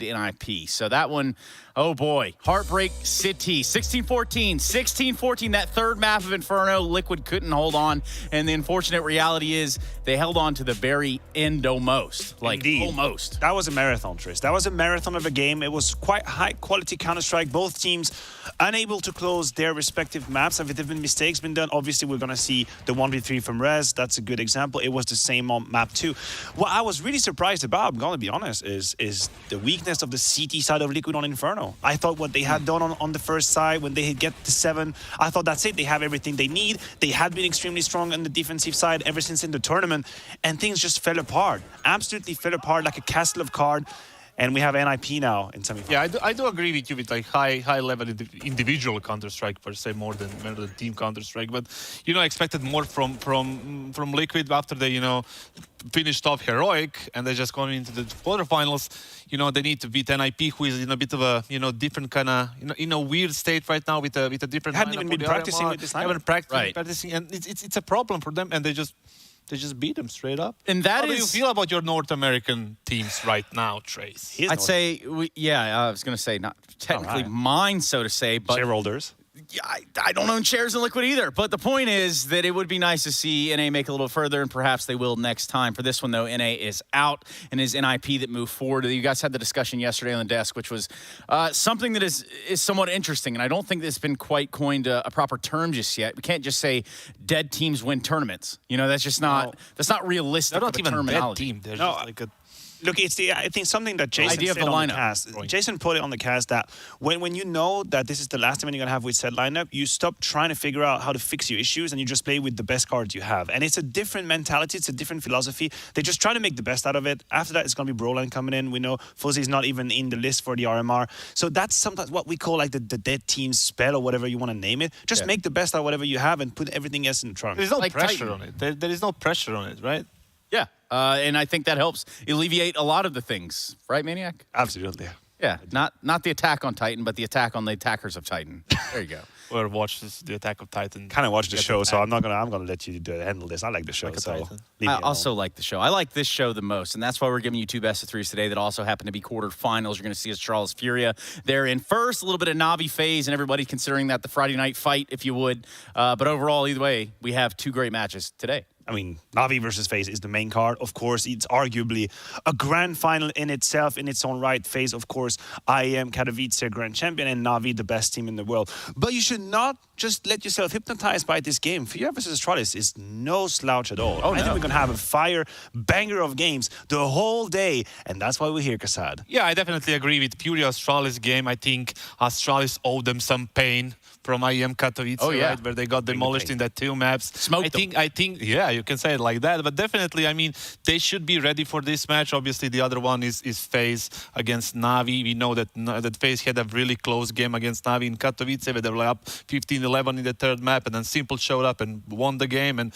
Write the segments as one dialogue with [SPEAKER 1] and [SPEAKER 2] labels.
[SPEAKER 1] NIP. So that one, oh boy, Heartbreak City, 16-14, 16-14, that third map of Inferno, Liquid couldn't hold on, and the unfortunate reality is they held on to the very end almost. Like,
[SPEAKER 2] Indeed.
[SPEAKER 1] almost.
[SPEAKER 2] That was a marathon, Tris. That was a marathon of a game. It was quite high-quality Counter-Strike. Both teams unable to close their respective maps. If there have been mistakes been done, obviously we're going to see the 1v3 from Rez. That's a good example. It was the same on map 2. What I was really surprised about, I'm going to be honest, is the weakness of the CT side of Liquid on Inferno. I thought what they had done on the first side, when they get to 7, I thought that's it. They have everything they need. They had been extremely strong on the defensive side ever since in the tournament, and things just fell apart. Absolutely fell apart like a castle of cards. And we have NIP now in semifinals.
[SPEAKER 3] Yeah, I do agree with you with like high level individual Counter-Strike per se, more than team Counter-Strike. But expected more from Liquid after they finished off heroic and they're just going into the quarterfinals. They need to beat NIP, who is in a bit of a different kind of in a weird state right now with a different.
[SPEAKER 2] Hadn't even been practicing with this lineup.
[SPEAKER 3] Haven't practicing, and it's a problem for them, and they just beat them straight up.
[SPEAKER 1] And that
[SPEAKER 3] How do you feel about your North American teams right now, Trace?
[SPEAKER 1] I'd say, I was going to say, not technically mine, so to say, but
[SPEAKER 2] shareholders.
[SPEAKER 1] Yeah, I don't own shares in Liquid either. But the point is that it would be nice to see NA make a little further, and perhaps they will next time. For this one, though, NA is out, and is NIP that moved forward. You guys had the discussion yesterday on the desk, which was something that is somewhat interesting, and I don't think it's been quite coined a proper term just yet. We can't just say dead teams win tournaments. That's just not that's not realistic.
[SPEAKER 3] They're not even a dead team. They're
[SPEAKER 2] no,
[SPEAKER 3] just like a...
[SPEAKER 2] Look, I think something that Jason
[SPEAKER 1] idea
[SPEAKER 2] said
[SPEAKER 1] of the
[SPEAKER 2] on the
[SPEAKER 1] lineup.
[SPEAKER 2] cast. Jason put it on the cast that when you know that this is the last event you're going to have with said lineup, you stop trying to figure out how to fix your issues and you just play with the best cards you have. And it's a different mentality. It's a different philosophy. They just try to make the best out of it. After that, it's going to be Broline coming in. We know Faze is not even in the list for the RMR. So that's sometimes what we call like the dead team spell or whatever you want to name it. Just make the best out of whatever you have and put everything else in the trunk.
[SPEAKER 3] There's no pressure on it. There is no pressure on it, right?
[SPEAKER 1] Yeah, and I think that helps alleviate a lot of the things, right, Maniac?
[SPEAKER 2] Absolutely.
[SPEAKER 1] Yeah, not the attack on Titan, but the attack on the attackers of Titan. There you go.
[SPEAKER 3] Or watch the Attack of Titan.
[SPEAKER 2] Kind of watch the show, so I'm gonna let you handle this. I like the show, so
[SPEAKER 1] I also like the show. I like this show the most, and that's why we're giving you 2 best of 3s today that also happen to be quarterfinals. You're going to see Astralis Furia. They're in first, a little bit of Navi Faze, and everybody considering that the Friday night fight, if you would. But overall, either way, we have 2 great matches today.
[SPEAKER 2] I mean, Navi versus Faze is the main card. Of course, it's arguably a grand final in itself, in its own right. Faze, of course, IEM Katowice grand champion, and Navi, the best team in the world. But you should not just let yourself hypnotize by this game. Furia versus Astralis is no slouch at all. I think we're going to have a fire banger of games the whole day, and that's why we're here, Kassad.
[SPEAKER 3] Yeah, I definitely agree with Furia Astralis game. I think Astralis owed them some pain from IEM Katowice, right, where they got demolished in that 2 maps.
[SPEAKER 1] Smoked them.
[SPEAKER 3] I think, yeah, you can say it like that. But definitely, I mean, they should be ready for this match. Obviously, the other one is Faze against Navi. We know that Faze had a really close game against Navi in Katowice, where they were up 15-11 in the 3rd map, and then Simple showed up and won the game. And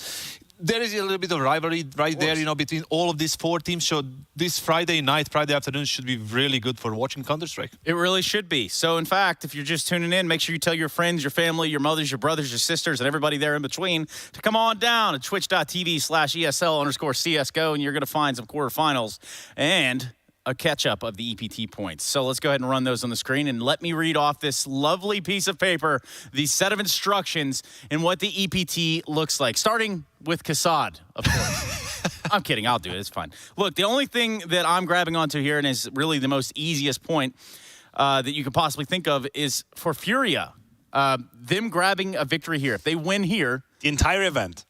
[SPEAKER 3] there is a little bit of rivalry right there, between all of these 4 teams. So this Friday afternoon should be really good for watching Counter-Strike.
[SPEAKER 1] It really should be. So, in fact, if you're just tuning in, make sure you tell your friends, your family, your mothers, your brothers, your sisters, and everybody there in between to come on down to twitch.tv/ESL_CSGO, and you're going to find some quarterfinals and a catch-up of the EPT points. So let's go ahead and run those on the screen, and let me read off this lovely piece of paper, the set of instructions, and what the EPT looks like, starting with Kassad, of course. I'm kidding. I'll do it. It's fine. Look, the only thing that I'm grabbing onto here, and is really the most easiest point that you could possibly think of, is for Furia, them grabbing a victory here. If they win here...
[SPEAKER 2] The entire event.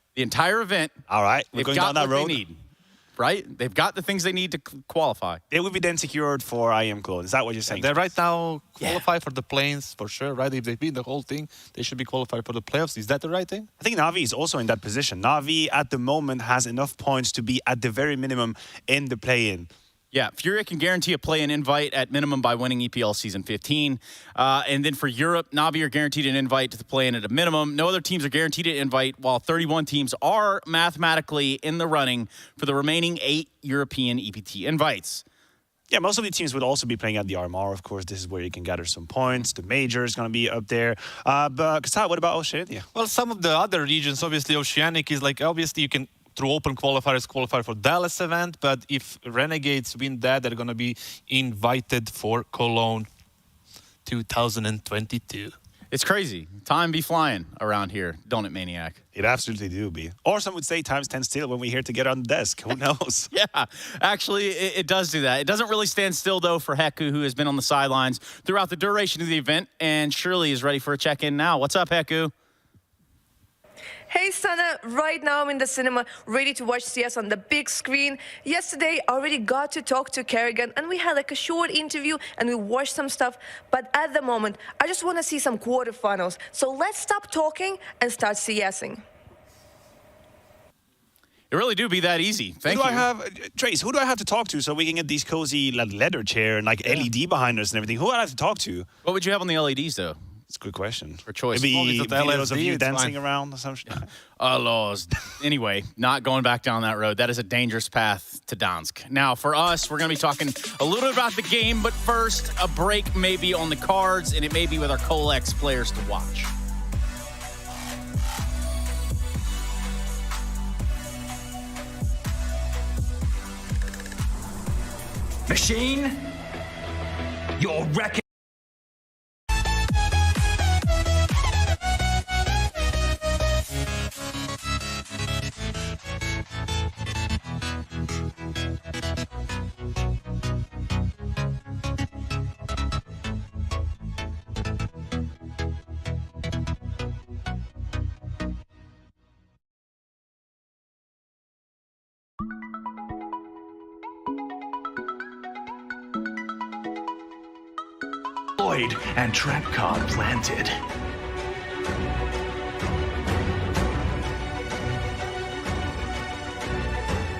[SPEAKER 1] All
[SPEAKER 2] right. We're going down that road.
[SPEAKER 1] They need. Right? They've got the things they need to qualify.
[SPEAKER 2] They will be then secured for IEM Clone. Is that what you're saying?
[SPEAKER 3] They're right now qualified for the planes, for sure, right? If they beat the whole thing, they should be qualified for the playoffs. Is that the right thing?
[SPEAKER 2] I think Navi is also in that position. Navi, at the moment, has enough points to be at the very minimum in the play-in.
[SPEAKER 1] Yeah, Furia can guarantee a play-in invite at minimum by winning EPL Season 15. And then for Europe, Navi are guaranteed an invite to the play-in at a minimum. No other teams are guaranteed an invite, while 31 teams are mathematically in the running for the remaining 8 European EPT invites.
[SPEAKER 2] Yeah, most of the teams would also be playing at the RMR, of course. This is where you can gather some points. The Major is going to be up there. But Kassad, what about Oceania?
[SPEAKER 3] Well, some of the other regions, obviously, Oceanic is like, obviously, you can through open qualifiers qualify for Dallas event, but if Renegades win that, they're going to be invited for Cologne 2022.
[SPEAKER 1] It's crazy. Time be flying around here, don't it, Maniac?
[SPEAKER 2] It absolutely do be. Or some would say time stands still when we're here together on the desk. Who knows?
[SPEAKER 1] Yeah, actually, it does do that. It doesn't really stand still, though, for Haku, who has been on the sidelines throughout the duration of the event, and surely is ready for a check-in now. What's up, Haku?
[SPEAKER 4] Hey, Sana, right now I'm in the cinema, ready to watch CS on the big screen. Yesterday, I already got to talk to Kerrigan, and we had like a short interview, and we watched some stuff. But at the moment, I just want to see some quarterfinals. So let's stop talking and start CSing.
[SPEAKER 1] It really do be that easy. Thank you.
[SPEAKER 2] Trace, who do I have to talk to so we can get these cozy leather chair and like LED behind us and everything? Who do I have to talk to?
[SPEAKER 1] What would you have on the LEDs, though?
[SPEAKER 2] It's a good question.
[SPEAKER 1] For choice.
[SPEAKER 2] Maybe videos of you dancing
[SPEAKER 3] fine.
[SPEAKER 2] around or something.
[SPEAKER 1] Laws. Anyway, not going back down that road. That is a dangerous path to Dansk. Now, for us, we're going to be talking a little bit about the game, but first, a break may be on the cards, and it may be with our Colex players to watch.
[SPEAKER 5] Machine, you're wrecking. And trap card planted.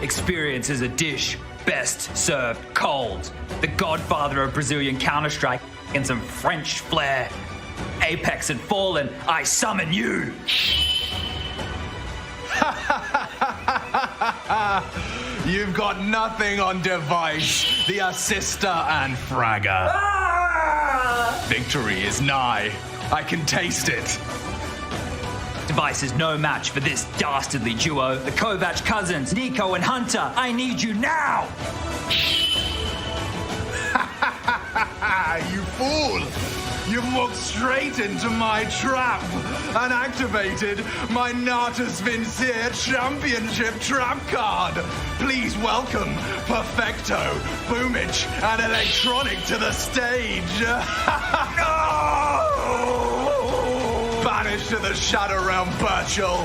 [SPEAKER 5] Experience is a dish best served cold. The godfather of Brazilian Counter-Strike and some French flair. Apex had fallen, I summon you.
[SPEAKER 6] You've got nothing on device. The assister and fragger. Victory is nigh. I can taste it.
[SPEAKER 5] Device is no match for this dastardly duo. The Kovac cousins, Nico and Hunter. I need you now!
[SPEAKER 6] You fool! You've walked straight into my trap and activated my Natus Vincere Championship trap card. Please welcome Perfecto, Boomich, and Electronic to the stage. No! Banished to the Shadow Realm, Birchall.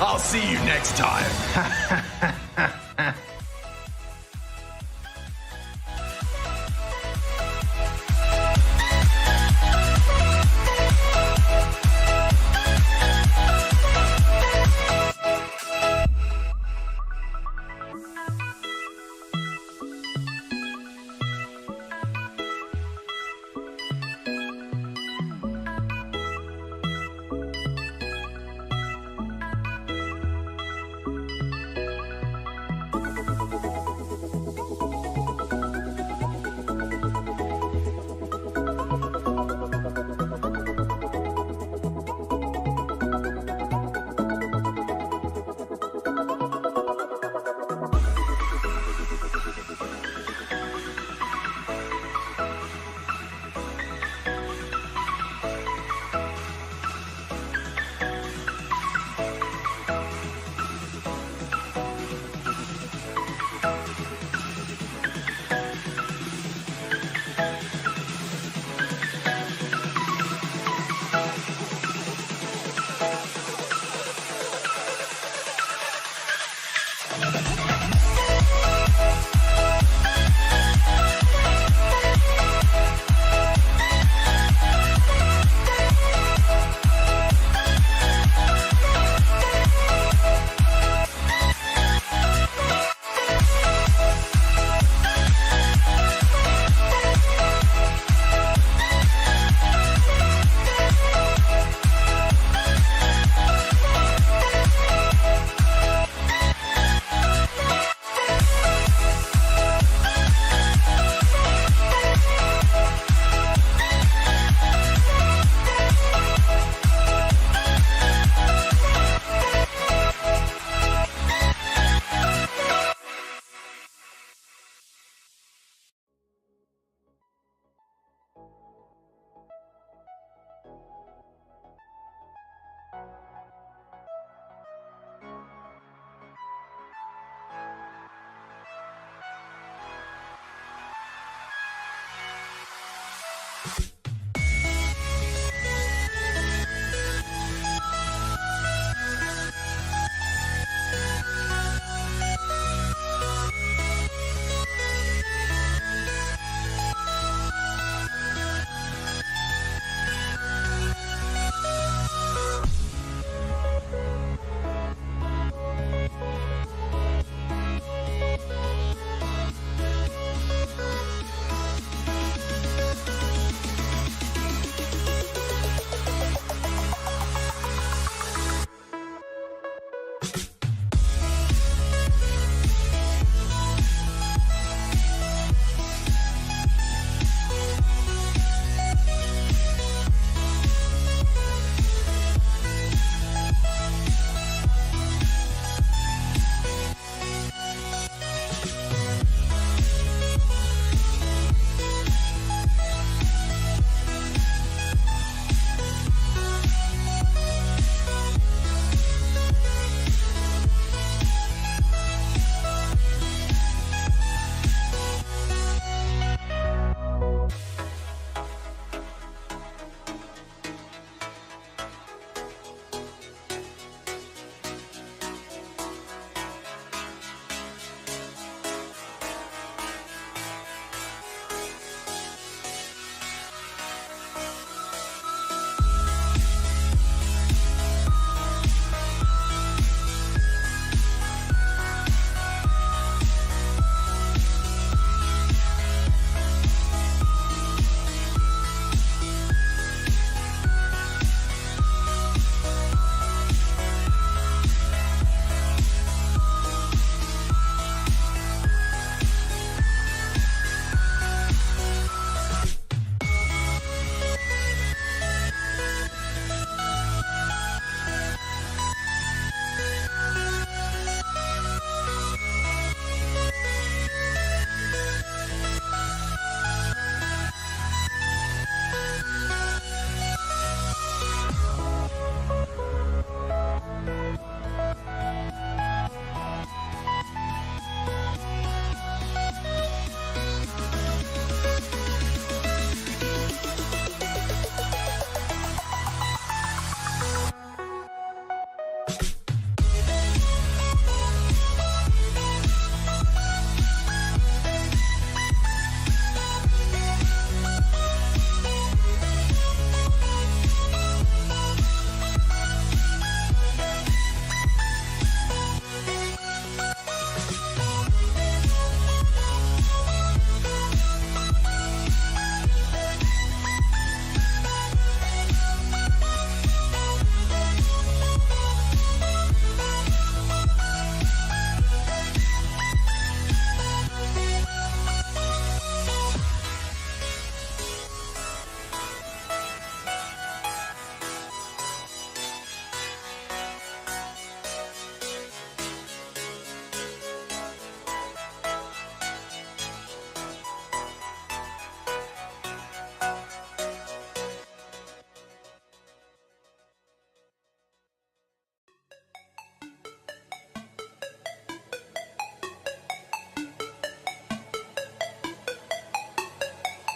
[SPEAKER 6] I'll see you next time.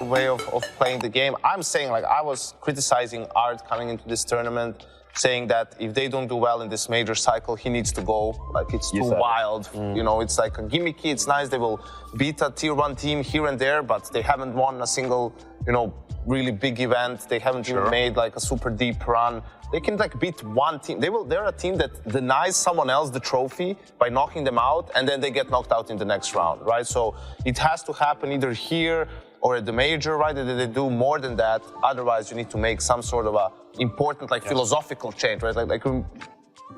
[SPEAKER 7] way of playing the game. I'm saying, like, I was criticizing Art coming into this tournament, saying that if they don't do well in this major cycle, he needs to go. Like, it's too wild. You know, it's like a gimmicky, it's nice. They will beat a tier 1 team here and there, but they haven't won a single, you know, really big event. They haven't even made like a super deep run. They can like beat one team. They're a team that denies someone else the trophy by knocking them out, and then they get knocked out in the next round, right? So it has to happen either here or at the major, right? That they do more than that. Otherwise, you need to make some sort of a important, like, philosophical change, right? Like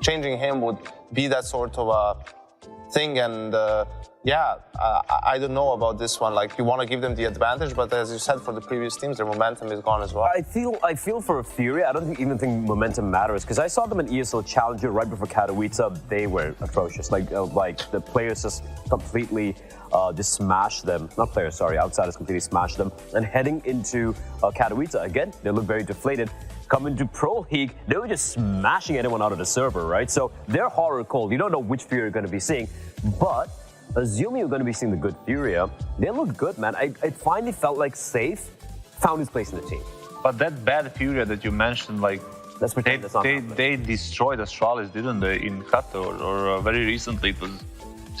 [SPEAKER 7] changing him would be that sort of a thing. And yeah, I don't know about this one. Like, you want to give them the advantage, but as you said, for the previous teams, their momentum is gone as well.
[SPEAKER 8] I feel for Furia, I don't even think momentum matters, because I saw them in ESL Challenger right before Katowice. They were atrocious. Like the players just completely just smashed them. Not players, sorry, outsiders completely smashed them. And heading into Katowice, again, they look very deflated. Coming to Pro League, they were just smashing anyone out of the server, right? So they're horror cold. You don't know which Furia you're going to be seeing, but assuming you're going to be seeing the good Furia, they look good, man. I finally felt like Safe found his place in the team.
[SPEAKER 3] But that bad Furia that you mentioned, like,
[SPEAKER 8] let's pretend that's not happening.
[SPEAKER 3] They destroyed Astralis, didn't they, in Kato? Or very recently, it was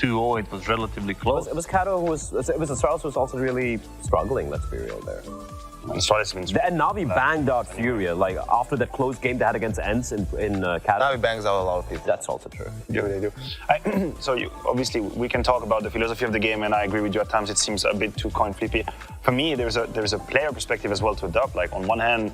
[SPEAKER 3] 2-0. It was relatively close.
[SPEAKER 8] It was Kato who was. It was Astralis who was also really struggling. Let's be real there. And Navi banged out Furia, like, after that close game they had against Ents in Kato.
[SPEAKER 7] Navi bangs out a lot of people.
[SPEAKER 8] That's also true.
[SPEAKER 2] Yeah, they do. So obviously we can talk about the philosophy of the game, and I agree with you. At times it seems a bit too coin flippy. For me, there's a player perspective as well to adopt. Like, on one hand,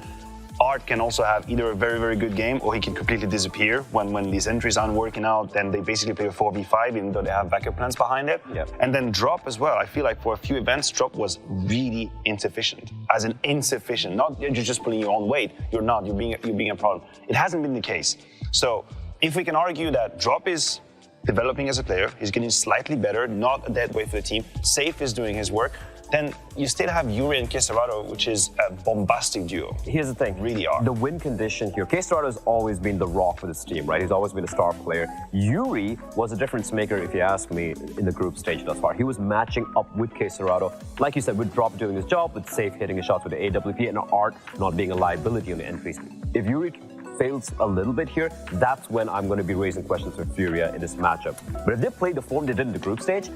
[SPEAKER 2] Art can also have either a very, very good game, or he can completely disappear when these entries aren't working out. Then they basically play a 4v5, even though they have backup plans behind it.
[SPEAKER 8] Yep.
[SPEAKER 2] And then Drop as well. I feel like for a few events, Drop was really insufficient. As in insufficient. Not you're just pulling your own weight. You're not. You're being a problem. It hasn't been the case. So if we can argue that Drop is developing as a player, he's getting slightly better, not a dead weight for the team. Safe is doing his work. Then you still have Yuri and Kesarado, which is a bombastic duo.
[SPEAKER 8] Here's the thing.
[SPEAKER 2] Really are.
[SPEAKER 8] The win condition here. Kesarado has always been the rock for this team, right? He's always been a star player. Yuri was a difference maker, if you ask me, in the group stage thus far. He was matching up with Kesarado. Like you said, with Drop doing his job, with Safe hitting his shots with the AWP, and Art not being a liability on the entries. If Yuri fails a little bit here, that's when I'm going to be raising questions for Furia in this matchup. But if they play the form they did in the group stage,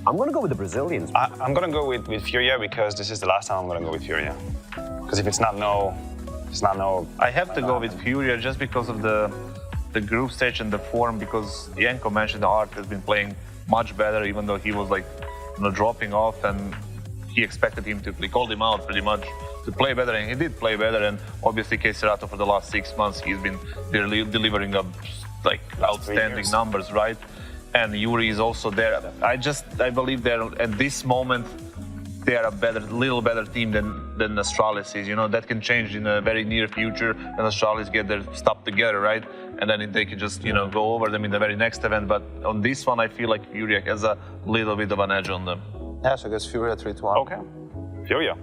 [SPEAKER 8] I'm going to go with the Brazilians.
[SPEAKER 2] I'm going to go with Furia, because this is the last time I'm going to go with Furia. Because if it's not no, it's not no.
[SPEAKER 3] I have to go with Furia just because of the group stage and the form, because Janko mentioned Art has been playing much better, even though he was, like, you know, dropping off, and he expected him to, he called him out pretty much to play better, and he did play better. And obviously Kesarato for the last 6 months, he's been delivering like outstanding numbers, right? And Yuri is also there. I believe they're at this moment they are a little better team than Astralis is. You know, that can change in a very near future when Astralis get their stuff together, right? And then they can just, you know, go over them in the very next event. But on this one, I feel like Furia has a little bit of an edge on them.
[SPEAKER 7] Yeah, so I guess Furia 3-1.
[SPEAKER 2] Okay. Furia.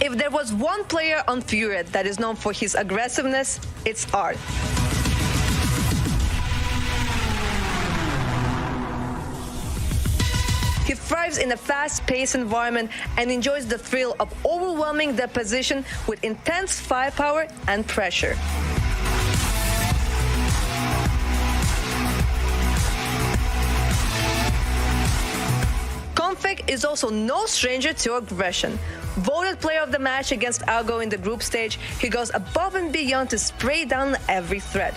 [SPEAKER 4] If there was one player on Furia that is known for his aggressiveness, it's Art. He thrives in a fast-paced environment and enjoys the thrill of overwhelming the position with intense firepower and pressure. Config is also no stranger to aggression. Voted player of the match against Csgo in the group stage, he goes above and beyond to spray down every threat.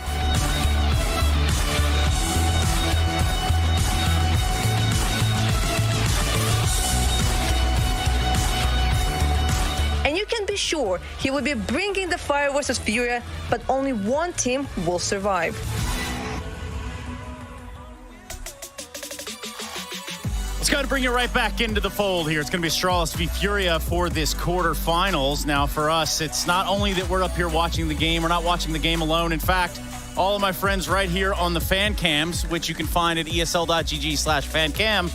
[SPEAKER 4] And you can be sure he will be bringing the fire versus Furia, but only one team will survive.
[SPEAKER 1] Let's go ahead and bring you right back into the fold here. It's going to be Astralis v Furia for this quarterfinals. Now, for us, it's not only that we're up here watching the game, we're not watching the game alone. In fact, all of my friends right here on the fan cams, which you can find at esl.gg/fancam,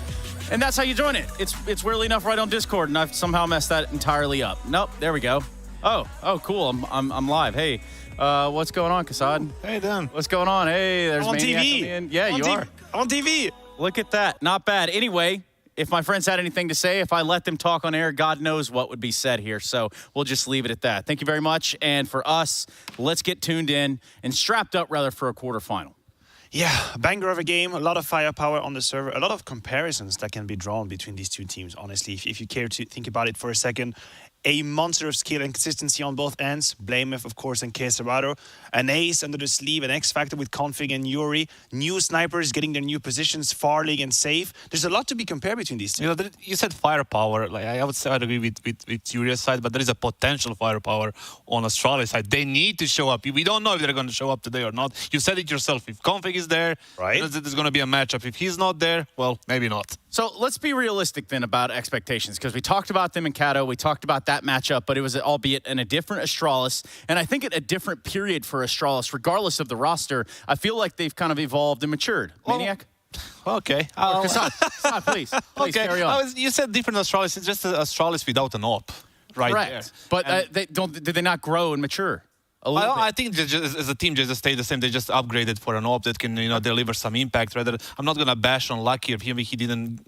[SPEAKER 1] And that's how you join it. It's weirdly enough right on Discord, and I've somehow messed that entirely up. Nope, there we go. Oh, cool. I'm live. Hey, what's going on, Kassad?
[SPEAKER 3] Hey, Dan.
[SPEAKER 1] What's going on? Hey, there's
[SPEAKER 2] I'm on
[SPEAKER 1] Maniac
[SPEAKER 2] TV.
[SPEAKER 1] coming in. Yeah, you are.
[SPEAKER 2] I'm on TV.
[SPEAKER 1] Look at that. Not bad. Anyway, if my friends had anything to say, if I let them talk on air, God knows what would be said here. So we'll just leave it at that. Thank you very much. And for us, let's get tuned in and strapped up, rather, for a quarterfinal.
[SPEAKER 2] Yeah, a banger of a game, a lot of firepower on the server, a lot of comparisons that can be drawn between these two teams, honestly, if you care to think about it for a second. A monster of skill and consistency on both ends. Blamef, of course, and Queserado. An ace under the sleeve, an X-Factor with Config and Yuri. New snipers getting their new positions, Farlig and Safe. There's a lot to be compared between these two.
[SPEAKER 3] You know, you said firepower. Like I would say I'd agree with Furia's side, but there is a potential firepower on Astralis side. They need to show up. We don't know if they're going to show up today or not. You said it yourself. If Config is there,
[SPEAKER 2] right,
[SPEAKER 3] there's going to be a matchup. If he's not there, well, maybe not.
[SPEAKER 1] So let's be realistic then about expectations, because we talked about them in Kato, we talked about that matchup, but it was albeit in a different Astralis, and I think at a different period for Astralis, regardless of the roster. I feel like they've kind of evolved and matured. Maniac?
[SPEAKER 3] Okay.
[SPEAKER 1] Kassad, please
[SPEAKER 3] Okay.
[SPEAKER 1] carry on.
[SPEAKER 3] You said different Astralis. It's just an Astralis without an op. Right.
[SPEAKER 1] Correct. But did they not grow and mature?
[SPEAKER 3] I think they just, as a team, just stayed the same. They just upgraded for an op that can, deliver some impact. Rather, I'm not gonna bash on Lucky if he didn't,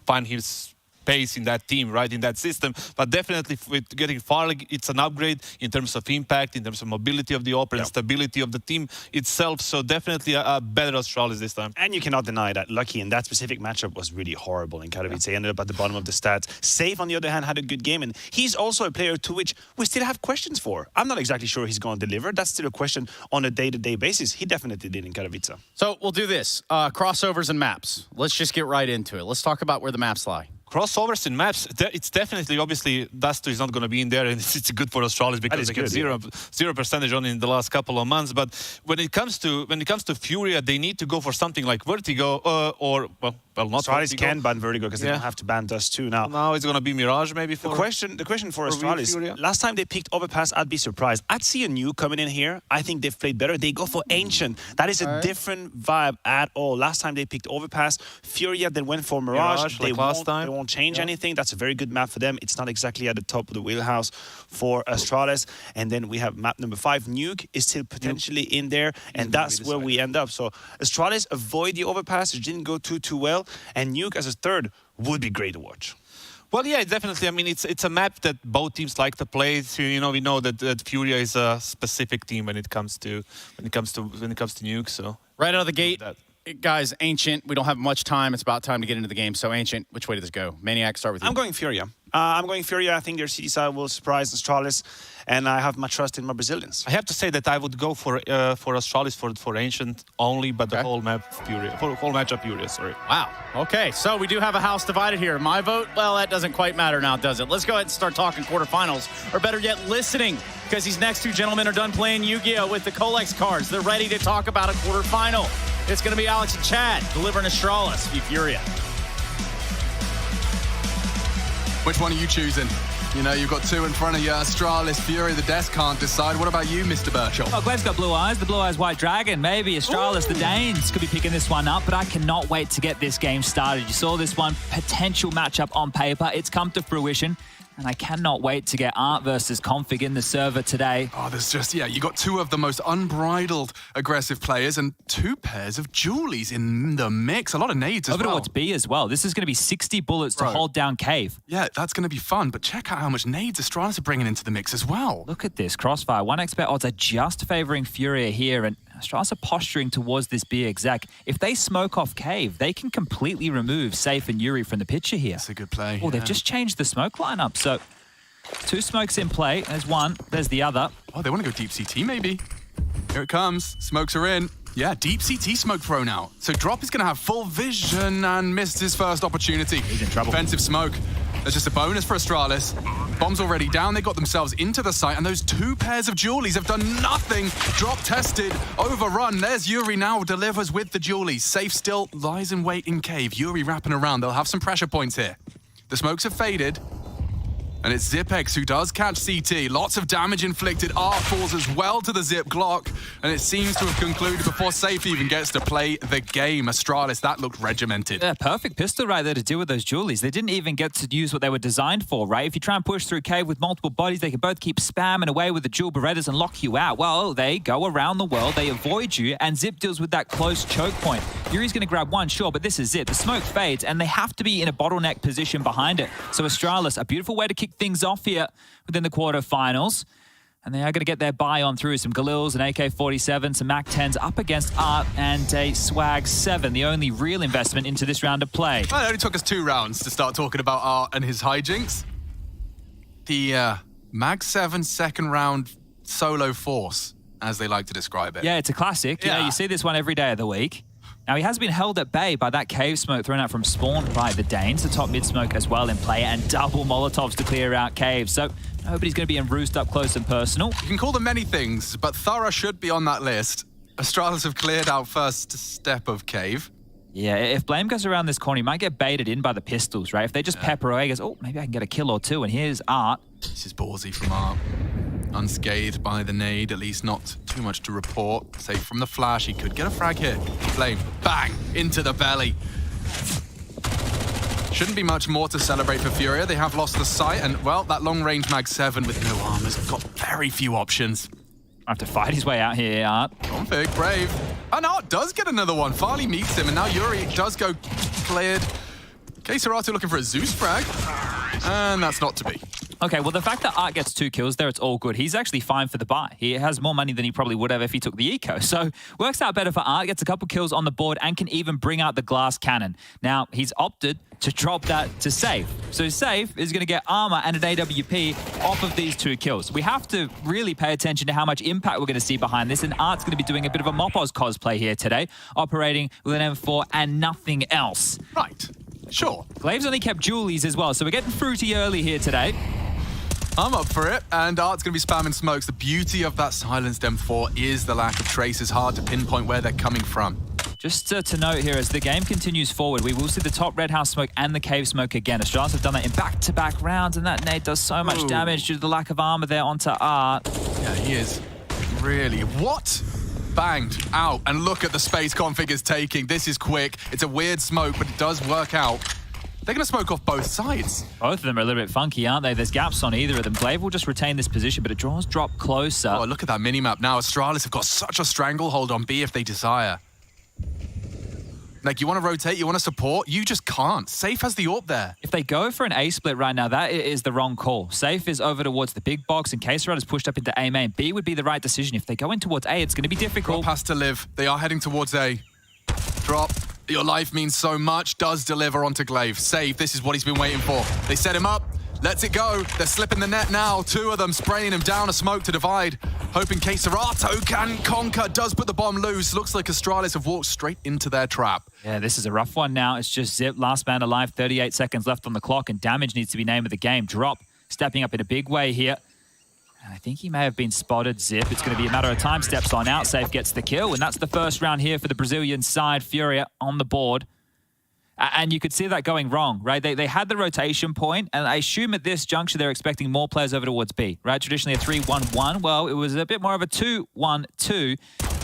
[SPEAKER 3] find his pace in that team, right, in that system. But definitely with getting Farlig, it's an upgrade in terms of impact, in terms of mobility of the op and stability of the team itself. So definitely a better Astralis this time.
[SPEAKER 2] And you cannot deny that Lucky in that specific matchup was really horrible in Katowice. He ended up at the bottom of the stats. Safe, on the other hand, had a good game. And he's also a player to which we still have questions for. I'm not exactly sure he's going to deliver. That's still a question on a day-to-day basis. He definitely did in Katowice.
[SPEAKER 1] So we'll do this. Crossovers and maps. Let's just get right into it. Let's talk about where the maps lie.
[SPEAKER 3] Crossovers in maps, it's definitely, obviously, Duster is not going to be in there, and it's good for Astralis because they get zero percentage on in the last couple of months. But when it comes to Furia, they need to go for something like Vertigo not
[SPEAKER 2] Astralis
[SPEAKER 3] Vertigo.
[SPEAKER 2] can ban Vertigo because they don't have to ban Dust too now.
[SPEAKER 3] Now it's going to be Mirage maybe for...
[SPEAKER 2] The question for Astralis, last time they picked Overpass, I'd be surprised. I'd see a new coming in here. I think they've played better. They go for Ancient. That is a different vibe at all. Last time they picked Overpass. Furia then went for Mirage.
[SPEAKER 3] Like last time.
[SPEAKER 2] They won't change anything. That's a very good map for them. It's not exactly at the top of the wheelhouse for Astralis. And then we have map number 5. Nuke is still potentially in there, and that's where we end up. So Astralis avoid the Overpass. It didn't go too well. And Nuke as a third would be great to watch.
[SPEAKER 3] Well, yeah, definitely. I mean, it's a map that both teams like to play. So, we know that Furia is a specific team when it comes to Nuke. So
[SPEAKER 1] right out of the gate, guys, Ancient. We don't have much time. It's about time to get into the game. So Ancient, which way does this go? Maniac, start with you.
[SPEAKER 2] I'm going Furia. I think their CD side will surprise Astralis, and I have my trust in my Brazilians.
[SPEAKER 3] I have to say that I would go for Astralis for Ancient only, but the whole map Furia, for whole matchup Furia. Sorry.
[SPEAKER 1] Wow. Okay, so we do have a house divided here. My vote, well, that doesn't quite matter now, does it? Let's go ahead and start talking quarterfinals, or better yet, listening, because these next two gentlemen are done playing Yu-Gi-Oh with the Colex cards. They're ready to talk about a quarterfinal. It's going to be Alex and Chad delivering Astralis v Furia.
[SPEAKER 6] Which one are you choosing? You've got two in front of you, Astralis, Fury, the desk can't decide. What about you, Mr. Birchall?
[SPEAKER 9] Oh, Gleb's got blue eyes, the blue eyes white dragon. Maybe Astralis, the Danes could be picking this one up, but I cannot wait to get this game started. You saw this one, potential matchup on paper. It's come to fruition. And I cannot wait to get Art versus Config in the server today.
[SPEAKER 6] Oh, there's just, you got two of the most unbridled aggressive players and two pairs of Julies in the mix. A lot of nades as well.
[SPEAKER 9] Over to what's B as well. This is going to be 60 bullets to hold down Cave.
[SPEAKER 6] Yeah, that's going to be fun, but check out how much nades Astralis are bringing into the mix as well.
[SPEAKER 9] Look at this. Crossfire. 1xbet odds are just favoring Furia here, and Astralis are posturing towards this B exec. If they smoke off Cave, they can completely remove Safe and Yuri from the picture here.
[SPEAKER 6] That's a good play.
[SPEAKER 9] Oh, they've just changed the smoke lineup. So, two smokes in play. There's one, there's the other.
[SPEAKER 6] Oh, they want to go deep CT maybe. Here it comes. Smokes are in. Yeah, deep CT smoke thrown out. So Drop is going to have full vision and missed his first opportunity.
[SPEAKER 9] He's in trouble.
[SPEAKER 6] Defensive smoke. That's just a bonus for Astralis. Bomb's already down. They got themselves into the site, and those two pairs of Julies have done nothing. Drop tested, overrun. There's Yuri now, delivers with the Julies. Safe still lies in wait in Cave. Yuri wrapping around. They'll have some pressure points here. The smokes have faded.
[SPEAKER 10] And it's Zipex who does catch CT. Lots of damage inflicted. Art falls as well to the Zip Glock. And it seems to have concluded before Safe even gets to play the game. Astralis, that looked regimented.
[SPEAKER 9] Yeah, perfect pistol right there to deal with those Julies. They didn't even get to use what they were designed for, right? If you try and push through cave with multiple bodies, they can both keep spamming away with the Jewel Berettas and lock you out. Well, they go around the world, they avoid you, and Zip deals with that close choke point. Yuri's going to grab one, sure, but this is Zip. The smoke fades, and they have to be in a bottleneck position behind it. So Astralis, a beautiful way to kick things off here within the quarterfinals. And they are going to get their buy on through some Galils, an AK-47, some MAC-10s up against Art and a Swag 7, the only real investment into this round of play.
[SPEAKER 10] Well, it only took us 2 rounds to start talking about Art and his hijinks. The Mag 7 second round solo force, as they like to describe it.
[SPEAKER 9] Yeah, it's a classic.
[SPEAKER 10] Yeah.
[SPEAKER 9] You see this one every day of the week. Now, he has been held at bay by that cave smoke thrown out from spawn by the Danes. The top mid smoke as well in play, and double Molotovs to clear out caves. So nobody's going to be in roost up close and personal.
[SPEAKER 10] You can call them many things, but Thorough should be on that list. Astralis have cleared out first step of cave.
[SPEAKER 9] Yeah, if Blame goes around this corner, he might get baited in by the pistols, right? If they just pepper away, he goes, oh, maybe I can get a kill or two. And here's Art.
[SPEAKER 10] This is ballsy from Art. Unscathed by the nade, at least not too much to report. Safe from the flash, he could get a frag hit. Flame, bang, into the belly. Shouldn't be much more to celebrate for Furia. They have lost the sight, and, well, that long-range Mag 7 with no armor's got very few options.
[SPEAKER 9] I have to fight his way out here, Art.
[SPEAKER 10] Config, brave. And Art does get another one. Farley meets him, and now Yuri does go cleared. K-Serato looking for a Zeus frag, and that's not to be.
[SPEAKER 9] Okay, well, the fact that Art gets 2 kills there, it's all good. He's actually fine for the buy. He has more money than he probably would have if he took the eco. So works out better for Art, gets a couple kills on the board, and can even bring out the glass cannon. Now, he's opted to drop that to Safe. So Safe is going to get armor and an AWP off of these 2 kills. We have to really pay attention to how much impact we're going to see behind this, and Art's going to be doing a bit of a Mopos cosplay here today, operating with an M4 and nothing else.
[SPEAKER 10] Right, sure.
[SPEAKER 9] Glaive's only kept Julies as well, so we're getting fruity early here today.
[SPEAKER 10] I'm up for it, and Art's going to be spamming smokes. The beauty of that silenced M4 is the lack of traces, hard to pinpoint where they're coming from.
[SPEAKER 9] Just to note here, as the game continues forward, we will see the top red house smoke and the cave smoke again. Astralis have done that in back-to-back rounds, and that nade does so much damage due to the lack of armor there onto Art.
[SPEAKER 10] Yeah, he is really... What? Banged out, and look at the space config is taking. This is quick. It's a weird smoke, but it does work out. They're going to smoke off both sides.
[SPEAKER 9] Both of them are a little bit funky, aren't they? There's gaps on either of them. Glaive will just retain this position, but it draws drop closer.
[SPEAKER 10] Oh, look at that minimap now. Astralis have got such a stranglehold on B if they desire. Like, you want to rotate, you want to support, you just can't. Safe has the AWP there.
[SPEAKER 9] If they go for an A split right now, that is the wrong call. Safe is over towards the big box, and K-Serato is pushed up into A main. B would be the right decision. If they go in towards A, it's going to be difficult.
[SPEAKER 10] Drop has to live. They are heading towards A. Drop. Your life means so much. Does deliver onto Glaive. Save. This is what he's been waiting for. They set him up. Lets it go. They're slipping the net now. 2 of them spraying him down a smoke to divide. Hoping K-Serato can conquer. Does put the bomb loose. Looks like Astralis have walked straight into their trap.
[SPEAKER 9] Yeah, this is a rough one now. It's just Zip, last man alive, 38 seconds left on the clock, and damage needs to be name of the game. Drop, stepping up in a big way here. And I think he may have been spotted, Zip. It's going to be a matter of time. Steps on out. Safe gets the kill, and that's the first round here for the Brazilian side. Furia on the board. And you could see that going wrong, right? They had the rotation point, and I assume at this juncture they're expecting more players over towards B, right? Traditionally a 3-1-1. Well, it was a bit more of a 2-1-2,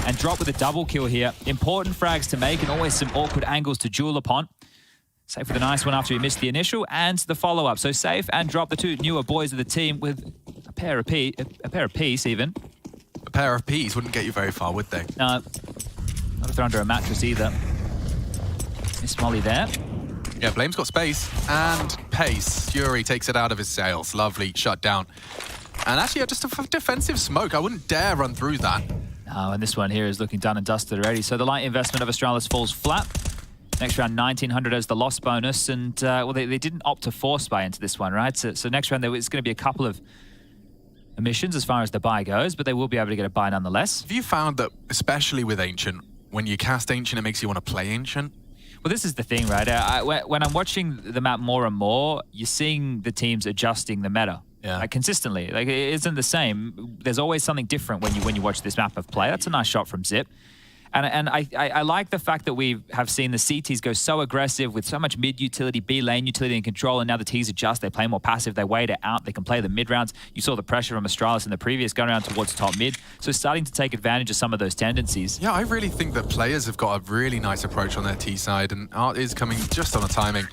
[SPEAKER 9] and Drop with a double kill here. Important frags to make, and always some awkward angles to duel upon. Safe with a nice one after he missed the initial and the follow-up. So Safe and Drop, the 2 newer boys of the team, with a pair of peas even.
[SPEAKER 10] A pair of peas wouldn't get you very far, would they?
[SPEAKER 9] No, not if they're under a mattress either. Miss Molly there.
[SPEAKER 10] Yeah, Blame's got space and pace. Fury takes it out of his sails. Lovely shut down. And actually, just a defensive smoke. I wouldn't dare run through that.
[SPEAKER 9] No, and this one here is looking done and dusted already. So the light investment of Astralis falls flat. Next round, 1,900 as the loss bonus. And, well, they didn't opt to force buy into this one, right? So next round, it's going to be a couple of emissions as far as the buy goes, but they will be able to get a buy nonetheless.
[SPEAKER 10] Have you found that, especially with Ancient, when you cast Ancient, it makes you want to play Ancient?
[SPEAKER 9] Well, this is the thing, right? When I'm watching the map more and more, you're seeing the teams adjusting the meta.
[SPEAKER 10] Yeah.
[SPEAKER 9] Like, consistently. Like, it isn't the same. There's always something different when you watch this map of play. That's a nice shot from Zip. And I like the fact that we have seen the CTs go so aggressive with so much mid utility, B lane utility and control, and now the Ts adjust. They play more passive. They wait it out. They can play the mid rounds. You saw the pressure from Astralis in the previous gun round towards top mid. So starting to take advantage of some of those tendencies.
[SPEAKER 10] Yeah, I really think that players have got a really nice approach on their T side, and Art is coming just on a timing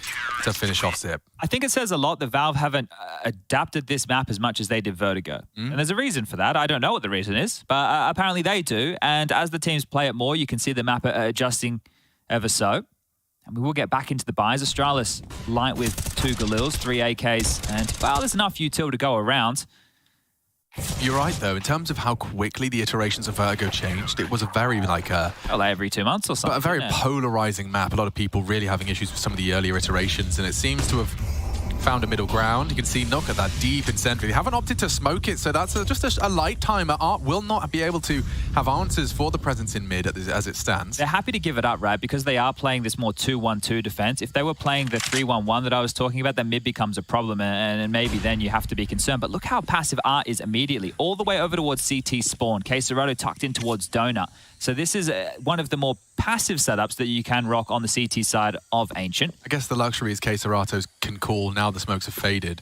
[SPEAKER 10] to finish off Zip.
[SPEAKER 9] I think it says a lot that Valve haven't adapted this map as much as they did Vertigo. And there's a reason for that. I don't know what the reason is, but apparently they do. And as the teams play it more, you can see the map adjusting ever so. And we will get back into the buys. Astralis light with 2 Galils, 3 AKs, and, well, there's enough util to go around.
[SPEAKER 10] You're right, though. In terms of how quickly the iterations of Vertigo changed, it was a very, like
[SPEAKER 9] every 2 months or something.
[SPEAKER 10] But a very polarizing map. A lot of people really having issues with some of the earlier iterations, and it seems to have found a middle ground. You can see Nook at that deep in Sentry. They haven't opted to smoke it, so that's just a light timer. Art will not be able to have answers for the presence in mid as it stands.
[SPEAKER 9] They're happy to give it up, right? Because they are playing this more 2-1-2 defense. If they were playing the 3-1-1 that I was talking about, then mid becomes a problem, and maybe then you have to be concerned. But look how passive Art is immediately. All the way over towards CT spawn. Quesarado tucked in towards Donut. So this is one of the more passive setups that you can rock on the CT side of Ancient.
[SPEAKER 10] I guess the luxury is Quesaratos can call now the smokes have faded.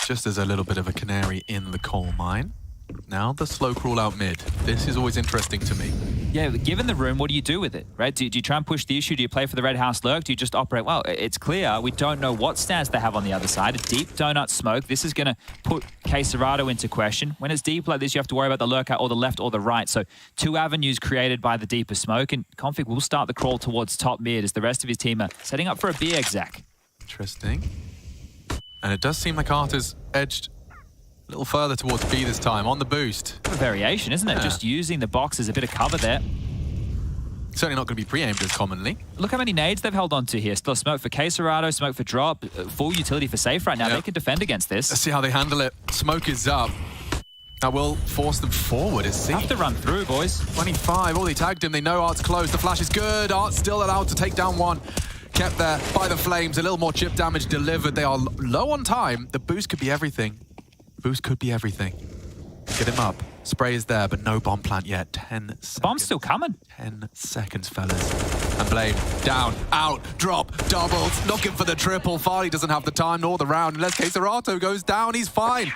[SPEAKER 10] Just as a little bit of a canary in the coal mine. Now the slow crawl out mid. This is always interesting to me.
[SPEAKER 9] Yeah, given the room, what do you do with it, right? Do you try and push the issue? Do you play for the Red House Lurk? Do you just operate? Well, it's clear. We don't know what stance they have on the other side. A deep donut smoke. This is going to put Quesarado into question. When it's deep like this, you have to worry about the lurk out or the left or the right. So 2 avenues created by the deeper smoke, and Config will start the crawl towards top mid as the rest of his team are setting up for a B exec.
[SPEAKER 10] Interesting. And it does seem like Art has edged a little further towards B this time, on the boost.
[SPEAKER 9] A variation, isn't it?
[SPEAKER 10] Yeah.
[SPEAKER 9] Just using the box as a bit of cover there.
[SPEAKER 10] Certainly not going to be pre-aimed as commonly.
[SPEAKER 9] Look how many nades they've held on to here. Still smoke for Quesarado, smoke for drop, full utility for safe right now. They can defend against this.
[SPEAKER 10] Let's see how they handle it. Smoke is up. That will force them forward, it seems.
[SPEAKER 9] Have to run through, boys.
[SPEAKER 10] 25. Oh, they tagged him. They know Art's close. The flash is good. Art's still allowed to take down one. Kept there by the flames. A little more chip damage delivered. They are low on time. The boost could be everything. Boost could be everything. Get him up. Spray is there, but no bomb plant yet. 10 seconds.
[SPEAKER 9] The bomb's still coming.
[SPEAKER 10] 10 seconds, fellas. And Blame, down, out, drop, doubles, looking for the triple. Farley doesn't have the time nor the round. Unless Quesarato goes down, he's fine.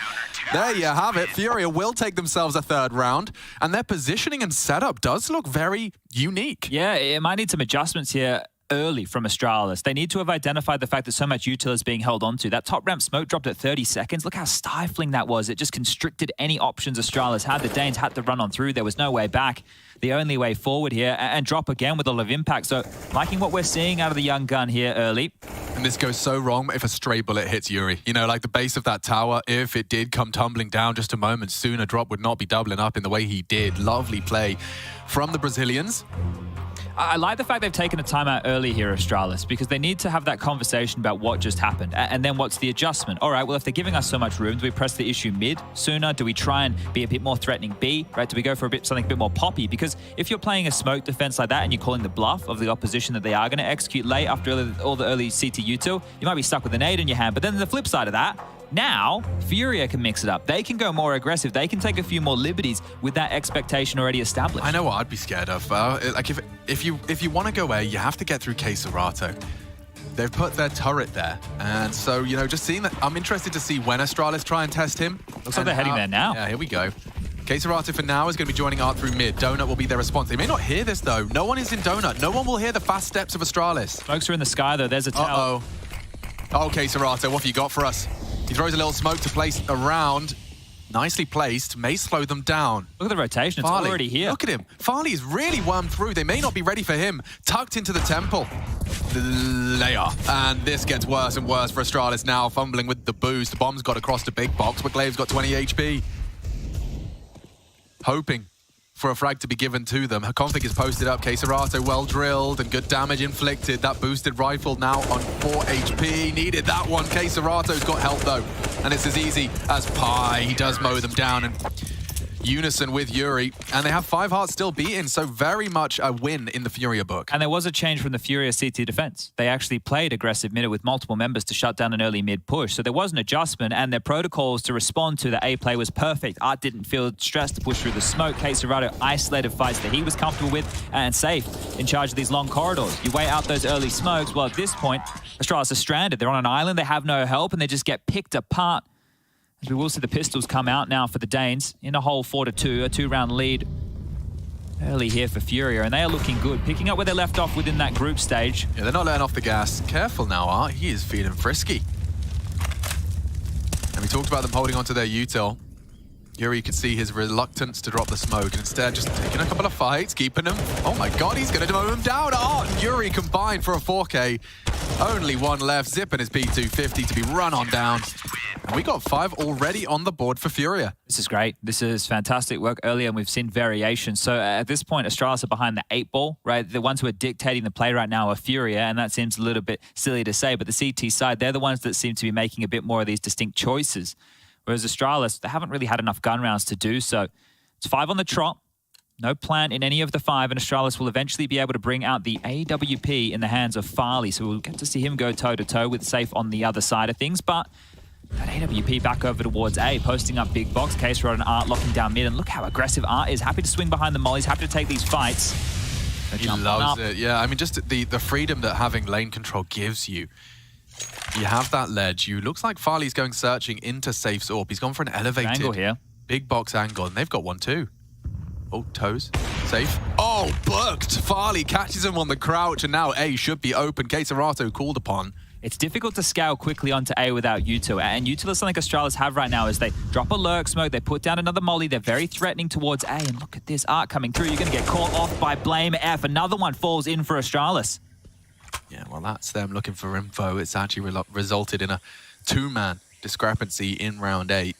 [SPEAKER 10] There you have it. Furia will take themselves a 3rd round, and their positioning and setup does look very unique.
[SPEAKER 9] Yeah, it might need some adjustments here early from Astralis. They need to have identified the fact that so much util is being held onto. That top ramp smoke dropped at 30 seconds. Look how stifling that was. It just constricted any options Astralis had. The Danes had to run on through. There was no way back. The only way forward here, and drop again with a lot of impact. So liking what we're seeing out of the young gun here early.
[SPEAKER 10] And this goes so wrong if a stray bullet hits Yuri. You know, like the base of that tower, if it did come tumbling down just a moment sooner, Drop would not be doubling up in the way he did. Lovely play from the Brazilians.
[SPEAKER 9] I like the fact they've taken a timeout early here, Astralis, because they need to have that conversation about what just happened. And then what's the adjustment? All right, well, if they're giving us so much room, do we press the issue mid sooner? Do we try and be a bit more threatening B, right? Do we go for something a bit more poppy? Because if you're playing a smoke defense like that and you're calling the bluff of the opposition that they are going to execute late after all the early CT util, you might be stuck with a nade in your hand. But then the flip side of that, now, Furia can mix it up. They can go more aggressive. They can take a few more liberties with that expectation already established.
[SPEAKER 10] I know what I'd be scared of. Like if you want to go A, you have to get through Quesarato. They've put their turret there, and so just seeing that, I'm interested to see when Astralis try and test him.
[SPEAKER 9] Looks like they're heading there now.
[SPEAKER 10] Yeah, here we go. Quesarato for now is going to be joining Art through mid. Donut will be their response. They may not hear this though. No one is in Donut. No one will hear the fast steps of Astralis.
[SPEAKER 9] Smokes are in the sky though. There's a tail.
[SPEAKER 10] Oh, Quesarato, what have you got for us? He throws a little smoke to place around. Nicely placed. May slow them down.
[SPEAKER 9] Look at the rotation. It's
[SPEAKER 10] Farley,
[SPEAKER 9] already here.
[SPEAKER 10] Look at him. Farley is really wormed through. They may not be ready for him. Tucked into the temple. They are. And this gets worse and worse for Astralis now. Fumbling with the boost. The bomb's got across the big box, but Glaive's got 20 HP. Hoping for a frag to be given to them. Her config is posted up. Quesarato well drilled and good damage inflicted. That boosted rifle now on 4 HP. Needed that one. Quesarato's got help though. And it's as easy as pie. He does mow them down. And unison with Yuri, and they have 5 hearts still beaten, so very much a win in the Furia book.
[SPEAKER 9] And there was a change from the Furia CT defense. They actually played aggressive mid with multiple members to shut down an early mid push. So there was an adjustment, and their protocols to respond to the A play was perfect. Art didn't feel stressed to push through the smoke. K-Serrato isolated fights that he was comfortable with, and Safe in charge of these long corridors. You wait out those early smokes. Well, at this point, Astralis are stranded. They're on an island. They have no help, and they just get picked apart. As we will see the pistols come out now for the Danes in a whole 4-2, a 2-round lead early here for Furia, and they are looking good, picking up where they left off within that group stage.
[SPEAKER 10] Yeah, they're not letting off the gas. Careful now, Art. He is feeling frisky. And we talked about them holding onto their util. Yuri, you could see his reluctance to drop the smoke, and instead just taking a couple of fights, keeping them. Oh my god, he's going to mow him down. Art and Yuri combined for a 4K. Only one left. Zip and his P250 to be run on down. And we got 5 already on the board for Furia.
[SPEAKER 9] This is great. This is fantastic work earlier, and we've seen variations. So at this point, Astralis are behind the 8 ball, right? The ones who are dictating the play right now are Furia, and that seems a little bit silly to say, but the CT side, they're the ones that seem to be making a bit more of these distinct choices. Whereas Astralis, they haven't really had enough gun rounds to do so. It's 5 on the trot. No plan in any of the 5, and Astralis will eventually be able to bring out the AWP in the hands of Farley. So we'll get to see him go toe-to-toe with Safe on the other side of things, but that AWP back over towards A, posting up big box. K-Serrato and Art locking down mid, and look how aggressive Art is. Happy to swing behind the mollies, happy to take these fights.
[SPEAKER 10] He loves it, yeah. I mean, just the freedom that having lane control gives you. You have that ledge. You looks like Farley's going searching into Safe's AWP. He's gone for an elevated
[SPEAKER 9] angle here.
[SPEAKER 10] Big box angle, and they've got one too. Oh, toes. Safe. Oh, booked. Farley catches him on the crouch, and now A should be open. K-Serrato called upon.
[SPEAKER 9] It's difficult to scale quickly onto A without util, and util is something Astralis have right now is they drop a lurk smoke, they put down another molly, they're very threatening towards A, and look at this Art coming through. You're going to get caught off by Blame F. Another one falls in for Astralis.
[SPEAKER 10] Yeah, well, that's them looking for info. It's actually resulted in a 2-man discrepancy in round 8.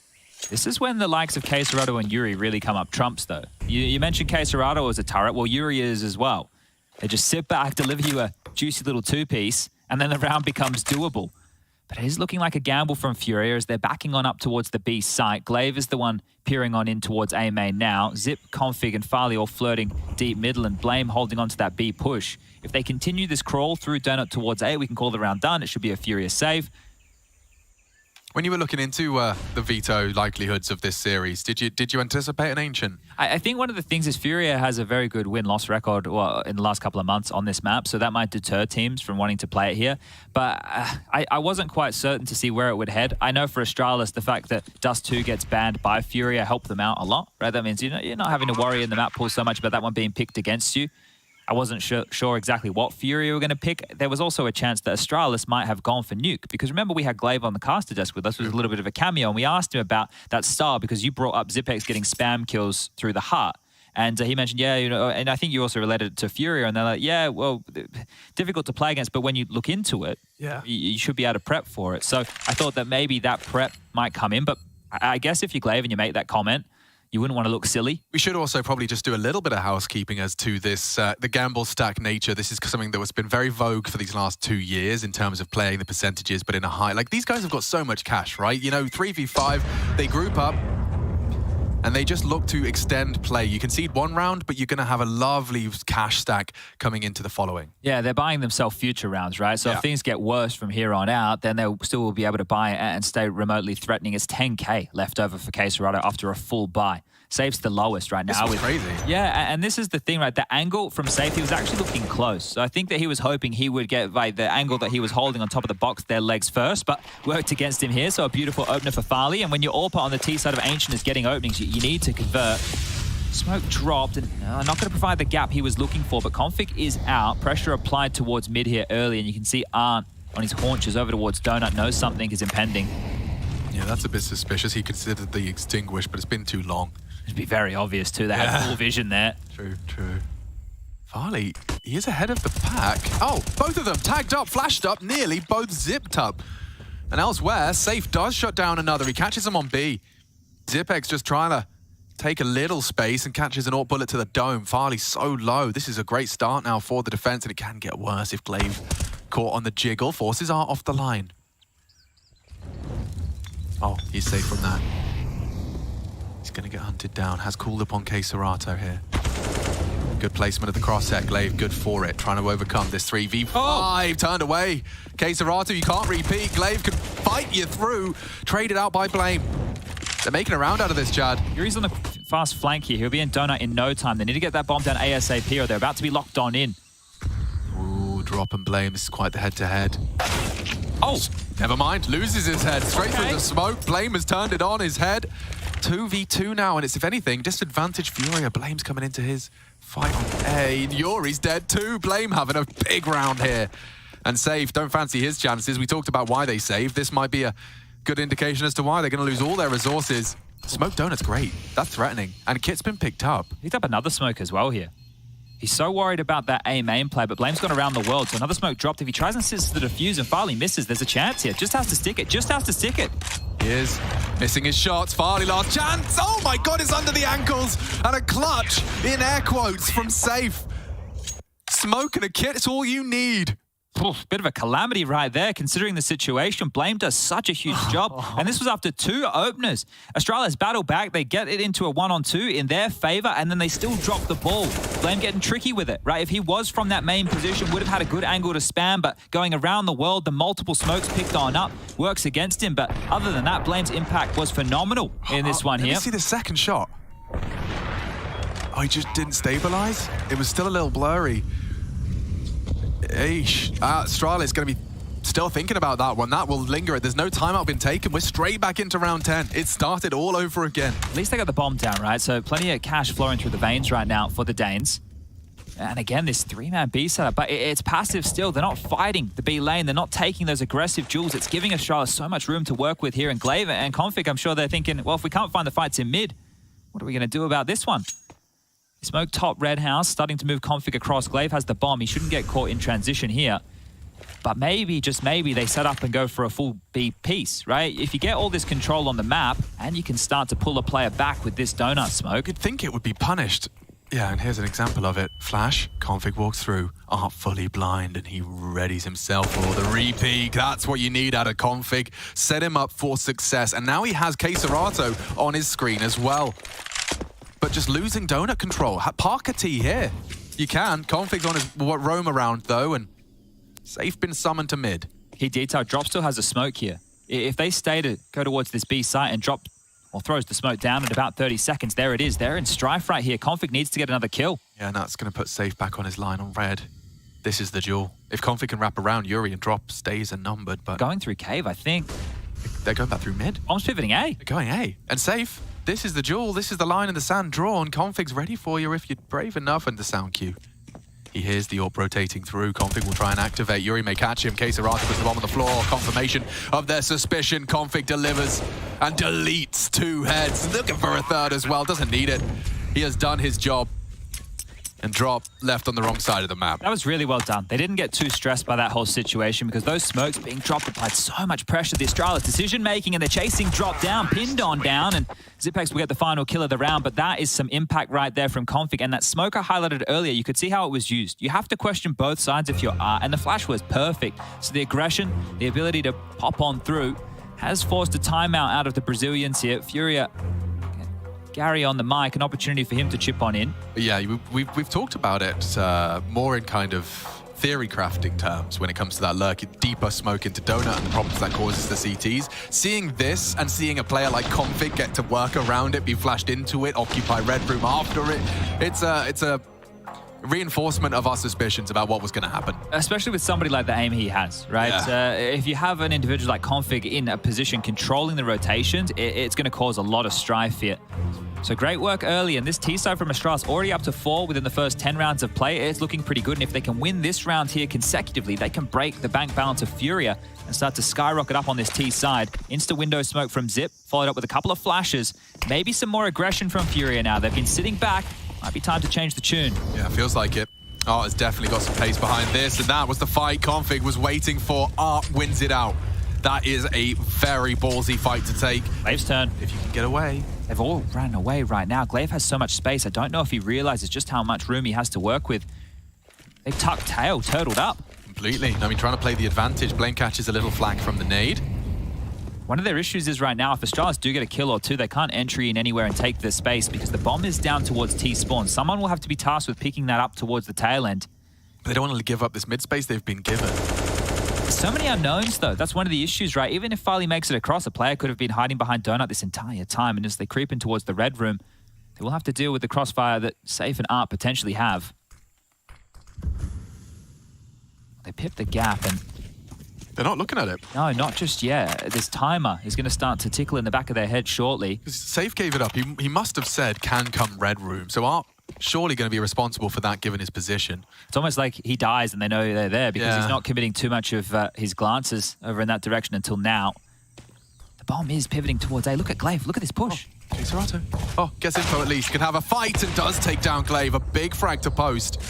[SPEAKER 9] This is when the likes of K-Serrato and Yuri really come up trumps, though. You mentioned K-Serrato as a turret. Well, Yuri is as well. They just sit back, deliver you a juicy little 2-piece, and then the round becomes doable. But it is looking like a gamble from Furia as they're backing on up towards the B site. Glaive is the one peering on in towards A main now. Zip, Config, and Farley all flirting deep middle, and Blame holding on to that B push. If they continue this crawl through donut towards A, we can call the round done. It should be a Furia save.
[SPEAKER 10] When you were looking into the veto likelihoods of this series, did you anticipate an Ancient?
[SPEAKER 9] I think one of the things is Furia has a very good win-loss record in the last couple of months on this map, so that might deter teams from wanting to play it here. But I wasn't quite certain to see where it would head. I know for Astralis, the fact that Dust 2 gets banned by Furia helped them out a lot, right? That means you're not having to worry in the map pool so much about that one being picked against you. I wasn't sure exactly what Furia were going to pick. There was also a chance that Astralis might have gone for Nuke, because remember we had Glaive on the caster desk with us, which was a little bit of a cameo, and we asked him about that star because you brought up Zipex getting spam kills through the heart. And he mentioned, yeah, and I think you also related it to Furia, and they're like, yeah, well, difficult to play against, but when you look into it,
[SPEAKER 10] yeah,
[SPEAKER 9] you should be able to prep for it. So I thought that maybe that prep might come in, but I guess if you're Glaive and you make that comment, you wouldn't want to look silly. We
[SPEAKER 10] should also probably just do a little bit of housekeeping as to this, the gamble stack nature. This is something that has been very vogue for these last 2 years in terms of playing the percentages, but in a high... Like, these guys have got so much cash, right? 3v5, they group up, and they just look to extend play. You concede one round, but you're going to have a lovely cash stack coming into the following.
[SPEAKER 9] Yeah, they're buying themselves future rounds, right? So if things get worse from here on out, then they still will be able to buy it and stay remotely threatening. It's 10K left over for K-Serrato after a full buy. Safe's the lowest right now.
[SPEAKER 10] This is crazy.
[SPEAKER 9] Yeah, and this is the thing, right? The angle from Safe, he was actually looking close. So I think that he was hoping he would get the angle that he was holding on top of the box, their legs first, but worked against him here. So a beautiful opener for Farley. And when your AWPer on the T side of Ancient is getting openings, you need to convert. Smoke dropped, and not going to provide the gap he was looking for, but Config is out. Pressure applied towards mid here early, and you can see Arndt on his haunches over towards Donut, knows something is impending.
[SPEAKER 10] Yeah, that's a bit suspicious. He considered the extinguish, but it's been too long.
[SPEAKER 9] It'd be very obvious too. They had full vision there.
[SPEAKER 10] True. Farley, he is ahead of the pack. Oh, both of them tagged up, flashed up, nearly both zipped up. And elsewhere, Safe does shut down another. He catches him on B. Zipex just trying to take a little space and catches an AWP bullet to the dome. Farley's so low. This is a great start now for the defense, and it can get worse if Glaive caught on the jiggle. Forces are off the line. Oh, he's safe from that. He's going to get hunted down. Has called upon K-Serato here. Good placement of the crosshair. Glaive, good for it. Trying to overcome this 3v5. Turned away. K-Serato, you can't repeat. Glaive can fight you through. Traded out by Blame. They're making a round out of this, Chad.
[SPEAKER 9] Yuri's on the fast flank here. He'll be in Donut in no time. They need to get that bomb down ASAP or they're about to be locked on in.
[SPEAKER 10] Ooh, drop and Blame. This is quite the head-to-head.
[SPEAKER 9] Oh!
[SPEAKER 10] Never mind. Loses his head. Straight through the smoke. Blame has turned it on his head. 2v2 now, and it's, if anything, disadvantage Furia. Blame's coming into his fight on A. Yuri's dead too. Blame having a big round here. And Save, don't fancy his chances. We talked about why they saved. This might be a good indication as to why they're going to lose all their resources. Smoke Donut's great. That's threatening. And Kit's been picked up.
[SPEAKER 9] Picked up another smoke as well here. He's so worried about that A main play, but Blame's gone around the world, so another smoke dropped. If he tries and sits to the defuse and Farley misses, there's a chance here. Just has to stick it. Just has to stick it.
[SPEAKER 10] He is missing his shots. Farley last chance. Oh my God, it's under the ankles. And a clutch, in air quotes, from Safe. Smoke and a Kit, it's all you need.
[SPEAKER 9] Oof, bit of a calamity right there, considering the situation. Blame does such a huge job. And this was after 2 openers. Astralis battle back. They get it into a 1-on-2 in their favor, and then they still drop the ball. Blame getting tricky with it, right? If he was from that main position, would have had a good angle to spam, but going around the world, the multiple smokes picked on up works against him. But other than that, Blame's impact was phenomenal in this one here.
[SPEAKER 10] Let me see the second shot. Oh, he just didn't stabilize? It was still a little blurry. Eesh. Astralis going to be still thinking about that one. That will linger. There's no timeout been taken. We're straight back into round 10. It started all over again.
[SPEAKER 9] At least they got the bomb down, right? So plenty of cash flowing through the veins right now for the Danes. And again, this 3-man B setup, but it's passive still. They're not fighting the B lane. They're not taking those aggressive duels. It's giving Astralis so much room to work with here. And Glaive and Config, I'm sure they're thinking, well, if we can't find the fights in mid, what are we going to do about this one? Smoke top red house, starting to move Config across. Glaive has the bomb. He shouldn't get caught in transition here. But maybe, just maybe, they set up and go for a full B piece, right? If you get all this control on the map, and you can start to pull a player back with this donut smoke.
[SPEAKER 10] You'd think it would be punished. Yeah, and here's an example of it. Flash, Config walks through, fully blind, and he readies himself for the repeat. That's what you need out of Config. Set him up for success. And now he has K-Serato on his screen as well. But just losing donut control. Parker T here. You can. Config's on his roam around though, and Safe been summoned to mid.
[SPEAKER 9] He detailed. Drop still has a smoke here. If they stay to go towards this B site and drop or throws the smoke down in about 30 seconds, there it is. They're in strife right here. Config needs to get another kill.
[SPEAKER 10] Yeah, and that's going to put Safe back on his line on red. This is the duel. If Config can wrap around, Yuri and Drop stays unnumbered, but...
[SPEAKER 9] Going through cave, I think.
[SPEAKER 10] They're going back through mid.
[SPEAKER 9] Bomb's pivoting A.
[SPEAKER 10] They're going A. And Safe. This is the duel. This is the line in the sand drawn. Config's ready for you if you're brave enough. And the sound cue. He hears the AWP rotating through. Config will try and activate. Yuri may catch him. K-Serato puts the bomb on the floor. Confirmation of their suspicion. Config delivers and deletes 2 heads. Looking for a third as well. Doesn't need it. He has done his job. And Drop left on the wrong side of the map.
[SPEAKER 9] That was really well done. They didn't get too stressed by that whole situation because those smokes being dropped applied so much pressure. The Astralis decision-making and they're chasing Drop down, pinned on down, and Zipex will get the final kill of the round, but that is some impact right there from Config. And that smoke I highlighted earlier, you could see how it was used. You have to question both sides if you're R, and the flash was perfect. So the aggression, the ability to pop on through, has forced a timeout out of the Brazilians here. Furia... Gary on the mic, an opportunity for him to chip on in.
[SPEAKER 10] Yeah, we've talked about it more in kind of theory crafting terms when it comes to that lurk, deeper smoke into Donut and the problems that causes the CTs. Seeing this and seeing a player like Config get to work around it, be flashed into it, occupy red room after it, it's a reinforcement of our suspicions about what was going to happen.
[SPEAKER 9] Especially with somebody like the aim he has, right?
[SPEAKER 10] Yeah.
[SPEAKER 9] If you have an individual like Config in a position controlling the rotations, it's going to cause a lot of strife here. So great work early, and this T-side from Astralis already up to 4 within the first 10 rounds of play. It's looking pretty good, and if they can win this round here consecutively, they can break the bank balance of Furia and start to skyrocket up on this T-side. Insta-window smoke from Zip, followed up with a couple of flashes. Maybe some more aggression from Furia now. They've been sitting back. Might be time to change the tune.
[SPEAKER 10] Yeah, feels like it. Art has definitely got some pace behind this, and that was the fight Config was waiting for. Art wins it out. That is a very ballsy fight to take.
[SPEAKER 9] Glaive's turn.
[SPEAKER 10] If you can get away.
[SPEAKER 9] They've all ran away right now. Glaive has so much space. I don't know if he realizes just how much room he has to work with. They've tucked tail, turtled up.
[SPEAKER 10] Completely. I mean, trying to play the advantage. Blaine catches a little flank from the nade.
[SPEAKER 9] One of their issues is right now, if Astralis do get a kill or two, they can't entry in anywhere and take the space because the bomb is down towards T-spawn. Someone will have to be tasked with picking that up towards the tail end.
[SPEAKER 10] They don't want to give up this mid space they've been given.
[SPEAKER 9] So many unknowns, though. That's one of the issues, right? Even if Farley makes it across, a player could have been hiding behind Donut this entire time, and as they creep in towards the red room, they will have to deal with the crossfire that Safe and Art potentially have. They pip the gap, and
[SPEAKER 10] they're not looking at it.
[SPEAKER 9] no, not just yet. This timer is going to start to tickle in the back of their head shortly.
[SPEAKER 10] Safe gave it up. He must have said, can come red room. So Art surely going to be responsible for that given his position.
[SPEAKER 9] It's almost like he dies and they know they're there because he's not committing too much of his glances over in that direction until now. The bomb is pivoting towards A. Look at Glaive. Look at this push.
[SPEAKER 10] Oh, gets info at least. Can have a fight and does take down Glaive. A big frag to post.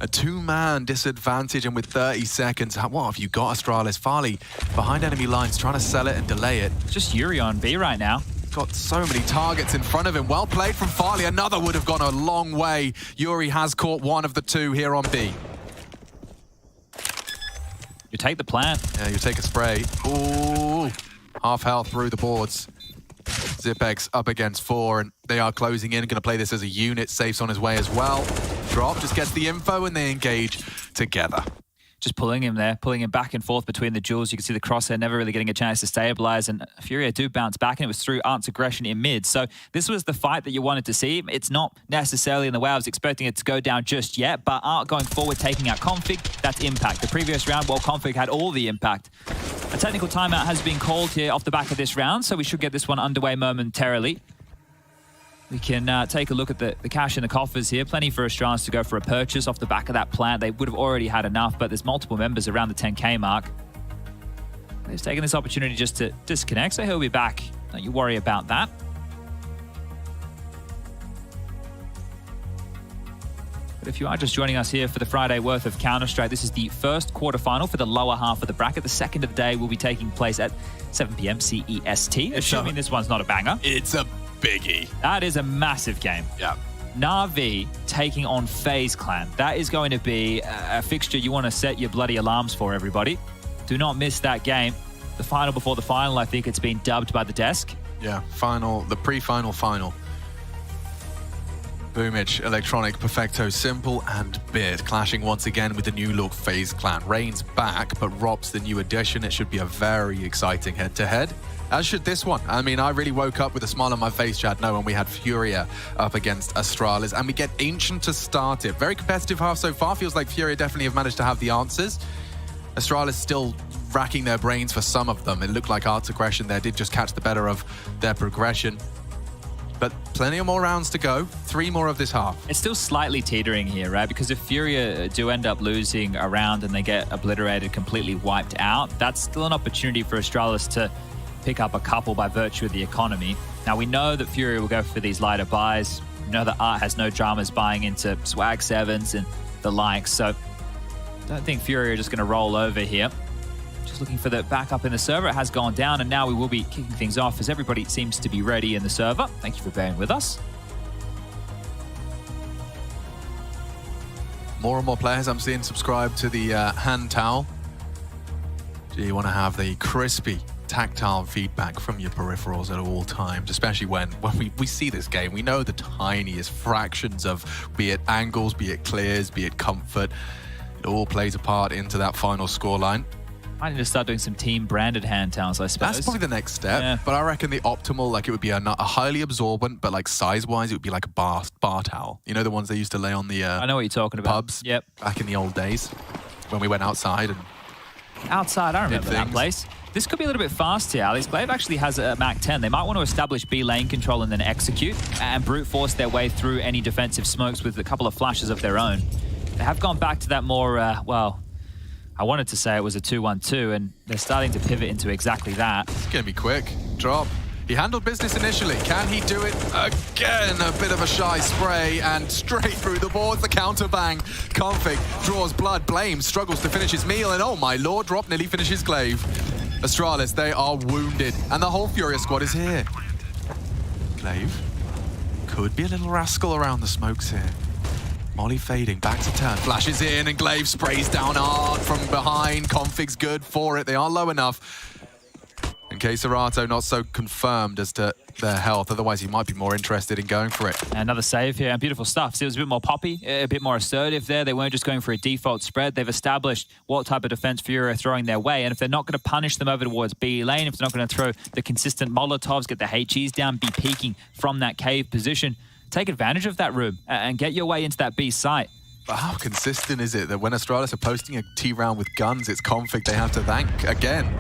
[SPEAKER 10] A two-man disadvantage, and with 30 seconds, what have you got, Astralis? Farley behind enemy lines, trying to sell it and delay it.
[SPEAKER 9] It's just Yuri on B right now.
[SPEAKER 10] Got so many targets in front of him. Well played from Farley. Another would have gone a long way. Yuri has caught one of the two here on B.
[SPEAKER 9] You take the plant.
[SPEAKER 10] Yeah, you take a spray. Ooh, half health through the boards. Zipex up against 4, and they are closing in. Going to play this as a unit. Safe's on his way as well. Drop just gets the info, and they engage together.
[SPEAKER 9] Just pulling him there, pulling him back and forth between the jewels. You can see the crosshair never really getting a chance to stabilize, and Furia do bounce back, and it was through Art's aggression in mid. So this was the fight that you wanted to see. It's not necessarily in the way I was expecting it to go down just yet, but Art going forward, taking out Config, that's impact. The previous round, well, Config had all the impact. A technical timeout has been called here off the back of this round, so we should get this one underway momentarily. We can take a look at the cash in the coffers here. Plenty for Astralis to go for a purchase off the back of that plant. They would have already had enough, but there's multiple members around the 10K mark. They've taken this opportunity just to disconnect, so he'll be back. Don't you worry about that. But if you are just joining us here for the Friday worth of Counter-Strike, this is the first quarterfinal for the lower half of the bracket. The second of the day will be taking place at 7 p.m. CEST, assuming this one's not a banger.
[SPEAKER 10] It's a biggie.
[SPEAKER 9] That is a massive game.
[SPEAKER 10] Yeah.
[SPEAKER 9] Navi taking on Faze Clan. That is going to be a fixture you want to set your bloody alarms for, everybody. Do not miss that game. The final before the final, I think it's been dubbed by the desk.
[SPEAKER 10] Yeah, the pre-final final. Boomage, Electronic, Perfecto, Simple, and Bit clashing once again with the new look Faze Clan. Rain's back, but Rob's the new addition. It should be a very exciting head-to-head. As should this one. I mean, I really woke up with a smile on my face, Chad, when we had Furia up against Astralis, and we get Ancient to start it. Very competitive half so far. Feels like Furia definitely have managed to have the answers. Astralis still racking their brains for some of them. It looked like Art's aggression there did just catch the better of their progression. But plenty of more rounds to go. 3 more of this half.
[SPEAKER 9] It's still slightly teetering here, right? Because if Furia do end up losing a round and they get obliterated, completely wiped out, that's still an opportunity for Astralis to pick up a couple by virtue of the economy. Now, we know that Furia will go for these lighter buys. We know that Art has no dramas buying into swag 7s and the likes, so I don't think Furia are just going to roll over here. Just looking for the backup in the server. It has gone down, and now we will be kicking things off as everybody seems to be ready in the server. Thank you for bearing with us.
[SPEAKER 10] More and more players I'm seeing subscribe to the hand towel. Do you want to have the crispy tactile feedback from your peripherals at all times, especially when we see this game. We know the tiniest fractions of, be it angles, be it clears, be it comfort. It all plays a part into that final scoreline.
[SPEAKER 9] I need to start doing some team-branded hand towels, I suppose.
[SPEAKER 10] That's probably the next step.
[SPEAKER 9] Yeah.
[SPEAKER 10] But I reckon the optimal, like it would be a highly absorbent, but like size-wise, it would be like a bar towel. You know the ones they used to lay on the
[SPEAKER 9] I know what you're talking about.
[SPEAKER 10] pubs
[SPEAKER 9] Yep.
[SPEAKER 10] back in the old days when we went outside and
[SPEAKER 9] Outside, I remember that place. This could be a little bit fast here, Alex. Glaive actually has a Mac 10. They might want to establish B lane control and then execute and brute force their way through any defensive smokes with a couple of flashes of their own. They have gone back to that more, well, I wanted to say it was a 2-1-2, and they're starting to pivot into exactly that.
[SPEAKER 10] it's going to be quick. Drop. He handled business initially. Can he do it again? A bit of a shy spray and straight through the boards. The counter bang. Config draws blood. Blame struggles to finish his meal, and oh my lord, Drop nearly finishes Glaive. Astralis, they are wounded, and the whole Furia squad is here. Glaive could be a little rascal around the smokes here. Molly fading, back to turn, flashes in, and Glaive sprays down hard from behind. Config's good for it. They are low enough. And And Keserato not so confirmed as to their health, otherwise he might be more interested in going for it.
[SPEAKER 9] Another save here, and beautiful stuff. So it was a bit more poppy, a bit more assertive there. They weren't just going for a default spread. They've established what type of defense Furia are throwing their way, and if they're not going to punish them over towards B lane, if they're not going to throw the consistent Molotovs, get the HEs down, be peeking from that cave position, take advantage of that room and get your way into that B site.
[SPEAKER 10] But how consistent is it that when Astralis are posting a T round with guns, it's config they have to thank again?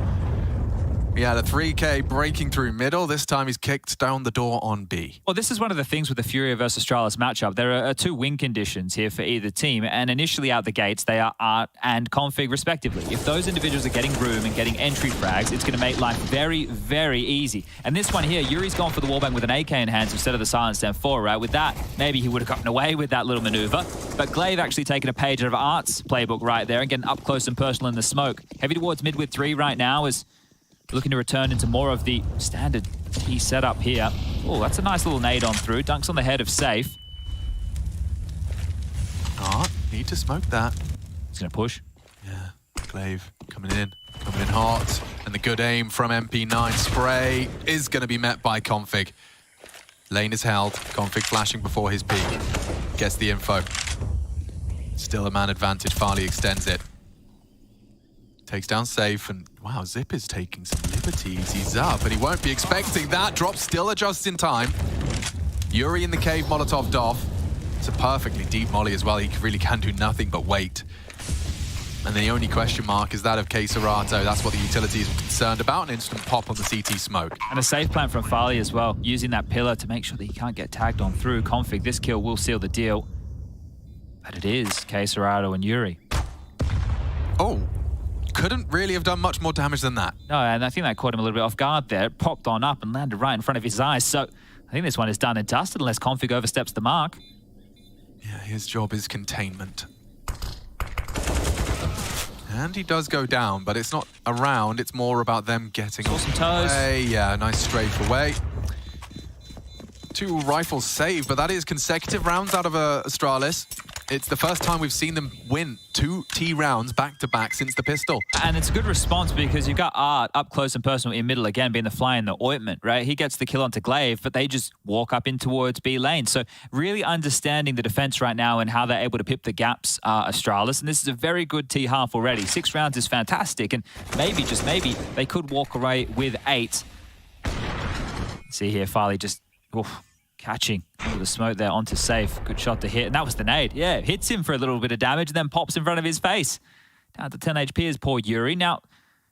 [SPEAKER 10] He had a 3K breaking through middle. This time he's kicked down the door on B.
[SPEAKER 9] Well, this is one of the things with the Furia versus Astralis matchup. There are two win conditions here for either team, and initially out the gates, they are art and config respectively. If those individuals are getting room and getting entry frags, it's going to make life very, very easy. And this one here, Yuri's gone for the wallbang with an AK in hands instead of the silenced M4, right? With that, maybe he would have gotten away with that little maneuver. But Glaive actually taking a page out of Art's playbook right there and getting up close and personal in the smoke. Heavy towards mid with 3 right now is looking to return into more of the standard T setup here. Oh, that's a nice little nade on through. Dunks on the head of Safe.
[SPEAKER 10] Need to smoke that.
[SPEAKER 9] He's going to push.
[SPEAKER 10] Yeah, Glaive coming in hot. And the good aim from MP9 spray is going to be met by config. Lane is held. Config flashing before his peak. Gets the info. Still a man advantage. Farley extends it. Takes down Safe, and wow, Zip is taking some liberties. He's up, and he won't be expecting that. Drop still adjusts in time. Yuri in the cave, Molotov Dov. It's a perfectly deep molly as well. He really can do nothing but wait. And the only question mark is that of Keserato. That's what the utilities are concerned about. An instant pop on the CT smoke.
[SPEAKER 9] And a safe plant from Farley as well, using that pillar to make sure that he can't get tagged on through. Config, this kill will seal the deal. But it is Keserato and Yuri.
[SPEAKER 10] Oh. Couldn't really have done much more damage than that.
[SPEAKER 9] No, and I think that caught him a little bit off guard there. It popped on up and landed right in front of his eyes. So I think this one is done and dusted unless Config oversteps the mark.
[SPEAKER 10] Yeah, his job is containment. And he does go down, but it's not around. It's more about them getting
[SPEAKER 9] Saw some toes.
[SPEAKER 10] away. Yeah, nice strafe away. 2 rifles saved, but that is consecutive rounds out of Astralis. It's the first time we've seen them win 2 T rounds back-to-back since the pistol.
[SPEAKER 9] And it's a good response because you've got Art up close and personal in middle again, being the fly in the ointment, right? He gets the kill onto Glaive, but they just walk up in towards B lane. So really understanding the defense right now and how they're able to pip the gaps, Astralis. And this is a very good T half already. 6 rounds is fantastic. And maybe, just maybe, they could walk away with 8. See here, Farley just... Oof. Catching with the smoke there onto Safe. Good shot to hit. And that was the nade. Yeah, hits him for a little bit of damage and then pops in front of his face. Down to 10 HP is poor Yuri. Now,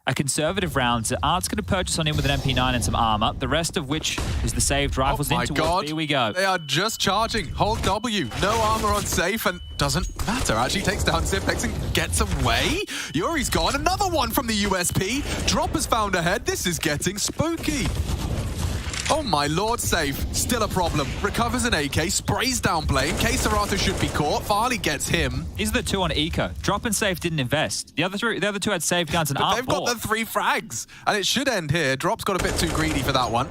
[SPEAKER 9] a conservative round. Art's going to purchase on him with an MP9 and some armor. The rest of which is the saved rifles
[SPEAKER 10] oh my
[SPEAKER 9] in towards.
[SPEAKER 10] God.
[SPEAKER 9] Here we go.
[SPEAKER 10] They are just charging. Hold W. No armor on Safe and doesn't matter. Actually takes down Zipex and gets away. Yuri's gone. Another one from the USP. Drop has found a head. This is getting spooky. Oh my lord, Safe. Still a problem. Recovers an AK, sprays down Blade. Keserato should be caught. Farley gets him.
[SPEAKER 9] These are the 2 on Eco. Drop and Safe didn't invest. The other 2 had save guns and
[SPEAKER 10] But
[SPEAKER 9] Art
[SPEAKER 10] they've
[SPEAKER 9] bought.
[SPEAKER 10] got the 3 frags. And it should end here. Drop's got a bit too greedy for that one.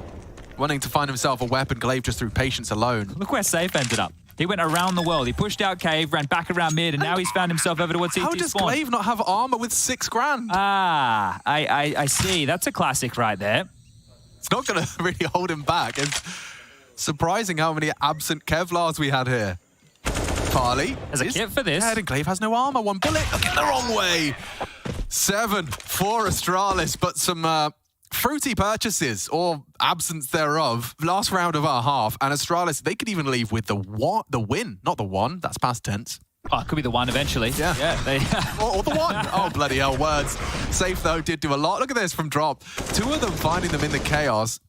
[SPEAKER 10] Wanting to find himself a weapon. Glaive just through patience alone.
[SPEAKER 9] Look where Safe ended up. He went around the world. He pushed out cave, ran back around mid, and now he's found himself over towards CT
[SPEAKER 10] How does
[SPEAKER 9] spawn.
[SPEAKER 10] Glaive not have armor with 6 grand?
[SPEAKER 9] Ah, I see. That's a classic right there.
[SPEAKER 10] It's not going to really hold him back. It's surprising how many absent Kevlars we had here. Farley.
[SPEAKER 9] There's a kit for this.
[SPEAKER 10] Yeah, and Glaive has no armor. 1 bullet. Looking the wrong way. 7 for Astralis, but some fruity purchases or absence thereof. Last round of our half, and Astralis, they could even leave with the win, not the 1. That's past tense.
[SPEAKER 9] Oh, it could be the 1 eventually.
[SPEAKER 10] Yeah.
[SPEAKER 9] They
[SPEAKER 10] or the 1. Oh, bloody hell, words. Safe, though, did do a lot. Look at this from Drop. 2 of them finding them in the chaos.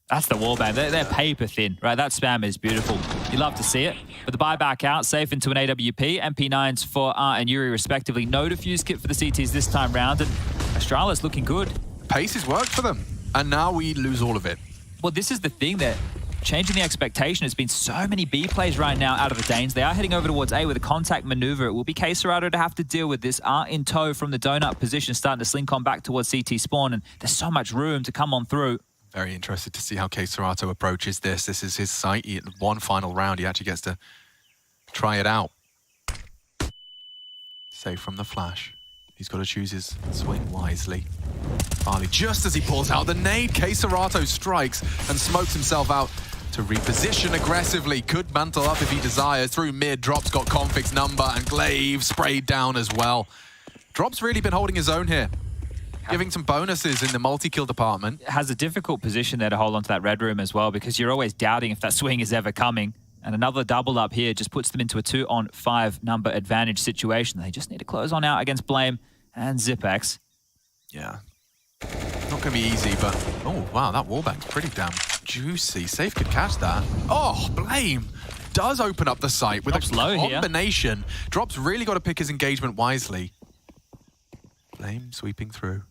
[SPEAKER 9] That's the wallbang. They're paper thin, right? That spam is beautiful. You love to see it. But the buyback out, Safe into an AWP. MP9s for Art and Yuri, respectively. No defuse kit for the CTs this time round. And Astralis looking good.
[SPEAKER 10] Pace has worked for them. And now we lose all of it.
[SPEAKER 9] Well, this is the thing that... Changing the expectation. It's been so many B plays right now out of the Danes. They are heading over towards A with a contact maneuver. It will be Keserato to have to deal with this. Art in tow from the donut position, starting to slink on back towards CT spawn, and there's so much room to come on through.
[SPEAKER 10] Very interested to see how Keserato approaches this. This is his site. One final round, he actually gets to try it out. Safe from the flash. He's got to choose his swing wisely. Finally, just as he pulls out the nade, Keserato strikes and smokes himself out to reposition aggressively. Could mantle up if he desires. Through mid, Drop's got Config's number, and Glaive sprayed down as well. Drop's really been holding his own here, giving some bonuses in the multi-kill department.
[SPEAKER 9] Has a difficult position there to hold onto that red room as well, because you're always doubting if that swing is ever coming. And another double up here just puts them into a 2-on-5 number advantage situation. They just need to close on out against Blame and Zipex.
[SPEAKER 10] Yeah. Not going to be easy, but... Oh, wow, that wallbang's pretty damn juicy. Safe could catch that. Oh, Blame does open up the site with
[SPEAKER 9] Drop's
[SPEAKER 10] a
[SPEAKER 9] low
[SPEAKER 10] combination. Here. Drop's really got to pick his engagement wisely. Blame sweeping through.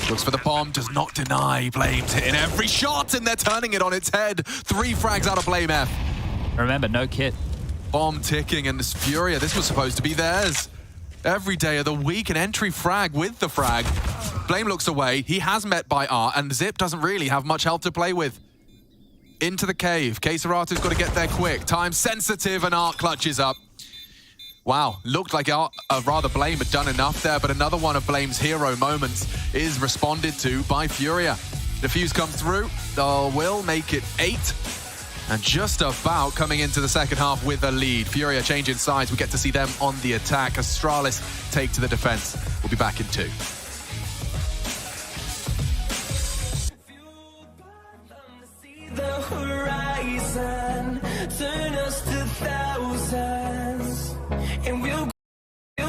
[SPEAKER 10] Looks for the bomb, does not deny. Blame's hitting every shot, and they're turning it on its head. 3 frags out of Blame F.
[SPEAKER 9] Remember, no kit.
[SPEAKER 10] Bomb ticking, and this Furia, this was supposed to be theirs. Every day of the week, an entry frag with the frag. Blame looks away. He has met by Art, and Zip doesn't really have much help to play with. Into the cave. Keserato's got to get there quick. Time sensitive, and Art clutches up. Wow, looked like rather Blame had done enough there, but another one of Blame's hero moments is responded to by Furia. The fuse comes through, will make it 8, and just about coming into the second half with a lead. Furia changing sides, we get to see them on the attack. Astralis take to the defense. We'll be back in 2.
[SPEAKER 11] The horizon, turn us to thousands. And we'll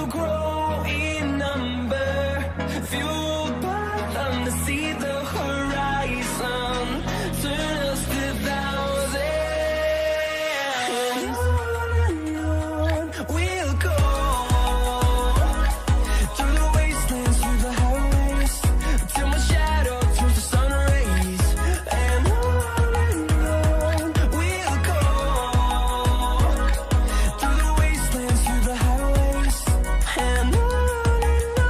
[SPEAKER 11] grow in number, fueled by them to see the horizon, turn us to thousands. And on we'll go, through the wastelands, through the highways, till my shadow turns to sun rays. And on we'll go, through the wastelands, through the highways, and on we'll go.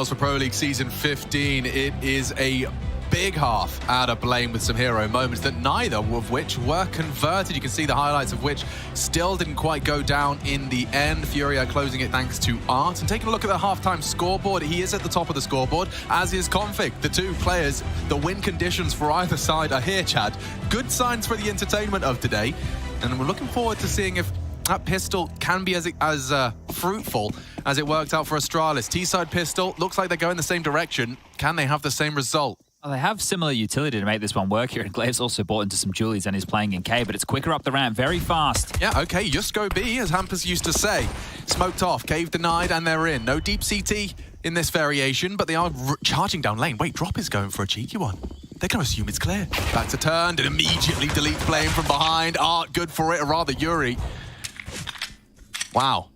[SPEAKER 10] For Pro League Season 15, it is a big half out of Blame with some hero moments that neither of which were converted. You can see the highlights of which still didn't quite go down in the end. Furia closing it thanks to Art. And taking a look at the halftime scoreboard, he is at the top of the scoreboard, as is Config. The two players, the win conditions for either side are here, Chad. Good signs for the entertainment of today. And we're looking forward to seeing if that pistol can be as fruitful as it worked out for Astralis. T-side pistol, looks like they're going the same direction. Can they have the same result?
[SPEAKER 9] Well, they have similar utility to make this one work here, and Glaive's also bought into some Julies and is playing in K, but it's quicker up the ramp, very fast.
[SPEAKER 10] Yeah, okay, Csgo B, as Hampus used to say. Smoked off, cave denied, and they're in. No deep CT in this variation, but they are charging down lane. Wait, Drop is going for a cheeky one. They're going to assume it's clear. Back to turned and immediately delete Flame from behind. Art, good for it, or rather Yuri. Wow,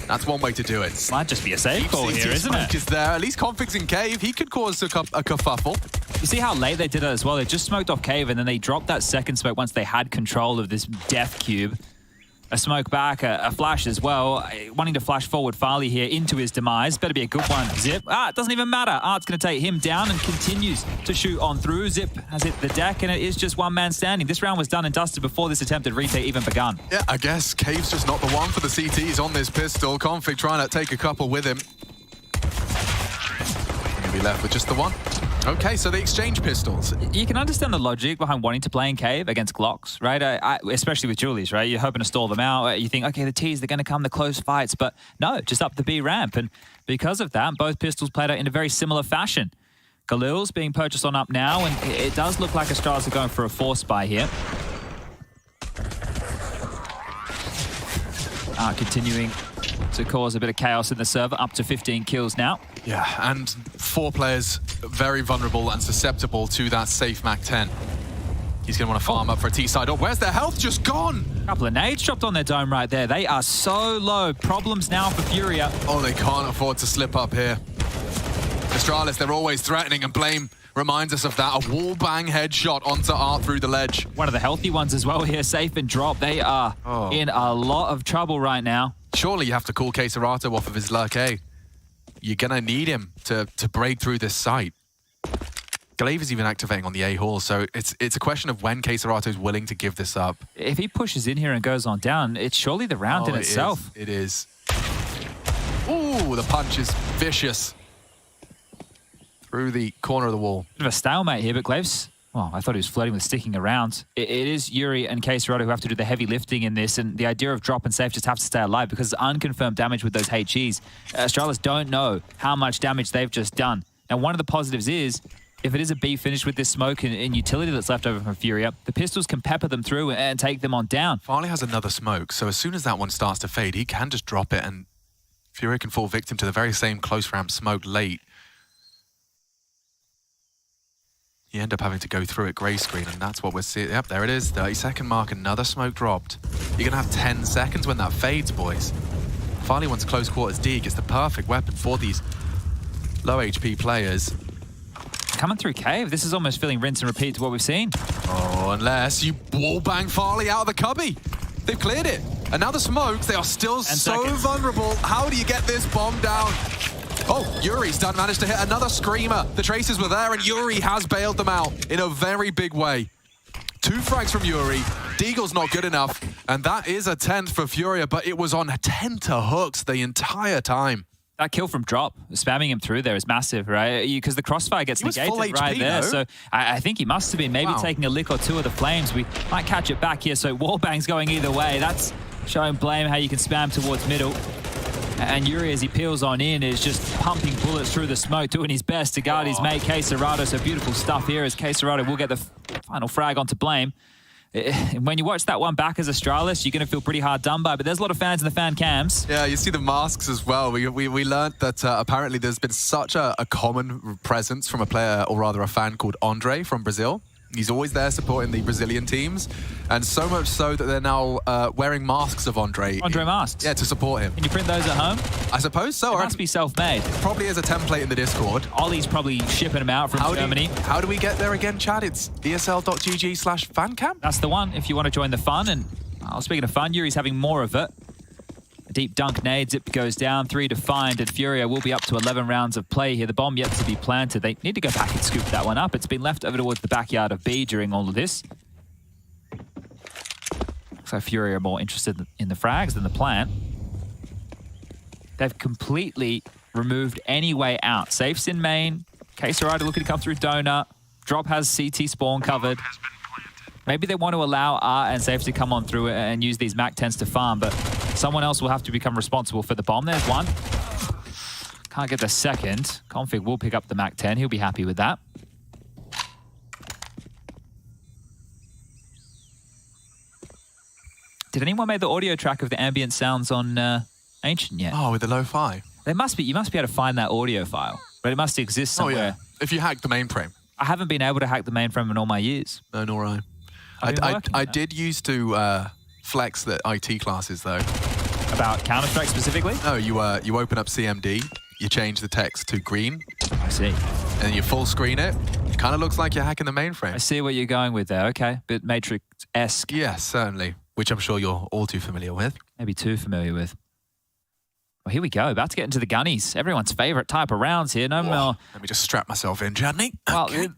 [SPEAKER 10] that's one way to do it.
[SPEAKER 9] Might just be a save call here, isn't it?
[SPEAKER 10] Is there. At least Config's in Cave. He could cause a kerfuffle.
[SPEAKER 9] You see how late they did it as well? They just smoked off Cave and then they dropped that second smoke once they had control of this death cube. A smoke back, a flash as well. Wanting to flash forward Farley here into his demise. Better be a good one. Zip. It doesn't even matter. Art's going to take him down and continues to shoot on through. Zip has hit the deck and it is just one man standing. This round was done and dusted before this attempted retake even begun.
[SPEAKER 10] Yeah, I guess Cave's just not the one for the CTs on this pistol. Config trying to take a couple with him. He'll be left with just the one. Okay, so they exchange pistols.
[SPEAKER 9] You can understand the logic behind wanting to play in Cave against Glocks, right? Especially with Julies, right? You're hoping to stall them out. You think, okay, the T's, they're going to come, the close fights. But no, just up the B ramp. And because of that, both pistols played out in a very similar fashion. Galil's being purchased on up now, and it does look like Astralis are going for a force buy here. Continuing to cause a bit of chaos in the server, up to 15 kills now.
[SPEAKER 10] Yeah, and 4 players very vulnerable and susceptible to that safe MAC-10. He's going to want to farm up for a T-side. Oh, where's their health just gone?
[SPEAKER 9] A couple of nades dropped on their dome right there. They are so low. Problems now for Furia.
[SPEAKER 10] Oh, they can't afford to slip up here. Astralis, they're always threatening, and Blame reminds us of that. A wall bang headshot onto Art through the ledge.
[SPEAKER 9] One of the healthy ones as well here, safe and drop. They are in a lot of trouble right now.
[SPEAKER 10] Surely you have to call Keserato off of his luck, eh? You're going to need him to break through this site. Glaive is even activating on the A-hall, so it's a question of when Keserato's willing to give this up.
[SPEAKER 9] If he pushes in here and goes on down, it's surely the round in itself.
[SPEAKER 10] It is. Ooh, the punch is vicious. Through the corner of the wall.
[SPEAKER 9] Bit of a stalemate here, but Glaive's... Well, I thought he was flirting with sticking around. It is Yuri and Keserato who have to do the heavy lifting in this, and the idea of drop and safe just have to stay alive because it's unconfirmed damage with those HEs. Astralis don't know how much damage they've just done. Now, one of the positives is, if it is a B finish with this smoke and utility that's left over from Furia, the pistols can pepper them through and take them on down.
[SPEAKER 10] Farley has another smoke, so as soon as that one starts to fade, he can just drop it, and Furia can fall victim to the very same close ramp smoke late. You end up having to go through it grey screen, and that's what we're seeing. Yep, there it is, 30-second mark, another smoke dropped. You're going to have 10 seconds when that fades, boys. Farley wants close quarters D, gets the perfect weapon for these low HP players.
[SPEAKER 9] Coming through Cave, this is almost feeling rinse and repeat to what we've seen.
[SPEAKER 10] Oh, unless you wallbang Farley out of the cubby. They've cleared it. And now the smokes, they are still so vulnerable. How do you get this bomb down? Oh, Yuri's done managed to hit another screamer. The traces were there, and Yuri has bailed them out in a very big way. 2 frags from Yuri. Deagle's not good enough, and that is a 10th for Furia, but it was on 10 to hooks the entire time.
[SPEAKER 9] That kill from Drop, spamming him through there is massive, right? Because the crossfire gets negated right there. No? So I think he must have been maybe taking a lick or two of the flames. We might catch it back here. So wallbang's going either way. That's showing Blame how you can spam towards middle. And Yuri, as he peels on in, is just pumping bullets through the smoke, doing his best to guard his mate, Keserato. So beautiful stuff here as Keserato will get the final frag onto Blame. When you watch that one back as Astralis, you're going to feel pretty hard done by, but there's a lot of fans in the fan cams.
[SPEAKER 10] Yeah, you see the masks as well. We learned that apparently there's been such a common presence from a player, or rather a fan called Andre from Brazil. He's always there supporting the Brazilian teams, and so much so that they're now wearing masks of Andre.
[SPEAKER 9] Andre masks?
[SPEAKER 10] Yeah, to support him.
[SPEAKER 9] Can you print those at home?
[SPEAKER 10] I suppose so.
[SPEAKER 9] It must be self-made.
[SPEAKER 10] Probably as a template in the Discord.
[SPEAKER 9] Ollie's probably shipping them out from Germany.
[SPEAKER 10] How do we get there again, Chad? It's esl.gg/fancam?
[SPEAKER 9] That's the one if you want to join the fun. And speaking of fun, Yuri's having more of it. deep dunk nades. It goes down, 3 to find, and Furia will be up to 11 rounds of play here. The bomb yet to be planted. They need to go back and scoop that one up. It's been left over towards the backyard of B during all of this. Looks like Furia are more interested in the frags than the plant. They've completely removed any way out. Safe's in main. Quesarada looking to come through donut. Drop has CT spawn covered. Maybe they want to allow Art and Safe to come on through and use these MAC-10s to farm, but someone else will have to become responsible for the bomb. There's one. Can't get the second. Config will pick up the MAC-10. He'll be happy with that. Did anyone make the audio track of the ambient sounds on Ancient yet?
[SPEAKER 10] Oh, with the lo-fi.
[SPEAKER 9] You must be able to find that audio file, but it must exist somewhere.
[SPEAKER 10] Oh, yeah. If you hack the mainframe.
[SPEAKER 9] I haven't been able to hack the mainframe in all my years.
[SPEAKER 10] No, nor I. I did used to flex the IT classes, though.
[SPEAKER 9] About Counter-Strike specifically?
[SPEAKER 10] No, you open up CMD, you change the text to green.
[SPEAKER 9] I see.
[SPEAKER 10] And then you full screen it. It kind of looks like you're hacking the mainframe.
[SPEAKER 9] I see where you're going with there. Okay, bit Matrix-esque.
[SPEAKER 10] Yes, certainly. Which I'm sure you're all too familiar with.
[SPEAKER 9] Maybe too familiar with. Well, here we go. About to get into the gunnies. Everyone's favorite type of rounds here. No more.
[SPEAKER 10] Let me just strap myself in, Jadney.
[SPEAKER 9] Well,
[SPEAKER 10] Okay.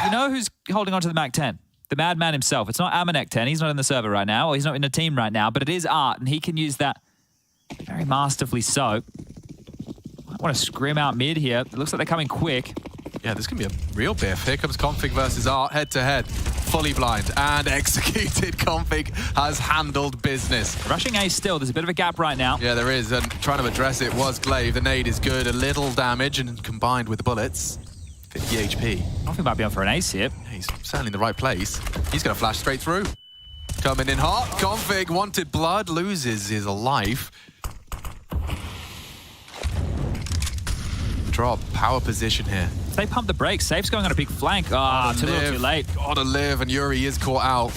[SPEAKER 9] you know who's holding on to the MAC-10? The madman himself. It's not Amanek-10. He's not in the server right now, or he's not in the team right now, but it is Art, and he can use that very masterfully so. I want to scrim out mid here. It looks like they're coming quick.
[SPEAKER 10] Yeah, this can be a real biff. Here comes Config versus Art, head-to-head. Fully blind and executed. Config has handled business.
[SPEAKER 9] Rushing A still. There's a bit of a gap right now.
[SPEAKER 10] Yeah, there is, and trying to address it was Glaive. The nade is good. A little damage, and combined with the bullets, 50 HP.
[SPEAKER 9] I think might be on for an ace here.
[SPEAKER 10] Yeah, he's certainly in the right place. He's going to flash straight through. Coming in hot. Config wanted blood, loses his life. Drop, power position here.
[SPEAKER 9] They pump the brakes. Safe's going on a big flank. Ah, too little, too late.
[SPEAKER 10] Gotta live, and Yuri is caught out.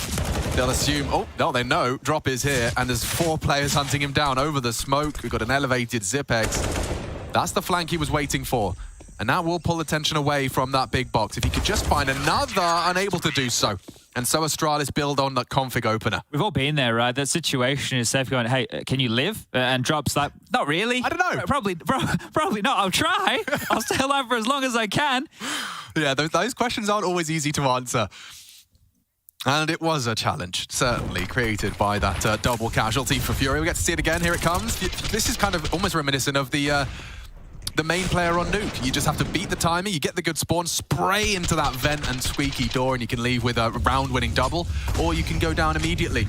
[SPEAKER 10] They'll assume, oh, no, they know. Drop is here, and there's 4 players hunting him down over the smoke. We've got an elevated Zipex. That's the flank he was waiting for. And that will pull attention away from that big box. If he could just find another, unable to do so. And so Astralis build on that Config opener.
[SPEAKER 9] We've all been there, right? That situation is Safe going, hey, can you live? And Drop's like, not really.
[SPEAKER 10] I don't know.
[SPEAKER 9] Probably not. I'll try. I'll stay alive for as long as I can.
[SPEAKER 10] Yeah, those questions aren't always easy to answer. And it was a challenge, certainly, created by that double casualty for Fury. We get to see it again. Here it comes. This is kind of almost reminiscent of the main player on Nuke. You just have to beat the timer, you get the good spawn, spray into that vent and squeaky door, and you can leave with a round-winning double, or you can go down immediately.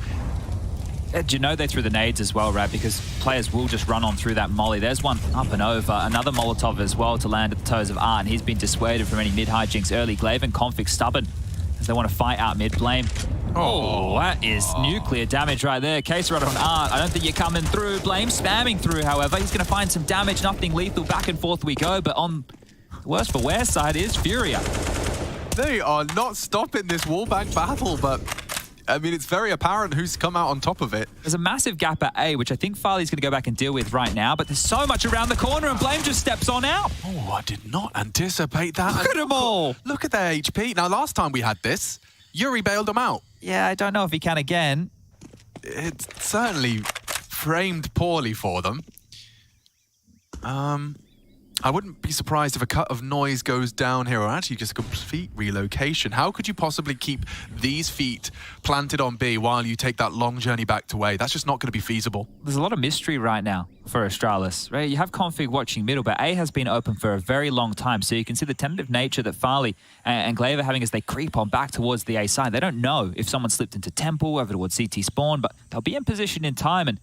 [SPEAKER 9] Do you know they threw the nades as well, right? Because players will just run on through that molly. There's one up and over. Another Molotov as well to land at the toes of Art, and he's been dissuaded from any mid-hijinks early. Glaive and Config stubborn as they want to fight out mid. Blame. Oh, that is nuclear damage right there. Quesarada on Art. I don't think you're coming through. Blame spamming through, however. He's going to find some damage. Nothing lethal. Back and forth we go. But on the worst for wear side is Furia.
[SPEAKER 10] They are not stopping this wallbang battle, but I mean, it's very apparent who's come out on top of it.
[SPEAKER 9] There's a massive gap at A, which I think Farley's going to go back and deal with right now, but there's so much around the corner, and Blame just steps on out.
[SPEAKER 10] Oh, I did not anticipate that.
[SPEAKER 9] Look at them all.
[SPEAKER 10] Look at their HP. Now, last time we had this, Yuri bailed them out.
[SPEAKER 9] Yeah, I don't know if he can again.
[SPEAKER 10] It's certainly framed poorly for them. I wouldn't be surprised if a cut of noise goes down here, or actually just a complete relocation. How could you possibly keep these feet planted on B while you take that long journey back to A? That's just not going to be feasible.
[SPEAKER 9] There's a lot of mystery right now for Astralis, right? You have Config watching middle, but A has been open for a very long time, so you can see the tentative nature that Farley and Glaive are having as they creep on back towards the A side. They don't know if someone slipped into Temple, over towards CT spawn, but they'll be in position in time, and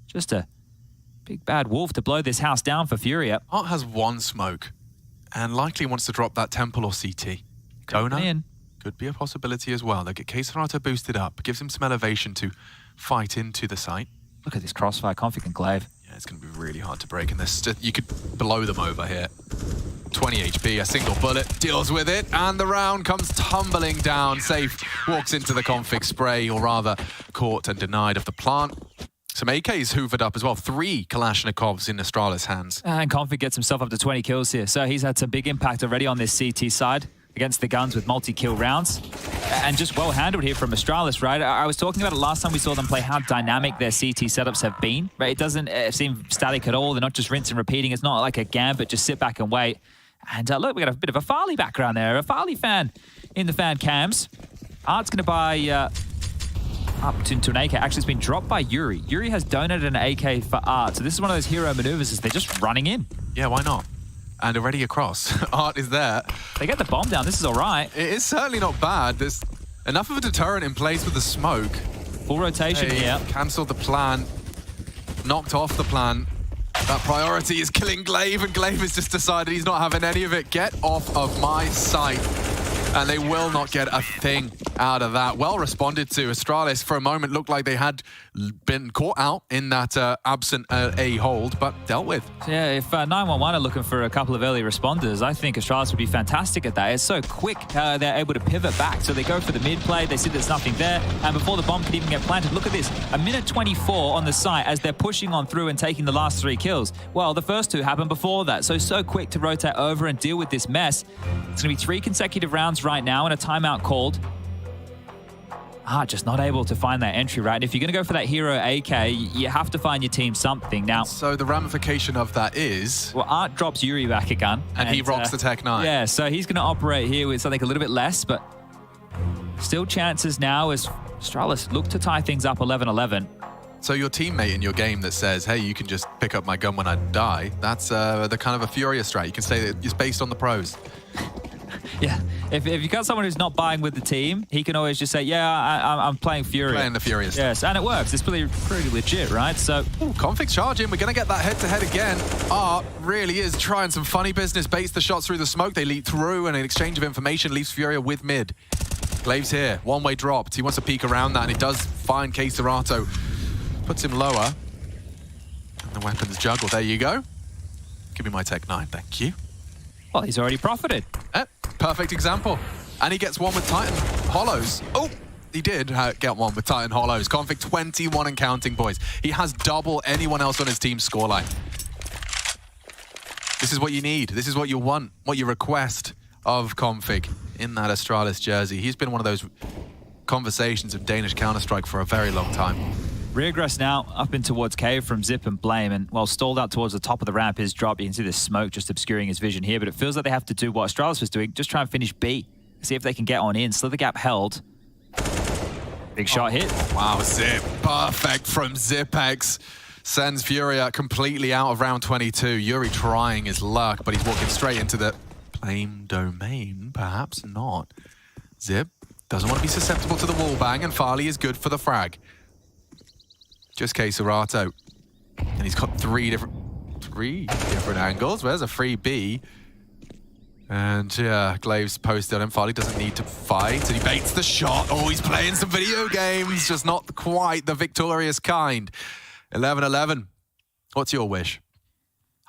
[SPEAKER 9] just a big bad wolf to blow this house down for Furia.
[SPEAKER 10] Art has one smoke and likely wants to drop that Temple or CT. Donut could be a possibility as well. They get Quesarada boosted up, gives him some elevation to fight into the site.
[SPEAKER 9] Look at this crossfire, Config and Glaive.
[SPEAKER 10] Yeah, it's going to be really hard to break in this. You could blow them over here. 20 HP, a single bullet, deals with it, and the round comes tumbling down. Safe walks into the Config spray, or rather caught and denied of the plant. Some AKs hoovered up as well. 3 Kalashnikovs in Astralis' hands.
[SPEAKER 9] And Config gets himself up to 20 kills here. So he's had some big impact already on this CT side. against the guns with multi-kill rounds. And just well handled here from Astralis, right? I was talking about it last time we saw them play, how dynamic their CT setups have been, right? It doesn't seem static at all. They're not just rinse and repeating. It's not like a gambit, just sit back and wait. And look, we got a bit of a Farley background there. A Farley fan in the fan cams. Art's going to buy up to an AK. Actually, it's been dropped by Yuri. Yuri has donated an AK for Art. So this is one of those hero maneuvers, is they're just running in.
[SPEAKER 10] Yeah, why not? And already across. Art is there.
[SPEAKER 9] They get the bomb down. This is all right.
[SPEAKER 10] It is certainly not bad. There's enough of a deterrent in place with the smoke.
[SPEAKER 9] Full rotation here.
[SPEAKER 10] Cancelled the plan. Knocked off the plan. That priority is killing Glaive, and Glaive has just decided he's not having any of it. Get off of my sight. And they will not get a thing out of that. Well responded to. Astralis, for a moment, looked like they had been caught out in that absent A hold, but dealt with.
[SPEAKER 9] Yeah, if 911 are looking for a couple of early responders, I think Astralis would be fantastic at that. It's so quick how they're able to pivot back. So they go for the mid play, they see there's nothing there, and before the bomb can even get planted, look at this, a minute 24 on the site as they're pushing on through and taking the last 3 kills. Well, the first 2 happened before that, so quick to rotate over and deal with this mess. It's going to be 3 consecutive rounds right now and a timeout called. Just not able to find that entry, right? And if you're going to go for that hero AK, you have to find your team something. Now,
[SPEAKER 10] so the ramification of that is...
[SPEAKER 9] Well, Art drops Yuri back a gun.
[SPEAKER 10] And he rocks the Tech 9.
[SPEAKER 9] Yeah, so he's going to operate here with something a little bit less, but still chances now as Astralis look to tie things up 11-11.
[SPEAKER 10] So your teammate in your game that says, hey, you can just pick up my gun when I die, that's the kind of a Furia strat. You can say that it's based on the pros.
[SPEAKER 9] Yeah, if you got someone who's not buying with the team, he can always just say, yeah, I'm playing Furia.
[SPEAKER 10] Playing the Furia strat.
[SPEAKER 9] Yes, and it works. It's pretty legit, right? So,
[SPEAKER 10] Config's charging. We're going to get that head-to-head again. Art really is trying some funny business. Baits the shots through the smoke. They leap through, and an exchange of information leaves Furia with mid. Glaive's here. One-way dropped. He wants to peek around that, and he does find K-Serato. Puts him lower. And the weapons juggle. There you go. Give me my Tech 9, thank you.
[SPEAKER 9] well, he's already profited.
[SPEAKER 10] Perfect example. And he gets one with Titan Hollows. Oh, he did get one with Titan Hollows. Config 21 and counting, boys. He has double anyone else on his team's scoreline. This is what you need. This is what you want, what you request of Config in that Astralis jersey. He's been one of those conversations of Danish Counter-Strike for a very long time.
[SPEAKER 9] Regress now up in towards Cave from Zip and Blame, and while stalled out towards the top of the ramp is dropped. You can see the smoke just obscuring his vision here, but it feels like they have to do what Astralis was doing, just try and finish B. See if they can get on in. Slither gap held. Big shot hit.
[SPEAKER 10] Wow, Zip. Perfect from Zipex. Sends Furia completely out of round 22. Yuri trying his luck, but he's walking straight into the Blame domain. Perhaps not. Zip doesn't want to be susceptible to the wall bang, and Farley is good for the frag. Just K-Serato. And he's got three different angles. Where's a free B? And yeah, Glaive's posted on him. Farley doesn't need to fight, and he baits the shot. Oh, he's playing some video games, just not quite the victorious kind. 11-11. What's your wish?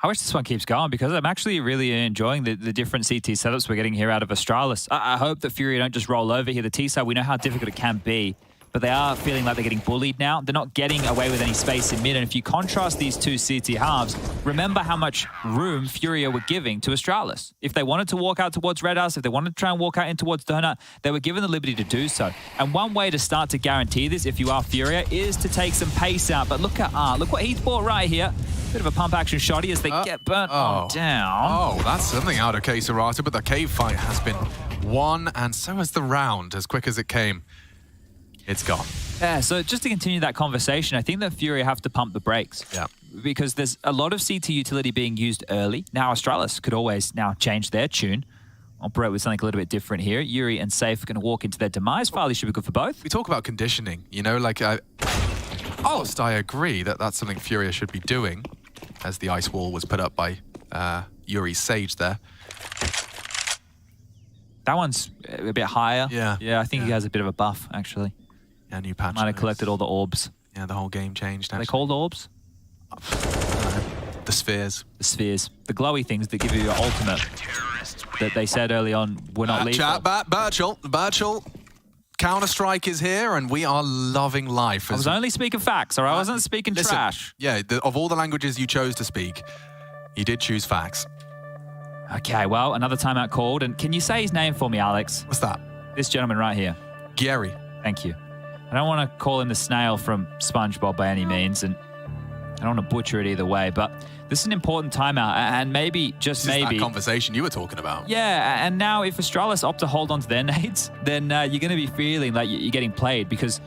[SPEAKER 9] I wish this one keeps going because I'm actually really enjoying the different CT setups we're getting here out of Astralis. I hope that Furia don't just roll over here. The T-side, we know how difficult it can be, but they are feeling like they're getting bullied now. They're not getting away with any space in mid, and if you contrast these two CT halves, remember how much room Furia were giving to Astralis. If they wanted to walk out towards Red House, if they wanted to try and walk out in towards Donut, they were given the liberty to do so. And one way to start to guarantee this, if you are Furia, is to take some pace out. But look at Art. Look what he's bought right here. Bit of a pump action shotty as they get burnt on down.
[SPEAKER 10] Oh, that's something out of K-Serato, but the cave fight has been won, and so has the round. As quick as it came, it's gone.
[SPEAKER 9] Yeah, so just to continue that conversation, I think that Furia have to pump the brakes.
[SPEAKER 10] Yeah.
[SPEAKER 9] Because there's a lot of CT utility being used early. Now Astralis could always now change their tune, operate with something a little bit different here. Yuri and Safe are going to walk into their demise. Farley should be good for both.
[SPEAKER 10] We talk about conditioning, you know, like I agree that that's something Furia should be doing, as the ice wall was put up by Yuri's Sage there.
[SPEAKER 9] That one's a bit higher.
[SPEAKER 10] Yeah.
[SPEAKER 9] Yeah, I think he has a bit of a buff, actually.
[SPEAKER 10] Yeah, new patch.
[SPEAKER 9] Might have collected all the orbs.
[SPEAKER 10] Yeah, the whole game changed.
[SPEAKER 9] Are they called orbs?
[SPEAKER 10] The spheres.
[SPEAKER 9] The spheres. The glowy things that give you your ultimate that they said early on were not lethal.
[SPEAKER 10] Chat back, Birchall. Counter-Strike is here, and we are loving life.
[SPEAKER 9] I was only speaking facts, or I wasn't speaking trash.
[SPEAKER 10] Yeah, of all the languages you chose to speak, you did choose facts.
[SPEAKER 9] Okay, well, another timeout called. And can you say his name for me, Alex?
[SPEAKER 10] What's that?
[SPEAKER 9] This gentleman right here.
[SPEAKER 10] Gary.
[SPEAKER 9] Thank you. I don't want to call him the snail from SpongeBob by any means, and I don't want to butcher it either way, but this is an important timeout, and maybe, just
[SPEAKER 10] This is
[SPEAKER 9] maybe...
[SPEAKER 10] that conversation you were talking about.
[SPEAKER 9] Yeah, and now if Astralis opt to hold on to their nades, then you're going to be feeling like you're getting played, because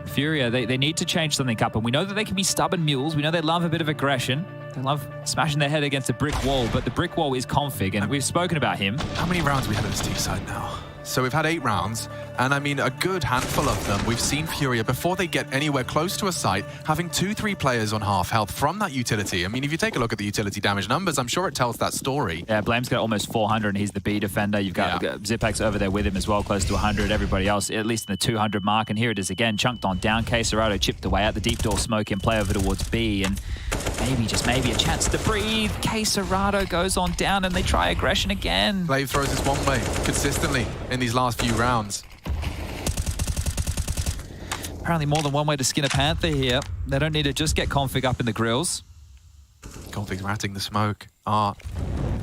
[SPEAKER 9] Furia, they need to change something up, and we know that they can be stubborn mules. We know they love a bit of aggression. They love smashing their head against a brick wall, but the brick wall is Config, and we've spoken about him.
[SPEAKER 10] How many rounds we had on this T side now? So we've had 8 rounds, and I mean, a good handful of them. We've seen Furia, before they get anywhere close to a site, having 2-3 players on half health from that utility. I mean, if you take a look at the utility damage numbers, I'm sure it tells that story.
[SPEAKER 9] Yeah, Blame's got almost 400, and he's the B defender. You've got Zipex over there with him as well, close to 100. Everybody else, at least in the 200 mark. And here it is again, chunked on down. Quesarado chipped away at the deep door smoke and play over towards B. And maybe, just maybe, a chance to breathe. Quesarado goes on down, and they try aggression again.
[SPEAKER 10] Glaive throws this one way consistently in these last few rounds.
[SPEAKER 9] Apparently more than one way to skin a panther here. They don't need to just get Config up in the grills.
[SPEAKER 10] Config's ratting the smoke. Art.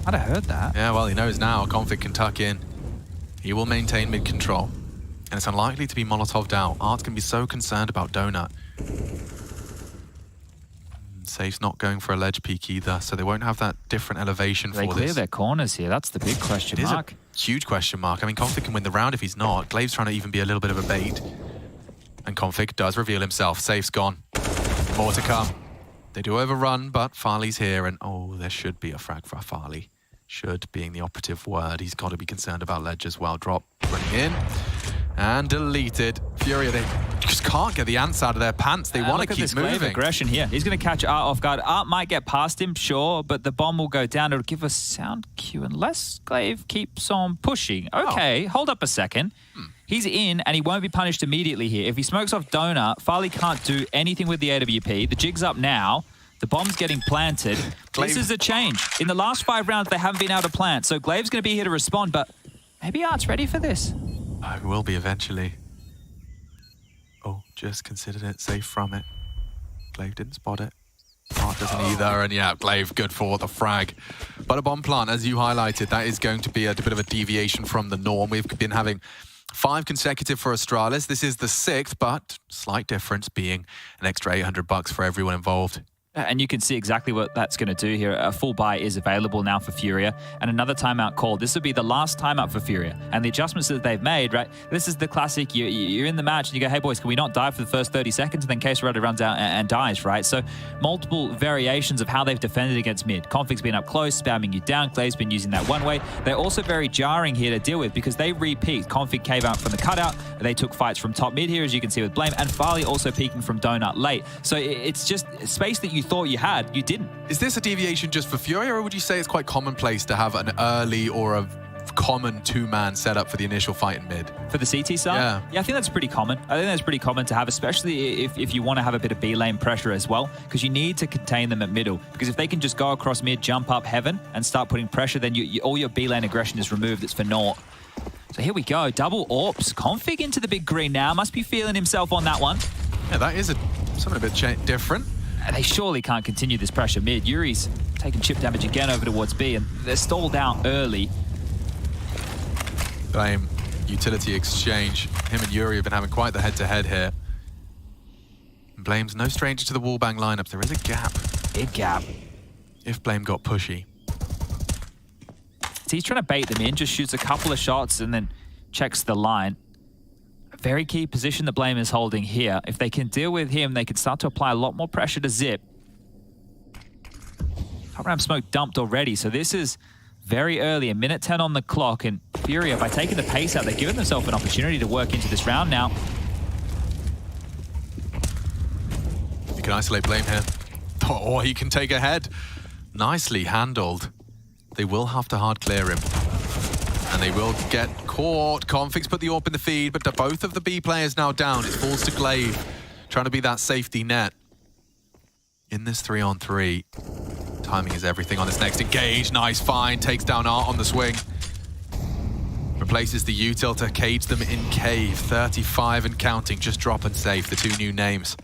[SPEAKER 9] I'd have heard that.
[SPEAKER 10] Yeah, well, he knows now. Config can tuck in. He will maintain mid-control. And it's unlikely to be Molotov'd out. Art's can be so concerned about Donut. Safe's not going for a ledge peek either, so they won't have that different elevation for
[SPEAKER 9] They
[SPEAKER 10] this.
[SPEAKER 9] clear their corners here. That's the big question mark.
[SPEAKER 10] It is a huge question mark. I mean, Config can win the round if he's not. Glaive's trying to even be a little bit of a bait. And Config does reveal himself. Safe's gone. More to come. They do overrun, but Farley's here, and oh, there should be a frag for Farley. Should being the operative word. He's got to be concerned about ledge as well. Drop, running in, and deleted. Furia, they just can't get the ants out of their pants. They want to keep moving.
[SPEAKER 9] Aggression here. He's going to catch Art off guard. Art might get past him, sure, but the bomb will go down. It'll give us sound cue unless Glaive keeps on pushing. Okay, hold up a second. He's in, and he won't be punished immediately here. If he smokes off Donut, Farley can't do anything with the AWP. The jig's up now. The bomb's getting planted. This is a change. In the last 5 rounds, they haven't been able to plant, so Glaive's going to be here to respond, but maybe Art's ready for this.
[SPEAKER 10] I will be eventually. Oh, just considered it, safe from it. Glaive didn't spot it. Art doesn't either, and yeah, Glaive good for the frag. But a bomb plant, as you highlighted, that is going to be a bit of a deviation from the norm. We've been having 5 consecutive for Astralis. This is the 6th, but slight difference being an extra $800 for everyone involved.
[SPEAKER 9] And you can see exactly what that's going to do here. A full buy is available now for Furia, and another timeout called. This will be the last timeout for Furia. And the adjustments that they've made, right? This is the classic, you're in the match and you go, hey boys, can we not die for the first 30 seconds? And then Quesarado runs out and dies, right? So multiple variations of how they've defended against mid. Config's been up close, spamming you down. Glaive's been using that one way. They're also very jarring here to deal with because they re-peaked. Config came out from the cutout. They took fights from top mid here, as you can see with Blame, and Farley also peaking from Donut late. So it's just space that you thought you had, you didn't.
[SPEAKER 10] Is this a deviation just for Furia, or would you say it's quite commonplace to have an early or a common 2-man setup for the initial fight in mid?
[SPEAKER 9] For the CT side? Yeah, I think that's pretty common. I think that's pretty common to have, especially if you want to have a bit of B-lane pressure as well, because you need to contain them at middle. Because if they can just go across mid, jump up heaven, and start putting pressure, then all your B-lane aggression is removed. It's for naught. So here we go. Double AWPs. Config into the big green now. Must be feeling himself on that one.
[SPEAKER 10] Yeah, that is something a bit different.
[SPEAKER 9] They surely can't continue this pressure mid. Yuri's taking chip damage again over towards B, and they're stalled out early.
[SPEAKER 10] Blame, utility exchange. Him and Yuri have been having quite the head-to-head here. Blame's no stranger to the wallbang lineup. There is a gap.
[SPEAKER 9] Big gap.
[SPEAKER 10] If Blame got pushy.
[SPEAKER 9] So he's trying to bait them in, just shoots a couple of shots and then checks the line. Very key position that Blame is holding here. If they can deal with him, they can start to apply a lot more pressure to Zip. Top ramp smoke dumped already, so this is very early, 1:10 on the clock, and Furia, by taking the pace out, they're giving themselves an opportunity to work into this round now.
[SPEAKER 10] You can isolate Blame here. Or he can take a head. Nicely handled. They will have to hard clear him. And they will get caught. Config's put the AWP in the feed, but both of the B players now down. It falls to Glaive, trying to be that safety net. In this 3-on-3, timing is everything on this next engage. Nice find, takes down Art on the swing. Replaces the util to cage them in cave. 35 and counting, just drop and safe, the 2 new names.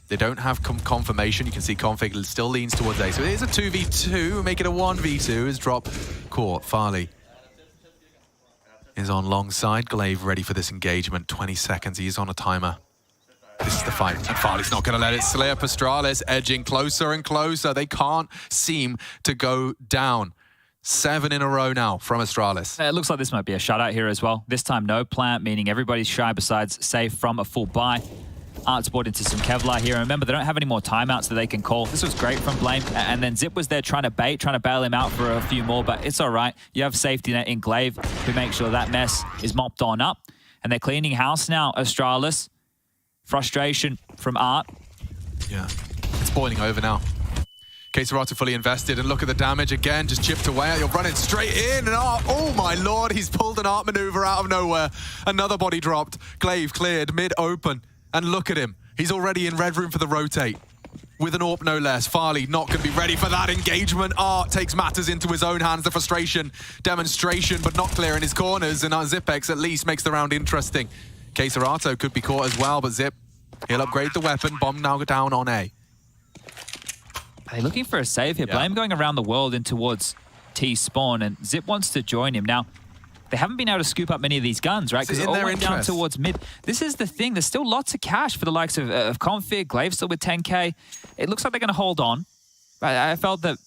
[SPEAKER 10] They don't have confirmation. You can see config still leans towards A. So it is a 2v2. Make it a 1v2 as drop caught. Farley is on long side. Glaive ready for this engagement. 20 seconds. He is on a timer. This is the fight. And Farley's not going to let it slip. Astralis edging closer and closer. They can't seem to go down. 7 in a row now from Astralis.
[SPEAKER 9] It looks like this might be a shutout here as well. This time no plant, meaning everybody's shy besides safe from a full buy. Art's bought into some Kevlar here. Remember, they don't have any more timeouts that they can call. This was great from Blame. And then Zip was there trying to bail him out for a few more, but it's all right. You have safety net in Glaive who makes sure that mess is mopped on up. And they're cleaning house now, Astralis. Frustration from Art.
[SPEAKER 10] Yeah, it's boiling over now. Serato fully invested, and look at the damage again, just chipped away. You're running straight in, and oh my lord, he's pulled an Art maneuver out of nowhere. Another body dropped. Glaive cleared, mid-open. And look at him. He's already in red room for the rotate. With an AWP no less. Farley not going to be ready for that engagement. Art takes matters into his own hands. The frustration demonstration, but not clear in his corners. And Zipex at least makes the round interesting. Serato could be caught as well, but Zip, he'll upgrade the weapon. Bomb now down on A.
[SPEAKER 9] They're looking for a save here. Yeah. Blame going around the world in towards T-spawn, and Zip wants to join him. Now, they haven't been able to scoop up many of these guns, right? Because it all went down towards mid. This is the thing. There's still lots of cash for the likes of Config, Glaive still with 10K. It looks like they're going to hold on. I felt that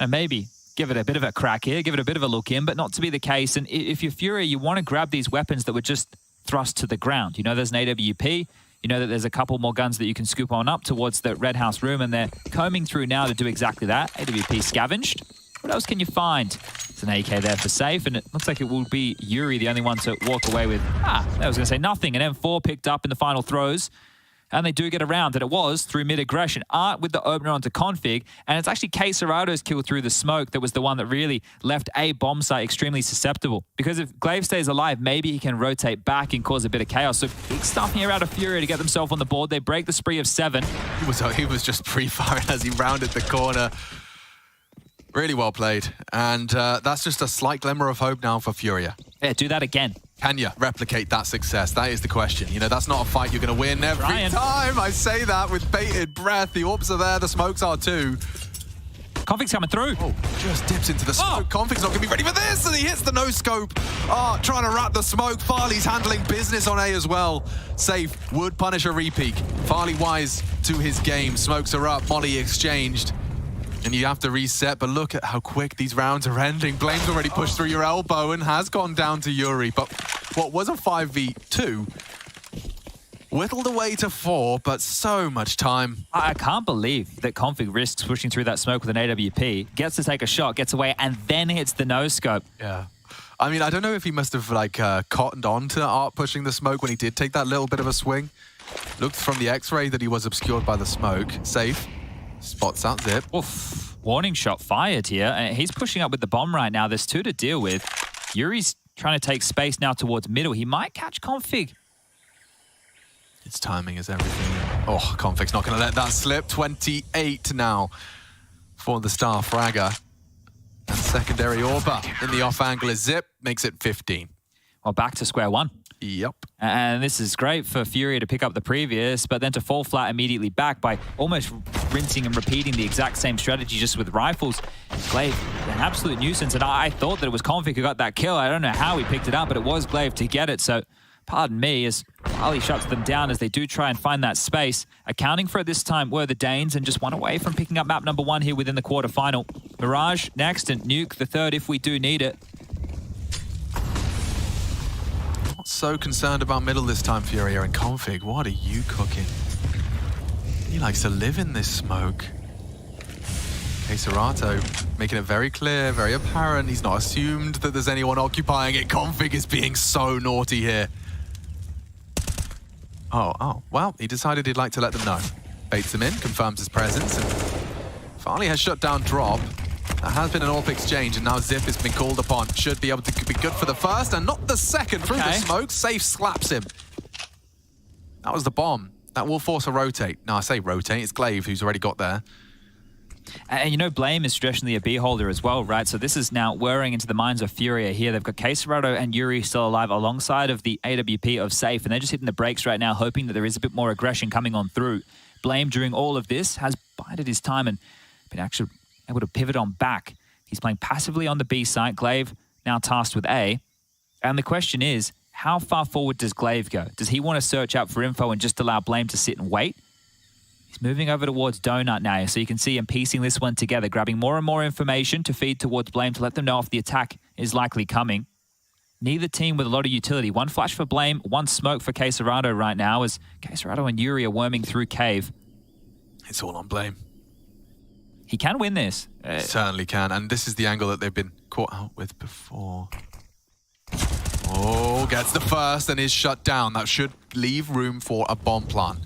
[SPEAKER 9] maybe give it a bit of a crack here, give it a bit of a look in, but not to be the case. And if you're Furia, you want to grab these weapons that were just thrust to the ground. You know there's an AWP. You know that there's a couple more guns that you can scoop on up towards the Red House room, and they're combing through now to do exactly that. AWP scavenged. What else can you find? It's an AK there for safe, and it looks like it will be Yuri, the only one to walk away with, I was going to say nothing. An M4 picked up in the final throws, and they do get around, and it was through mid-aggression. Art with the opener onto Config, and it's actually Cerato's kill through the smoke that was the one that really left a bomb site extremely susceptible. Because if Glaive stays alive, maybe he can rotate back and cause a bit of chaos. So big stuff here out of Furia to get themselves on the board. They break the spree of 7.
[SPEAKER 10] He was just pre-firing as he rounded the corner. Really well played. And that's just a slight glimmer of hope now for Furia.
[SPEAKER 9] Yeah, do that again.
[SPEAKER 10] Can you replicate that success? That is the question. You know, that's not a fight you're going to win every time. I say that with bated breath. The AWPs are there, the smokes are too.
[SPEAKER 9] Config's coming through.
[SPEAKER 10] Oh, just dips into the smoke. Config's not going to be ready for this, and he hits the no-scope. Trying to wrap the smoke. Farley's handling business on A as well. Safe, would punish a repeat. Farley wise to his game. Smokes are up, Molly exchanged. And you have to reset, but look at how quick these rounds are ending. Blame's already pushed through your elbow and has gone down to Yuri. But what was a 5v2 whittled away to 4, but so much time.
[SPEAKER 9] I can't believe that Config risks pushing through that smoke with an AWP, gets to take a shot, gets away, and then hits the no-scope.
[SPEAKER 10] Yeah. I mean, I don't know if he must have cottoned on to Art pushing the smoke when he did take that little bit of a swing. Looked from the X-ray that he was obscured by the smoke. Safe. Spots out Zip.
[SPEAKER 9] Oof. Warning shot fired here. And he's pushing up with the bomb right now. There's 2 to deal with. Yuri's trying to take space now towards middle. He might catch Config.
[SPEAKER 10] Its timing is everything. Oh, Config's not going to let that slip. 28 now for the star fragger. And secondary AWPer in the off angle is Zip. Makes it 15.
[SPEAKER 9] Well, back to square one.
[SPEAKER 10] Yep.
[SPEAKER 9] And this is great for Furia to pick up the previous, but then to fall flat immediately back by almost rinsing and repeating the exact same strategy just with rifles. Glaive, an absolute nuisance, and I thought that it was Config who got that kill. I don't know how he picked it up, but it was Glaive to get it, so pardon me, as Farley shuts them down as they do try and find that space. Accounting for it this time were the Danes, and just one away from picking up map number 1 here within the quarterfinal. Mirage next, and Nuke the third if we do need it.
[SPEAKER 10] So concerned about middle this time, Furia, and Config, what are you cooking? He likes to live in this smoke. Serato making it very clear, very apparent. He's not assumed that there's anyone occupying it. Config is being so naughty here. Oh, well, he decided he'd like to let them know. Baits them in, confirms his presence, and Farley has shut down drop. There has been an AWP exchange, and now Zip has been called upon. Should be able to be good for the first, and not the second through the smoke. Safe slaps him. That was the bomb. That will force a rotate. No, I say rotate. It's Glaive who's already got there.
[SPEAKER 9] And you know, Blame is traditionally a B holder as well, right? So this is now whirring into the minds of Furia here. They've got Serato and Yuri still alive alongside of the AWP of Safe, and they're just hitting the brakes right now, hoping that there is a bit more aggression coming on through. Blame, during all of this, has bided his time and been actually able to pivot on back. He's playing passively on the B site. Glaive now tasked with A. And the question is, how far forward does Glaive go? Does he want to search out for info and just allow Blame to sit and wait? He's moving over towards Donut now, so you can see him piecing this one together, grabbing more and more information to feed towards Blame to let them know if the attack is likely coming. Neither team with a lot of utility. One flash for Blame, one smoke for Quesarado right now as Quesarado and Yuri are worming through cave.
[SPEAKER 10] It's all on Blame.
[SPEAKER 9] He can win this.
[SPEAKER 10] Certainly can, and this is the angle that they've been caught out with before. Oh, gets the first and is shut down. That should leave room for a bomb plant.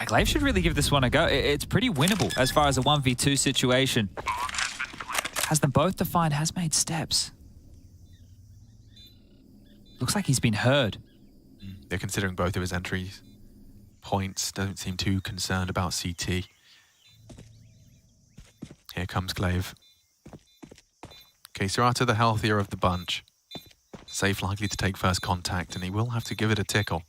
[SPEAKER 9] Glaive should really give this one a go. It's pretty winnable as far as a 1v2 situation. Has them both defined, has made steps. Looks like he's been heard.
[SPEAKER 10] They're considering both of his entries. Points, don't seem too concerned about CT. Here comes Glaive. Quesarado, the healthier of the bunch. Safe likely to take first contact, and he will have to give it a tickle.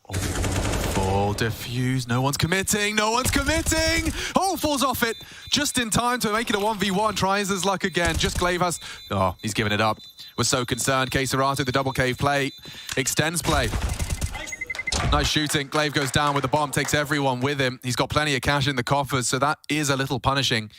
[SPEAKER 10] Oh, full defuse. No one's committing. No one's committing. Oh, falls off it. Just in time to make it a 1v1. Tries his luck again. Just Glaive has... Oh, he's given it up. Was so concerned. Quesarado, the double cave play. Extends play. Nice shooting. Glaive goes down with the bomb. Takes everyone with him. He's got plenty of cash in the coffers, so that is a little punishing.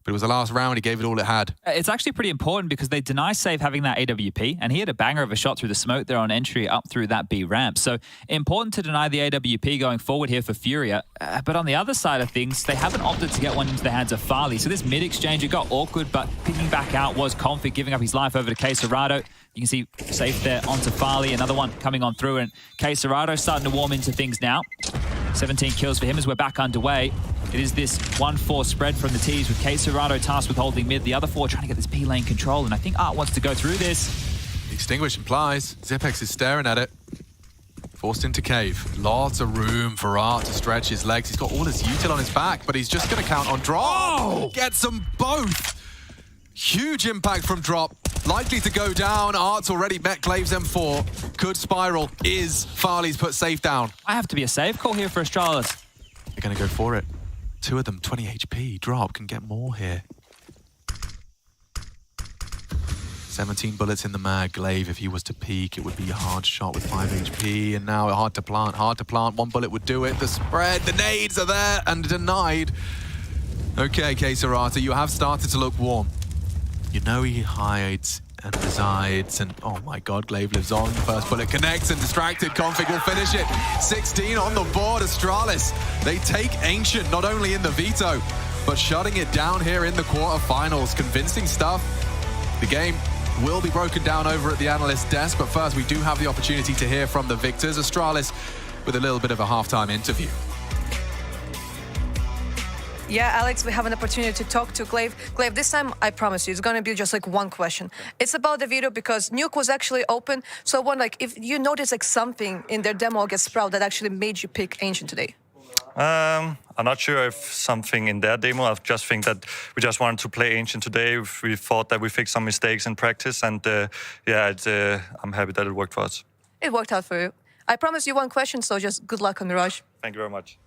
[SPEAKER 10] But it was the last round. He gave it all it had.
[SPEAKER 9] It's actually pretty important because they deny Save having that AWP, and he had a banger of a shot through the smoke there on entry up through that B ramp. So important to deny the AWP going forward here for Furia. But on the other side of things, they haven't opted to get one into the hands of Farley. So this mid-exchange, it got awkward, but picking back out was Config, giving up his life over to Quesarado. You can see safe there onto Farley, another one coming on through, and Quesarado starting to warm into things now. 17 kills for him as we're back underway. It is this 1-4 spread from the T's with Quesarado tasked with holding mid. The other four trying to get this B lane control, and I think Art wants to go through this.
[SPEAKER 10] Extinguish implies. Zipex is staring at it. Forced into cave. Lots of room for Art to stretch his legs. He's got all his util on his back, but he's just going to count on drop. Oh! Gets them both. Huge impact from drop. Likely to go down. Art's already met Glaive's M4. Could spiral. Is Farley's put safe down.
[SPEAKER 9] I have to be a save call here for Astralis.
[SPEAKER 10] They're going to go for it. Two of them, 20 HP. Drop can get more here. 17 bullets in the mag. Glaive, if he was to peek, it would be a hard shot with 5 HP. And now hard to plant, hard to plant. One bullet would do it. The spread, the nades are there and denied. Okay, Quesarado, you have started to look warm. You know he hides and resides, and oh my god, Glaive lives on. First bullet connects and distracted. Config will finish it. 16 on the board, Astralis. They take Ancient, not only in the veto, but shutting it down here in the quarterfinals. Convincing stuff. The game will be broken down over at the analyst desk, but first we do have the opportunity to hear from the victors. Astralis with a little bit of a halftime interview.
[SPEAKER 4] Yeah, Alex, we have an opportunity to talk to Glaive. Glaive, this time, I promise you, it's going to be just like one question. It's about the video because Nuke was actually open. So I wonder, like, if you notice like something in their demo against Sprout that actually made you pick Ancient today.
[SPEAKER 12] I'm not sure if something in their demo. I just think that we just wanted to play Ancient today. We thought that we fixed some mistakes in practice, and yeah, I'm happy that it worked for us.
[SPEAKER 4] It worked out for you. I promise you one question, so just good luck on Mirage.
[SPEAKER 12] Thank you very much.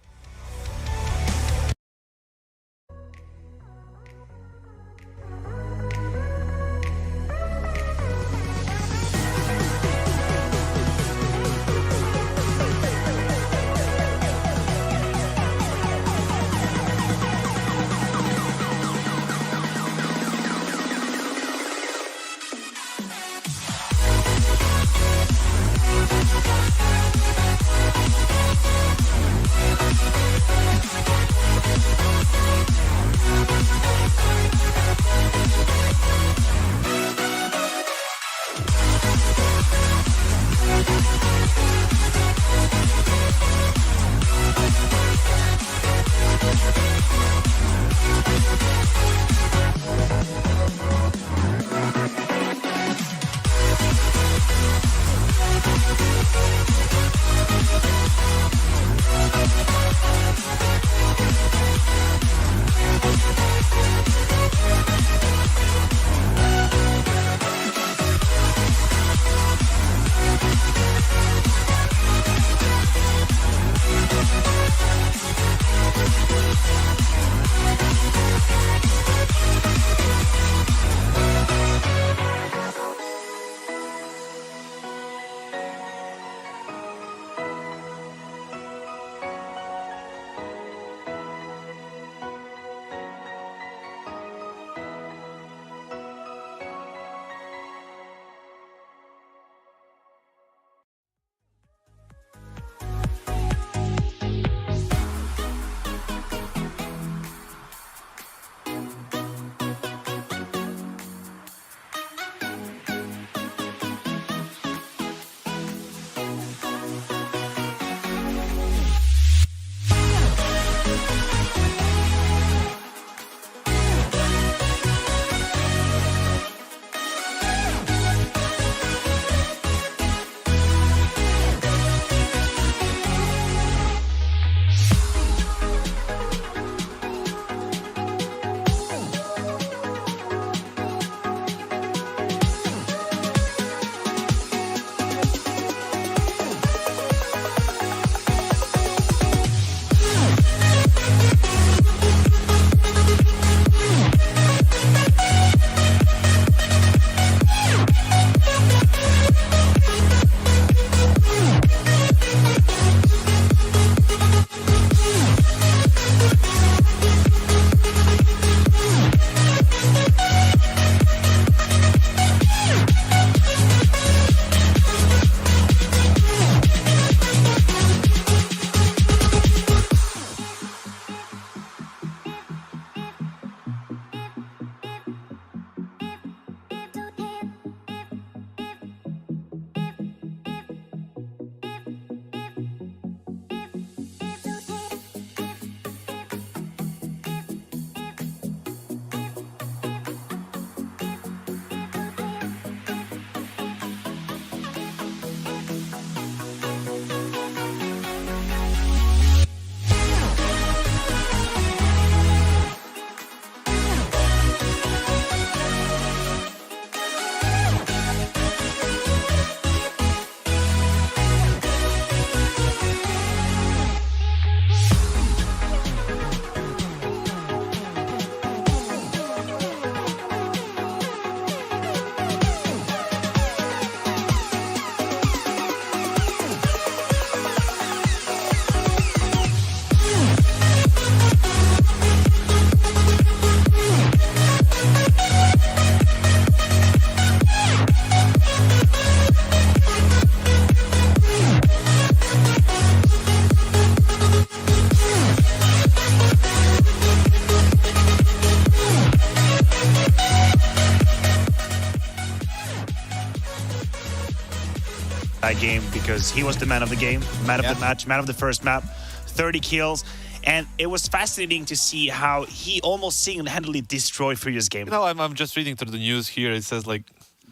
[SPEAKER 2] that game because he was the man of the game, man of the match, man of the first map, 30 kills. And it was fascinating to see how he almost single-handedly destroyed Furia's game.
[SPEAKER 3] You know, I'm just reading through the news here. It says like,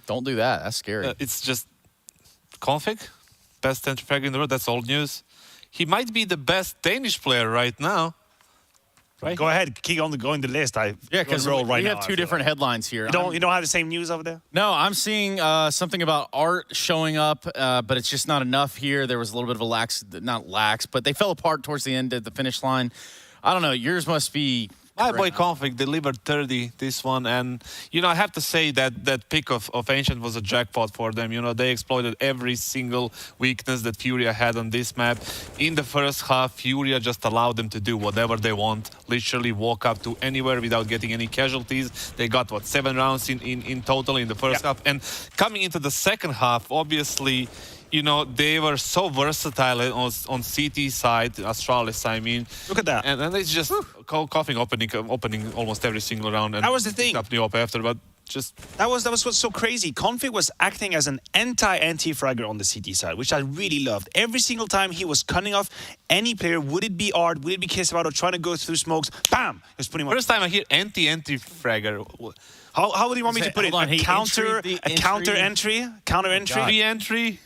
[SPEAKER 1] don't do that. That's scary.
[SPEAKER 3] It's just Config, best ENTROPIQ in the world. That's old news. He might be the best Danish player right now. Right?
[SPEAKER 2] Go ahead, keep on going the list.
[SPEAKER 1] Yeah, because we have two different headlines here.
[SPEAKER 2] You don't have the same news over there?
[SPEAKER 1] No, I'm seeing something about Art showing up, but it's just not enough here. There was a little bit of a not lax, but they fell apart towards the end at the finish line. I don't know. Yours must be.
[SPEAKER 3] My boy Config delivered 30 this one, and you know I have to say that pick of Ancient was a jackpot for them. You know they exploited every single weakness that Furia had on this map. In the first half, Furia just allowed them to do whatever they want, literally walk up to anywhere without getting any casualties. They got 7 rounds in total in the first half, and coming into the second half, obviously. You know, they were so versatile on CT side, Astralis, I mean.
[SPEAKER 2] Look at that.
[SPEAKER 3] And it's just coughing opening almost every single round. And
[SPEAKER 2] that was the thing.
[SPEAKER 3] Up the op after, but just...
[SPEAKER 2] That was what's so crazy. Config was acting as an anti-fragger on the CT side, which I really loved. Every single time he was cutting off any player, would it be Art, would it be Kisavato trying to go through smokes, bam! He was putting
[SPEAKER 3] First time I hear anti-fragger.
[SPEAKER 2] How would you want me to put it? A counter entry?
[SPEAKER 3] Re-entry?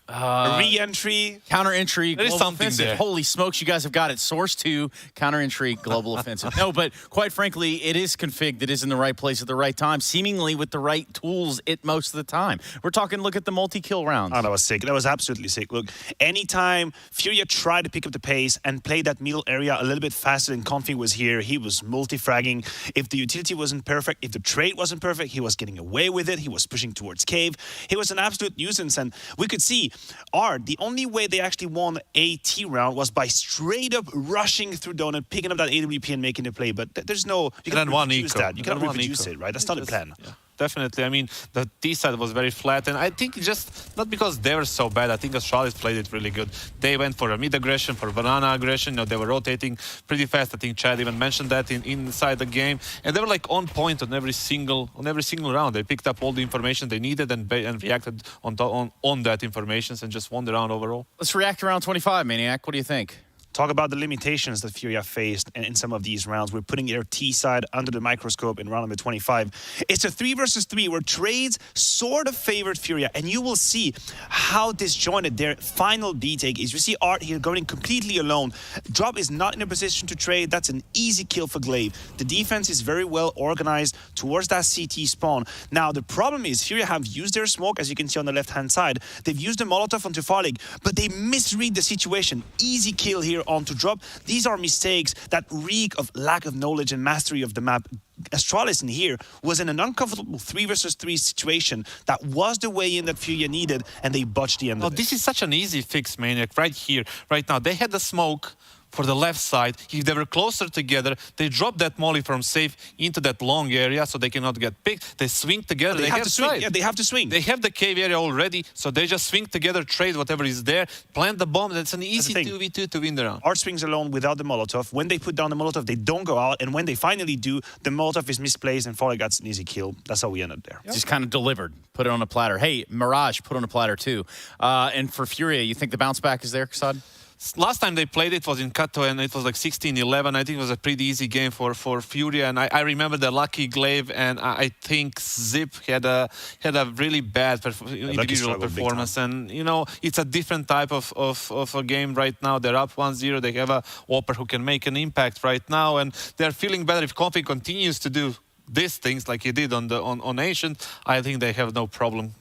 [SPEAKER 2] Re-entry.
[SPEAKER 1] Counter-entry,
[SPEAKER 3] there is
[SPEAKER 1] global
[SPEAKER 3] something
[SPEAKER 1] offensive.
[SPEAKER 3] there.
[SPEAKER 1] Holy smokes, you guys have got it. Source 2, counter-entry, global offensive. No, but quite frankly, it is configured. It is in the right place at the right time, seemingly with the right tools most of the time. We're talking, look at the multi-kill rounds.
[SPEAKER 2] Oh, that was sick. That was absolutely sick. Look, anytime Furia tried to pick up the pace and play that middle area a little bit faster than Config was here, he was multi-fragging. If the utility wasn't perfect, if the trade wasn't perfect, he was getting away with it. He was pushing towards cave. He was an absolute nuisance, and we could see Art, the only way they actually won a T round was by straight up rushing through Donut, picking up that AWP and making the play. But there's no, you cannot reproduce that. You cannot reproduce it, right? That's not the plan.
[SPEAKER 3] Yeah. Definitely. I mean, the T side was very flat, and I think just not because they were so bad. I think Astralis played it really good. They went for a mid aggression, for banana aggression. You know, they were rotating pretty fast. I think Chad even mentioned that inside the game, and they were like on point on every single round. They picked up all the information they needed and reacted on that information and just won the round overall.
[SPEAKER 1] Let's react to round 25, Maniac. What do you think?
[SPEAKER 2] Talk about the limitations that Furia faced in some of these rounds. We're putting their T side under the microscope in round number 25. It's a 3 versus 3 where trades sort of favored Furia, and you will see how disjointed their final B take is. You see Art here going completely alone. Drop is not in a position to trade. That's an easy kill for Glaive. The defense is very well organized towards that CT spawn. Now, the problem is Furia have used their smoke, as you can see on the left-hand side. They've used the Molotov onto Farlig, but they misread the situation. Easy kill here onto Drop. These are mistakes that reek of lack of knowledge and mastery of the map. Astralis in here was in an uncomfortable 3 versus 3 situation. That was the way in that Furia needed, and they botched the end of it.
[SPEAKER 3] This is such an easy fix, Maniac, right here, right now. They had the smoke for the left side. If they were closer together, they drop that molly from safe into that long area so they cannot get picked. They swing together.
[SPEAKER 2] They have to swing. Yeah, they have to swing.
[SPEAKER 3] They have the cave area already, so they just swing together, trade whatever is there, plant the bomb. That's an easy 2v2 to win the round.
[SPEAKER 2] Art swings alone without the Molotov. When they put down the Molotov, they don't go out, and when they finally do, the Molotov is misplaced, and Farlig gets an easy kill. That's how we ended there.
[SPEAKER 1] Just kind of delivered, put it on a platter. Hey, Mirage put on a platter too. And for Furia, you think the bounce back is there, Kasad?
[SPEAKER 3] Last time they played it was in Kato, and it was like 16-11. I think it was a pretty easy game for Furia, and I remember the lucky Glaive, and I think Zip had a really bad individual performance. And you know, it's a different type of a game right now. They're up 1-0. They have a Whopper who can make an impact right now, and they're feeling better. If Config continues to do these things like he did on Ancient, I think they have no problem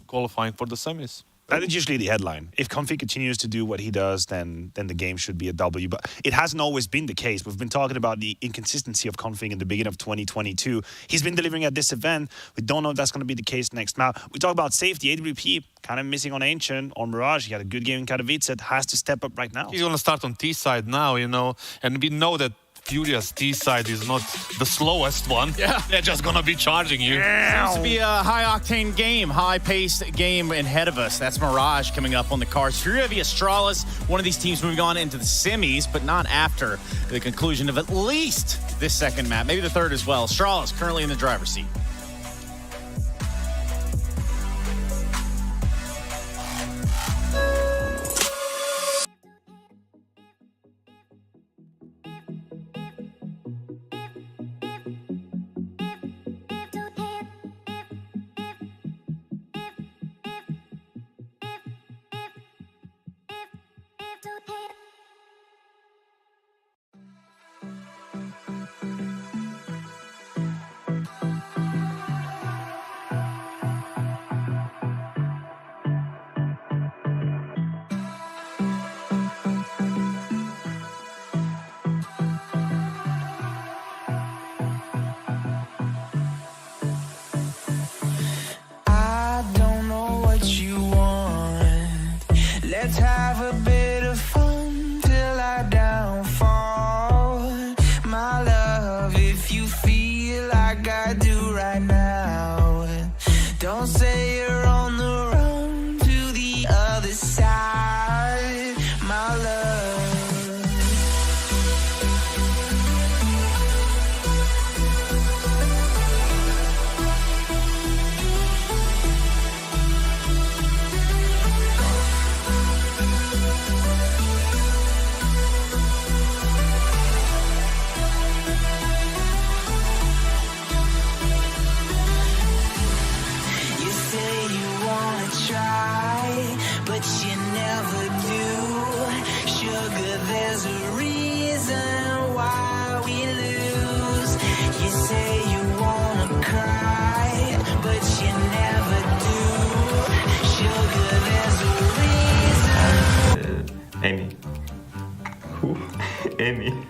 [SPEAKER 3] qualifying for the semis.
[SPEAKER 2] That is usually the headline. If Config continues to do what he does, then the game should be a W. But it hasn't always been the case. We've been talking about the inconsistency of Config in the beginning of 2022. He's been delivering at this event. We don't know if that's going to be the case next map. We talk about safety. AWP kind of missing on Ancient, on Mirage. He had a good game in Katowice. It has to step up right now.
[SPEAKER 3] He's going to start on T side now, you know, and we know that Furia's T side is not the slowest one.
[SPEAKER 1] Yeah.
[SPEAKER 3] They're just gonna be charging you.
[SPEAKER 1] Seems to be a high-octane game, high-paced game ahead of us. That's Mirage coming up on the cards. Furia via Astralis, one of these teams moving on into the semis, but not after the conclusion of at least this second map, maybe the third as well. Astralis currently in the driver's seat.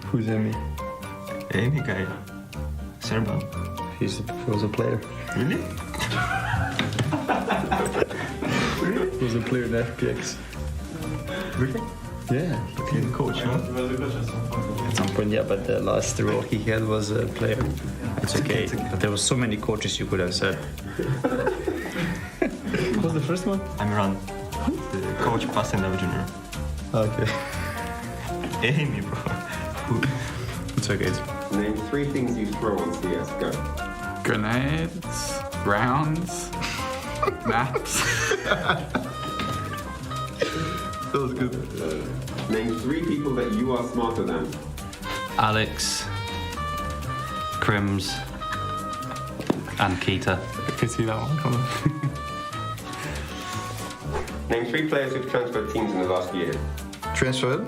[SPEAKER 13] Who's Amy?
[SPEAKER 14] Amy guy. Serban.
[SPEAKER 13] He was a player.
[SPEAKER 14] Really?
[SPEAKER 13] He was a player in FPX.
[SPEAKER 14] Really?
[SPEAKER 13] Yeah.
[SPEAKER 14] He's a coach, huh?
[SPEAKER 13] At some point, yeah, but the last role he had was a player. It's okay, but there were so many coaches you could have said. What was the first one?
[SPEAKER 14] I'm Ran. The coach passed in Navi Junior.
[SPEAKER 13] Okay.
[SPEAKER 14] Amy, bro.
[SPEAKER 13] It's okay.
[SPEAKER 15] Name 3 things you throw on CS. Go.
[SPEAKER 16] Grenades, rounds, maps.
[SPEAKER 15] That was good. Name 3 people that you are smarter than.
[SPEAKER 17] Alex, Crims, and Keita.
[SPEAKER 16] I could see that one coming.
[SPEAKER 15] Name 3 players who've transferred teams in the last year.
[SPEAKER 18] Transferred.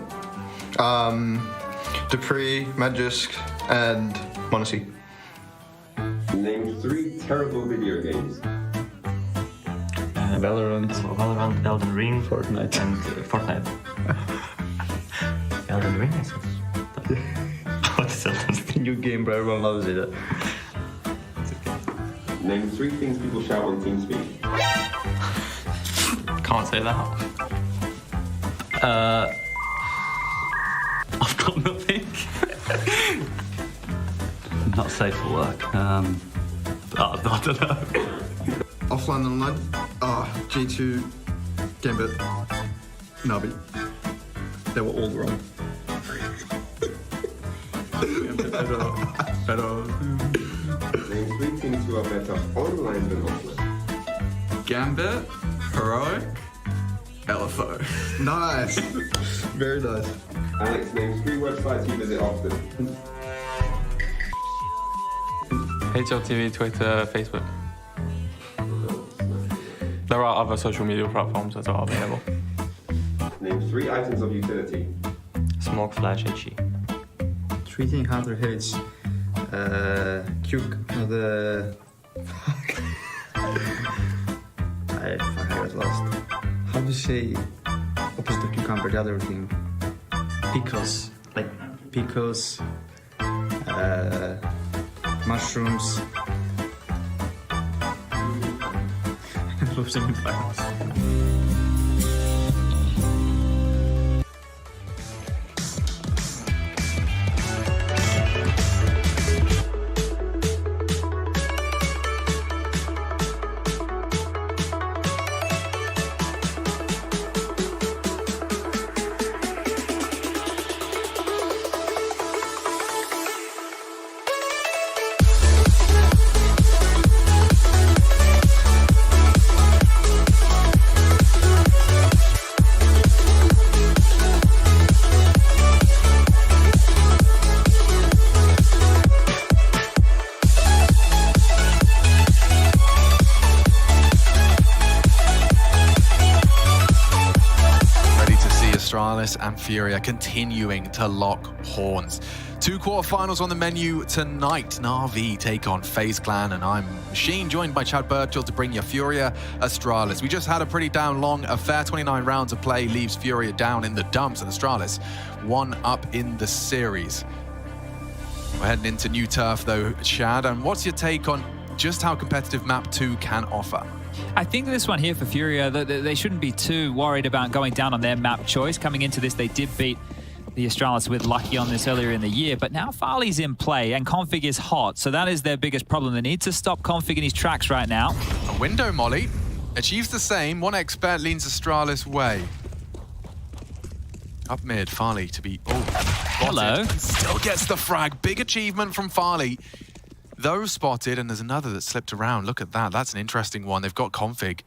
[SPEAKER 18] Dupree, Magisk, and Monacy.
[SPEAKER 15] Name 3 terrible video games.
[SPEAKER 13] Valorant.
[SPEAKER 14] Valorant, Elden Ring,
[SPEAKER 13] Fortnite.
[SPEAKER 14] And Fortnite. Elden Ring, I suppose. What is Elden Ring?
[SPEAKER 13] New game, bro. Everyone loves it.
[SPEAKER 15] Name 3 things people shout on TeamSpeak.
[SPEAKER 17] Can't say that. I've got nothing. Not safe for work. I don't know.
[SPEAKER 18] Offline and online. G2, Gambit, Navi. They were all wrong.
[SPEAKER 15] Name 3 teams who are better online than offline.
[SPEAKER 16] Gambit, Heroic, LFO.
[SPEAKER 18] Nice. Very nice.
[SPEAKER 15] Alex, name 3 websites you visit often.
[SPEAKER 16] HLTV, Twitter, Facebook. There are other social media platforms that are available.
[SPEAKER 15] Name 3 items of utility.
[SPEAKER 17] Smoke, flash, HE.
[SPEAKER 13] 3 things Hunter hits. The... I got lost. How do you say opposite of cucumber, the other thing? Pickles. Like pickles, mushrooms. Losing in finals.
[SPEAKER 10] Astralis and Furia continuing to lock horns. 2 quarterfinals on the menu tonight. Navi take on Faze Clan, and I'm Machine, joined by Chad Birchall to bring you Furia Astralis. We just had a pretty damn long affair. 29 rounds of play leaves Furia down in the dumps, and Astralis 1 up in the series. We're heading into new turf though, Chad, and what's your take on just how competitive Map 2 can offer?
[SPEAKER 9] I think this one here for Furia, they shouldn't be too worried about going down on their map choice. Coming into this, they did beat the Astralis with Lucky on this earlier in the year, but now Farley's in play and Config is hot, so that is their biggest problem. They need to stop Config in his tracks right now.
[SPEAKER 10] A window molly achieves the same. One expert leans Astralis way. Up mid, Farley to be... Oh,
[SPEAKER 9] hello.
[SPEAKER 10] Still gets the frag. Big achievement from Farley. Those spotted, and there's another that slipped around. Look at that. That's an interesting one. They've got Config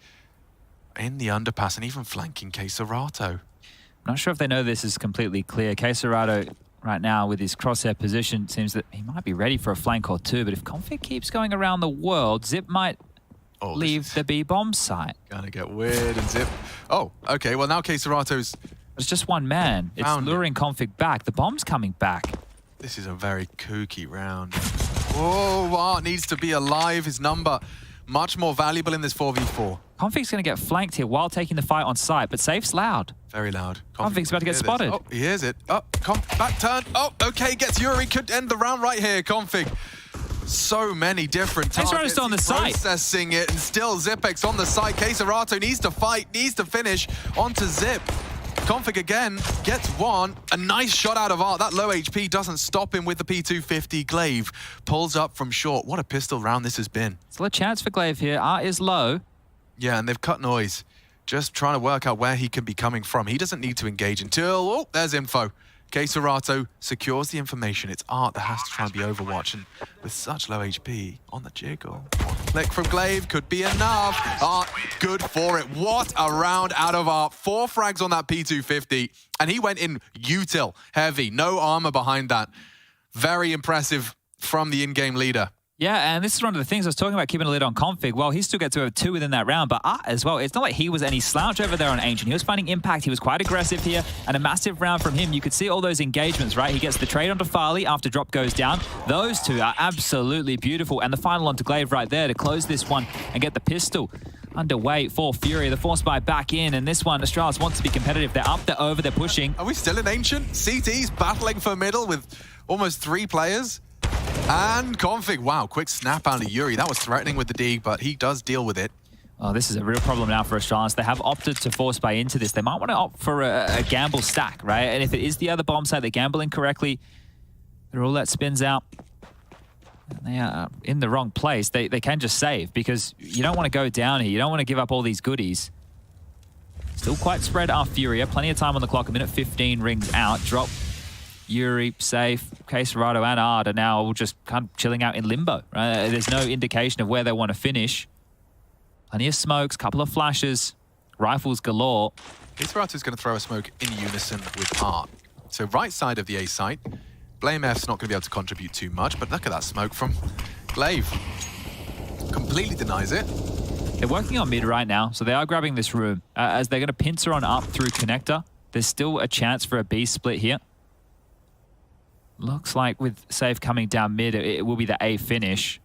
[SPEAKER 10] in the underpass and even flanking Queserato.
[SPEAKER 9] I'm not sure if they know this is completely clear. Queserato right now with his crosshair position seems that he might be ready for a flank or two, but if Config keeps going around the world, Zip might leave the B-bomb site.
[SPEAKER 10] Gonna get weird, and Zip... Oh, okay. Well, now Queserato's...
[SPEAKER 9] It's just one man. It's luring Config back. The bomb's coming back.
[SPEAKER 10] This is a very kooky round. Oh, Art needs to be alive. His number much more valuable in this 4v4.
[SPEAKER 9] Config's going to get flanked here while taking the fight on site, but Safe's loud.
[SPEAKER 10] Very loud.
[SPEAKER 9] Config's about to get spotted.
[SPEAKER 10] Oh, he hears it. Oh, back turn. Oh, okay, gets Yuri. Could end the round right here, Config. So many different targets.
[SPEAKER 9] Rider's still on the site.
[SPEAKER 10] Processing it, and still Zipex on the site. Queserato needs to fight, needs to finish. Onto Zip. Config again gets one. A nice shot out of Art. That low HP doesn't stop him with the P250. Glaive pulls up from short. What a pistol round this has been.
[SPEAKER 9] Still a chance for Glaive here. Art is low.
[SPEAKER 10] Yeah, and they've cut noise. Just trying to work out where he can be coming from. He doesn't need to engage until... Oh, there's info. Queserato secures the information. It's Art that has to try and be Overwatch. And with such low HP on the Csgo. One click from Glaive could be enough. Art, good for it. What a round out of Art. 4 frags on that P250. And he went in util, heavy. No armor behind that. Very impressive from the in-game leader.
[SPEAKER 9] Yeah, and this is one of the things I was talking about, keeping a lid on Config. Well, he still gets to have 2 within that round, but Art as well. It's not like he was any slouch over there on Ancient. He was finding impact. He was quite aggressive here, and a massive round from him. You could see all those engagements, right? He gets the trade onto Farley after drop goes down. Those 2 are absolutely beautiful, and the final onto Glaive right there to close this one and get the pistol underway for Furia. The force buy back in, and this one, Astralis wants to be competitive. They're up, they're over, they're pushing.
[SPEAKER 10] Are we still in Ancient? CT's battling for middle with almost 3 players. And Config, wow, quick snap out of Yuri. That was threatening with the dig, but he does deal with it.
[SPEAKER 9] Oh, this is a real problem now for Astralis. They have opted to force buy into this. They might want to opt for a gamble stack, right? And if it is the other bomb site, they gamble incorrectly. The roulette spins out. They are in the wrong place. They can just save because you don't want to go down here. You don't want to give up all these goodies. Still quite spread our Furia. Plenty of time on the clock. A minute 15 rings out. Drop. Yuri, Safe, Queserato, and Ard are now just kind of chilling out in limbo. Right? There's no indication of where they want to finish. Plenty of smokes, couple of flashes, rifles galore.
[SPEAKER 10] Queserato's going to throw a smoke in unison with Art. So right side of the A site, Blame F's not going to be able to contribute too much, but look at that smoke from Glaive. Completely denies it.
[SPEAKER 9] They're working on mid right now, so they are grabbing this room. As they're going to pincer on up through connector, there's still a chance for a B split here. Looks like with Safe coming down mid, it will be the A finish.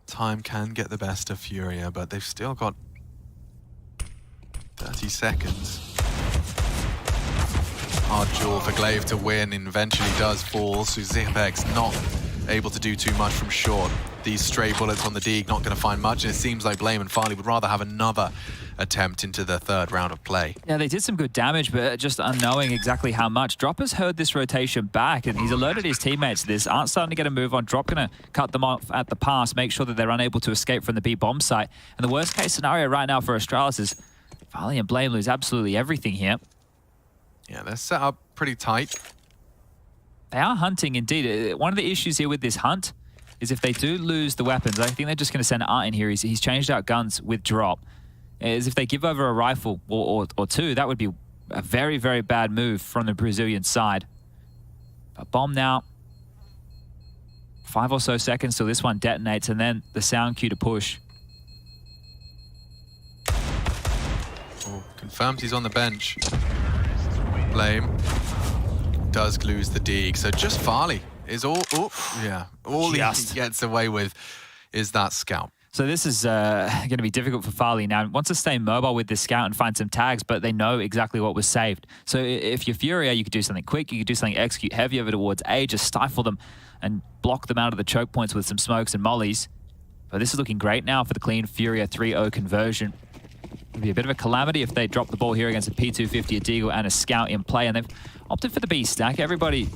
[SPEAKER 10] Time can get the best of Furia, but they've still got 30 seconds. Hard duel for Glaive to win, and eventually does fall. So Zipex not able to do too much from short. These stray bullets on the dig not going to find much, and it seems like Blame and Farley would rather have another attempt into the 3rd round of play.
[SPEAKER 9] Yeah, they did some good damage, but just unknowing exactly how much. Dropper's heard this rotation back, and he's alerted his teammates to this. Aren't starting to get a move on. Drop going to cut them off at the pass, make sure that they're unable to escape from the B bomb site. And the worst case scenario right now for Astralis is Farley and Blame lose absolutely everything here.
[SPEAKER 10] Yeah, they're set up pretty tight.
[SPEAKER 9] They are hunting indeed. One of the issues here with this hunt is if they do lose the weapons, I think they're just going to send Art in here. He's changed out guns with drop. Is if they give over a rifle or 2, that would be a very, very bad move from the Brazilian side. But bomb now. 5 or so seconds till this one detonates, and then the sound cue to push.
[SPEAKER 10] Oh, confirmed he's on the bench. Blame does lose the dig, so just Farley is all. Oh, yeah, all he gets away with is that scout.
[SPEAKER 9] So this is going to be difficult for Farley now. Wants to stay mobile with this scout and find some tags, but they know exactly what was saved. So if you're Furia, you could do something quick. You could do something execute heavy over towards A, just stifle them and block them out of the choke points with some smokes and mollies. But this is looking great now for the clean Furia 3-0 conversion. It'd be a bit of a calamity if they drop the ball here against a P250, a Deagle, and a scout in play. And they've opted for the B stack. Everybody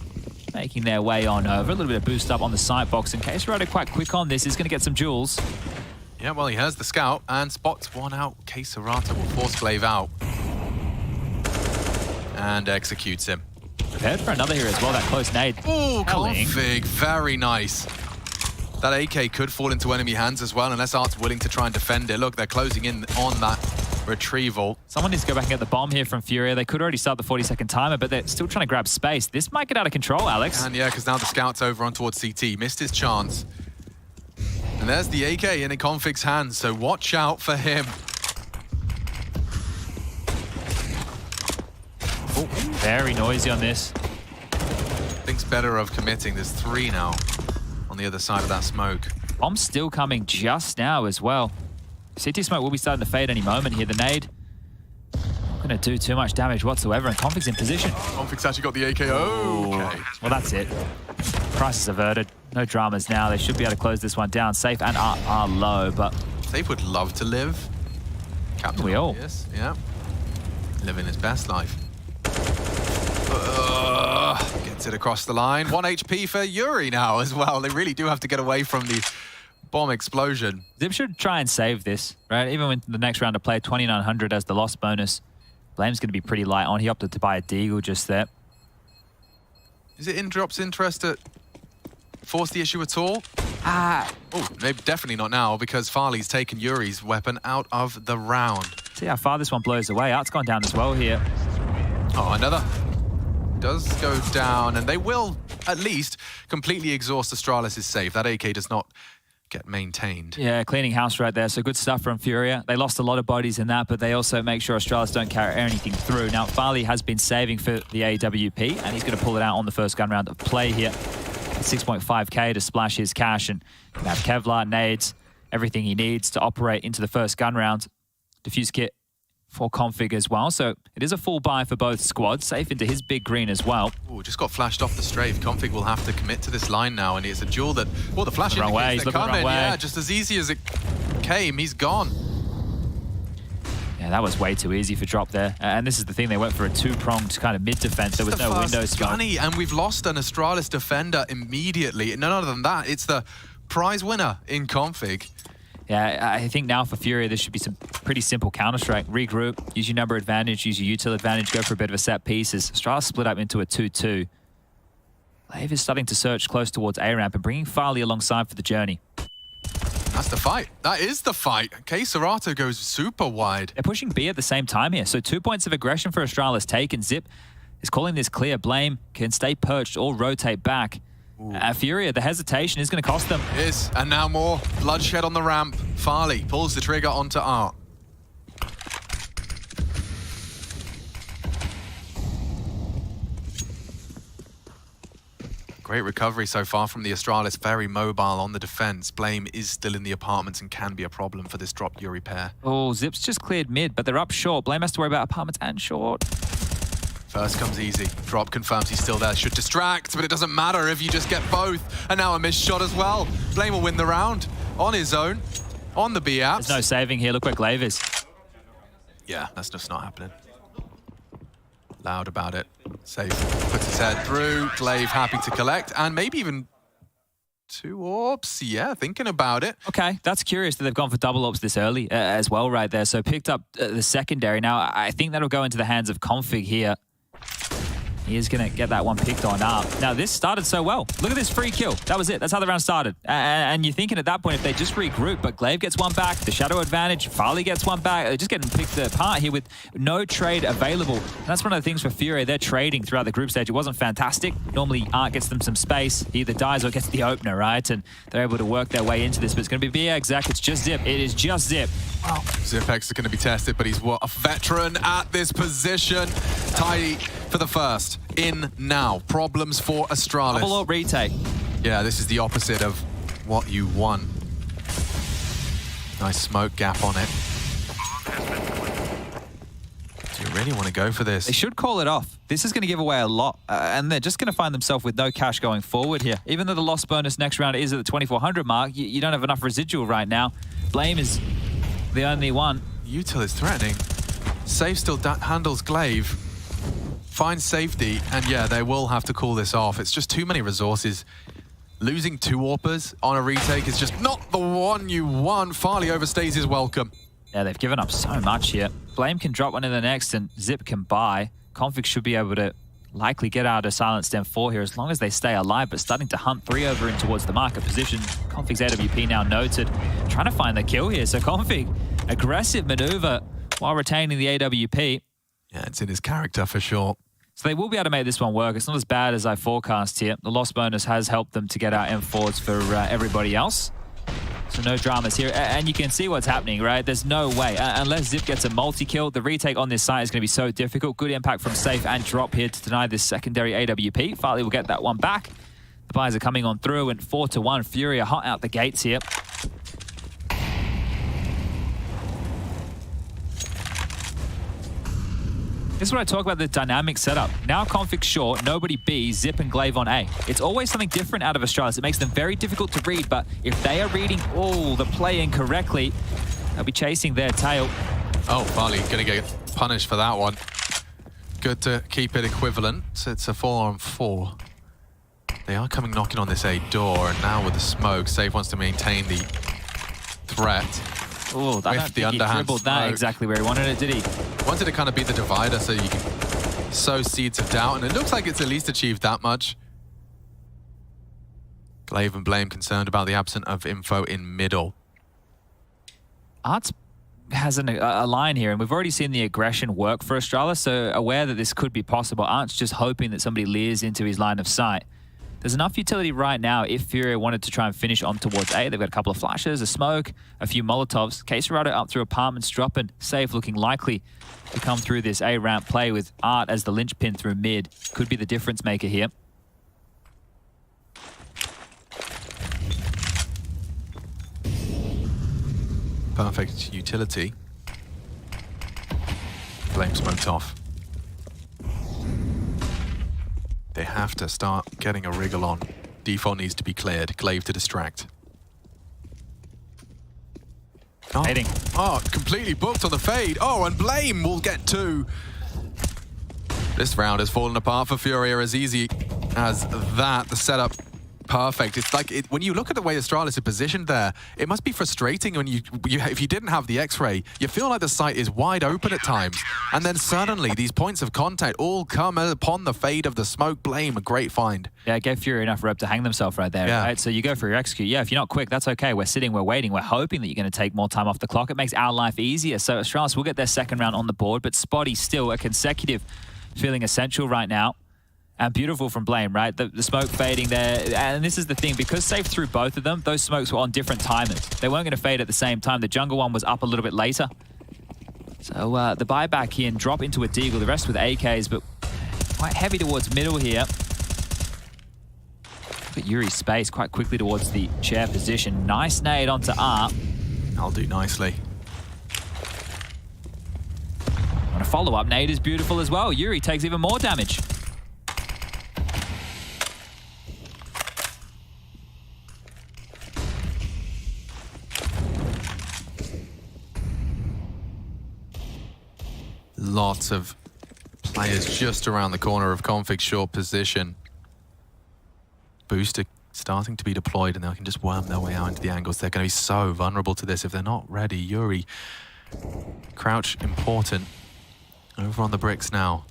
[SPEAKER 9] making their way on over. A little bit of boost up on the sight box. And Queserato quite quick on this. He's going to get some jewels.
[SPEAKER 10] Yeah, well, he has the scout and spots one out. Queserato will force Glaive out. And executes him.
[SPEAKER 9] Prepared for another here as well, that close nade.
[SPEAKER 10] Oh, Config, very nice. That AK could fall into enemy hands as well, unless Art's willing to try and defend it. Look, they're closing in on that retrieval.
[SPEAKER 9] Someone needs to go back and get the bomb here from Furia. They could already start the 40-second timer, but they're still trying to grab space. This might get out of control, Alex.
[SPEAKER 10] And yeah, because now the scout's over on towards CT. Missed his chance. And there's the AK in Config's hands, so watch out for him.
[SPEAKER 9] Oh, very noisy on this.
[SPEAKER 10] Thinks better of committing. There's 3 now on the other side of that smoke.
[SPEAKER 9] Bomb's still coming just now as well. CT Smoke will be starting to fade any moment here. The nade not going to do too much damage whatsoever, and Config's in position.
[SPEAKER 10] Config's actually got the AKO. Okay.
[SPEAKER 9] Well, that's it. Crisis averted. No dramas now. They should be able to close this one down. Safe and are low, but...
[SPEAKER 10] Safe would love to live. Captain
[SPEAKER 9] We all.
[SPEAKER 10] Obvious, yeah. Living his best life. Gets it across the line. 1 HP for Yuri now as well. They really do have to get away from the bomb explosion.
[SPEAKER 9] Zip should try and save this, right? Even with the next round of play, 2,900 as the loss bonus. Blame's going to be pretty light on. He opted to buy a Deagle just there.
[SPEAKER 10] Is it Indrop's interest to force the issue at all? Oh, maybe definitely not now, because Farley's taken Yuri's weapon out of the round.
[SPEAKER 9] See how far this one blows away. Art's gone down as well here.
[SPEAKER 10] Oh, another does go down, and they will at least completely exhaust Astralis' save. That AK does not get maintained.
[SPEAKER 9] Yeah, cleaning house right there. So good stuff from Furia. They lost a lot of bodies in that, but they also make sure Astralis don't carry anything through. Now, Farley has been saving for the AWP, and he's going to pull it out on the first gun round of play here. 6.5k to splash his cash, and you have Kevlar, nades, everything he needs to operate into the first gun round. Diffuse kit for Config as well. So it is a full buy for both squads. Safe into his big green as well.
[SPEAKER 10] Oh, just got flashed off the strafe. Config will have to commit to this line now, and it's a duel that, well, the flash
[SPEAKER 9] Wrong way.
[SPEAKER 10] indicates
[SPEAKER 9] He's
[SPEAKER 10] they're
[SPEAKER 9] looking the
[SPEAKER 10] coming.
[SPEAKER 9] wrong way.
[SPEAKER 10] Yeah, just as easy as it came, he's gone.
[SPEAKER 9] Yeah, that was way too easy for drop there. And this is the thing, they went for a two-pronged kind of mid-defense. There was no window smoke.
[SPEAKER 10] Gunny, and we've lost an Astralis defender immediately. None other than that, it's the prize winner in Config.
[SPEAKER 9] Yeah, I think now for Furia, there should be some pretty simple Counter-Strike. Regroup, use your number advantage, use your util advantage, go for a bit of a set pieces. Astralis split up into a 2-2. Lave is starting to search close towards A-ramp and bringing Farley alongside for the journey.
[SPEAKER 10] That's the fight. That is the fight. K Serato goes super wide.
[SPEAKER 9] They're pushing B at the same time here. So 2 points of aggression for Astralis taken. Zip is calling this clear. Blame can stay perched or rotate back. Furia, the hesitation is going to cost them.
[SPEAKER 10] It is, and now more bloodshed on the ramp. Farley pulls the trigger onto Art. Great recovery so far from the Astralis, very mobile on the defense. Blame is still in the apartments and can be a problem for this drop Yuri pair.
[SPEAKER 9] Oh, Zip's just cleared mid, but they're up short. Blame has to worry about apartments and short.
[SPEAKER 10] First comes easy. Drop confirms he's still there. Should distract, but it doesn't matter if you just get both. And now a missed shot as well. Blame will win the round on his own, on the B apps.
[SPEAKER 9] There's no saving here. Look where Glaive is.
[SPEAKER 10] Yeah, that's just not happening. Loud about it. Safe. Puts his head through. Glaive happy to collect. And maybe even 2 orbs. Yeah, thinking about it.
[SPEAKER 9] Okay, that's curious that they've gone for double orbs this early as well right there. So picked up the secondary. Now, I think that'll go into the hands of Config here. He is going to get that one picked on up. Now, this started so well. Look at this free kill. That was it. That's how the round started. And you're thinking at that point, if they just regroup, but Glaive gets one back, the Shadow advantage, Farley gets one back. They're just getting picked apart here with no trade available. And that's one of the things for Furia. They're trading throughout the group stage. It wasn't fantastic. Normally, Art gets them some space. He either dies or gets the opener, right? And they're able to work their way into this. But it's going to be BX, it's just Zip. It is just Zip.
[SPEAKER 10] Oh. Zipex is going to be tested, but he's what, a veteran at this position. Tidy for the first. In now. Problems for Astralis.
[SPEAKER 9] Double or retake.
[SPEAKER 10] Yeah, this is the opposite of what you want. Nice smoke gap on it. Do you really want to go for this?
[SPEAKER 9] They should call it off. This is going to give away a lot, and they're just going to find themselves with no cash going forward here. Even though the loss bonus next round is at the 2,400 mark, you don't have enough residual right now. Blame is the only one.
[SPEAKER 10] Util is threatening. Safe still handles Glaive. Finds safety, and yeah, they will have to call this off. It's just too many resources. Losing 2 AWPers on a retake is just not the one you want. Farley overstays his welcome.
[SPEAKER 9] Yeah, they've given up so much here. Blame can drop one in the next, and Zip can buy. Config should be able to likely get out of Silent Stem 4 here as long as they stay alive, but starting to hunt 3 over in towards the marker position. Config's AWP now noted. Trying to find the kill here, so Config, aggressive maneuver while retaining the AWP.
[SPEAKER 10] Yeah, it's in his character for sure.
[SPEAKER 9] So they will be able to make this one work. It's not as bad as I forecast here. The loss bonus has helped them to get out M4s for everybody else. So no dramas here. And you can see what's happening, right? There's no way. Unless Zip gets a multi-kill, the retake on this site is going to be so difficult. Good impact from Safe and Drop here to deny this secondary AWP. Farley will get that one back. The buys are coming on through, and 4-1. Furia hot out the gates here. This is what I talk about, the dynamic setup. Now config short, nobody B, Zip and Glaive on A. It's always something different out of Astralis. It makes them very difficult to read, but if they are reading all the play incorrectly, they'll be chasing their tail.
[SPEAKER 10] Oh, Farley gonna get punished for that one. Good to keep it equivalent. So it's a 4-on-4. They are coming knocking on this A door, and now with the smoke, Save wants to maintain the threat.
[SPEAKER 9] Oh, I don't think he dribbled that exactly where he wanted it, did he?
[SPEAKER 10] Wanted to kind of be the divider so you can sow seeds of doubt, and it looks like it's at least achieved that much. Glaive and Blame concerned about the absence of info in middle.
[SPEAKER 9] Arts has a line here, and we've already seen the aggression work for Astralis, so aware that this could be possible. Arts just hoping that somebody leers into his line of sight. There's enough utility right now if Furia wanted to try and finish on towards A. They've got a couple of flashes, a smoke, a few Molotovs. Quesarado up through apartments, dropping. Safe looking likely to come through this A ramp play with Art as the linchpin through mid. Could be the difference maker here.
[SPEAKER 10] Perfect utility. Blame smoked off. They have to start getting a wriggle on. Default needs to be cleared. Glaive to distract. Oh, completely booked on the fade. Oh, and Blame will get 2. This round has fallen apart for Furia as easy as that. The setup, perfect. It's like, when you look at the way Astralis is positioned there, it must be frustrating when if you didn't have the X-ray, you feel like the site is wide open at times. And then suddenly, these points of contact all come upon the fade of the smoke. Blame, a great find.
[SPEAKER 9] Yeah, it gave Fury enough rope to hang themselves right there, right? So you go for your execute. Yeah, if you're not quick, that's okay. We're sitting, we're waiting, we're hoping that you're going to take more time off the clock. It makes our life easier. So Astralis will get their second round on the board, but Spotty still a consecutive feeling essential right now. And beautiful from Blame, right? The smoke fading there. And this is the thing, because Safe threw both of them, those smokes were on different timers. They weren't going to fade at the same time. The jungle one was up a little bit later. So the buyback here and drop into a Deagle. The rest with AKs, but quite heavy towards middle here. Look at Yuri's space quite quickly towards the chair position. Nice nade onto Art.
[SPEAKER 10] I'll do nicely.
[SPEAKER 9] On a follow-up, nade is beautiful as well. Yuri takes even more damage.
[SPEAKER 10] Lots of players just around the corner of config short position. Booster starting to be deployed, and they can just worm their way out into the angles. They're going to be so vulnerable to this if they're not ready. Yuri, crouch important. Over on the bricks now.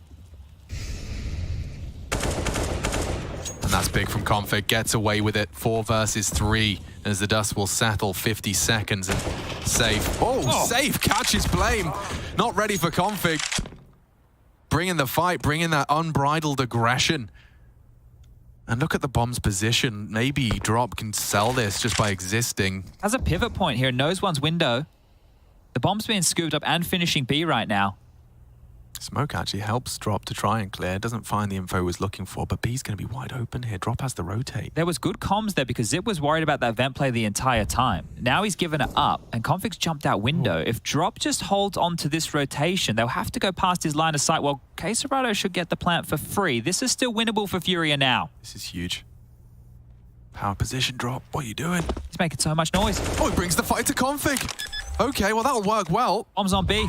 [SPEAKER 10] And that's big from config. Gets away with it. 4 versus 3 as the dust will settle. 50 seconds and Safe. Oh, Safe catches Blame. Not ready for config. Bringing the fight, bringing that unbridled aggression. And look at the bomb's position. Maybe Drop can sell this just by existing.
[SPEAKER 9] Has a pivot point here. Knows one's window. The bomb's being scooped up and finishing B right now.
[SPEAKER 10] Smoke actually helps Drop to try and clear. Doesn't find the info he was looking for, but B's going to be wide open here. Drop has to rotate.
[SPEAKER 9] There was good comms there because Zip was worried about that vent play the entire time. Now he's given it up, and Config's jumped out window. If Drop just holds on to this rotation, they'll have to go past his line of sight. Well, Quesarado should get the plant for free. This is still winnable for Furia now.
[SPEAKER 10] This is huge. Power position, Drop. What are you doing?
[SPEAKER 9] He's making so much noise.
[SPEAKER 10] Oh, he brings the fight to Config. Okay, well, that'll work well.
[SPEAKER 9] Bombs on B.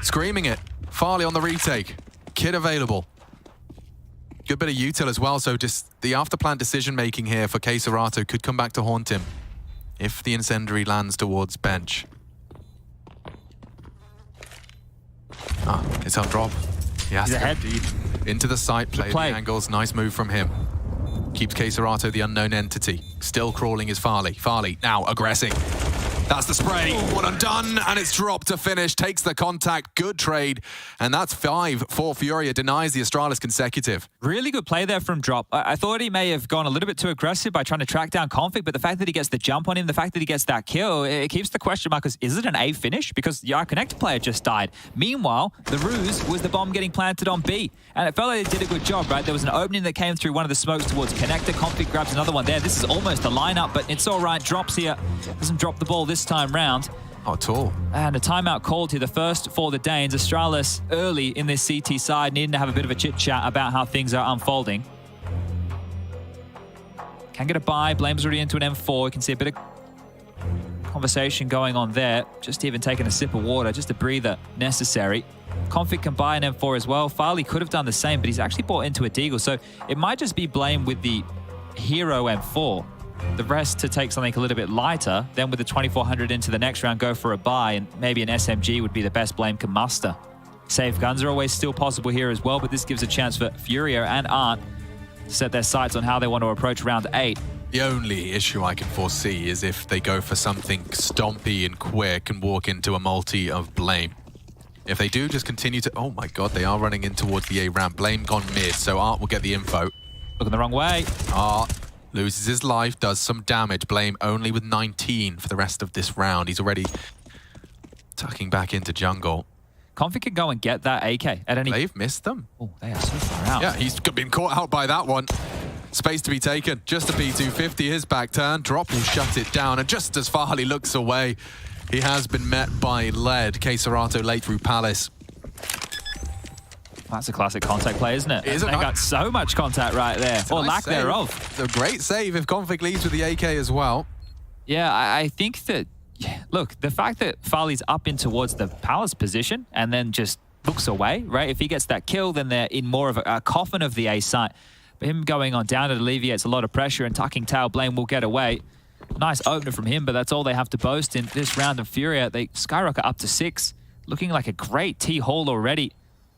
[SPEAKER 10] Screaming it. Farley on the retake. Kid available. Good bit of util as well, so just the after-plant decision-making here for Quesarado could come back to haunt him if the incendiary lands towards bench. Ah, it's on Drop. He has to go deep into the site, play the angles. Nice move from him. Keeps Quesarado the unknown entity. Still crawling is Farley. Farley now aggressing. That's the spray. One undone, and it's dropped to finish. Takes the contact. Good trade. And that's 5 for Furia. Denies the Astralis consecutive.
[SPEAKER 9] Really good play there from Drop. I thought he may have gone a little bit too aggressive by trying to track down Config, but the fact that he gets the jump on him, the fact that he gets that kill, it keeps the question mark as, is it an A finish? Because our Connector player just died. Meanwhile, the ruse was the bomb getting planted on B. And it felt like they did a good job, right? There was an opening that came through one of the smokes towards Connector. Config grabs another one there. This is almost a lineup, but it's all right. Drops here. Doesn't drop the ball this time round.
[SPEAKER 10] Not at all.
[SPEAKER 9] And a timeout called here, the first for the Danes. Astralis early in this CT side, needing to have a bit of a chit-chat about how things are unfolding. Can get a buy. Blame's already into an M4. You can see a bit of conversation going on there. Just even taking a sip of water, just a breather necessary. Config can buy an M4 as well. Farley could have done the same, but he's actually bought into a Deagle. So it might just be Blame with the Hero M4. The rest to take something a little bit lighter. Then with the 2400 into the next round, go for a buy, and maybe an SMG would be the best Blame can muster. Safe guns are always still possible here as well, but this gives a chance for Furia and Art to set their sights on how they want to approach round 8.
[SPEAKER 10] The only issue I can foresee is if they go for something stompy and quick and walk into a multi of Blame. If they do just continue to... Oh my god, they are running in towards the A ramp. Blame gone mid, so Art will get the info.
[SPEAKER 9] Looking the wrong way.
[SPEAKER 10] Art loses his life, does some damage. Blame only with 19 for the rest of this round. He's already tucking back into jungle.
[SPEAKER 9] Config can go and get that AK at any...
[SPEAKER 10] They've missed them.
[SPEAKER 9] Oh, they are so far out.
[SPEAKER 10] Yeah, he's been caught out by that one. Space to be taken. Just a P250, his back turn. Drop will shut it down. And just as Farley looks away, he has been met by lead. Keserato late through Palace.
[SPEAKER 9] That's a classic contact play, isn't it?
[SPEAKER 10] Isn't
[SPEAKER 9] they got so much contact right there, or
[SPEAKER 10] nice
[SPEAKER 9] lack
[SPEAKER 10] save.
[SPEAKER 9] thereof.
[SPEAKER 10] It's a great save if Config leads with the AK as well.
[SPEAKER 9] Yeah, I think that, look, the fact that Farley's up in towards the Palace position and then just looks away, right? If he gets that kill, then they're in more of a coffin of the A site. But him going on down, it alleviates a lot of pressure, and tucking tail, Blame will get away. Nice opener from him, but that's all they have to boast in this round of Furia. They skyrocket up to 6, looking like a great T-haul already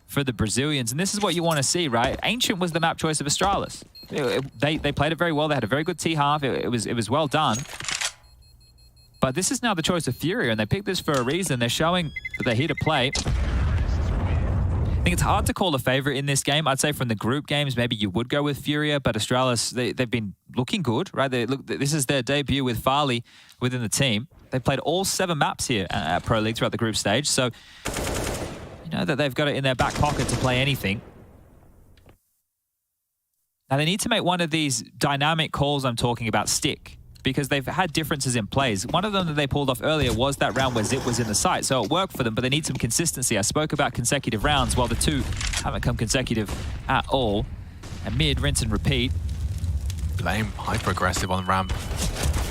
[SPEAKER 9] for the Brazilians. And this is what you want to see, right? Ancient was the map choice of Astralis. They played it very well. They had a very good T-half. It was well done. But this is now the choice of Furia, and they picked this for a reason. They're showing that they're here to play. I think it's hard to call a favorite in this game. I'd say from the group games, maybe you would go with Furia, but Astralis, they've been looking good, right? This is their debut with Farley within the team. They've played all 7 maps here at Pro League throughout the group stage, so you know that they've got it in their back pocket to play anything. Now they need to make one of these dynamic calls I'm talking about stick, because they've had differences in plays. One of them that they pulled off earlier was that round where Zip was in the site, so it worked for them, but they need some consistency. I spoke about consecutive rounds, while the 2 haven't come consecutive at all. And mid, rinse and repeat.
[SPEAKER 10] Blame hyper-aggressive on the ramp.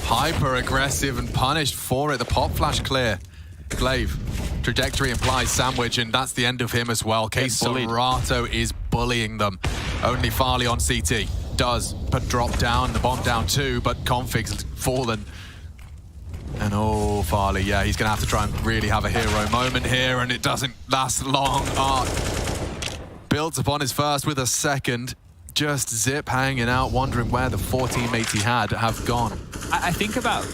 [SPEAKER 10] Hyper-aggressive and punished for it. The pop flash clear. Glaive, trajectory implies sandwich, and that's the end of him as well. Keserato is bullying them. Only Farley on CT. Does, but drop down, the bomb down too, but Config's fallen. And oh, Farley, yeah, he's going to have to try and really have a hero moment here, and it doesn't last long. Art builds upon his first with a second. Just Zip hanging out, wondering where the 4 teammates he had have gone.
[SPEAKER 9] I think about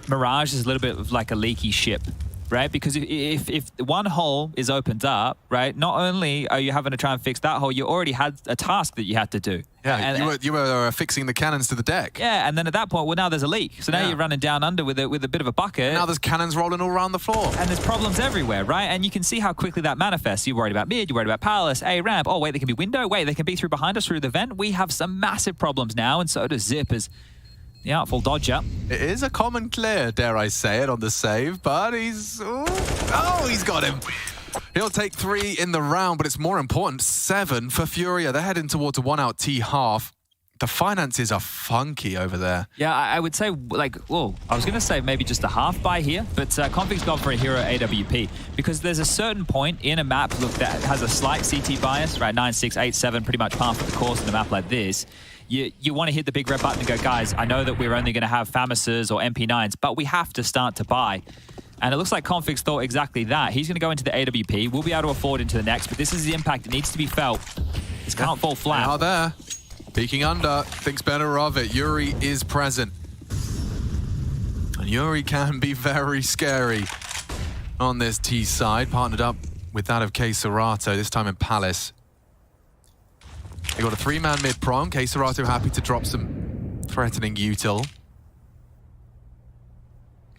[SPEAKER 9] Mirage as a little bit of like a leaky ship, right? Because if one hole is opened up, right, not only are you having to try and fix that hole, you already had a task that you had to do.
[SPEAKER 10] Yeah,
[SPEAKER 9] and
[SPEAKER 10] you were fixing the cannons to the deck.
[SPEAKER 9] Yeah, and then at that point, well, now there's a leak. So now you're running down under with a bit of a bucket.
[SPEAKER 10] And now there's cannons rolling all around the floor.
[SPEAKER 9] And there's problems everywhere, right? And you can see how quickly that manifests. You're worried about mid, you're worried about Palace, A ramp. Oh, wait, they can be window. Wait, they can be through behind us through the vent. We have some massive problems now, and so does Zip as the Artful Dodger.
[SPEAKER 10] It is a common clear, dare I say it, on the save, but he's... Oh, he's got him. He'll take 3 in the round, but it's more important, 7 for Furia. They're heading towards a 1-out T-half. The finances are funky over there.
[SPEAKER 9] Yeah, I would say, like, well, I was going to say maybe just a half buy here, but Config's gone for a hero AWP, because there's a certain point in a map, look, that has a slight CT bias, right? 9, 6, 8, 7, pretty much par for the course in a map like this. You want to hit the big red button and go, guys, I know that we're only going to have Famises or MP9s, but we have to start to buy. And it looks like Config's thought exactly that. He's going to go into the AWP. We'll be able to afford into the next, but this is the impact. It needs to be felt. This can't fall flat.
[SPEAKER 10] Now there. Peeking under. Thinks better of it. Yuri is present. And Yuri can be very scary on this T side, partnered up with that of K Serato, this time in Palace. They got a 3-man mid-prong. K Serato happy to drop some threatening util.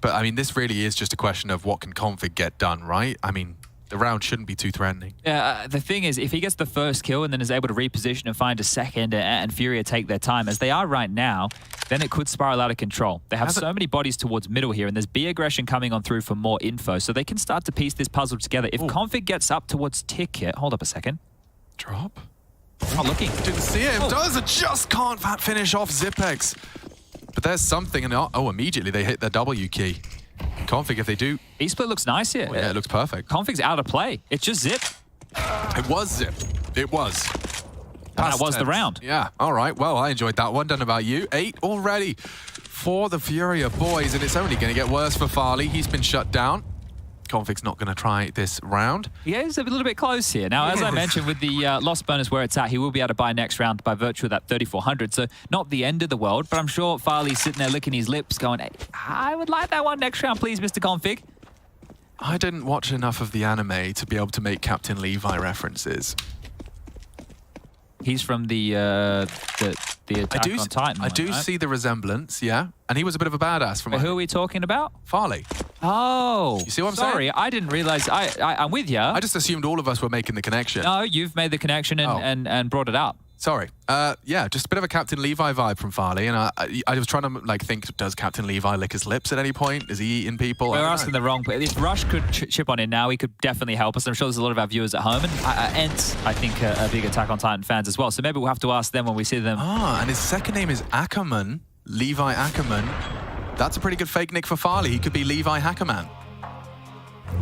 [SPEAKER 10] But I mean, this really is just a question of what can Config get done, right? I mean, the round shouldn't be too threatening.
[SPEAKER 9] Yeah, the thing is, if he gets the first kill and then is able to reposition and find a second and Furia take their time, as they are right now, then it could spiral out of control. They have so many bodies towards middle here, and there's B aggression coming on through for more info, so they can start to piece this puzzle together. If Config gets up towards Ticket, hold up a second.
[SPEAKER 10] Drop?
[SPEAKER 9] Not looking.
[SPEAKER 10] Didn't see him. Does it just can't finish off Zipex. But there's something, and immediately they hit their W key. Config, if they do.
[SPEAKER 9] E-split looks nice here.
[SPEAKER 10] Yeah, it looks perfect.
[SPEAKER 9] Config's out of play. It's just Zip.
[SPEAKER 10] It was Zip. It was.
[SPEAKER 9] And that was the round.
[SPEAKER 10] Yeah, all right. Well, I enjoyed that one. Don't know about you. 8 already for the Furia boys, and it's only going to get worse for Farley. He's been shut down. Config's not going to try this round.
[SPEAKER 9] Yeah, he's a little bit close here. Now, as I mentioned, with the loss bonus where it's at, he will be able to buy next round by virtue of that 3,400. So not the end of the world, but I'm sure Farley's sitting there licking his lips going, hey, I would like that one next round, please, Mr. Config.
[SPEAKER 10] I didn't watch enough of the anime to be able to make Captain Levi references.
[SPEAKER 9] He's from the Attack on Titan.
[SPEAKER 10] I do see the resemblance, yeah. And he was a bit of a badass from
[SPEAKER 9] who are we talking about?
[SPEAKER 10] Farley.
[SPEAKER 9] Oh.
[SPEAKER 10] You see what I'm saying?
[SPEAKER 9] Sorry, I didn't realize. I'm with you.
[SPEAKER 10] I just assumed all of us were making the connection.
[SPEAKER 9] No, you've made the connection and brought it up.
[SPEAKER 10] Sorry. Yeah, just a bit of a Captain Levi vibe from Farley. And I was trying to think, does Captain Levi lick his lips at any point? Is he eating people?
[SPEAKER 9] We're asking the wrong place. If Rush could chip on in now, he could definitely help us. I'm sure there's a lot of our viewers at home. And Ents, I think, are big Attack on Titan fans as well. So maybe we'll have to ask them when we see them.
[SPEAKER 10] Ah, and his second name is Ackerman. Levi Ackerman. That's a pretty good fake nick for Farley. He could be Levi Hackerman.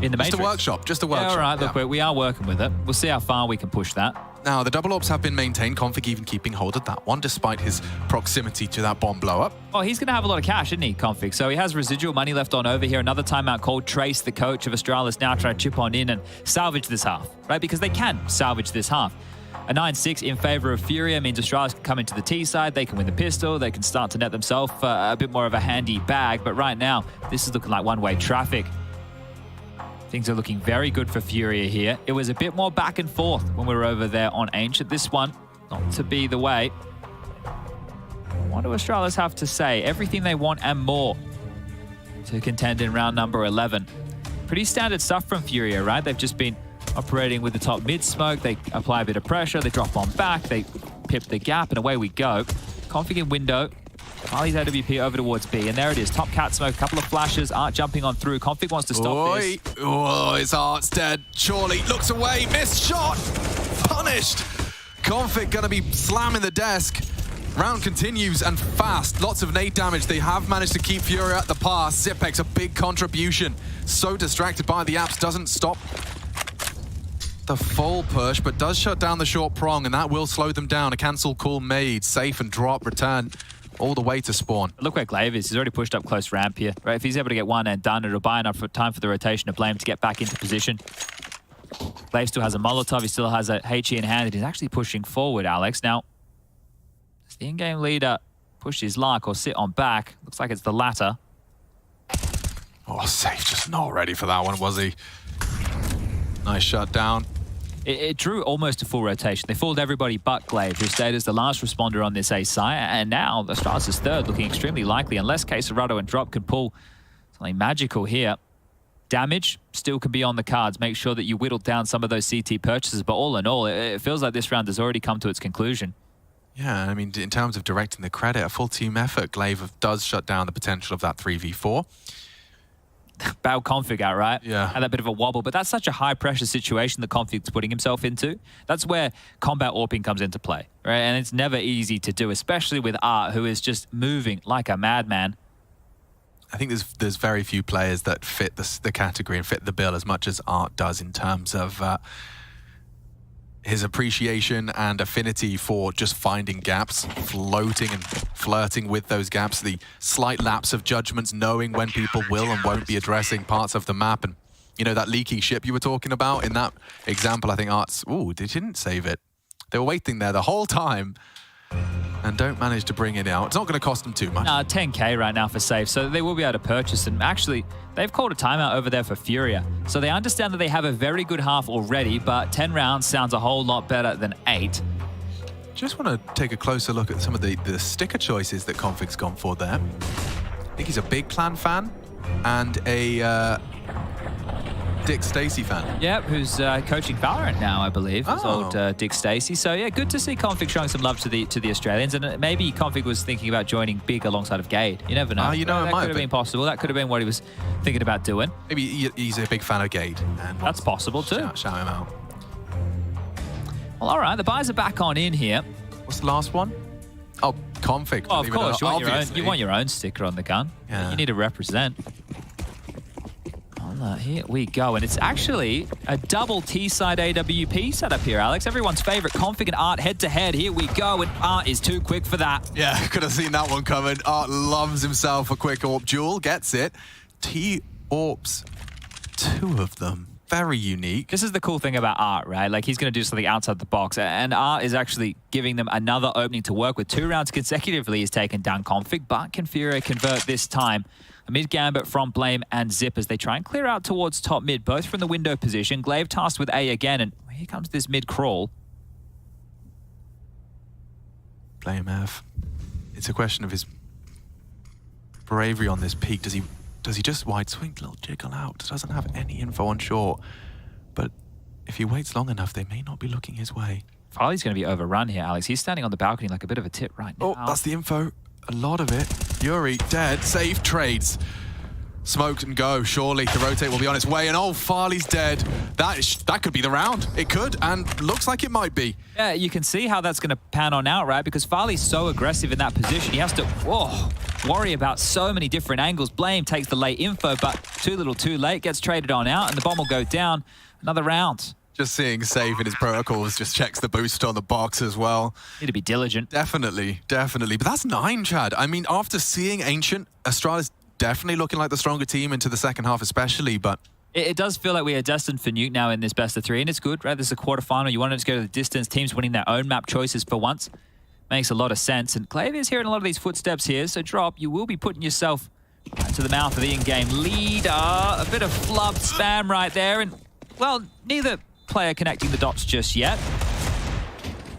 [SPEAKER 9] In the
[SPEAKER 10] Just a workshop. Just a workshop.
[SPEAKER 9] Yeah, all right, look, we are working with it. We'll see how far we can push that.
[SPEAKER 10] Now, the double ops have been maintained. Config even keeping hold of that one, despite his proximity to that bomb blow-up.
[SPEAKER 9] Oh, he's going to have a lot of cash, isn't he, Config? So he has residual money left on over here. Another timeout called. Trace, the coach of Astralis, now trying to chip on in and salvage this half, right? Because they can salvage this half. A 9-6 in favor of Furia means Astralis can come into the T side. They can win the pistol. They can start to net themselves a bit more of a handy bag. But right now, this is looking like one-way traffic. Things are looking very good for Furia here. It was a bit more back and forth when we were over there on Ancient. This one, not to be the way. What do Astralis have to say? Everything they want and more to contend in round number 11. Pretty standard stuff from Furia, right? They've just been operating with the top mid smoke. They apply a bit of pressure. They drop on back. They pip the gap, and away we go. Config in window. Farley's AWP over towards B, and there it is. Top cat smoke, a couple of flashes. Art jumping on through. Config wants to stop this.
[SPEAKER 10] Oh, his Art's dead. Surely looks away. Missed shot. Punished. Config gonna be slamming the desk. Round continues and fast. Lots of nade damage. They have managed to keep Furia at the pass. Zipex, a big contribution. So distracted by the apps, doesn't stop the full push, but does shut down the short prong, and that will slow them down. A cancel call made. Safe and drop. Return all the way to spawn.
[SPEAKER 9] Look where Glaive is. He's already pushed up close ramp here. Right, if he's able to get one and done, it'll buy enough time for the rotation of Blame to get back into position. Glaive still has a Molotov. He still has a HE in hand. He's actually pushing forward, Alex. Now, does the in-game leader push his luck or sit on back? Looks like it's the latter.
[SPEAKER 10] Oh, Safe just not ready for that one, was he? Nice shut down.
[SPEAKER 9] It drew almost a full rotation. They fooled everybody but Glaive, who stayed as the last responder on this A site. And now Astralis is third, looking extremely likely, unless K Serato and Drop can pull something magical here. Damage still can be on the cards. Make sure that you whittle down some of those CT purchases. But all in all, it feels like this round has already come to its conclusion.
[SPEAKER 10] Yeah, I mean, in terms of directing the credit, a full team effort, Glaive does shut down the potential of that 3v4.
[SPEAKER 9] Bad Config out, right?
[SPEAKER 10] Yeah.
[SPEAKER 9] Had that bit of a wobble, but that's such a high-pressure situation that Config's putting himself into. That's where combat AWPing comes into play, right? And it's never easy to do, especially with Art, who is just moving like a madman.
[SPEAKER 10] I think there's very few players that fit the category and fit the bill as much as Art does in terms of his appreciation and affinity for just finding gaps, floating and flirting with those gaps, the slight lapse of judgments, knowing when people will and won't be addressing parts of the map. And, you know, that leaky ship you were talking about in that example, I think Art's, ooh, they didn't save it. They were waiting there the whole time. and don't manage to bring it out, it's not going to cost them too much.
[SPEAKER 9] 10k right now for safe, so they will be able to purchase them. Actually, they've called a timeout over there for Furia, so they understand that they have a very good half already, but 10 rounds sounds a whole lot better than 8.
[SPEAKER 10] Just want to take a closer look at some of the sticker choices that Config's gone for there. I think he's a big Clan fan and a Dick Stacey fan.
[SPEAKER 9] Yep, who's coaching Valorant now, I believe. It's old Dick Stacey. So yeah, good to see Config showing some love to the Australians, and maybe Config was thinking about joining Big alongside of Gade. You never know.
[SPEAKER 10] You know,
[SPEAKER 9] that could have been possible. That could have been what he was thinking about doing.
[SPEAKER 10] Maybe he's a big fan of Gade. And
[SPEAKER 9] that's possible too.
[SPEAKER 10] Shout him out.
[SPEAKER 9] Well, all right, the buys are back on in here.
[SPEAKER 10] What's the last one? Oh, Config.
[SPEAKER 9] Oh, of course, you want your own sticker on the gun.
[SPEAKER 10] Yeah.
[SPEAKER 9] You need to represent. Here we go, and it's actually a double T-side AWP setup here, Alex. Everyone's favorite Config and Art head-to-head. Here we go, and Art is too quick for that.
[SPEAKER 10] Yeah, could have seen that one coming. Art loves himself a quick AWP duel, gets it. T-AWPs, 2 of them. Very unique.
[SPEAKER 9] This is the cool thing about Art, right? Like, he's going to do something outside the box, and Art is actually giving them another opening to work with. 2 rounds consecutively he's taken down Config, but can Furia convert this time? A mid-gambit from Blame and Zip as they try and clear out towards top mid, both from the window position. Glaive tasked with A again, and here comes this mid-crawl.
[SPEAKER 10] Blame F. It's a question of his bravery on this peak. Does he just wide swing, little jiggle out? Doesn't have any info on short. But if he waits long enough, they may not be looking his way.
[SPEAKER 9] Farley's going to be overrun here, Alex. He's standing on the balcony like a bit of a tit right now.
[SPEAKER 10] Oh, that's the info. A lot of it. Yuri dead. Safe trades. Smoked and go. Surely the rotate will be on its way. And oh, Farley's dead. That could be the round. It could, and looks like it might be.
[SPEAKER 9] Yeah, you can see how that's going to pan on out, right? Because Farley's so aggressive in that position. He has to worry about so many different angles. Blame takes the late info, but too little too late. Gets traded on out, and the bomb will go down. Another round.
[SPEAKER 10] Just seeing Safe in his protocols just checks the boost on the box as well.
[SPEAKER 9] Need to be diligent.
[SPEAKER 10] Definitely. But that's 9, Chad. I mean, after seeing Ancient, Astralis definitely looking like the stronger team into the second half especially, but...
[SPEAKER 9] It does feel like we are destined for Nuke now in this best of 3, and it's good, right? This is a quarterfinal. You wanted to go to the distance. Teams winning their own map choices for once. Makes a lot of sense. And Glaive is hearing a lot of these footsteps here, so Drop, you will be putting yourself to the mouth of the in-game leader. A bit of flubbed spam right there, and, well, neither player connecting the dots just yet.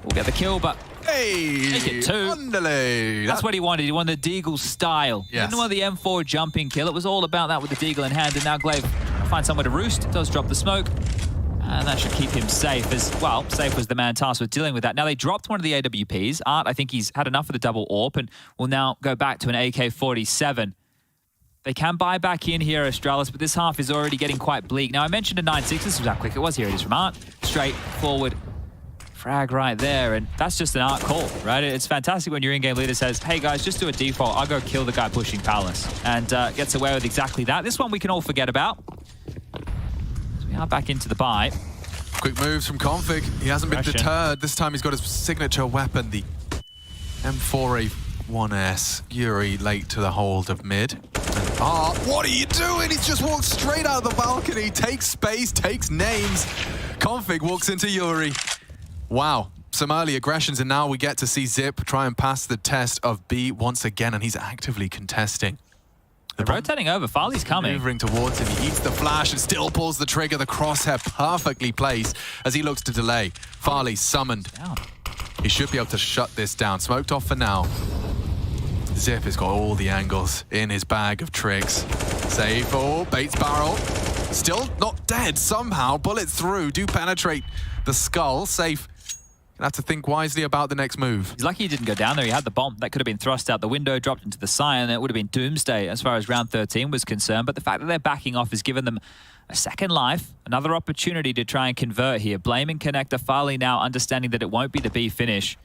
[SPEAKER 9] We'll get the kill, but
[SPEAKER 10] hey,
[SPEAKER 9] make it 2.
[SPEAKER 10] Underlay.
[SPEAKER 9] That's what he wanted. He wanted the Deagle style.
[SPEAKER 10] Yes.
[SPEAKER 9] He didn't want the M4 jumping kill. It was all about that with the Deagle in hand, and now Glaive finds somewhere to roost. Does drop the smoke, and that should keep him safe as, well, Safe was the man tasked with dealing with that. Now, they dropped one of the AWPs. Art, I think he's had enough of the double AWP and will now go back to an AK-47. They can buy back in here, Astralis, but this half is already getting quite bleak. Now, I mentioned a 9-6. This was how quick it was. Here it is from Art. Straight forward frag right there, and that's just an Art call, right? It's fantastic when your in-game leader says, hey, guys, just do a default. I'll go kill the guy pushing Palace, and gets away with exactly that. This one we can all forget about. So we are back into the buy.
[SPEAKER 10] Quick moves from Config. He hasn't been deterred. This time he's got his signature weapon, the M4A1S. Yuri late to the hold of mid. What are you doing? He's just walked straight out of the balcony, takes space, takes names. Config walks into Yuri. Wow, some early aggressions, and now we get to see Zip try and pass the test of B once again, and he's actively contesting.
[SPEAKER 9] They're rotating over. Farley's coming.
[SPEAKER 10] Maneuvering towards him. He eats the flash and still pulls the trigger. The crosshair perfectly placed as he looks to delay. Farley summoned. He should be able to shut this down. Smoked off for now. Zip has got all the angles in his bag of tricks. Safe. Oh, Bates barrel. Still not dead somehow. Bullet through. Do penetrate the skull. Safe. Gonna have to think wisely about the next move.
[SPEAKER 9] He's lucky he didn't go down there. He had the bomb. That could have been thrust out the window, dropped into the Scion. It would have been doomsday as far as round 13 was concerned. But the fact that they're backing off has given them a second life, another opportunity to try and convert here. Blaming connector. Farley now understanding that it won't be the B finish.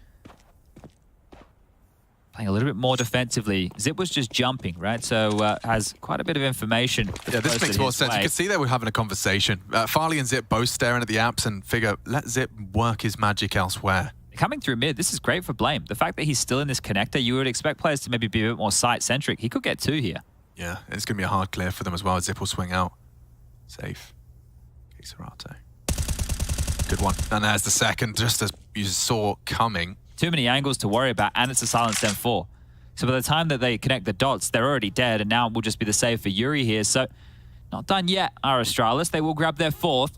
[SPEAKER 9] Playing a little bit more defensively. Zip was just jumping, right? So has quite a bit of information.
[SPEAKER 10] Yeah, this makes more sense. You can see they were having a conversation. Farley and Zip both staring at the apps and figure, let Zip work his magic elsewhere.
[SPEAKER 9] Coming through mid, this is great for Blame. The fact that he's still in this connector, you would expect players to maybe be a bit more site-centric. He could get 2 here.
[SPEAKER 10] Yeah, it's going to be a hard clear for them as well. Zip will swing out. Safe. Kisarate. Good one. And there's the second, just as you saw coming.
[SPEAKER 9] Too many angles to worry about, and it's a silenced M4. So by the time that they connect the dots, they're already dead, and now it will just be the save for Yuri here. So not done yet, are Astralis. They will grab their 4th.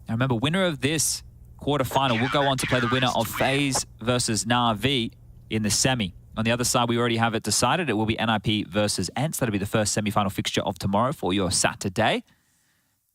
[SPEAKER 9] Now remember, winner of this quarterfinal will go on to play the winner of Faze versus Navi in the semi. On the other side, we already have it decided. It will be NIP versus ENTS. That'll be the first semi-final fixture of tomorrow for your Saturday.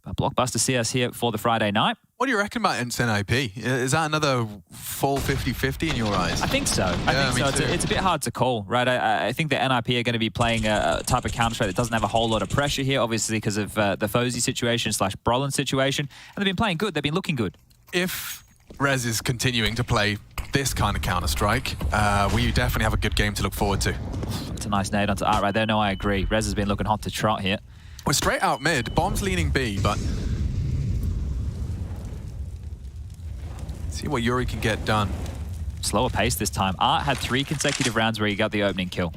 [SPEAKER 9] But Blockbuster CS here for the Friday night.
[SPEAKER 10] What do you reckon about ENTS NIP? Is that another full 50-50 in your eyes?
[SPEAKER 9] I think so. I think so. It's a bit hard to call, right? I think the NIP are going to be playing a type of Counter-Strike that doesn't have a whole lot of pressure here, obviously because of the Faze situation / Brolin situation. And they've been playing good. They've been looking good.
[SPEAKER 10] If Rez is continuing to play this kind of Counter-Strike, we definitely have a good game to look forward to.
[SPEAKER 9] It's a nice nade onto Art right there. No, I agree. Rez has been looking hot to trot here.
[SPEAKER 10] We're straight out mid. Bomb's leaning B, but see what Yuri can get done.
[SPEAKER 9] Slower pace this time. Art had 3 consecutive rounds where he got the opening kill.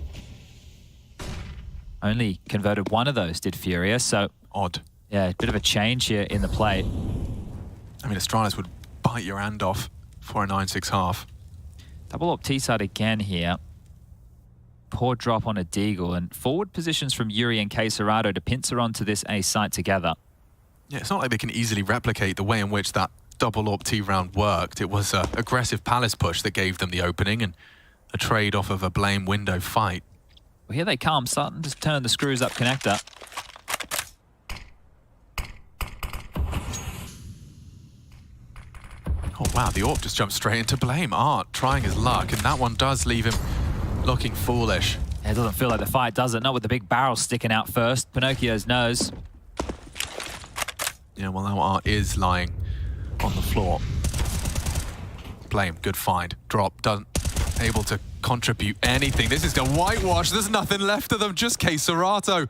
[SPEAKER 9] Only converted 1 of those, did Furia, so...
[SPEAKER 10] Odd.
[SPEAKER 9] Yeah, a bit of a change here in the play.
[SPEAKER 10] I mean, Astralis would bite your hand off for a 9-6 half.
[SPEAKER 9] Double up T-side again here. Poor drop on a Deagle, and forward positions from Yuri and Quesarado to pincer onto this A site together.
[SPEAKER 10] Yeah, it's not like they can easily replicate the way in which that double AWP T round worked. It was an aggressive Palace push that gave them the opening and a trade off of a blame window fight.
[SPEAKER 9] Well, here they come, starting to turn the screws up connector.
[SPEAKER 10] Oh wow, the AWP just jumped straight into blame. Art trying his luck, and that one does leave him looking foolish.
[SPEAKER 9] It doesn't feel like the fight, does it? Not with the big barrel sticking out first. Pinocchio's nose.
[SPEAKER 10] Yeah, well now Art is lying on the floor. Blame, good find. Drop, doesn't able to contribute anything. This is a whitewash. There's nothing left of them, just Quesarado.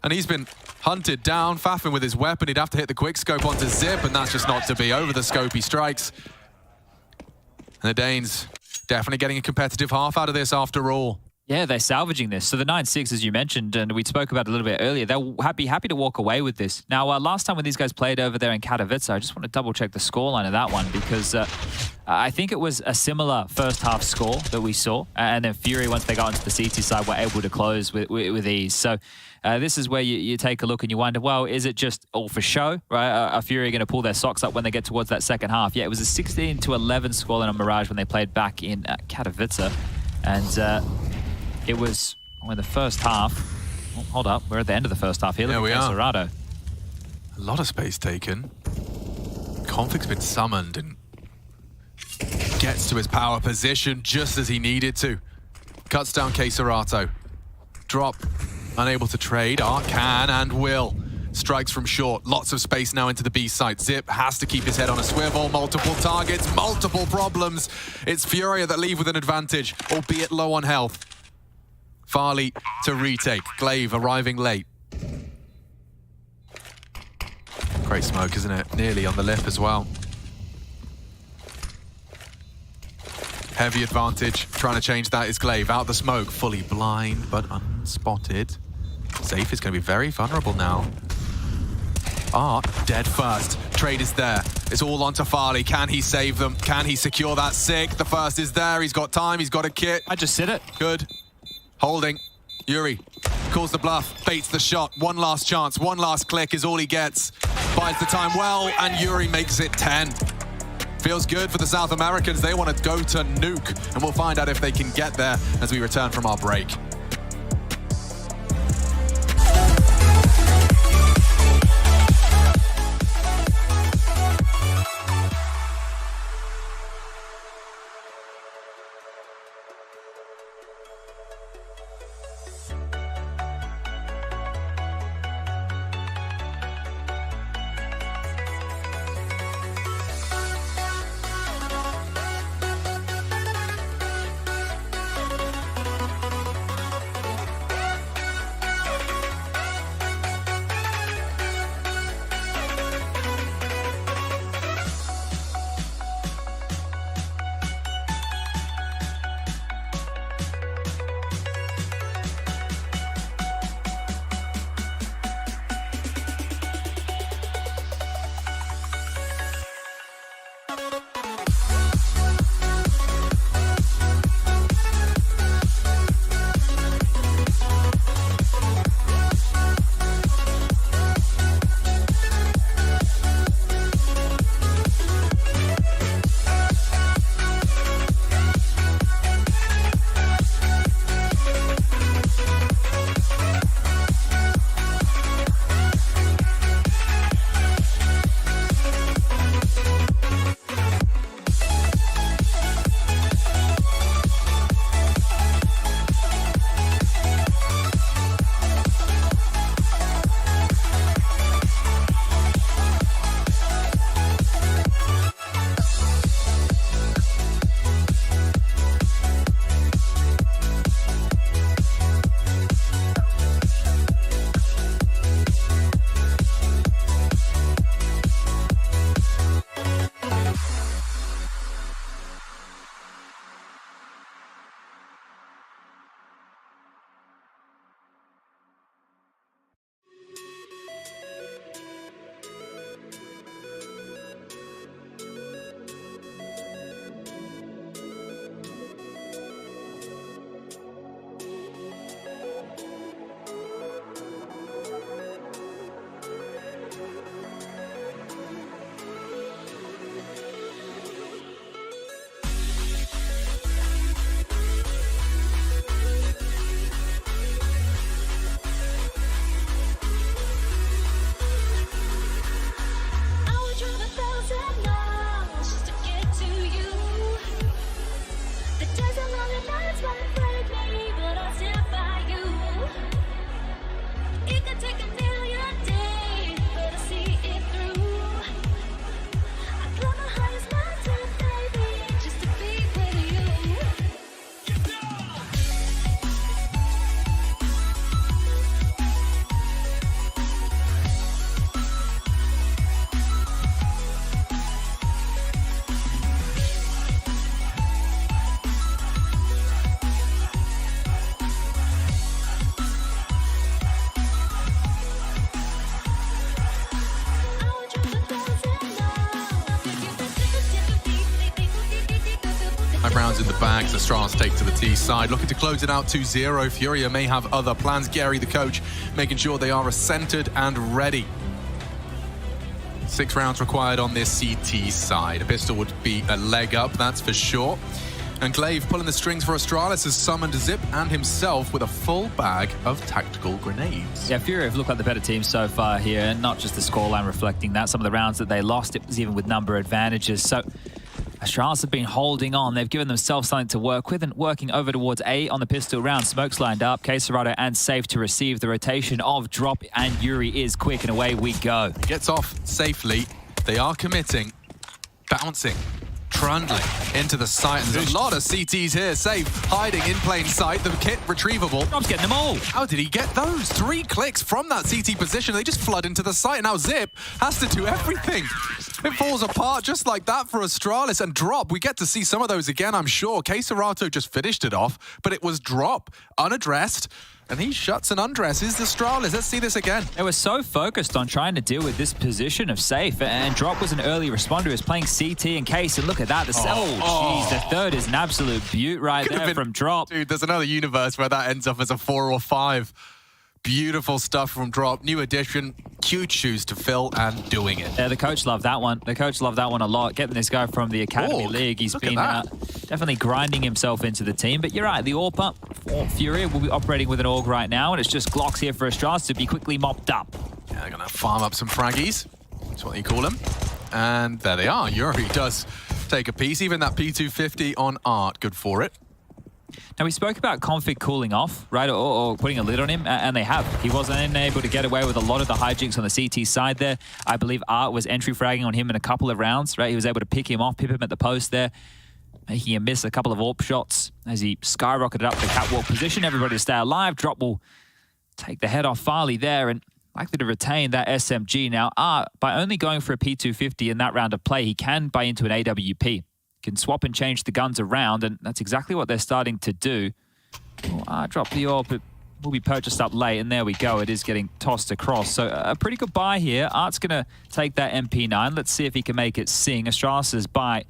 [SPEAKER 10] And he's been hunted down. Fafin with his weapon, he'd have to hit the quick scope onto Zip, and that's just not to be. Over the scope he strikes. And the Danes definitely getting a competitive half out of this after all.
[SPEAKER 9] Yeah, they're salvaging this. So the 9-6, as you mentioned, and we spoke about it a little bit earlier, they'll be happy to walk away with this. Now, last time when these guys played over there in Katowice, I just want to double-check the scoreline of that one because I think it was a similar first-half score that we saw, and then Fury, once they got into the CT side, were able to close with ease. So this is where you take a look and you wonder, well, is it just all for show, right? Are Fury going to pull their socks up when they get towards that second half? Yeah, it was a 16-11 scoreline on Mirage when they played back in Katowice, and it was in the first half. Oh, hold up, we're at the end of the first half here.
[SPEAKER 10] There
[SPEAKER 9] Look
[SPEAKER 10] we
[SPEAKER 9] at
[SPEAKER 10] are.
[SPEAKER 9] Quesarado.
[SPEAKER 10] A lot of space taken. Conflict's been summoned and gets to his power position just as he needed to. Cuts down Quesarado. Drop, unable to trade. Art can and will. Strikes from short. Lots of space now into the B site. Zip has to keep his head on a swivel. Multiple targets, multiple problems. It's Furia that leave with an advantage, albeit low on health. Farley to retake. Glaive arriving late. Great smoke, isn't it? Nearly on the lip as well. Heavy advantage. Trying to change that is Glaive. Out the smoke. Fully blind, but unspotted. Safe is going to be very vulnerable now. Art, dead first. Trade is there. It's all onto Farley. Can he save them? Can he secure that sick? The first is there. He's got time. He's got a kit.
[SPEAKER 9] I just sit it.
[SPEAKER 10] Good. Holding. Yuri calls the bluff, baits the shot. One last chance, one last click is all he gets. Buys the time well, and Yuri makes it 10. Feels good for the South Americans. They want to go to nuke, and we'll find out if they can get there as we return from our break. 5 rounds in the bag. Astralis take to the T side, looking to close it out 2-0. Furia may have other plans. Gary, the coach, making sure they are centered and ready. 6 rounds required on this CT side. A pistol would be a leg up, that's for sure. And Glaive pulling the strings for Astralis has summoned Zip and himself with a full bag of tactical grenades.
[SPEAKER 9] Yeah, Furia have looked like the better team so far here, and not just the scoreline reflecting that. Some of the rounds that they lost, it was even with number advantages. So Astralis have been holding on. They've given themselves something to work with and working over towards A on the pistol round. Smoke's lined up. Queserato and Safe to receive the rotation of Drop, and Yuri is quick, and away we go.
[SPEAKER 10] Gets off safely. They are committing, bouncing, trundling into the site. And there's a lot of CTs here. Safe hiding in plain sight. The kit retrievable.
[SPEAKER 9] Drop's getting them all.
[SPEAKER 10] How did he get those? 3 clicks from that CT position. They just flood into the site. Now Zip has to do everything. It falls apart just like that for Astralis. And Drop, we get to see some of those again, I'm sure. Queserato just finished it off, but it was Drop, unaddressed. And he shuts and undresses Astralis. Let's see this again.
[SPEAKER 9] They were so focused on trying to deal with this position of Safe, and Drop was an early responder. He was playing CT and Case, and look at that. Jeez, the third is an absolute beaut right there from Drop.
[SPEAKER 10] Dude, there's another universe where that ends up as a 4 or 5. Beautiful stuff from Drop. New addition, huge shoes to fill, and doing it.
[SPEAKER 9] Yeah, the coach loved that one. The coach loved that one a lot. Getting this guy from the Academy League. He's been definitely grinding himself into the team. But you're right, the AWP for Furia will be operating with an AUG right now, and it's just Glocks here for Astralis to be quickly mopped up.
[SPEAKER 10] Yeah, they're going to farm up some fraggies. That's what you call them. And there they are. Yuri does take a piece. Even that P250 on Art, good for it.
[SPEAKER 9] Now, we spoke about Config cooling off, right, or putting a lid on him, and they have. He wasn't able to get away with a lot of the hijinks on the CT side there. I believe Art was entry fragging on him in a couple of rounds, right? He was able to pick him off, pip him at the post there, making him miss a couple of AWP shots as he skyrocketed up the catwalk position. Everybody to stay alive. Drop will take the head off Farley there and likely to retain that SMG. Now, Art, by only going for a P250 in that round of play, he can buy into an AWP. Can swap and change the guns around, and that's exactly what they're starting to do. Drop the AWP. It will be purchased up late, and there we go. It is getting tossed across. So a pretty good buy here. Art's going to take that MP9. Let's see if he can make it sing. Astralis' buy.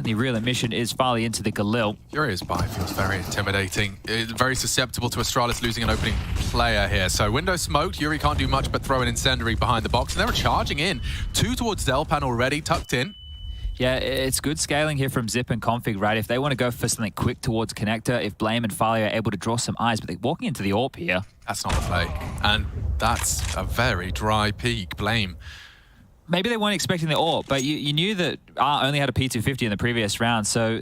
[SPEAKER 9] The real admission is Farley into the Galil.
[SPEAKER 10] Yuri's buy feels very intimidating. It's very susceptible to Astralis losing an opening player here. So window smoked. Yuri can't do much but throw an incendiary behind the box. And they're charging in. 2 towards Delpan already, tucked in.
[SPEAKER 9] Yeah, it's good scaling here from Zip and Config, right? If they want to go for something quick towards Connector, if Blame and Farley are able to draw some eyes, but they're walking into the AWP here.
[SPEAKER 10] That's not a play. And that's a very dry peak, Blame.
[SPEAKER 9] Maybe they weren't expecting the AWP, but you knew that Art only had a P250 in the previous round, so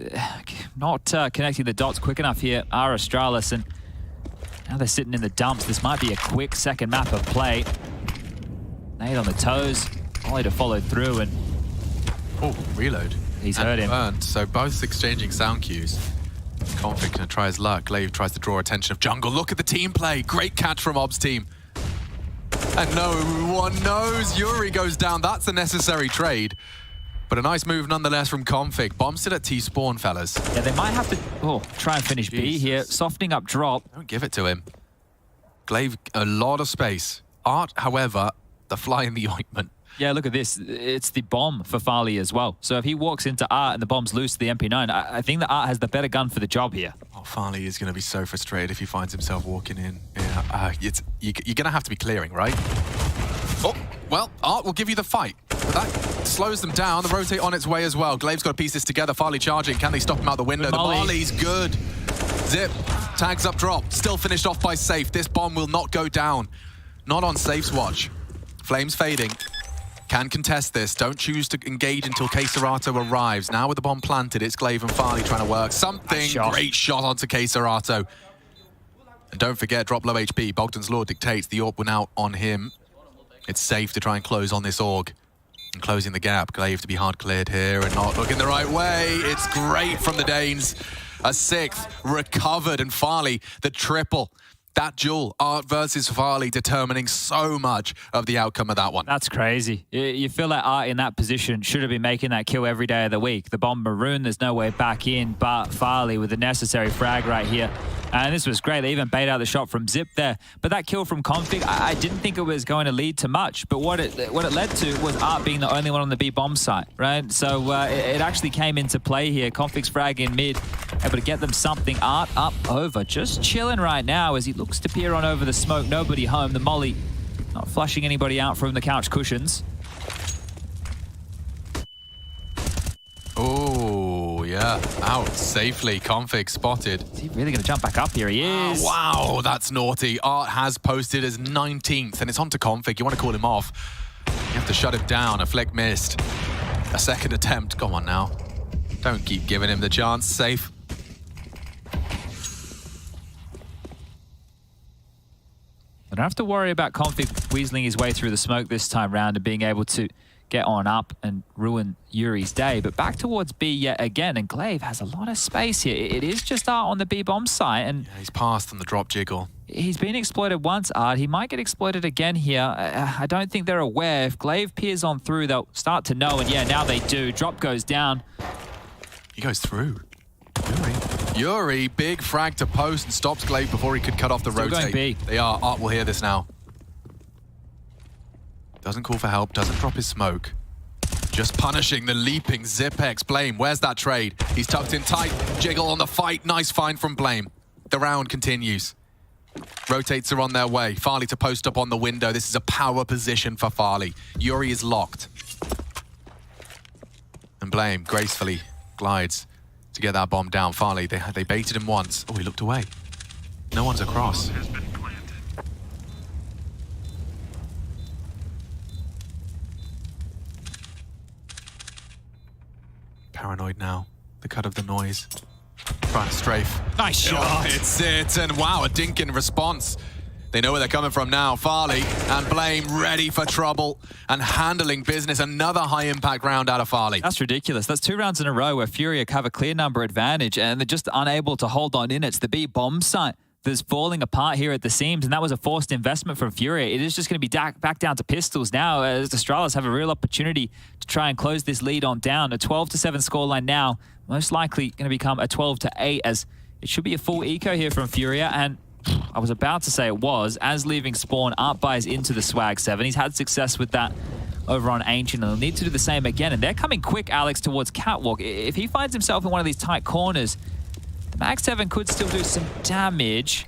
[SPEAKER 9] not connecting the dots quick enough here are Astralis, and now they're sitting in the dumps. This might be a quick second map of play. Nade on the toes, only to follow through, and
[SPEAKER 10] oh, reload.
[SPEAKER 9] He's heard him.
[SPEAKER 10] Burned. So both exchanging sound cues. Config gonna try his luck. Glaive tries to draw attention of Jungle. Look at the team play. Great catch from Ob's team. And no one knows. Yuri goes down. That's a necessary trade. But a nice move nonetheless from Config. Bombs it at T-spawn, fellas.
[SPEAKER 9] Yeah, they might have to try and finish B here. Softening up Drop.
[SPEAKER 10] Don't give it to him. Glaive, a lot of space. Art, however, the fly in the ointment.
[SPEAKER 9] Yeah, look at this. It's the bomb for Farley as well. So if he walks into Art and the bomb's loose to the MP9, I think that Art has the better gun for the job here.
[SPEAKER 10] Oh, Farley is going to be so frustrated if he finds himself walking in. Yeah, you're going to have to be clearing, right? Oh, well, Art will give you the fight. But that slows them down. The rotate on its way as well. Glaive's got to piece this together. Farley charging. Can they stop him out the window? The volley's good. Zip tags up Drop. Still finished off by Safe. This bomb will not go down. Not on Safe's watch. Flames fading. Can contest this. Don't choose to engage until Queserato arrives. Now with the bomb planted, it's Glaive and Farley trying to work something. Great shot onto Queserato. And don't forget, Drop low HP. Bogdan's Law dictates the AWP went out on him. It's safe to try and close on this AUG. And closing the gap. Glaive to be hard cleared here and not looking the right way. It's great from the Danes. A 6th recovered, and Farley, the triple. That duel, Art versus Farley, determining so much of the outcome of that one.
[SPEAKER 9] That's crazy. You feel like Art in that position should have been making that kill every day of the week. The bomb maroon, there's no way back in, but Farley with the necessary frag right here. And this was great. They even bait out the shot from Zip there. But that kill from Config, I didn't think it was going to lead to much. But what it led to was Art being the only one on the B bomb site, right? So it actually came into play here. Config's frag in mid, able to get them something. Art up over, just chilling right now as he looks to peer on over the smoke. Nobody home. The molly not flushing anybody out from the couch cushions.
[SPEAKER 10] Oh, yeah. Out safely. Config spotted.
[SPEAKER 9] Is he really going to jump back up here? He is.
[SPEAKER 10] Oh, wow, that's naughty. Art has posted as 19th, and it's on to Config. You want to call him off. You have to shut him down. A flick missed. A second attempt. Come on now. Don't keep giving him the chance. Safe.
[SPEAKER 9] I don't have to worry about Config weaseling his way through the smoke this time round and being able to get on up and ruin Yuri's day. But back towards B yet again, and Glaive has a lot of space here. It is just Art on the B bomb site, and
[SPEAKER 10] he's passed on the drop jiggle.
[SPEAKER 9] He's been exploited once, Art. He might get exploited again here. I don't think they're aware. If Glaive peers on through, they'll start to know, and yeah, now they do. Drop goes down.
[SPEAKER 10] He goes through. Yuri, big frag to post and stops Glaive before he could cut off the
[SPEAKER 9] Still
[SPEAKER 10] rotate.
[SPEAKER 9] going B.
[SPEAKER 10] They are. Art will hear this now. Doesn't call for help, doesn't drop his smoke. Just punishing the leaping Zipex. Blame, where's that trade? He's tucked in tight. Jiggle on the fight. Nice find from Blame. The round continues. Rotates are on their way. Farley to post up on the window. This is a power position for Farley. Yuri is locked. And Blame gracefully glides to get that bomb down. Farley, they baited him once. Oh, he looked away. No one's across. Paranoid now. The cut of the noise. Trying to strafe.
[SPEAKER 9] Nice shot.
[SPEAKER 10] Oh, it's it. And wow, a dink in response. They know where they're coming from now. Farley and Blame ready for trouble and handling business. Another high impact round out of Farley.
[SPEAKER 9] That's ridiculous. That's 2 rounds in a row where Furia have a clear number advantage and they're just unable to hold on in. It's the B bomb site that's falling apart here at the seams, and that was a forced investment from Furia. It is just going to be back down to pistols now as the Astralis have a real opportunity to try and close this lead on down. A 12-7 scoreline now, most likely going to become a 12-8 as it should be a full eco here from Furia, and I was about to say it was, as leaving spawn, Art buys into the Swag 7. He's had success with that over on Ancient, and they'll need to do the same again, and they're coming quick, Alex, towards Catwalk. If he finds himself in one of these tight corners, the Mag 7 could still do some damage.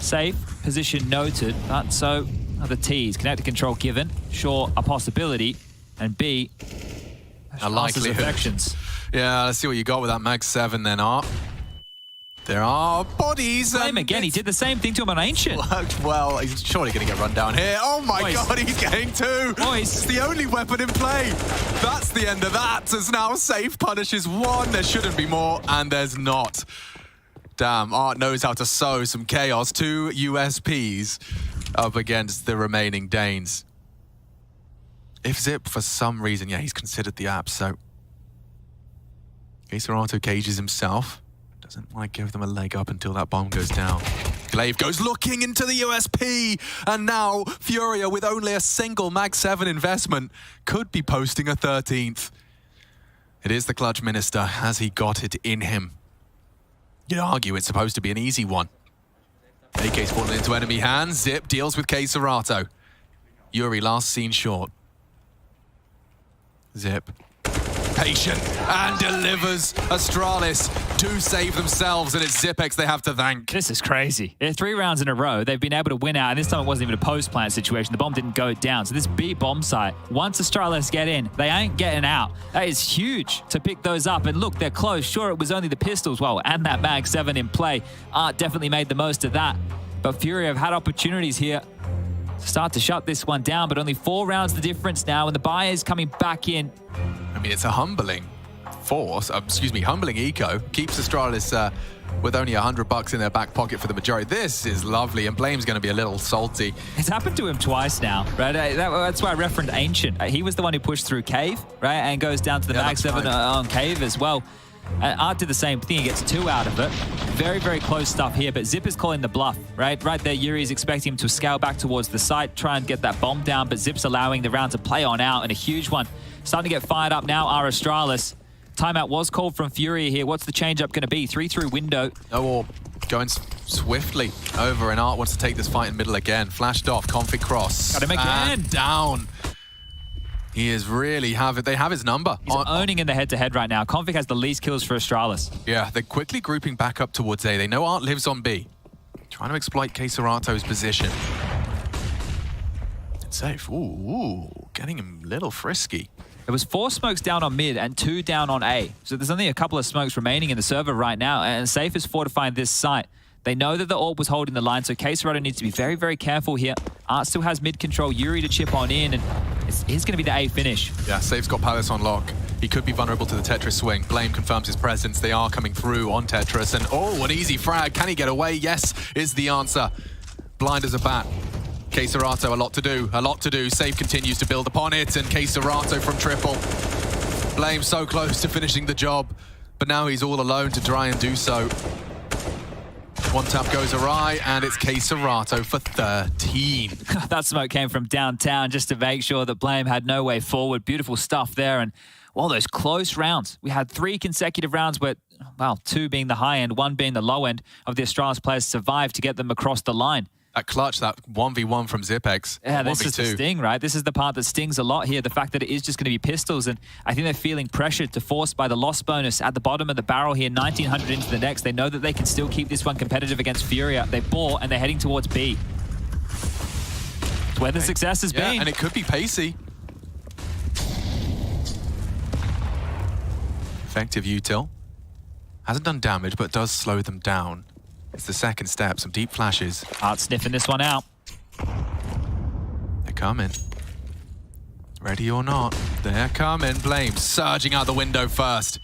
[SPEAKER 9] Safe, position noted, but so are the T's. Connected control given, sure, a possibility, and B,
[SPEAKER 10] a likelihood.
[SPEAKER 9] Affections.
[SPEAKER 10] Yeah, let's see what you got with that Mag 7 then, Art. There are bodies.
[SPEAKER 9] Blame again, he did the same thing to him on Ancient.
[SPEAKER 10] Well, he's surely going to get run down here. Oh my God, he's getting 2. It's the only weapon in play. That's the end of that, as now Safe punishes 1. There shouldn't be more, and there's not. Damn, Art knows how to sow some chaos. 2 USPs up against the remaining Danes. If Zip, for some reason, yeah, he's considered the app, so Geserato cages himself. Doesn't want to give them a leg up until that bomb goes down. Glaive goes looking into the USP, and now Furia, with only a single Mag 7 investment, could be posting a 13th. It is the Clutch Minister. Has he got it in him? You'd argue it's supposed to be an easy one. AK's fallen into enemy hands. Zip deals with Geserato. Yuri last seen short. Zip. Patient and delivers. Astralis do save themselves, and it's Zipex they have to thank.
[SPEAKER 9] This is crazy. 3 rounds in a row, they've been able to win out, and this time it wasn't even a post-plant situation. The bomb didn't go down. So this B bomb site, once Astralis get in, they ain't getting out. That is huge to pick those up. And look, they're close. Sure, it was only the pistols, well, and that Mag 7 in play. Art definitely made the most of that. But Fury have had opportunities here to start to shut this one down, but only 4 rounds the difference now, and the buy is coming back in.
[SPEAKER 10] I mean, it's a humbling humbling eco. Keeps Astralis with only $100 in their back pocket for the majority. This is lovely, and Blame's going to be a little salty.
[SPEAKER 9] It's happened to him twice now, right? That's why I referenced Ancient. He was the one who pushed through Cave, right? And goes down to the Mag 7 on Cave as well. Art did the same thing. He gets 2 out of it. Very, very close stuff here, but Zip is calling the bluff, right? Right there, Yuri is expecting him to scale back towards the site, try and get that bomb down, but Zip's allowing the round to play on out, and a huge one. Starting to get fired up now, are Astralis. Timeout was called from Furia here. What's the change-up going to be? 3 through window.
[SPEAKER 10] No orb. going swiftly over, and Art wants to take this fight in middle again. Flashed off, config cross.
[SPEAKER 9] Got him again.
[SPEAKER 10] And down. He is really they have his number.
[SPEAKER 9] He's owning in the head-to-head right now. Config has the least kills for Astralis.
[SPEAKER 10] Yeah, they're quickly grouping back up towards A. They know Art lives on B. Trying to exploit Keisarato's position. Safe. Ooh, getting him a little frisky.
[SPEAKER 9] There was 4 smokes down on mid and 2 down on A. So there's only a couple of smokes remaining in the server right now, and Safe is fortifying this site. They know that the AWP was holding the line, so Keisarato needs to be very, very careful here. Art still has mid control, Yuri to chip on in, and it's going to be the A finish.
[SPEAKER 10] Yeah, Safe's got Palace on lock. He could be vulnerable to the Tetris swing. Blame confirms his presence. They are coming through on Tetris, and oh, an easy frag. Can he get away? Yes, is the answer. Blind as a bat. Keisarato, a lot to do. Safe continues to build upon it, and Keisarato from triple. Blame so close to finishing the job, but now he's all alone to try and do so. One tap goes awry, and it's Keisarato for 13.
[SPEAKER 9] That smoke came from downtown just to make sure that Blame had no way forward. Beautiful stuff there, and well, those close rounds. We had 3 consecutive rounds where, well, 2 being the high end, 1 being the low end of the Astralis players survived to get them across the line.
[SPEAKER 10] That clutch, that 1v1 from Zipex.
[SPEAKER 9] Yeah, this
[SPEAKER 10] 1v2.
[SPEAKER 9] is the sting, right? This is the part that stings a lot here, the fact that it is just going to be pistols, and I think they're feeling pressured to force by the loss bonus at the bottom of the barrel here, 1900 into the next. They know that they can still keep this one competitive against Furia. They bought, and they're heading towards B. It's where the success has been.
[SPEAKER 10] And it could be pacey. Effective util. Hasn't done damage, but does slow them down. It's the second step, some deep flashes.
[SPEAKER 9] Art sniffing this one out.
[SPEAKER 10] They're coming. Ready or not, they're coming. Blame surging out the window first.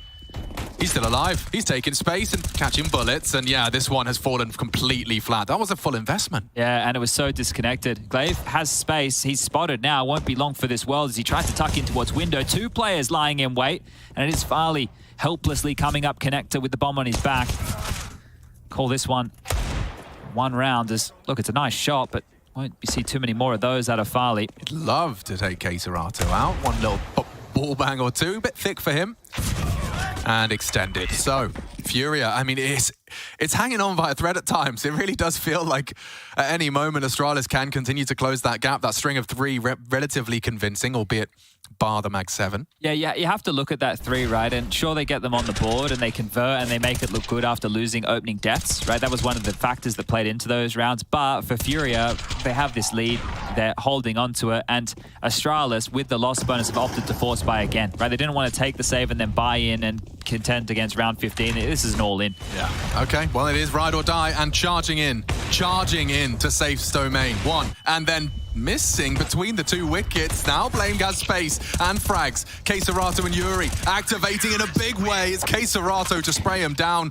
[SPEAKER 10] He's still alive. He's taking space and catching bullets. And yeah, this one has fallen completely flat. That was a full investment.
[SPEAKER 9] Yeah, and it was so disconnected. Glaive has space. He's spotted now. Won't be long for this world as he tries to tuck in towards window. 2 players lying in wait. And it is Farley helplessly coming up connector with the bomb on his back. Call this one 1 round. Look, it's a nice shot, but won't see too many more of those out of Farley.
[SPEAKER 10] He'd love to take Keisarato out. One little ball bang or 2. A bit thick for him. And extended. So, Furia, I mean, it's hanging on by a thread at times. It really does feel like at any moment Astralis can continue to close that gap. That string of 3 relatively convincing, albeit bar the Mag 7.
[SPEAKER 9] Yeah, you have to look at that 3, right? And sure, they get them on the board and they convert and they make it look good after losing opening deaths, right? That was one of the factors that played into those rounds. But for Furia, they have this lead. They're holding on to it. And Astralis, with the loss bonus, have opted to force buy again, right? They didn't want to take the save and then buy in and contend against round 15. This is an all-in.
[SPEAKER 10] Yeah. Okay, well, it is ride or die, and charging in to Safe's domain. 1, and then missing between the 2 wickets. Now Blame has space and frags. Keisarato and Yuri activating in a big way. It's Keisarato to spray him down,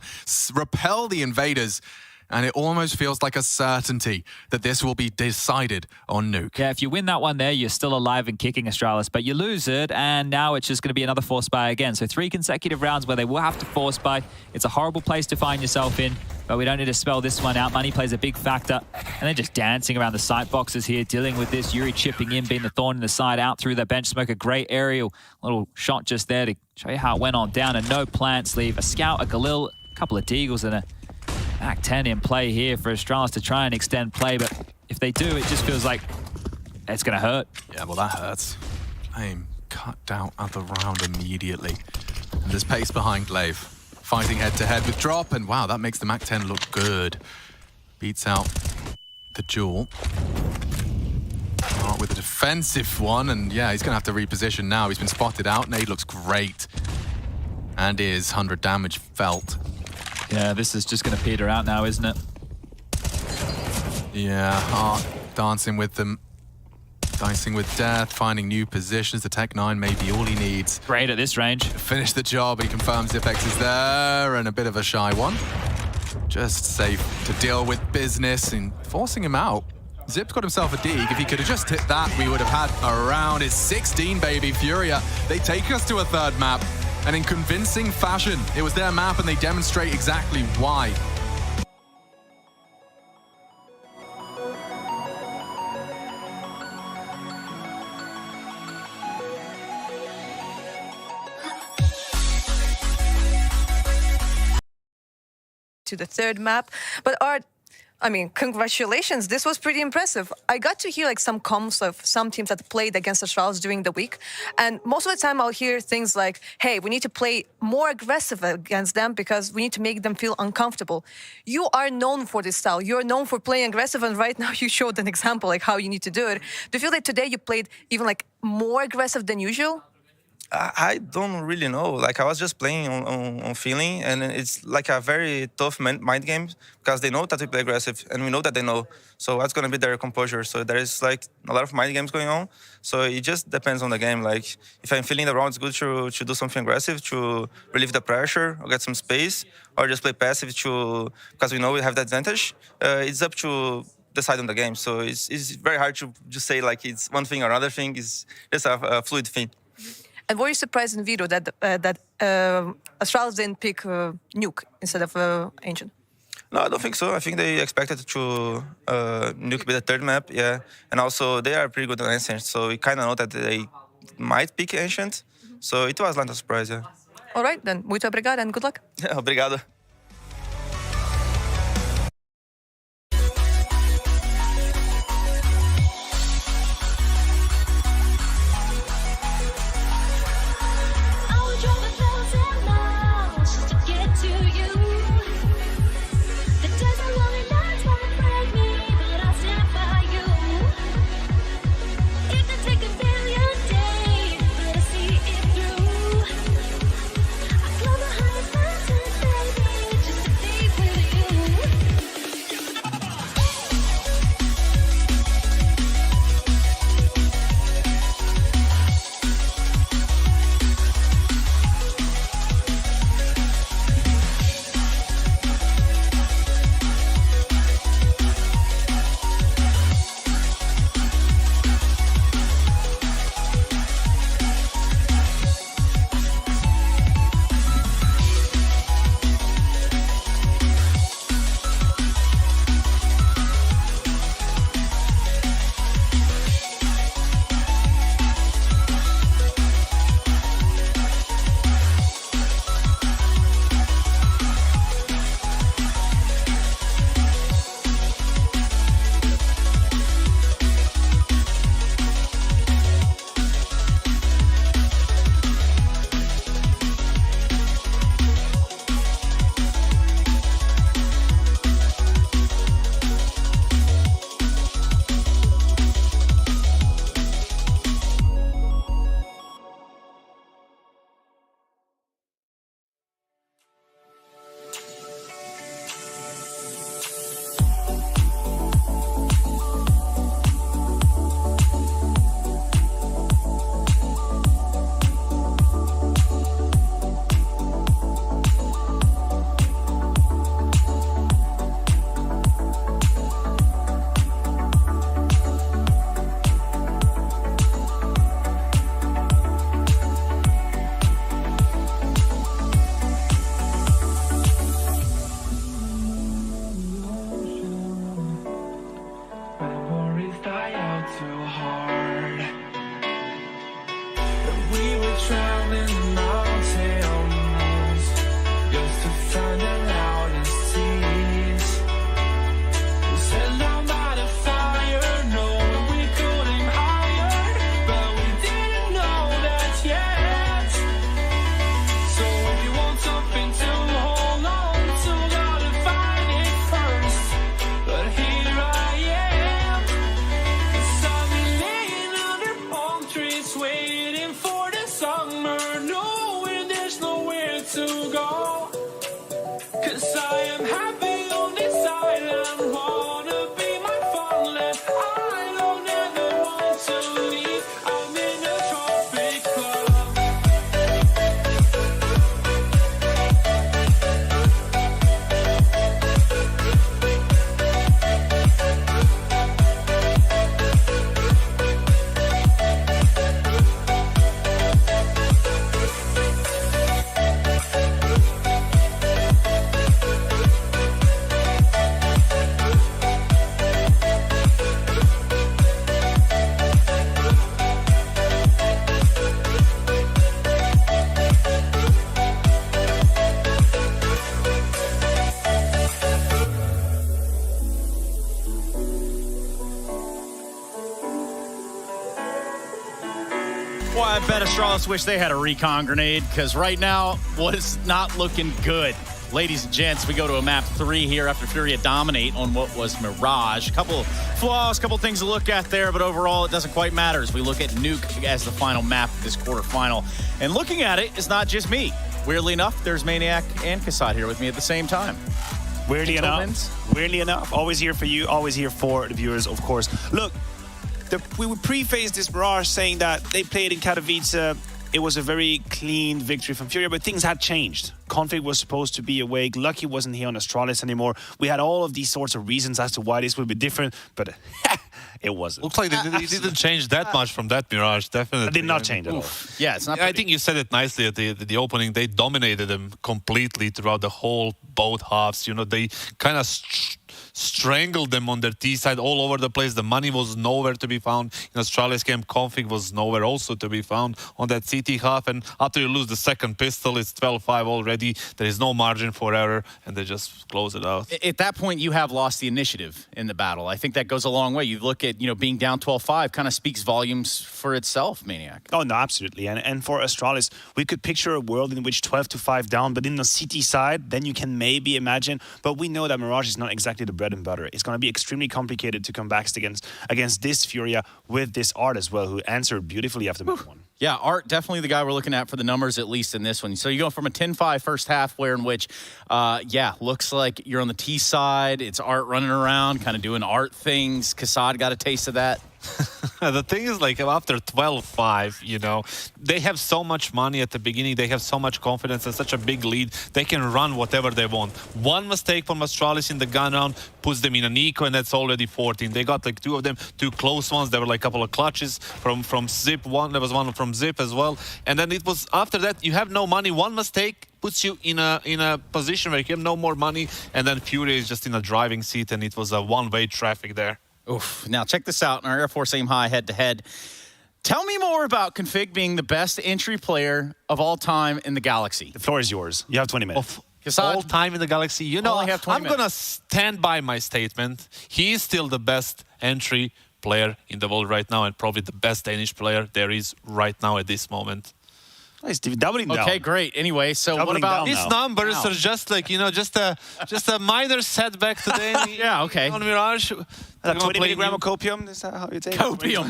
[SPEAKER 10] repel the invaders. And it almost feels like a certainty that this will be decided on Nuke.
[SPEAKER 9] Yeah, if you win that one there, you're still alive and kicking Astralis, but you lose it, and now it's just going to be another force buy again. So 3 consecutive rounds where they will have to force buy. It's a horrible place to find yourself in, but we don't need to spell this one out. Money plays a big factor, and they're just dancing around the sight boxes here, dealing with this. Yuri chipping in, being the thorn in the side, out through the bench smoke. A great aerial little shot just there to show you how it went on down, and no plant sleeve. A scout, a Galil, a couple of Deagles, and a Act 10 in play here for Astralis to try and extend play, but if they do, it just feels like it's going to hurt.
[SPEAKER 10] Yeah, well, that hurts. Flame cut out of the round immediately. And there's pace behind Glaive. Fighting head-to-head with Drop, and wow, that makes the Mac 10 look good. Beats out the Jewel. With a defensive one, and yeah, he's going to have to reposition now. He's been spotted out. Nade looks great. And is 100 damage felt.
[SPEAKER 9] Yeah, this is just going to peter out now, isn't it?
[SPEAKER 10] Yeah, Art dancing with them. Dicing with death, finding new positions. The Tech 9 may be all he needs.
[SPEAKER 9] Great at this range.
[SPEAKER 10] Finish the job. He confirms Zipex is there, and a bit of a shy one. Just safe to deal with business and forcing him out. Zip's got himself a dig. If he could have just hit that, we would have had a round. It's 16, baby. Furia, they take us to a 3rd map. And in convincing fashion, it was their map and they demonstrate exactly why.
[SPEAKER 4] to the third map. But Art, I mean, congratulations. This was pretty impressive. I got to hear like some comms of some teams that played against Astralis during the week. And most of the time I'll hear things like, hey, we need to play more aggressive against them because we need to make them feel uncomfortable. You are known for this style. You're known for playing aggressive. And right now you showed an example like how you need to do it. Do you feel like today you played even like more aggressive than usual?
[SPEAKER 19] I don't really know. Like, I was just playing on feeling, and it's like a very tough mind game because they know that we play aggressive, and we know that they know. So what's going to be their composure? So there is like a lot of mind games going on. So it just depends on the game. Like, if I'm feeling the round, it's good to do something aggressive to relieve the pressure or get some space, or just play passive because we know we have the advantage. It's up to decide on the game. So it's very hard to just say like it's one thing or another thing. It's just a fluid thing.
[SPEAKER 4] And were you surprised in Veto that Astralis didn't pick Nuke instead of Ancient?
[SPEAKER 19] No, I don't think so. I think they expected to Nuke be the third map, yeah. And also, they are pretty good on Ancient, so we kind of know that they might pick Ancient. So it was not a surprise, yeah.
[SPEAKER 4] All right, then. Muito obrigada and good luck.
[SPEAKER 19] Obrigado.
[SPEAKER 1] Well, I bet Astralis wish they had a recon grenade, because right now, was not looking good. Ladies and gents, we go to a map 3 here after Furia dominate on what was Mirage. A couple flaws, couple things to look at there, but overall, it doesn't quite matter as we look at Nuke as the final map of this quarterfinal. And looking at it is not just me. Weirdly enough, there's Maniac and Kassad here with me at the same time.
[SPEAKER 2] Weirdly enough, always here for you, always here for the viewers, of course. Look, we would preface this Mirage saying that they played in Katowice. It was a very clean victory from Furia, but things had changed. Config was supposed to be awake. Lucky wasn't here on Astralis anymore. We had all of these sorts of reasons as to why this would be different, but it wasn't.
[SPEAKER 3] Looks like they didn't change that much from that Mirage, definitely.
[SPEAKER 2] It did not change at all.
[SPEAKER 1] Yeah, it's not.
[SPEAKER 3] I think you said it nicely at the opening. They dominated them completely throughout the whole both halves. You know, they kind of strangled them on their T side all over the place. The money was nowhere to be found. In Astralis game, config was nowhere also to be found on that CT half. And after you lose the second pistol, it's 12-5 already. There is no margin for error, and they just close it out.
[SPEAKER 1] At that point, you have lost the initiative in the battle. I think that goes a long way. You look at, being down 12-5 kind of speaks volumes for itself, Maniac.
[SPEAKER 2] Oh, no, absolutely. And for Astralis, we could picture a world in which 12-5 down, but in the CT side, then you can maybe imagine. But we know that Mirage is not exactly the bread and butter. It's going to be extremely complicated to come back against this Furia with this Art as well, who answered beautifully after map 1.
[SPEAKER 1] Yeah, Art, definitely the guy we're looking at for the numbers, at least in this one. So you go from a 10-5 first half, where in which, looks like you're on the T side. It's Art running around, kind of doing Art things. Kassad got a taste of that.
[SPEAKER 3] The thing is, like, after 12-5, they have so much money at the beginning. They have so much confidence and such a big lead. They can run whatever they want. One mistake from Astralis in the gun round puts them in an eco, and that's already 14. They got like 2 of them, 2 close ones. There were like a couple of clutches from Zip. There was one from Zip as well. And then it was after that, you have no money. One mistake puts you in a position where you have no more money, and then Fury is just in a driving seat, and it was a one-way traffic there.
[SPEAKER 1] Oof. Now, check this out. In our Air Force Aim High head-to-head, tell me more about Config being the best entry player of all time in the Galaxy.
[SPEAKER 2] The floor is yours. You have 20 minutes.
[SPEAKER 3] All time in the Galaxy. I'm going to stand by my statement. He is still the best entry player in the world right now, and probably the best Danish player there is right now at this moment.
[SPEAKER 2] Nice, doubling down.
[SPEAKER 1] Okay, great. Anyway, so what about
[SPEAKER 3] these numbers are just like just a minor setback today.
[SPEAKER 1] Yeah, okay.
[SPEAKER 3] On Mirage,
[SPEAKER 2] 20 milligram of copium. Is that how you take
[SPEAKER 1] copium?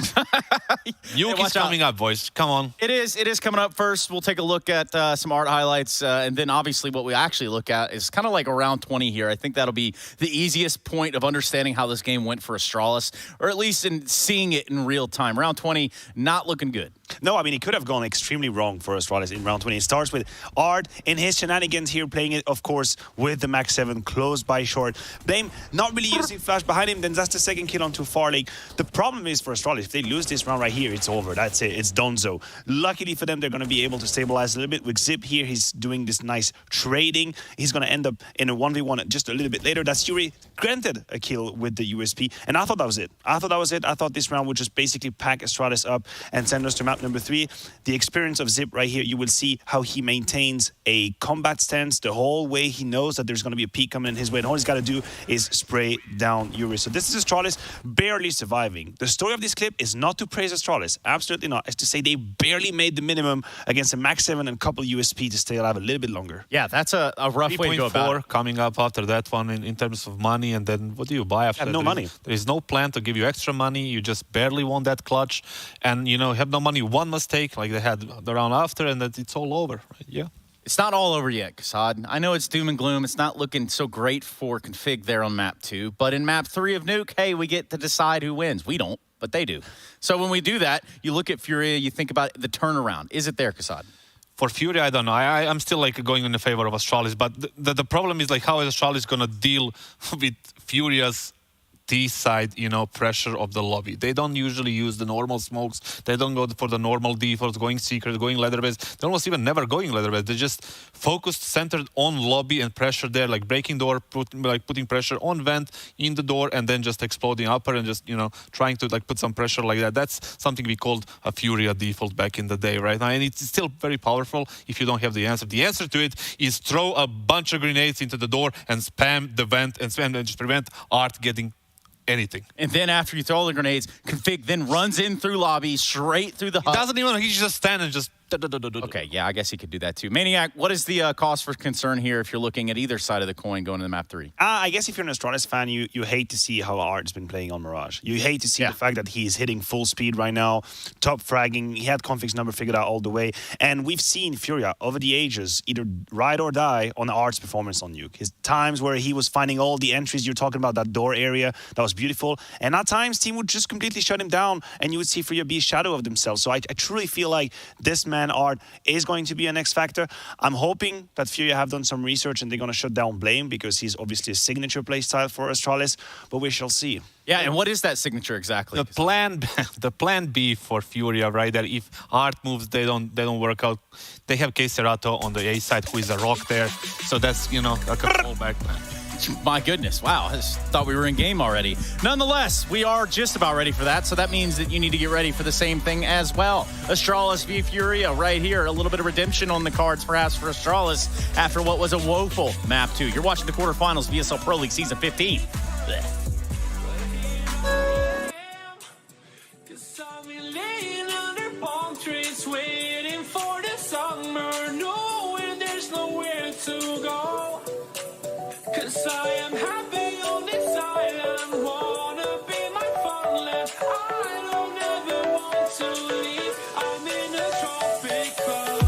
[SPEAKER 3] Nuke is coming up, boys. Come on.
[SPEAKER 1] It is coming up first. We'll take a look at some Art highlights, and then obviously what we actually look at is kind of like around 20 here. I think that'll be the easiest point of understanding how this game went for Astralis, or at least in seeing it in real time. Round 20, not looking good.
[SPEAKER 2] No, I mean, it could have gone extremely wrong for Astralis in round 20. It starts with Art in his shenanigans here, playing it, of course, with the Max 7, closed by short. Blame not really using flash behind him, then that's the second kill on too far. Like, the problem is for Astralis, if they lose this round right here, it's over. That's it. It's donezo. Luckily for them, they're going to be able to stabilize a little bit. With Zip here, he's doing this nice trading. He's going to end up in a 1v1 just a little bit later. That's Yuri granted a kill with the USP, and I thought that was it. I thought this round would just basically pack Astralis up and send us to map number 3. The experience of Zip right here, you will see how he maintains a combat stance the whole way. He knows that there's going to be a peak coming in his way, and all he's got to do is spray down Yuri. So this is Astralis barely surviving. The story of this clip is not to praise Astralis, absolutely not. It's to say they barely made the minimum against a Max 7 and a couple USP to stay alive a little bit longer.
[SPEAKER 1] Yeah, that's a rough way to go about it.
[SPEAKER 3] Coming up after that one in terms of money, and then what do you buy after that?
[SPEAKER 2] No money.
[SPEAKER 3] There is no plan to give you extra money. You just barely won that clutch, and have no money. One mistake like they had the round after, and that it's all over. Right? Yeah.
[SPEAKER 1] It's not all over yet, Kassad. I know it's doom and gloom. It's not looking so great for Config there on map 2. But in map 3 of Nuke, hey, we get to decide who wins. We don't, but they do. So when we do that, you look at Furia, you think about the turnaround. Is it there, Kassad?
[SPEAKER 3] For Furia, I don't know. I'm still like going in the favor of Astralis. But the problem is like how is Astralis going to deal with Furia's T side, pressure of the lobby. They don't usually use the normal smokes. They don't go for the normal defaults, going secret, going leather base. They almost even never going leather base. They just focused, centered on lobby and pressure there, like breaking door, putting pressure on vent, in the door, and then just exploding upper and just, trying to like put some pressure like that. That's something we called a Furia default back in the day, right now. And it's still very powerful if you don't have the answer. The answer to it is throw a bunch of grenades into the door and spam the vent and just prevent Art getting anything.
[SPEAKER 1] And then after you throw all the grenades, Config then runs in through lobby, straight through the hut.
[SPEAKER 3] He doesn't even, he just stand and just...
[SPEAKER 1] Okay, yeah, I guess he could do that too. Maniac, what is the cause for concern here if you're looking at either side of the coin going to the map 3?
[SPEAKER 2] I guess if you're an Astralis fan, you hate to see how Art's been playing on Mirage. You hate to see the fact that he's hitting full speed right now, top fragging. He had Config's number figured out all the way. And we've seen Furia over the ages either ride or die on Art's performance on Nuke. His times where he was finding all the entries, you're talking about that door area, that was beautiful. And at times, team would just completely shut him down and you would see Furia be a shadow of themselves. So I truly feel like this man, Art, is going to be an X factor. I'm hoping that Furia have done some research and they're going to shut down Blame because he's obviously a signature playstyle for Astralis, but we shall see.
[SPEAKER 1] Yeah, and what is that signature exactly?
[SPEAKER 3] The plan B for Furia, right? That if Art moves, they don't work out. They have K-Cerato on the A side, who is a rock there. So that's, you know, like a fallback plan.
[SPEAKER 1] My goodness, wow, I just thought we were in game already. Nonetheless, we are just about ready for that, so that means that you need to get ready for the same thing as well. Astralis v Furia right here. A little bit of redemption on the cards perhaps for Astralis after what was a woeful Map 2. You're watching the quarterfinals VSL Pro League Season 15. Blech.
[SPEAKER 11] Waiting for the summer, knowing there's nowhere to go. 'Cause I am happy on this island, wanna be my fun land. I don't ever want to leave, I'm in a tropic club.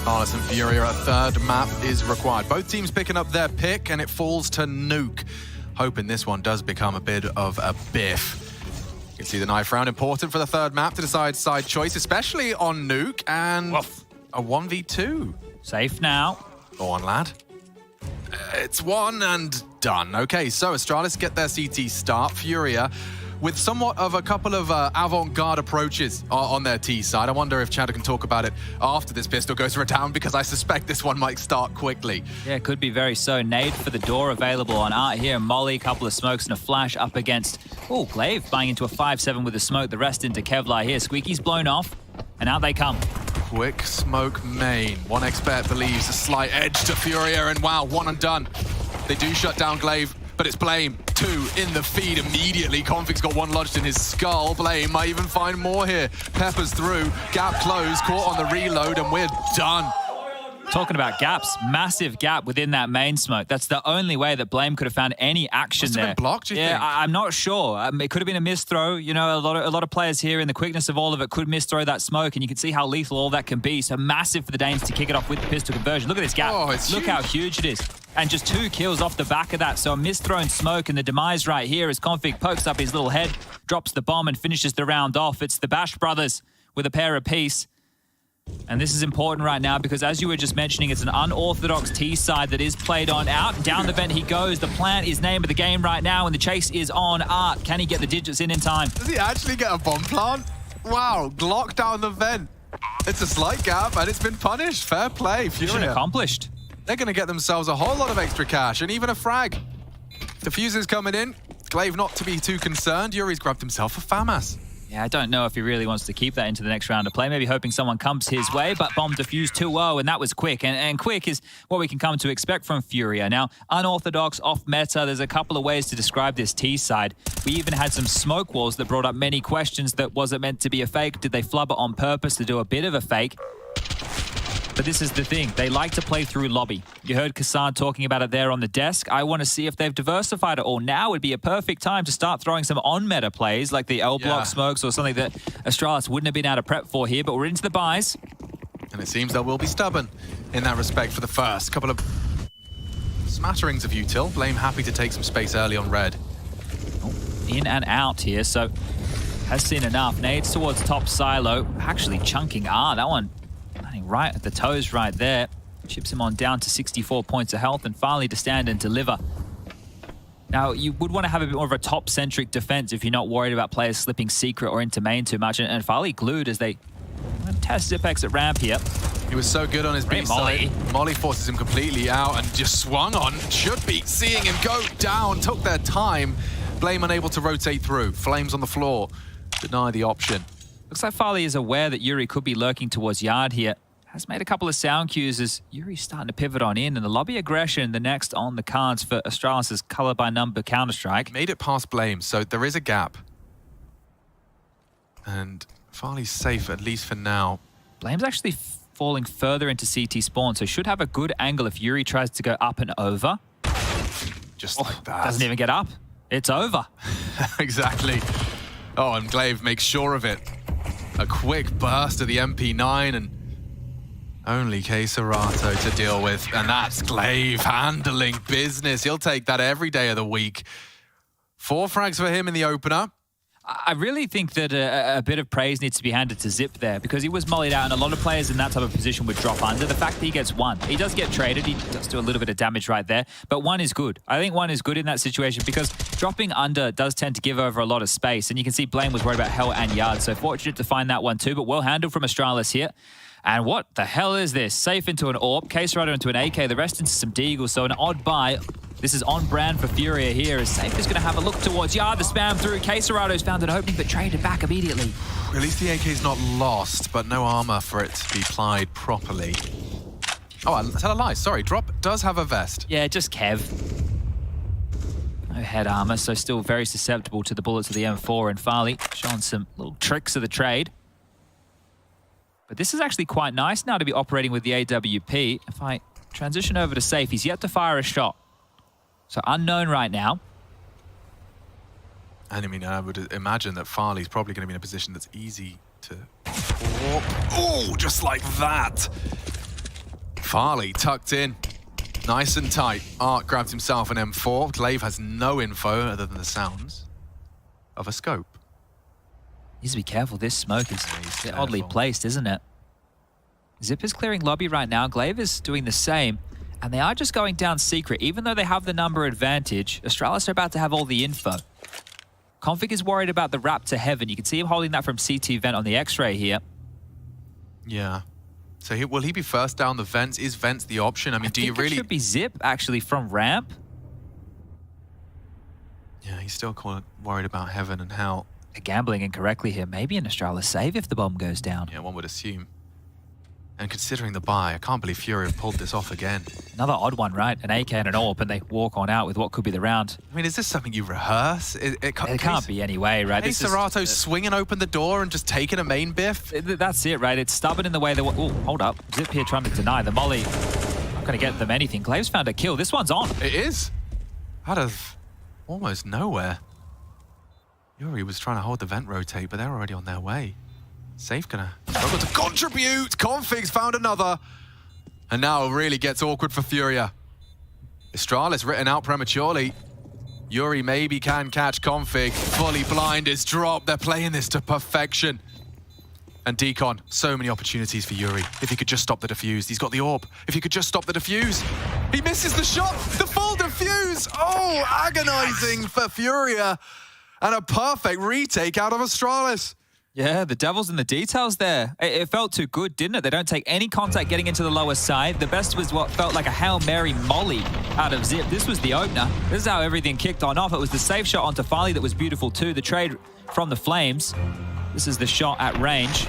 [SPEAKER 10] Astralis and Furia, a third map is required. Both teams picking up their pick, and it falls to Nuke. Hoping this one does become a bit of a biff. You can see the knife round important for the third map to decide side choice, especially on Nuke, and a 1v2.
[SPEAKER 9] Safe now.
[SPEAKER 10] Go on, lad. It's one and done. Okay, so Astralis get their CT start. Furia with somewhat of a couple of avant-garde approaches on their T side. I wonder if Csgo can talk about it after this pistol goes for a down, because I suspect this one might start quickly.
[SPEAKER 9] Yeah, it could be very so. Nade for the door available on Art here. Molly, a couple of smokes and a flash up against... Oh, Glaive buying into a 5-7 with a smoke. The rest into Kevlar here. Squeaky's blown off, and out they come.
[SPEAKER 10] Quick smoke main. One expert believes a slight edge to Furia, and wow, one and done. They do shut down Glaive, but it's Blame. Two in the feed immediately. Config's got one lodged in his skull. Blame might even find more here. Peppers through, gap closed, caught on the reload, and we're done.
[SPEAKER 9] Talking about gaps, massive gap within that main smoke. That's the only way that Blame could have found any action
[SPEAKER 10] Must
[SPEAKER 9] there.
[SPEAKER 10] have been blocked, do you think?
[SPEAKER 9] I'm not sure. It could have been a misthrow. You know, a lot of players here in the quickness of all of it could misthrow that smoke, and you can see how lethal all that can be. So massive for the Danes to kick it off with the pistol conversion. Look at this gap.
[SPEAKER 10] Oh, it's
[SPEAKER 9] Look
[SPEAKER 10] huge.
[SPEAKER 9] how huge it is. And just 2 kills off the back of that. So a misthrown smoke, and the demise right here as Config pokes up his little head, drops the bomb and finishes the round off. It's the Bash brothers with a pair apiece. And this is important right now because, as you were just mentioning, it's an unorthodox T side that is played on. Out and down the vent he goes. The plant is name of the game right now, and the chase is on Art. Can he get the digits in time?
[SPEAKER 10] Does he actually get a bomb plant? Wow, Glock down the vent. It's a slight gap, and it's been punished. Fair play, Furia.
[SPEAKER 9] Mission accomplished.
[SPEAKER 10] They're going to get themselves a whole lot of extra cash, and even a frag. Diffuser's coming in. Glaive not to be too concerned. Yuri's grabbed himself a FAMAS.
[SPEAKER 9] Yeah, I don't know if he really wants to keep that into the next round of play. Maybe hoping someone comes his way, but bomb defused 2-0, and that was quick. And quick is what we can come to expect from Furia. Now, unorthodox, off-meta, there's a couple of ways to describe this T side. We even had some smoke walls that brought up many questions. That was it meant to be a fake? Did they flub it on purpose to do a bit of a fake? But this is the thing. They like to play through lobby. You heard Kassan talking about it there on the desk. I want to see if they've diversified it all. Now would be a perfect time to start throwing some on-meta plays like the L-block smokes or something that Astralis wouldn't have been able to prep for here, but we're into the buys.
[SPEAKER 10] And it seems they will be stubborn in that respect for the first couple of smatterings of util. Blame happy to take some space early on red.
[SPEAKER 9] In and out here, so has seen enough. Nades towards top silo. Actually chunking that one right at the toes right there. Chips him on down to 64 points of health, and Farley to stand and deliver. Now, you would want to have a bit more of a top-centric defense if you're not worried about players slipping secret or into main too much. And Farley glued as they test Zipex at ramp here.
[SPEAKER 10] He was so good on his B side. Molly forces him completely out and just swung on. Should be seeing him go down. Took their time. Blame unable to rotate through. Flames on the floor. Deny the option.
[SPEAKER 9] Looks like Farley is aware that Yuri could be lurking towards yard here. Has made a couple of sound cues as Yuri's starting to pivot on in, and the lobby aggression, the next on the cards for Astralis' color by number Counter-Strike.
[SPEAKER 10] Made it past Blame, so there is a gap. And Farley's safe, at least for now.
[SPEAKER 9] Blame's actually falling further into CT spawn, so should have a good angle if Yuri tries to go up and over.
[SPEAKER 10] Just like that.
[SPEAKER 9] Doesn't even get up. It's over.
[SPEAKER 10] Exactly. Oh, and Glaive makes sure of it. A quick burst of the MP9 and only Queserato to deal with, and that's Glaive handling business. He'll take that every day of the week. 4 frags for him in the opener.
[SPEAKER 9] I really think that a bit of praise needs to be handed to Zip there, because he was mollied out, and a lot of players in that type of position would drop under. The fact that he gets 1, he does get traded, he does do a little bit of damage right there, but 1 is good. I think 1 is good in that situation because dropping under does tend to give over a lot of space, and you can see Blame was worried about Hell and Yard, so fortunate to find that one too, but well handled from Astralis here. And what the hell is this? Safe into an AWP, Queserato into an AK, the rest into some Deagle, so an odd buy. This is on brand for Furia here, as Safe is going to have a look towards Yard, the spam through. Queserado's found an opening, but traded back immediately.
[SPEAKER 10] At least the AK's not lost, but no armor for it to be plied properly. Oh, I tell a lie, sorry, Drop does have a vest.
[SPEAKER 9] Yeah, just Kev. No head armor, so still very susceptible to the bullets of the M4, and Farley showing some little tricks of the trade. But this is actually quite nice now to be operating with the AWP. If I transition over to Safe, he's yet to fire a shot. So unknown right now.
[SPEAKER 10] And I mean, I would imagine that Farley's probably going to be in a position that's easy to... Oh, just like that. Farley tucked in. Nice and tight. Art grabs himself an M4. Glaive has no info other than the sounds of a scope.
[SPEAKER 9] Needs to be careful. This smoke is a bit oddly placed, isn't it? Zip is clearing lobby right now. Glaive is doing the same. And they are just going down secret. Even though they have the number advantage, Astralis are about to have all the info. Config is worried about the wrap to heaven. You can see him holding that from CT vent on the X-ray here.
[SPEAKER 10] Yeah. So will he be first down the vents? Is vents the option? I mean, do you really...
[SPEAKER 9] It should be Zip, actually, from ramp.
[SPEAKER 10] Yeah, he's still quite worried about heaven and hell.
[SPEAKER 9] They're gambling incorrectly here. Maybe an Astralis save if the bomb goes down.
[SPEAKER 10] Yeah, one would assume. And considering the buy, I can't believe Furia pulled this off again.
[SPEAKER 9] Another odd one, right? An AK and an AWP, and they walk on out with what could be the round.
[SPEAKER 10] I mean, is this something you rehearse? It
[SPEAKER 9] can't be anyway, right?
[SPEAKER 10] Hey, Serato swinging open the door and just taking a main biff?
[SPEAKER 9] That's it, right? It's stubborn in the way that... Oh, hold up. Zip here trying to deny the molly. Not going to get them anything. Glaive's found a kill. This one's on.
[SPEAKER 10] It is. Out of almost nowhere. Yuri was trying to hold the vent rotate, but they're already on their way. Safe gonna struggle to contribute. Config's found another. And now it really gets awkward for Furia. Astralis written out prematurely. Yuri maybe can catch Config. Fully blind is dropped. They're playing this to perfection. And Decon, so many opportunities for Yuri. If he could just stop the defuse. He's got the AWP. If he could just stop the defuse. He misses the shot. The full defuse. Oh, agonizing for Furia. And a perfect retake out of Astralis.
[SPEAKER 9] Yeah, the devil's in the details there. It felt too good, didn't it? They don't take any contact getting into the lower side. The best was what felt like a Hail Mary molly out of Zip. This was the opener. This is how everything kicked on off. It was the safe shot onto Farley that was beautiful too. The trade from the Flames. This is the shot at range.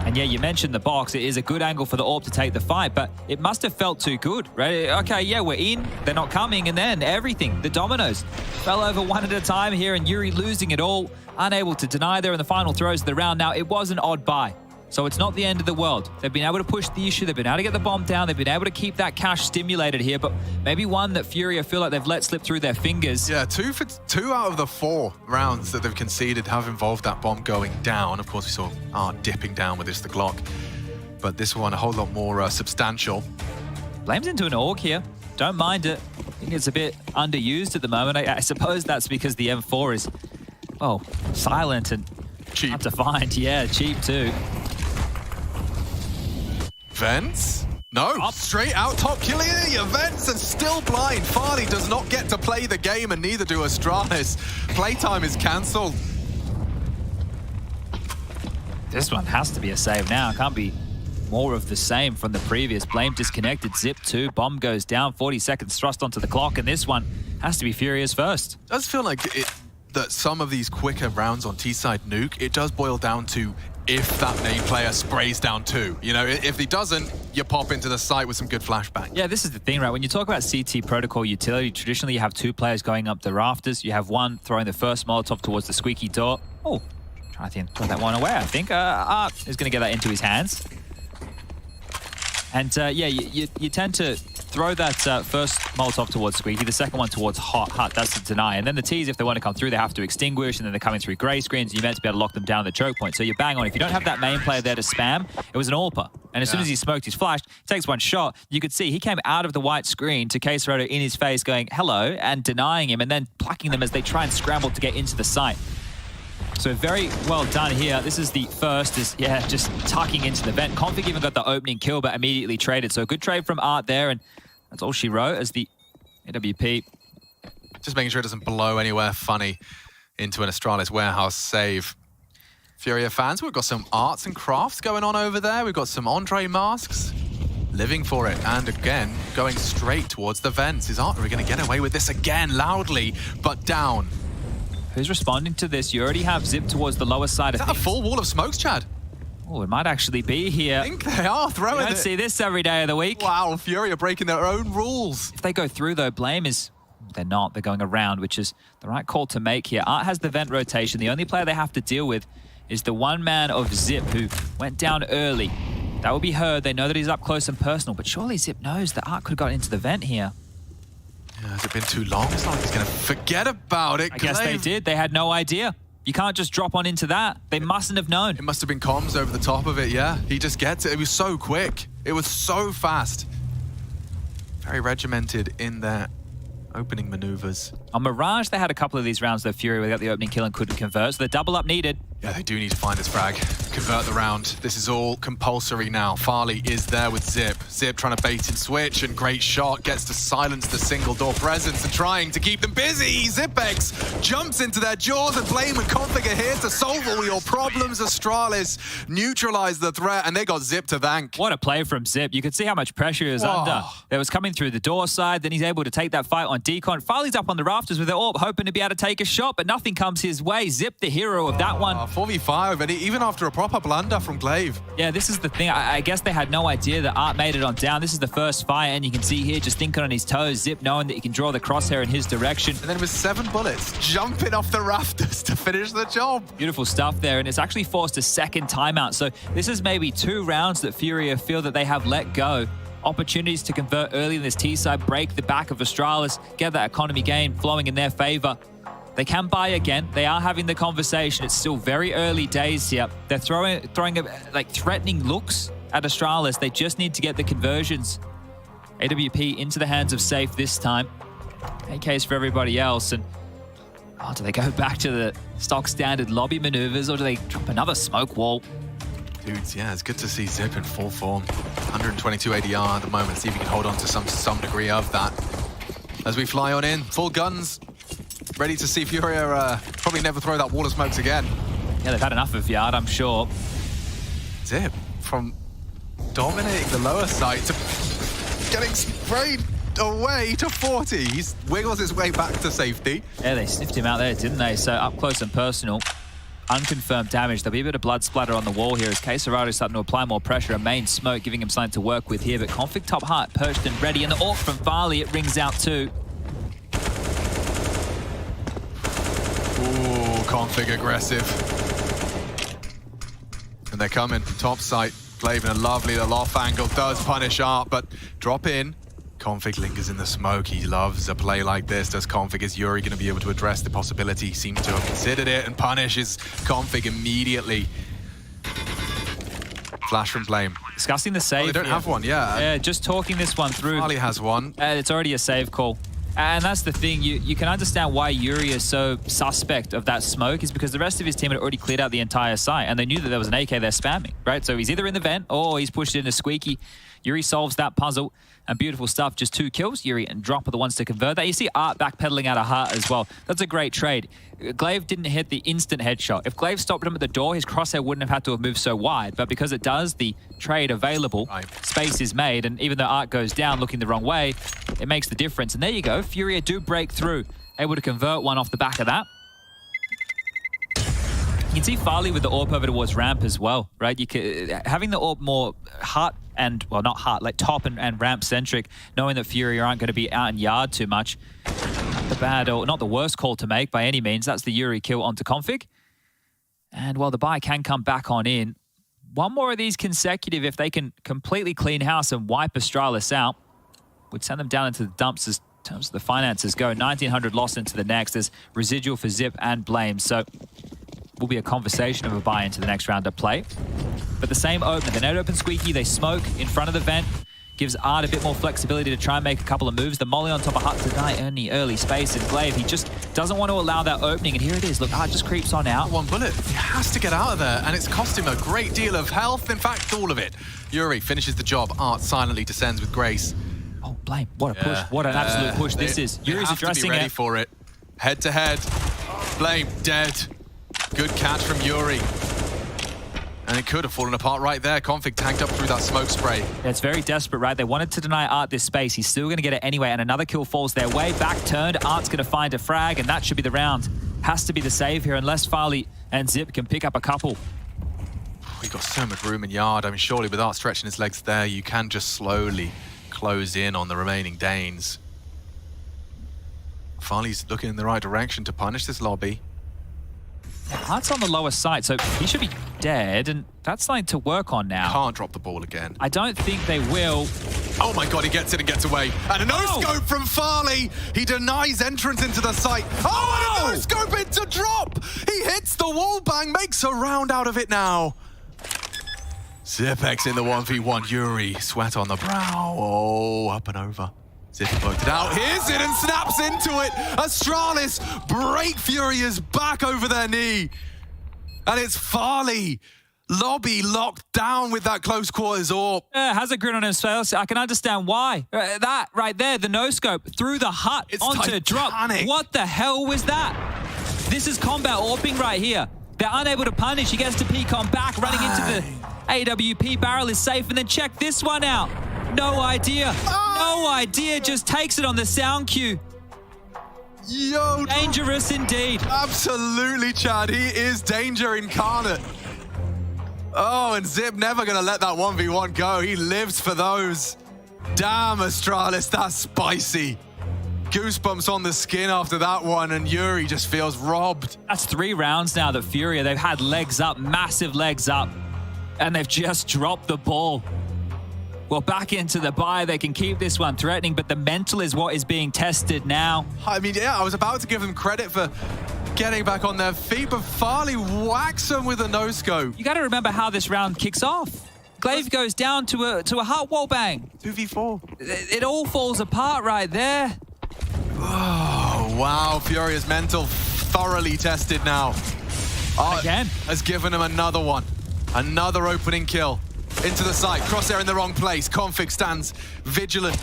[SPEAKER 9] And yeah, you mentioned the box. It is a good angle for the AWP to take the fight, but it must have felt too good, right? Okay, yeah, we're in. They're not coming. And then everything, the dominoes, fell over one at a time here, and Yuri losing it all, unable to deny there in the final throws of the round. Now, it was an odd buy, so it's not the end of the world. They've been able to push the issue. They've been able to get the bomb down. They've been able to keep that cash stimulated here, but maybe one that Furia feel like they've let slip through their fingers.
[SPEAKER 10] Yeah, two out of the 4 rounds that they've conceded have involved that bomb going down. Of course, we saw Art dipping down with the Glock, but this one a whole lot more substantial.
[SPEAKER 9] Blames into an AUG here. Don't mind it. I think it's a bit underused at the moment. I suppose that's because the M4 is, well, silent and
[SPEAKER 10] cheap.
[SPEAKER 9] Hard to find. Yeah, cheap too.
[SPEAKER 10] Vents? No, straight out top killing it. Vents and still blind. Farley does not get to play the game, and neither do Astralis. Playtime is cancelled.
[SPEAKER 9] This one has to be a save now. Can't be more of the same from the previous. Blame disconnected. Zip 2. Bomb goes down. 40 seconds thrust onto the clock, and this one has to be Furia's first.
[SPEAKER 10] It does feel like that some of these quicker rounds on T-side nuke, it does boil down to if that main player sprays down 2. You know, if he doesn't, you pop into the site with some good flashbang.
[SPEAKER 9] Yeah, this is the thing, right? When you talk about CT protocol utility, traditionally you have 2 players going up the rafters. You have one throwing the first Molotov towards the squeaky door. Oh, trying to throw that one away, I think. Art is going to get that into his hands. And yeah, you tend to throw that first Molotov towards Squeaky, the second one towards Hut. That's the deny. And then the T's, if they want to come through, they have to extinguish, and then they're coming through grey screens, and you're meant to be able to lock them down at the choke point. So you bang on. If you don't have that main player there to spam, it was an AWPer. And as soon as he smoked his flash, takes one shot, you could see he came out of the white screen to K-Serato in his face going, hello, and denying him, and then plucking them as they try and scramble to get into the site. So very well done here. This is the first, just tucking into the vent. Config even got the opening kill, but immediately traded. So a good trade from Art there, and that's all she wrote as the AWP.
[SPEAKER 10] Just making sure it doesn't blow anywhere funny into an Astralis warehouse save. Furia fans, we've got some arts and crafts going on over there. We've got some Andre masks. Living for it, and again, going straight towards the vents. Is Art going to get away with this again, loudly, but down?
[SPEAKER 9] Who's responding to this? You already have Zip towards the lower side of things.
[SPEAKER 10] Is that a full wall of smokes, Chad?
[SPEAKER 9] Oh, it might actually be here.
[SPEAKER 10] I think they are throwing it.
[SPEAKER 9] You don't see this every day of the week.
[SPEAKER 10] Wow, Furia breaking their own rules.
[SPEAKER 9] If they go through, though, Blame is... They're not. They're going around, which is the right call to make here. Art has the vent rotation. The only player they have to deal with is the one man of Zip, who went down early. That will be heard. They know that he's up close and personal, but surely Zip knows that Art could have got into the vent here.
[SPEAKER 10] Yeah, has it been too long? It's not like he's going to forget about it.
[SPEAKER 9] I guess they did. They had no idea. You can't just drop on into that. They mustn't have known.
[SPEAKER 10] It must have been comms over the top of it, yeah. He just gets it. It was so quick. It was so fast. Very regimented in their opening maneuvers.
[SPEAKER 9] On Mirage, they had a couple of these rounds though. Furia, they got the opening kill and couldn't convert, so the double up needed.
[SPEAKER 10] Yeah, they do need to find this frag, convert the round. This is all compulsory now. Farley is there with Zip. Zip trying to bait and switch, and great shot gets to silence the single door presence and trying to keep them busy. Zipex jumps into their jaws, and Blame and Config are here to solve all your problems. Astralis neutralize the threat, and they got Zip to thank.
[SPEAKER 9] What a play from Zip. You could see how much pressure he was under. It was coming through the door side, then he's able to take that fight on Decon. Farley's up on the rafters with it all, hoping to be able to take a shot, but nothing comes his way. Zip, the hero of that one.
[SPEAKER 10] 4v5, and even after a proper blunder from Glaive.
[SPEAKER 9] Yeah, this is the thing. I guess they had no idea that Art made it on down. This is the first fight, and you can see here just thinking on his toes, Zip knowing that he can draw the crosshair in his direction.
[SPEAKER 10] And then with 7 bullets, jumping off the rafters to finish the job.
[SPEAKER 9] Beautiful stuff there, and it's actually forced a second timeout. So this is maybe 2 rounds that Furia feel that they have let go. Opportunities to convert early in this T-side, break the back of Astralis, get that economy gain flowing in their favor. They can buy again. They are having the conversation. It's still very early days here. They're throwing like threatening looks at Astralis. They just need to get the conversions. AWP into the hands of Safe this time. AKs for everybody else. And do they go back to the stock standard lobby maneuvers, or do they drop another smoke wall?
[SPEAKER 10] Dudes, yeah, it's good to see Zip in full form. 122 ADR at the moment. See if he can hold on to some degree of that. As we fly on in, full guns. Ready to see Furia probably never throw that wall of smokes again.
[SPEAKER 9] Yeah, they've had enough of Yard, I'm sure.
[SPEAKER 10] Zip, from dominating the lower side to getting sprayed away to 40. He wiggles his way back to safety.
[SPEAKER 9] Yeah, they sniffed him out there, didn't they? So up close and personal. Unconfirmed damage. There'll be a bit of blood splatter on the wall here as Quesarado is starting to apply more pressure. A main smoke giving him something to work with here, but Config top heart perched and ready. And the AWP from Farley, it rings out too.
[SPEAKER 10] Ooh, Config aggressive. And they're coming. Top site. Glaive in a lovely little off angle. Does punish Art, but drop in. Config lingers in the smoke. He loves a play like this. Does Config? Is Yuri going to be able to address the possibility? He seems to have considered it and punishes Config immediately. Flash from Blame.
[SPEAKER 9] Discussing the save.
[SPEAKER 10] They don't have one, yeah.
[SPEAKER 9] Yeah, just talking this one through.
[SPEAKER 10] Farley has one.
[SPEAKER 9] It's already a save call. And that's the thing, you can understand why Yuri is so suspect of that smoke is because the rest of his team had already cleared out the entire site and they knew that there was an AK they're spamming, right? So he's either in the vent or he's pushed it into Squeaky. Yuri solves that puzzle and beautiful stuff. Just 2 kills. Yuri and Drop are the ones to convert that. You see Art backpedaling out of Heart as well. That's a great trade. Glaive didn't hit the instant headshot. If Glaive stopped him at the door, his crosshair wouldn't have had to have moved so wide. But because it does, the trade available, space is made. And even though Art goes down looking the wrong way, it makes the difference. And there you go. Furia do break through. Able to convert one off the back of that. You can see Farley with the AWP over towards ramp as well, right? Having the AWP more Heart and, well, not Heart, like top and ramp centric, knowing that Furia aren't going to be out in Yard too much. Not the bad, or not the worst call to make by any means. That's the Yuri kill onto Config. And while the buy can come back on in, one more of these consecutive, if they can completely clean house and wipe Astralis out, would send them down into the dumps as terms of the finances go. 1,900 lost into the next. There's residual for Zip and Blame. So will be a conversation of a buy into the next round of play. But the same opener, they don't open Squeaky, they smoke in front of the vent, gives Art a bit more flexibility to try and make a couple of moves. The molly on top of Hut to die in the early space, and Glaive, he just doesn't want to allow that opening, and here it is. Look, Art just creeps on out.
[SPEAKER 10] 1 bullet. He has to get out of there, and it's cost him a great deal of health, in fact, all of it. Yuri finishes the job. Art silently descends with grace.
[SPEAKER 9] Oh, Blame, what a push. What an absolute push this is. Yuri's addressing
[SPEAKER 10] to be ready for it. Head to head. Blame dead. Good catch from Yuri. And it could have fallen apart right there. Config tanked up through that smoke spray.
[SPEAKER 9] Yeah, it's very desperate, right? They wanted to deny Art this space. He's still going to get it anyway, and another kill falls their way. Back turned. Art's going to find a frag, and that should be the round. Has to be the save here, unless Farley and Zip can pick up a couple.
[SPEAKER 10] We've got so much room in Yard. I mean, surely with Art stretching his legs there, you can just slowly close in on the remaining Danes. Farley's looking in the right direction to punish this lobby.
[SPEAKER 9] Art's on the lower side, so he should be dead, and that's something to work on now.
[SPEAKER 10] Can't drop the ball again.
[SPEAKER 9] I don't think they will.
[SPEAKER 10] Oh my god, he gets it and gets away. And a no-scope from Farley. He denies entrance into the site. Oh, and a no-scope into drop. He hits the wall bang, makes a round out of it now. Zipex in the 1v1. Yuri, sweat on the brow. Oh, up and over. Zip poked it out. Here's it and snaps into it. Astralis break Furia's back over their knee. And it's Farley. Lobby locked down with that close quarters AWP.
[SPEAKER 9] Has a grin on his face. I can understand why. That right there, the no-scope through the hut onto drop. What the hell was that? This is combat AWPing right here. They're unable to punish. He gets to peek on back, running into the AWP. Barrel is safe, and then check this one out. No idea. No idea. Just takes it on the sound cue.
[SPEAKER 10] Yo,
[SPEAKER 9] dangerous indeed.
[SPEAKER 10] Absolutely, Chad. He is danger incarnate. Oh, and Zip never going to let that 1v1 go. He lives for those. Damn, Astralis, that's spicy. Goosebumps on the skin after that one, and Yuri just feels robbed.
[SPEAKER 9] That's 3 rounds now that Furia, they've had legs up, massive legs up, and they've just dropped the ball. Well, back into the buy, they can keep this one threatening, but the mental is what is being tested now.
[SPEAKER 10] I mean, yeah, I was about to give them credit for getting back on their feet, but Farley whacks them with a no-scope.
[SPEAKER 9] You got to remember how this round kicks off. Glaive goes down to a hut wall bang.
[SPEAKER 10] 2v4.
[SPEAKER 9] It all falls apart right there.
[SPEAKER 10] Oh, wow. Furia's mental thoroughly tested now.
[SPEAKER 9] Again.
[SPEAKER 10] Has given him another one. Another opening kill. Into the site. Crosshair in the wrong place. Config stands vigilant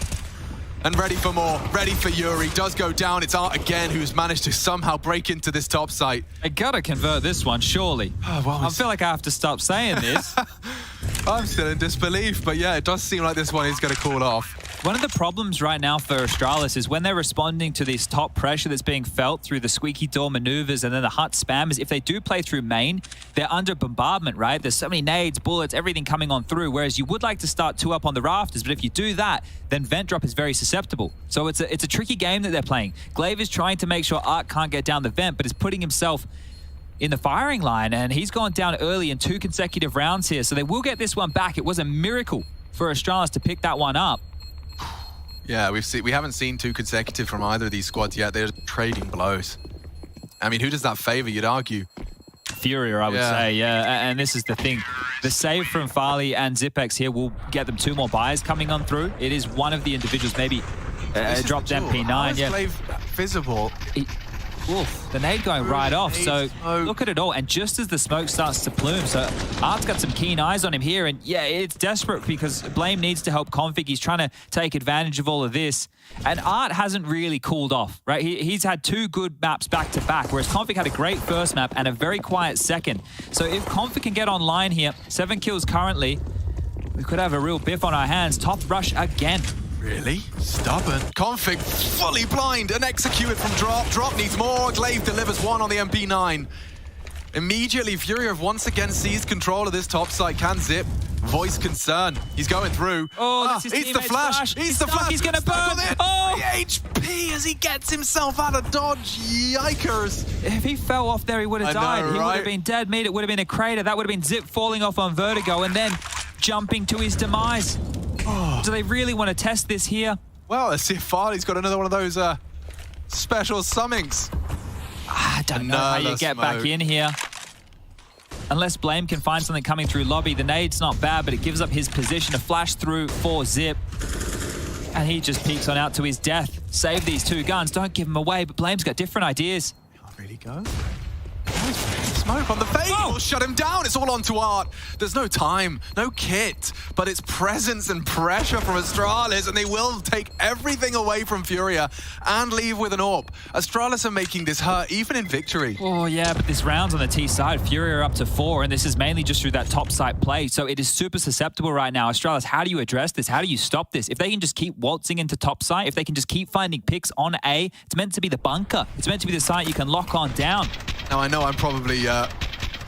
[SPEAKER 10] and ready for more. Ready for Yuri. Does go down. It's Art again who's managed to somehow break into this top site.
[SPEAKER 9] I gotta convert this one, surely. I feel like I have to stop saying this.
[SPEAKER 10] I'm still in disbelief, but yeah, it does seem like this one is going to cool off.
[SPEAKER 9] One of the problems right now for Astralis is when they're responding to this top pressure that's being felt through the squeaky door maneuvers and then the hut spam is if they do play through main, they're under bombardment, right? There's so many nades, bullets, everything coming on through, whereas you would like to start 2 up on the rafters, but if you do that, then vent drop is very susceptible. So it's a tricky game that they're playing. Glaive is trying to make sure Art can't get down the vent, but is putting himself in the firing line, and he's gone down early in 2 consecutive rounds here, so they will get this one back. It was a miracle for Astralis to pick that one up.
[SPEAKER 10] Yeah, we haven't seen 2 consecutive from either of these squads yet. They're trading blows. I mean, who does that favor, you'd argue?
[SPEAKER 9] Furia, I would say, yeah. And this is the thing. The save from Farley and Zipex here will get them 2 more buys coming on through. It is one of the individuals, maybe dropped MP9.
[SPEAKER 10] Yeah. Glaive visible.
[SPEAKER 9] Oof, the nade going right off. So look at it all. And just as the smoke starts to plume, so Art's got some keen eyes on him here. And yeah, it's desperate because Blame needs to help Config. He's trying to take advantage of all of this. And Art hasn't really cooled off, right? He's had 2 good maps back to back, whereas Config had a great first map and a very quiet second. So if Config can get online here, 7 kills currently, we could have a real biff on our hands. Top rush again.
[SPEAKER 10] Really? Stubborn. Config fully blind and executed from drop. Drop needs more. Glaive delivers 1 on the MP9. Immediately, Furia have once again seized control of this top site. Can Zip voice concern? He's going through.
[SPEAKER 9] Oh, this is
[SPEAKER 10] eats the flash. Eats the flash.
[SPEAKER 9] He's going to burn.
[SPEAKER 10] Oh, the HP as he gets himself out of dodge. Yikers.
[SPEAKER 9] If he fell off there, he would have died. He would have been dead meat. It would have been a crater. That would have been Zip falling off on Vertigo and then jumping to his demise. Do they really want to test this here?
[SPEAKER 10] Well, let's see if Farley's got another one of those special summings.
[SPEAKER 9] I don't know how you get back in here. Unless Blame can find something coming through lobby. The nade's not bad, but it gives up his position. A flash through for Zip. And he just peeks on out to his death. Save these 2 guns. Don't give them away, but Blame's got different ideas.
[SPEAKER 10] Can't really go. Smoke on the face will shut him down. It's all onto Art. There's no time, no kit, but it's presence and pressure from Astralis, and they will take everything away from Furia and leave with an AWP. Astralis are making this hurt, even in victory.
[SPEAKER 9] Oh, yeah, but this round's on the T side. Furia are up to 4, and this is mainly just through that top side play, so it is super susceptible right now. Astralis, how do you address this? How do you stop this? If they can just keep waltzing into top side, if they can just keep finding picks on A, it's meant to be the bunker. It's meant to be the site you can lock on down.
[SPEAKER 10] Now, I know I'm probably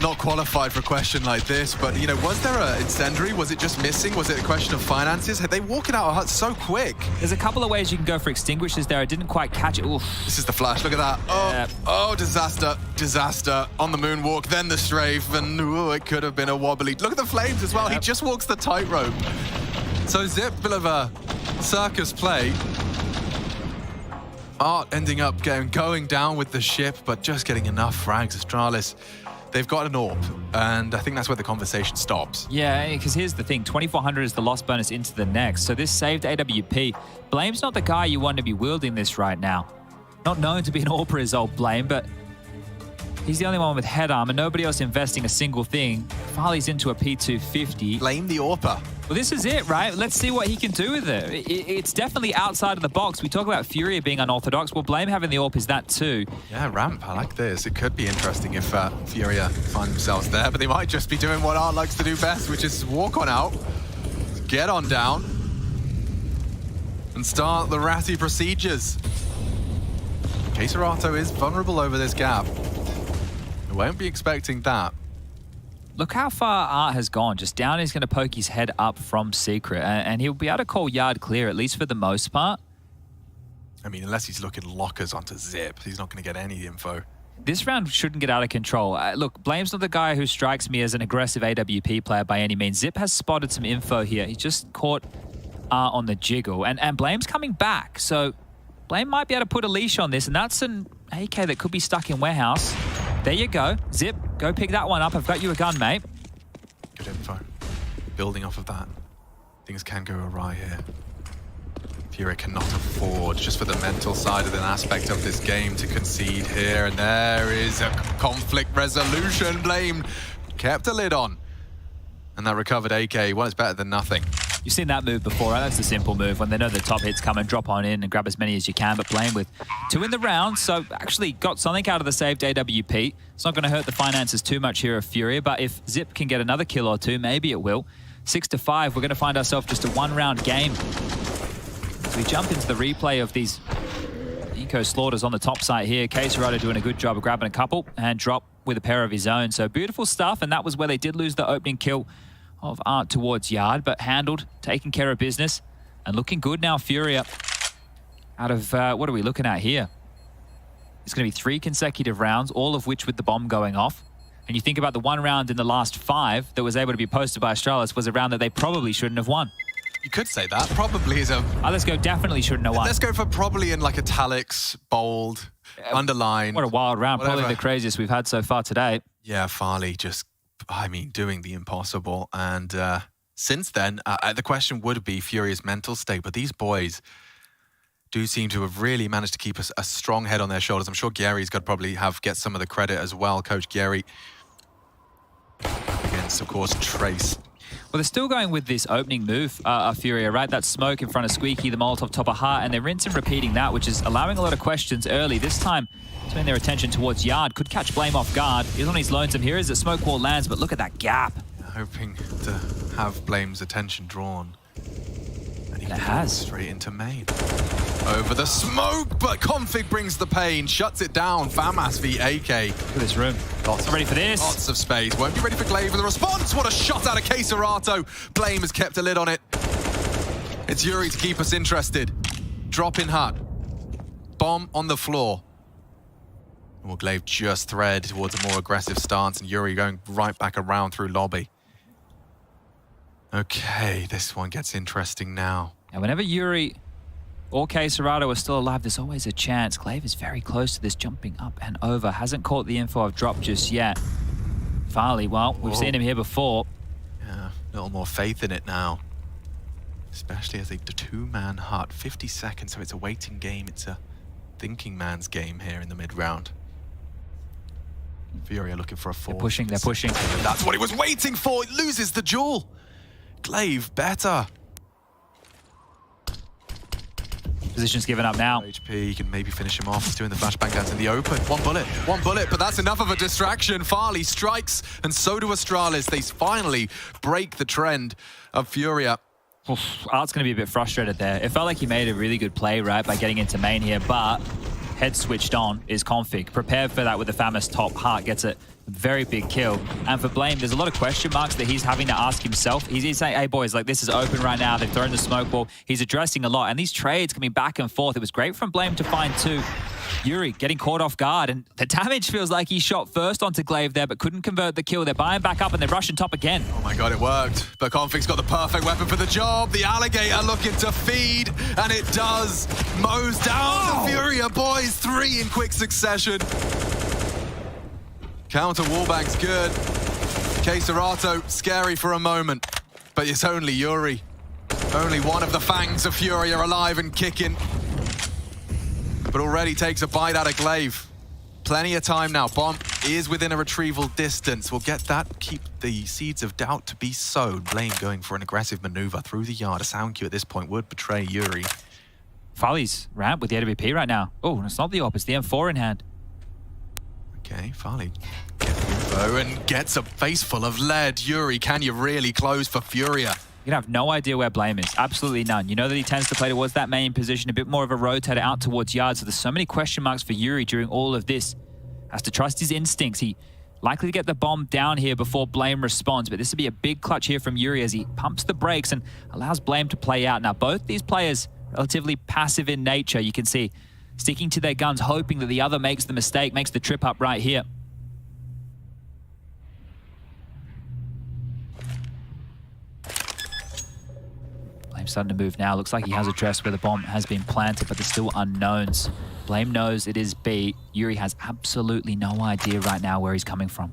[SPEAKER 10] not qualified for a question like this, but, you know, was there an incendiary? Was it just missing? Was it a question of finances? Had they walking out of hut so quick?
[SPEAKER 9] There's a couple of ways you can go for extinguishers there. I didn't quite catch it. Oof.
[SPEAKER 10] This is the flash. Look at that.
[SPEAKER 9] Yeah.
[SPEAKER 10] Oh, disaster. Disaster. On the moonwalk, then the strafe, and ooh, it could have been a wobbly. Look at the flames as well. He just walks the tightrope. So Zip, bit of a circus play. Art ending up going down with the ship, but just getting enough frags. Astralis, they've got an AWP, and I think that's where the conversation stops.
[SPEAKER 9] Yeah, because here's the thing. 2,400 is the loss bonus into the next. So this saved AWP. Blame's not the guy you want to be wielding this right now. Not known to be an AWPer is old Blame, but he's the only one with head armor. Nobody else investing a single thing. Farley's into a P250.
[SPEAKER 10] Blame the AWPer.
[SPEAKER 9] Well, this is it, right? Let's see what he can do with it. It's definitely outside of the box. We talk about Furia being unorthodox. Well, Blame having the AWP is that too.
[SPEAKER 10] Yeah, ramp. I like this. It could be interesting if Furia find themselves there, but they might just be doing what Art likes to do best, which is walk on out, get on down, and start the ratty procedures. Queserato is vulnerable over this gap. I won't be expecting that.
[SPEAKER 9] Look how far Art has gone. Just down, he's going to poke his head up from Secret, and he'll be able to call yard clear, at least for the most part.
[SPEAKER 10] I mean, unless he's looking lockers onto Zip, he's not going to get any info.
[SPEAKER 9] This round shouldn't get out of control. Look, Blame's not the guy who strikes me as an aggressive AWP player by any means. Zip has spotted some info here. He just caught Art on the jiggle, and Blame's coming back, so Blame might be able to put a leash on this, and that's an AK that could be stuck in warehouse. There you go. Zip, go pick that one up. I've got you a gun, mate.
[SPEAKER 10] Good info. Building off of that, things can go awry here. Furia cannot afford, just for the mental side of an aspect of this game, to concede here. And there is a conflict resolution. Blame kept a lid on. And that recovered AK, well, it's better than nothing.
[SPEAKER 9] You've seen that move before, right? That's the simple move. When they know the top hits come and drop on in and grab as many as you can, but Blame with 2 in the round, so actually got something out of the saved AWP. It's not going to hurt the finances too much here of Furia, but if Zip can get another kill or two, maybe it will. 6-5, we're going to find ourselves just a 1-round game. As we jump into the replay of these eco slaughters on the top side here, Queserato doing a good job of grabbing a couple and drop with a pair of his own. So beautiful stuff, and that was where they did lose the opening kill of Art towards yard, but handled, taking care of business, and looking good now. Furia out of, what are we looking at here? It's going to be 3 consecutive rounds, all of which with the bomb going off. And you think about the 1 round in the last 5 that was able to be posted by Astralis was a round that they probably shouldn't have won.
[SPEAKER 10] You could say that. Probably is a...
[SPEAKER 9] let's go definitely shouldn't have won.
[SPEAKER 10] Let's go for probably in like italics, bold, underline.
[SPEAKER 9] What a wild round.
[SPEAKER 10] Whatever.
[SPEAKER 9] Probably the craziest we've had so far today.
[SPEAKER 10] Yeah, Farley just, I mean, doing the impossible. And since then, the question would be Furia's mental state. But these boys do seem to have really managed to keep a strong head on their shoulders. I'm sure Gary's got to probably get some of the credit as well. Coach Gary against, of course, Trace.
[SPEAKER 9] Well, they're still going with this opening move, Furia, right? That smoke in front of Squeaky, the Molotov top of Heart, and they're rinsing and repeating that, which is allowing a lot of questions early. This time, turning their attention towards yard. Could catch Blame off guard. He's on his lonesome here as the smoke wall lands, but look at that gap.
[SPEAKER 10] Hoping to have Blame's attention drawn. And he
[SPEAKER 9] has.
[SPEAKER 10] Straight into main. Over the smoke, but Config brings the pain, shuts it down. Famas v AK.
[SPEAKER 9] Look at this room.
[SPEAKER 10] Lots
[SPEAKER 9] ready for this.
[SPEAKER 10] Lots of space. Won't be ready for Glaive with the response. What a shot out of Queserato. Blame has kept a lid on it. It's Yuri to keep us interested. Drop in hut. Bomb on the floor. Well, Glaive just thread towards a more aggressive stance, and Yuri going right back around through lobby. Okay, this one gets interesting now.
[SPEAKER 9] And whenever Yuri or Queserato are still alive, there's always a chance. Glaive is very close to this, jumping up and over. Hasn't caught the info of drop just yet. Farley, well, we've seen him here before.
[SPEAKER 10] Yeah, a little more faith in it now. Especially as a 2-man hut. 50 seconds, so it's a waiting game. It's a thinking man's game here in the mid-round. Furia looking for a 4.
[SPEAKER 9] They're pushing, they're pushing.
[SPEAKER 10] And that's what he was waiting for. It loses the duel. Glaive better.
[SPEAKER 9] Position's given up now.
[SPEAKER 10] HP, you can maybe finish him off. He's doing the flashbang dance in the open. One bullet, but that's enough of a distraction. Farley strikes, and so do Astralis. They finally break the trend of Furia.
[SPEAKER 9] Oof, Art's going to be a bit frustrated there. It felt like he made a really good play, right, by getting into main here, but head switched on is Config. Prepared for that with the famous top. Heart gets it Very big kill. And for Blame, there's a lot of question marks that he's having to ask himself. He's saying, hey, boys, like, this is open right now. They've thrown the smoke ball. He's addressing a lot. And these trades coming back and forth. It was great from Blame to find two. Yuri getting caught off guard. And the damage feels like he shot first onto Glaive there, but couldn't convert the kill. They're buying back up, and they're rushing top again.
[SPEAKER 10] Oh, my God, it worked. But Config's got the perfect weapon for the job. The Alligator looking to feed, and it does. Mows down the Furia boys. 3 in quick succession. Counter wallbang's good. Queserato, scary for a moment. But it's only Yuri. Only one of the fangs of Furia alive and kicking. But already takes a bite out of Glaive. Plenty of time now. Bomb is within a retrieval distance. We'll get that. Keep the seeds of doubt to be sowed. Blame going for an aggressive maneuver through the yard. A sound cue at this point would betray Yuri.
[SPEAKER 9] Farley's ramp with the AWP right now. Oh, it's not the op, it's the M4 in hand.
[SPEAKER 10] Okay, Farley gets the info and gets a face full of lead. Yuri, can you really close for Furia?
[SPEAKER 9] You have no idea where Blame is. Absolutely none. You know that he tends to play towards that main position, a bit more of a rotator out towards yard. So there's so many question marks for Yuri during all of this. Has to trust his instincts. He likely to get the bomb down here before Blame responds. But this would be a big clutch here from Yuri as he pumps the brakes and allows Blame to play out. Now, both these players relatively passive in nature. You can see sticking to their guns, hoping that the other makes the mistake, makes the trip up right here. Blame starting to move now. Looks like he has addressed where the bomb has been planted, but there's still unknowns. Blame knows it is B. Yuri has absolutely no idea right now where he's coming from.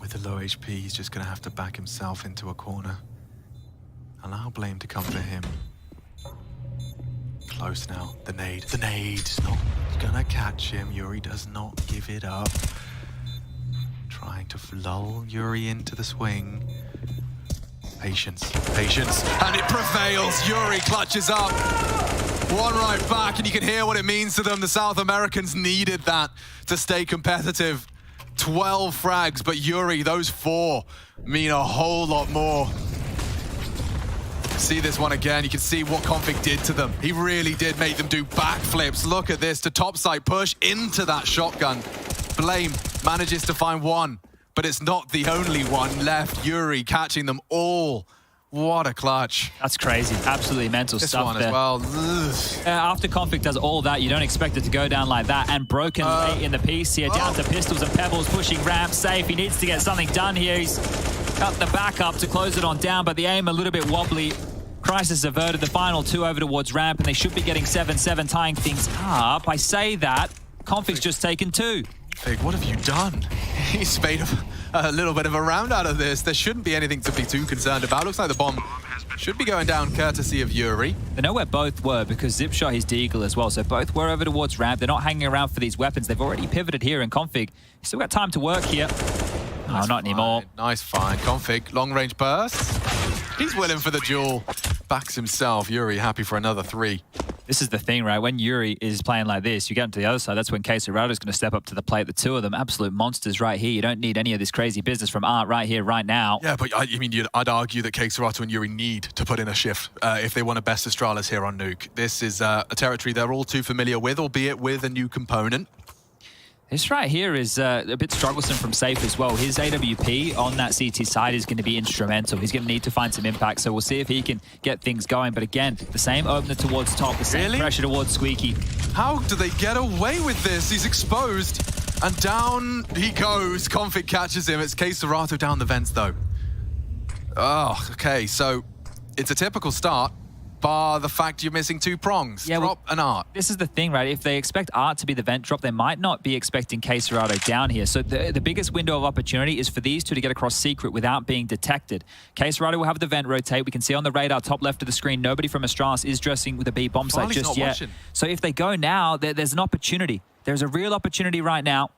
[SPEAKER 10] With the low HP, he's just going to have to back himself into a corner. Allow Blame to come for him. Close now. The nade. The nade's not gonna catch him. Yuri does not give it up. Trying to lull Yuri into the swing. Patience. Patience. And it prevails. Yuri clutches up. One right back, and you can hear what it means to them. The South Americans needed that to stay competitive. 12 frags, but Yuri, those 4 mean a whole lot more. See this one again. You can see what Config did to them. He really did make them do backflips. Look at this, to topside push into that shotgun. Blame manages to find one, but it's not the only one left. Yuri catching them all. What a clutch.
[SPEAKER 9] That's crazy. Absolutely mental
[SPEAKER 10] this
[SPEAKER 9] stuff
[SPEAKER 10] one
[SPEAKER 9] there.
[SPEAKER 10] As well.
[SPEAKER 9] After Config does all that, you don't expect it to go down like that. And broken late in the piece here, down to pistols and pebbles, pushing ramp safe. He needs to get something done here. He's cut the back up to close it on down, but the aim a little bit wobbly. Crisis averted. The final 2 over towards ramp, and they should be getting 7-7, tying things up. I say that, Config's just taken 2.
[SPEAKER 10] Fig, what have you done? He's made a little bit of a round out of this. There shouldn't be anything to be too concerned about. Looks like the bomb should be going down courtesy of Yuri.
[SPEAKER 9] They know where both were because Zip shot his deagle as well, so both were over towards ramp. They're not hanging around for these weapons. They've already pivoted here in Config. He's still got time to work here.
[SPEAKER 10] Nice
[SPEAKER 9] not anymore.
[SPEAKER 10] Nice find. Config, long range burst. He's willing for the duel. Backs himself. Yuri happy for another 3.
[SPEAKER 9] This is the thing, right? When Yuri is playing like this, you get into the other side. That's when Queserato is going to step up to the plate. The 2 of them, absolute monsters right here. You don't need any of this crazy business from Art right here, right now.
[SPEAKER 10] Yeah, but I mean, I'd argue that Queserato and Yuri need to put in a shift if they want to best Astralis here on Nuke. This is a territory they're all too familiar with, albeit with a new component.
[SPEAKER 9] This right here is a bit strugglesome from Safe as well. His AWP on that CT side is going to be instrumental. He's going to need to find some impact, so we'll see if he can get things going. But again, the same opener towards top, the same pressure towards Squeaky.
[SPEAKER 10] How do they get away with this? He's exposed, and down he goes. Config catches him. It's Queserato down the vents, though. Oh, okay, so it's a typical start. Bar the fact you're missing 2 prongs.
[SPEAKER 9] Yeah,
[SPEAKER 10] drop an Art.
[SPEAKER 9] This is the thing, right? If they expect Art to be the vent drop, they might not be expecting Queserato down here. So the biggest window of opportunity is for these 2 to get across secret without being detected. Queserato will have the vent rotate. We can see on the radar, top left of the screen, nobody from Astralis is dressing with a B bomb site just yet.
[SPEAKER 10] Watching.
[SPEAKER 9] So if they go now, there's an opportunity. There's a real opportunity right now.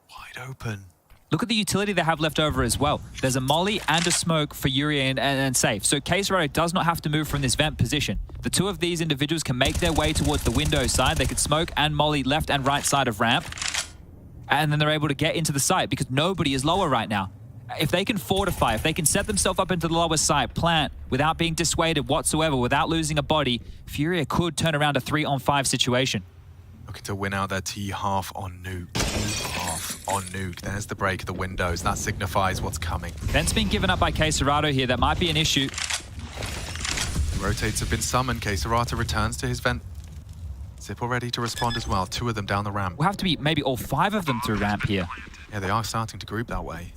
[SPEAKER 10] Wide open.
[SPEAKER 9] Look at the utility they have left over as well. There's a molly and a smoke for Yuri and Safe. So Queserato does not have to move from this vent position. The 2 of these individuals can make their way towards the window side. They could smoke and molly left and right side of ramp. And then they're able to get into the site because nobody is lower right now. If they can fortify, if they can set themselves up into the lower side, plant without being dissuaded whatsoever, without losing a body, Furia could turn around a 3-on-5 situation.
[SPEAKER 10] Looking to win out their T-half on Nuke. T-half on Nuke. There's the break of the windows. That signifies what's coming.
[SPEAKER 9] Vent's been given up by Queserato here. That might be an issue.
[SPEAKER 10] Rotates have been summoned. Queserato returns to his vent. Zippo ready to respond as well. 2 of them down the ramp.
[SPEAKER 9] We'll have to be maybe all 5 of them through ramp here.
[SPEAKER 10] Yeah, they are starting to group that way.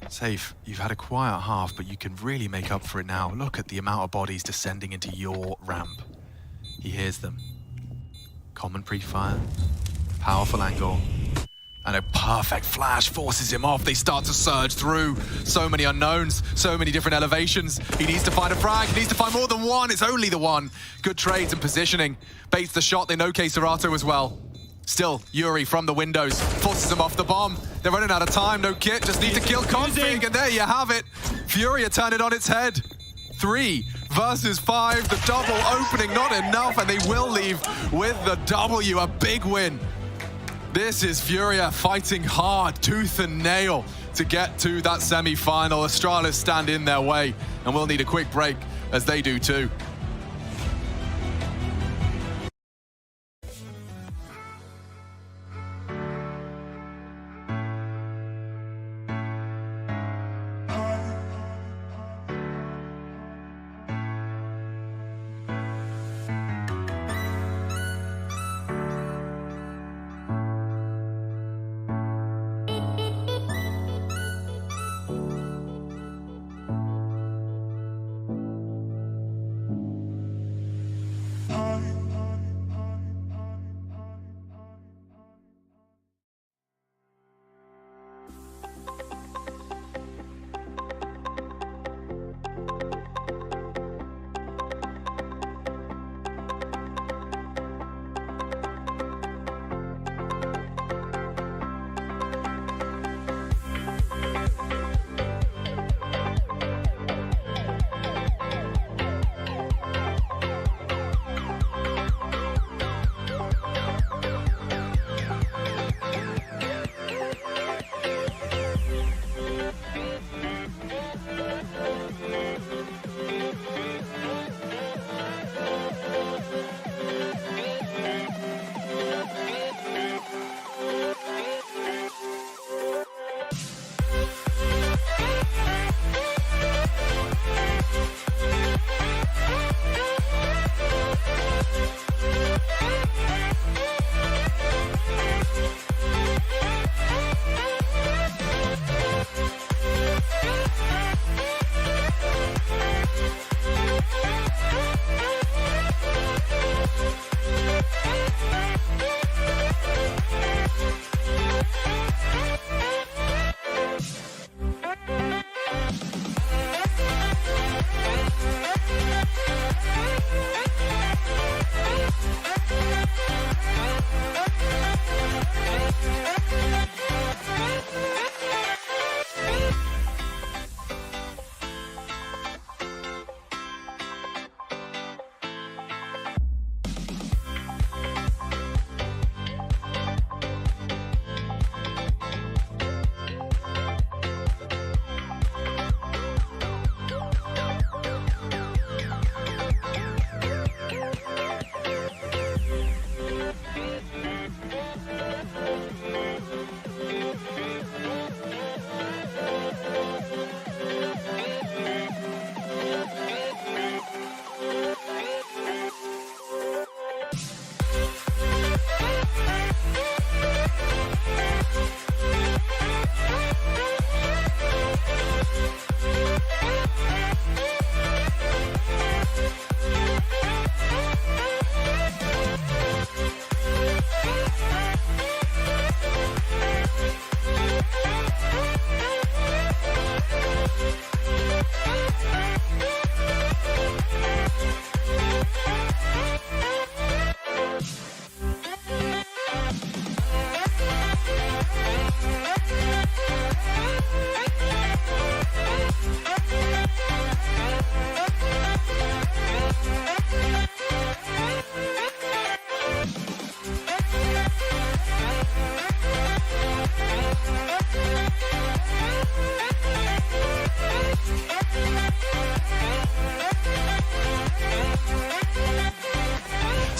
[SPEAKER 10] Safe, you've had a quiet half, but you can really make up for it now. Look at the amount of bodies descending into your ramp. He hears them. Common pre-fire, powerful angle, and a perfect flash forces him off. They start to surge through. So many unknowns, so many different elevations. He needs to find a frag, he needs to find more than one. It's only the one. Good trades and positioning. Baits the shot, they know Queserato as well. Still, Yuri from the windows forces him off the bomb. They're running out of time, no kit, just need to kill Config, and there you have it. Furia turned it on its head. 3 versus 5, the double opening, not enough, and they will leave with the W, a big win. This is Furia fighting hard, tooth and nail, to get to that semi-final. Astralis stand in their way, and we'll need a quick break, as they do too.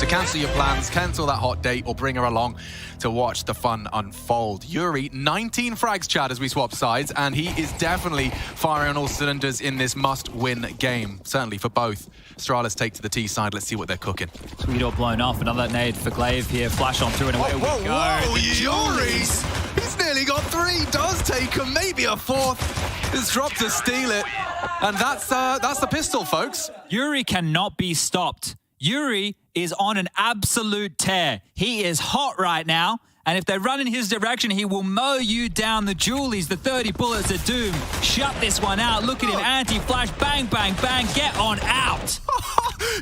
[SPEAKER 10] So cancel your plans, cancel that hot date, or bring her along to watch the fun unfold. Yuri, 19 frags, Chad, as we swap sides, and he is definitely firing on all cylinders in this must-win game, certainly for both. Astralis take to the T side. Let's see what they're cooking.
[SPEAKER 9] Sweet all blown off. Another nade for Glaive here. Flash on through and away we go.
[SPEAKER 10] Whoa, Yuri! He's nearly got 3. Does take him, maybe a 4th. He's dropped to steal it. And that's the pistol, folks.
[SPEAKER 9] Yuri cannot be stopped. Yuri is on an absolute tear. He is hot right now. And if they run in his direction, he will mow you down. The Julies, the 30 bullets of doom. Shut this one out. Look at him. Anti-flash. Bang, bang, bang. Get on out.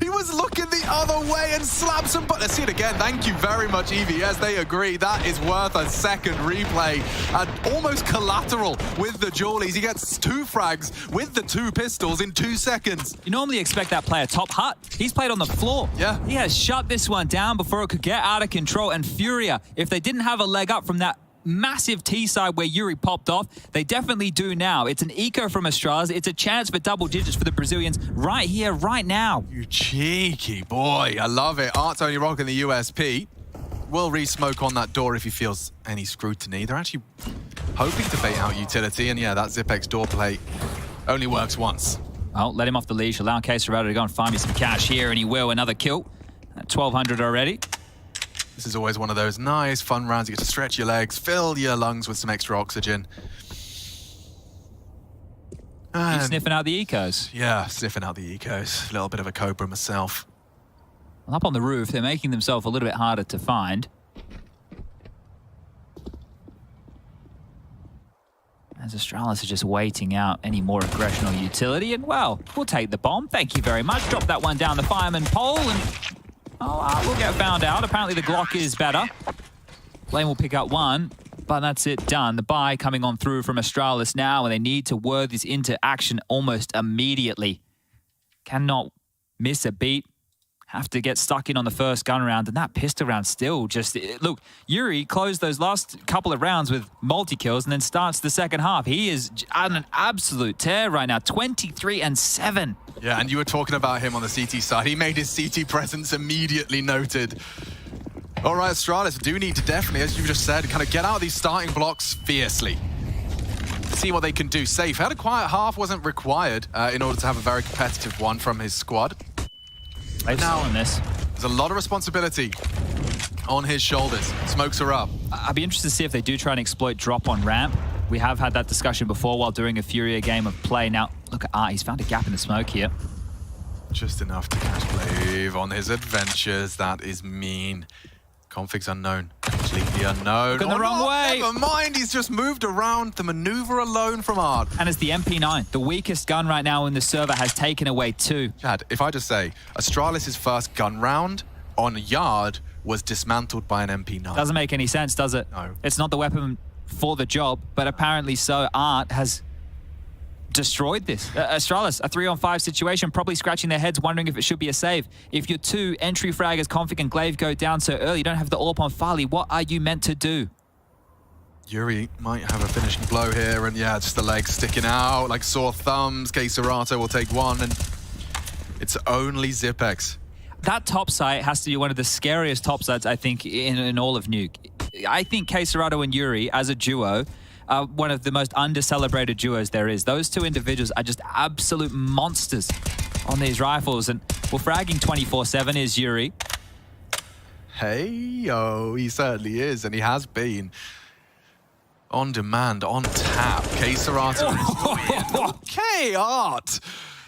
[SPEAKER 10] He was looking the other way and slapped some. But let's see it again. Thank you very much, EVS. They agree. That is worth a second replay. And almost collateral with the Julies. He gets 2 frags with the 2 pistols in 2 seconds.
[SPEAKER 9] You normally expect that player top hut. He's played on the floor.
[SPEAKER 10] Yeah.
[SPEAKER 9] He has shut this one down before it could get out of control. And Furia, if they didn't have a leg up from that massive T-side where Yuri popped off, they definitely do now. It's an eco from Astralis. It's a chance for double digits for the Brazilians right here, right now.
[SPEAKER 10] You cheeky boy. I love it. Art's only rocking the USP. Will re-smoke on that door if he feels any scrutiny. They're actually hoping to bait out utility, and yeah, that Zipex door plate only works once.
[SPEAKER 9] Well, let him off the leash. Allow Quesarado to go and find me some cash here, and he will. Another kill. 1,200 already.
[SPEAKER 10] This is always one of those nice, fun rounds. You get to stretch your legs, fill your lungs with some extra oxygen.
[SPEAKER 9] Keep sniffing out the ecos.
[SPEAKER 10] Yeah, sniffing out the ecos. A little bit of a cobra myself.
[SPEAKER 9] Well, up on the roof, they're making themselves a little bit harder to find. As Astralis are just waiting out any more aggression or utility. And, well, we'll take the bomb. Thank you very much. Drop that one down the fireman pole and... we'll get found out. Apparently the Glock is better. Lane will pick up one, but that's it, done. The buy coming on through from Astralis now, and they need to word this into action almost immediately. Cannot miss a beat. Have to get stuck in on the first gun round, and that pistol round still just... Look, Yuri closed those last couple of rounds with multi-kills and then starts the second half. He is on an absolute tear right now, 23-7.
[SPEAKER 10] Yeah, and you were talking about him on the CT side. He made his CT presence immediately noted. All right, Astralis do need to definitely, as you just said, kind of get out of these starting blocks fiercely. See what they can do. Safe. Had a quiet half, wasn't required in order to have a very competitive one from his squad.
[SPEAKER 9] Now on this.
[SPEAKER 10] There's a lot of responsibility on his shoulders. Smokes are up.
[SPEAKER 9] I'd be interested to see if they do try and exploit drop on ramp. We have had that discussion before while doing a Furia game of play. Now, look at Art. He's found a gap in the smoke here.
[SPEAKER 10] Just enough to catch Glaive on his adventures. That is mean. Config's unknown. Completely unknown.
[SPEAKER 9] Looking the wrong way.
[SPEAKER 10] Never mind. He's just moved around the maneuver alone from Art.
[SPEAKER 9] And it's the MP9. The weakest gun right now in the server has taken away 2.
[SPEAKER 10] Chad, if I just say, Astralis' first gun round on Yard was dismantled by an MP9.
[SPEAKER 9] Doesn't make any sense, does it?
[SPEAKER 10] No.
[SPEAKER 9] It's not the weapon for the job, but apparently so. Art has destroyed this. Astralis, a 3-on-5 situation, probably scratching their heads, wondering if it should be a save. If your 2 entry fraggers, Config and Glaive, go down so early, you don't have the AWP on Farley, what are you meant to do?
[SPEAKER 10] Yuri might have a finishing blow here, and yeah, just the legs sticking out like sore thumbs. Quesarado will take one, and it's only Zipex.
[SPEAKER 9] That top site has to be one of the scariest top sites, I think, in all of Nuke. I think Quesarado and Yuri, as a duo, are one of the most under-celebrated duos there is. Those 2 individuals are just absolute monsters on these rifles. And, well, fragging 24/7 is Yuri.
[SPEAKER 10] Hey-yo, he certainly is, and he has been. On demand, on tap. Quesarado. Okay, Art.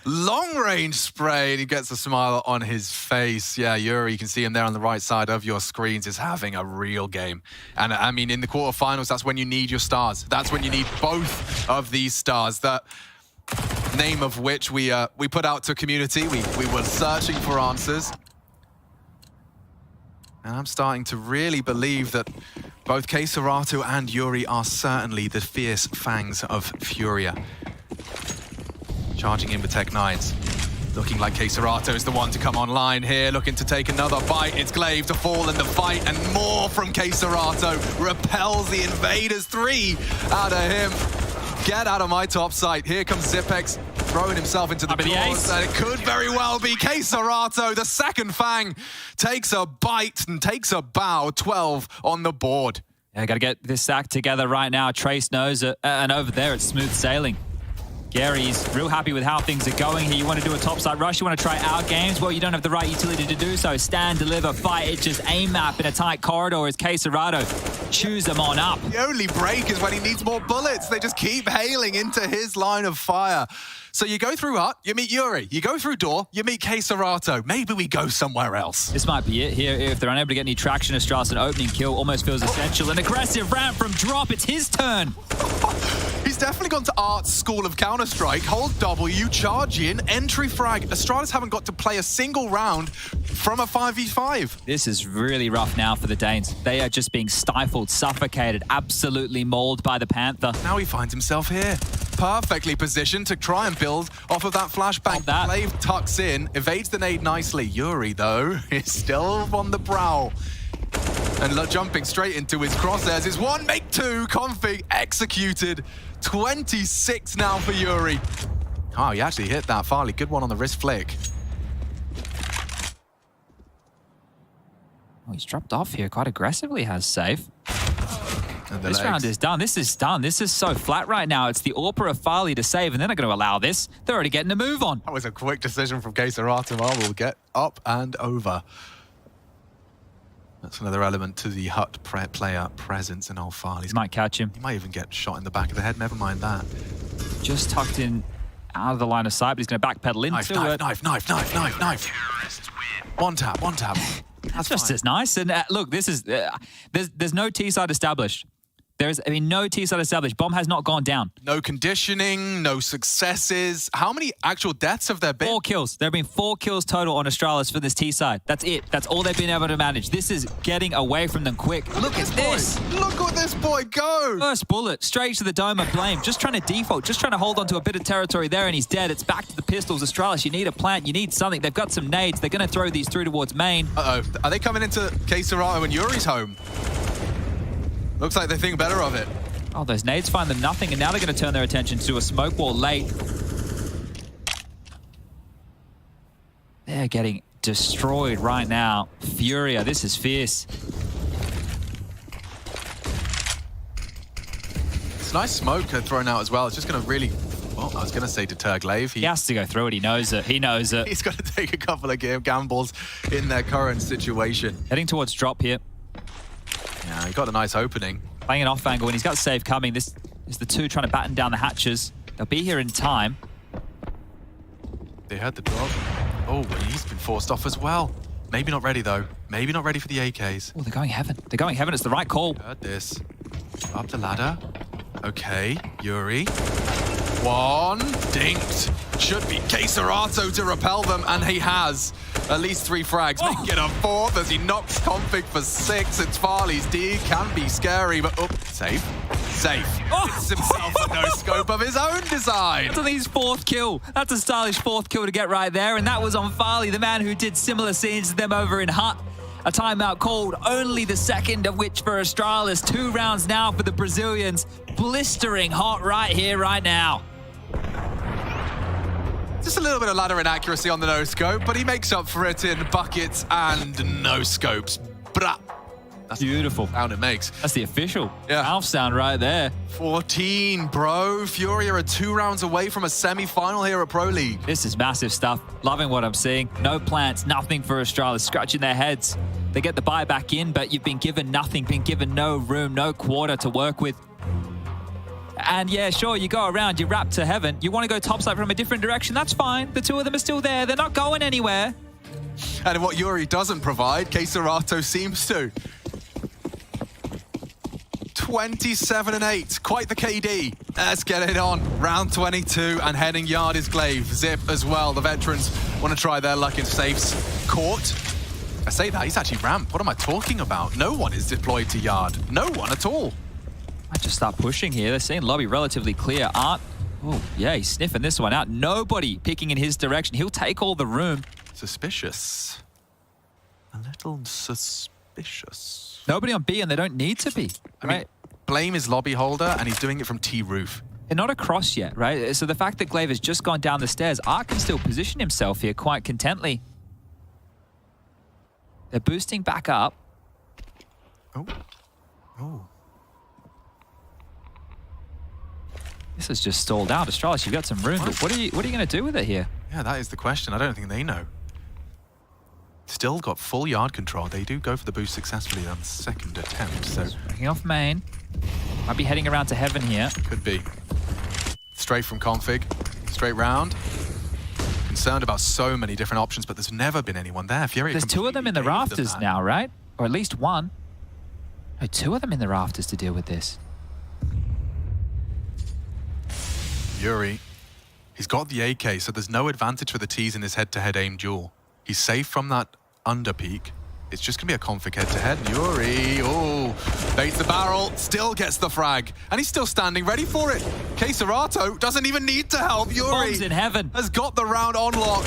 [SPEAKER 10] Long-range spray, and he gets a smile on his face. Yeah, Yuri, you can see him there on the right side of your screens, is having a real game. And I mean, in the quarterfinals, that's when you need your stars. That's when you need both of these stars. That name of which we put out to community. We were searching for answers. And I'm starting to really believe that both Quesarado and Yuri are certainly the fierce fangs of Furia. Charging in with Tech 9s. Looking like Quesarado is the one to come online here, looking to take another bite. It's Glaive to fall in the fight, and more from Quesarado. Repels the invaders. 3 out of him. Get out of my top site. Here comes Zipex. throwing himself into the claws, and it could very well be Queserato. The second Fang takes a bite and takes a bow. 12 on the board.
[SPEAKER 9] Yeah, got to get this act together right now. Trace knows it, and over there it's smooth sailing. Gary's real happy with how things are going here. You want to do a topside rush, you want to try out games? Well, you don't have the right utility to do so. Stand, deliver, fight. It's just aim map in a tight corridor as Queserato chews them on up.
[SPEAKER 10] The only break is when he needs more bullets. They just keep hailing into his line of fire. So you go through Hut, you meet Yuri. You go through Door, you meet Queserato. Maybe we go somewhere else.
[SPEAKER 9] This might be it here. If they're unable to get any traction, Astralis, an opening kill almost feels essential. An aggressive ramp from Drop. It's his turn.
[SPEAKER 10] He's definitely gone to Art's School of Counter-Strike. Hold W, charge in, entry frag. Astralis haven't got to play a single round from a 5v5.
[SPEAKER 9] This is really rough now for the Danes. They are just being stifled, suffocated, absolutely mauled by the Panther.
[SPEAKER 10] Now he finds himself here. Perfectly positioned to try and build off of that flashbang. Glaive tucks in, evades the nade nicely. Yuri, though, is still on the prowl. And jumping straight into his crosshairs is one, make two, config executed. 26 now for Yuri. Oh, he actually hit that. Farley, good one on the wrist flick.
[SPEAKER 9] Oh, he's dropped off here quite aggressively, has Safe. This
[SPEAKER 10] legs.
[SPEAKER 9] round is done. This is done. This is so flat right now. It's the Orpa of Farley to save, and they're not going to allow this. They're already getting a move on.
[SPEAKER 10] That was a quick decision from Queserato. We'll get up and over. That's another element to the Hut player presence in old Farley's.
[SPEAKER 9] Might catch him.
[SPEAKER 10] He might even get shot in the back of the head. Never mind that.
[SPEAKER 9] Just tucked in out of the line of sight, but he's going to backpedal into it.
[SPEAKER 10] Knife. One tap.
[SPEAKER 9] That's just as nice. And look, this is there's no T-side established. There's no T-side established. Bomb has not gone down.
[SPEAKER 10] No conditioning, no successes. How many actual deaths have there been?
[SPEAKER 9] 4 kills. There have been 4 kills total on Astralis for this T-side. That's it. That's all they've been able to manage. This is getting away from them quick. Look at this.
[SPEAKER 10] Look at this boy go.
[SPEAKER 9] First bullet, straight to the dome of blame. Just trying to default, just trying to hold on to a bit of territory there, and he's dead. It's back to the pistols. Astralis, you need a plant. You need something. They've got some nades. They're going to throw these through towards main.
[SPEAKER 10] Uh-oh. Are they coming into Queserato and Yuri's home? Looks like they think better of it.
[SPEAKER 9] Oh, those nades find them nothing, and now they're going to turn their attention to a smoke wall late. They're getting destroyed right now. Furia, this is fierce.
[SPEAKER 10] It's nice smoke thrown out as well. It's just going to really, well, I was going to say deter Glaive.
[SPEAKER 9] He has to go through it. He knows it. He knows it.
[SPEAKER 10] He's got to take a couple of gambles in their current situation.
[SPEAKER 9] Heading towards drop here.
[SPEAKER 10] Yeah, he got a nice opening.
[SPEAKER 9] Playing an off angle, and he's got save coming. This is the two trying to batten down the hatches. They'll be here in time.
[SPEAKER 10] They heard the drop. Oh, he's been forced off as well. Maybe not ready, though. Maybe not ready for the AKs.
[SPEAKER 9] Oh, they're going heaven. They're going heaven. It's the right call.
[SPEAKER 10] Heard this. Up the ladder. Okay, Yuri. One. Dinked. Should be Queserato to repel them, and he has. At least 3 frags. Make it a 4th as he knocks config for 6. It's Farley's D. Can be scary, but safe. Gets himself a no-scope of his own design.
[SPEAKER 9] That's his 4th kill. That's a stylish 4th kill to get right there, and that was on Farley, the man who did similar scenes to them over in Hut. A timeout called, only the second of which for Astralis. 2 rounds now for the Brazilians. Blistering hot right here, right now.
[SPEAKER 10] Just a little bit of ladder inaccuracy on the no-scope, but he makes up for it in buckets and no-scopes. Brah. That's
[SPEAKER 9] beautiful.
[SPEAKER 10] The sound it makes.
[SPEAKER 9] That's the official mouth sound right there.
[SPEAKER 10] 14, bro. Furia are 2 rounds away from a semi-final here at Pro League.
[SPEAKER 9] This is massive stuff. Loving what I'm seeing. No plants, nothing for Astralis. Scratching their heads. They get the buy back in, but you've been given nothing, been given no room, no quarter to work with. And yeah, sure, you go around, you wrap to heaven. You want to go topside from a different direction, that's fine. The 2 of them are still there. They're not going anywhere.
[SPEAKER 10] And what Yuri doesn't provide, Queserato seems to. 27 and 8, quite the KD. Let's get it on. Round 22 and heading yard is Glaive. Zip as well. The veterans want to try their luck in safes. Caught. I say that, he's actually ramp. What am I talking about? No one is deployed to yard. No one at all.
[SPEAKER 9] Might just start pushing here. They're seeing lobby relatively clear. Art, oh yeah, he's sniffing this one out. Nobody picking in his direction. He'll take all the room.
[SPEAKER 10] Suspicious. A little suspicious.
[SPEAKER 9] Nobody on B, and they don't need to be.
[SPEAKER 10] I mean, Blame is lobby holder, and he's doing it from T-roof.
[SPEAKER 9] They're not across yet, right? So the fact that Glaive has just gone down the stairs, Ark can still position himself here quite contently. They're boosting back up.
[SPEAKER 10] Oh. Oh.
[SPEAKER 9] This has just stalled out. Astralis, you've got some room, but what are you going to do with it here?
[SPEAKER 10] Yeah, that is the question. I don't think they know. Still got full yard control. They do go for the boost successfully on the second attempt, so...
[SPEAKER 9] Breaking off main. Might be heading around to heaven here.
[SPEAKER 10] Could be. Straight from config. Straight round. Concerned about so many different options, but there's never been anyone there. Furia
[SPEAKER 9] There's two of them in the rafters now, right? Or at least one. No, two of them in the rafters to deal with this.
[SPEAKER 10] Yuri, he's got the AK, so there's no advantage for the T's in his head-to-head aim duel. He's safe from that under peak. It's just going to be a config head-to-head. Yuri, oh, baits the barrel, still gets the frag, and he's still standing ready for it. Queserato doesn't even need to help. Yuri
[SPEAKER 9] Bombs in heaven.
[SPEAKER 10] Has got the round on lock.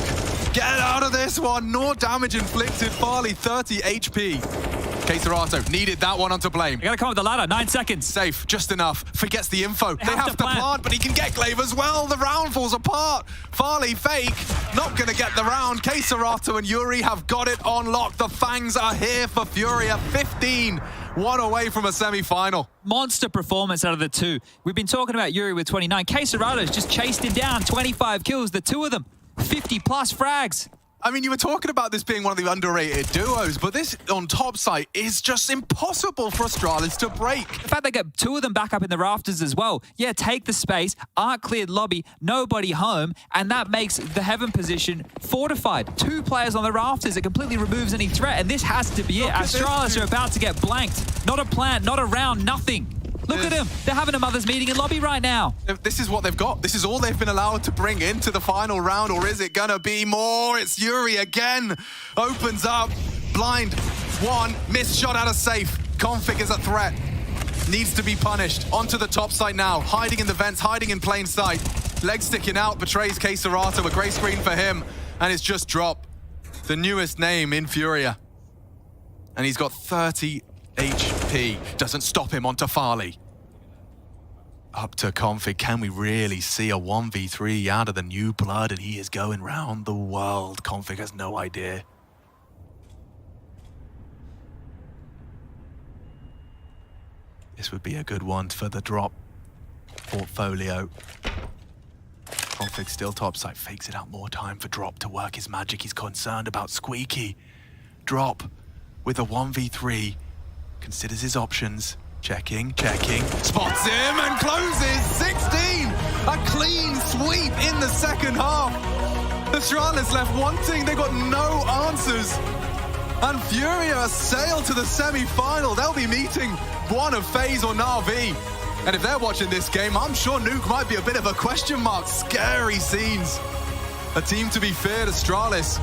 [SPEAKER 10] Get out of this one. No damage inflicted. Farley, 30 HP. Queserato needed that one onto blame.
[SPEAKER 9] You gotta come up with the ladder, 9 seconds.
[SPEAKER 10] Safe, just enough. Forgets the info. They have to
[SPEAKER 9] plant.
[SPEAKER 10] plant, but he can get Glaive as well. The round falls apart. Farley, fake, not gonna get the round. Queserato and Yuri have got it on lock. The Fangs are here for Furia. 15, one away from a semi-final.
[SPEAKER 9] Monster performance out of the two. We've been talking about Yuri with 29. Queserato's just chased him down, 25 kills, the two of them. 50 plus frags.
[SPEAKER 10] I mean, you were talking about this being one of the underrated duos, but this on top site is just impossible for Astralis to break.
[SPEAKER 9] The fact they get two of them back up in the rafters as well. Yeah, take the space, Ark cleared lobby, nobody home, and that makes the heaven position fortified. Two players on the rafters, it completely removes any threat, and this has to be it. Astralis are about to get blanked. Not a plant, not a round, nothing. Look at them. They're having a mother's meeting in lobby right now.
[SPEAKER 10] This is what they've got. This is all they've been allowed to bring into the final round, or is it gonna be more? It's Yuri again. Opens up. Blind. One. Missed shot out of safe. Config is a threat. Needs to be punished. Onto the top side now. Hiding in the vents, hiding in plain sight. Leg sticking out, betrays Queserato. A grey screen for him. And it's just drop. The newest name in Furia. And he's got 30 HP. Doesn't stop him onto Farley. Up to config. Can we really see a 1v3 out of the new blood? And he is going round the world. Config has no idea. This would be a good one for the drop portfolio. Config still topside. Fakes it out more time for drop to work his magic. He's concerned about Squeaky. Drop with a 1v3. Considers his options. Checking. Spots him and closes. 16. A clean sweep in the second half. Astralis left wanting. They got no answers. And Furia sail to the semi-final. They'll be meeting one of Faze or Navi. And if they're watching this game, I'm sure Nuke might be a bit of a question mark. Scary scenes. A team to be feared, Astralis.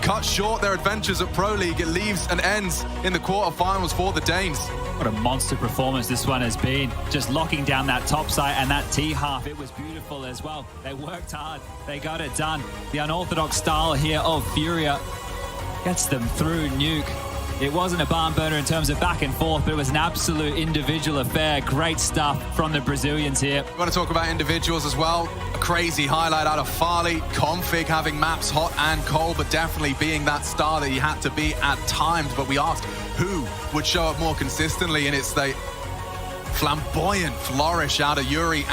[SPEAKER 10] Cut short their adventures at Pro League. It leaves and ends in the quarterfinals for the Danes.
[SPEAKER 9] What a monster performance this one has been. Just locking down that top side and that T-half. It was beautiful as well. They worked hard. They got it done. The unorthodox style here of Furia gets them through Nuke. It wasn't a barn burner in terms of back and forth, but it was an absolute individual affair. Great stuff from the Brazilians here.
[SPEAKER 10] We want to talk about individuals as well. A crazy highlight out of Farley. Config having maps hot and cold, but definitely being that star that he had to be at times. But we asked who would show up more consistently, and it's the flamboyant flourish out of Yuri.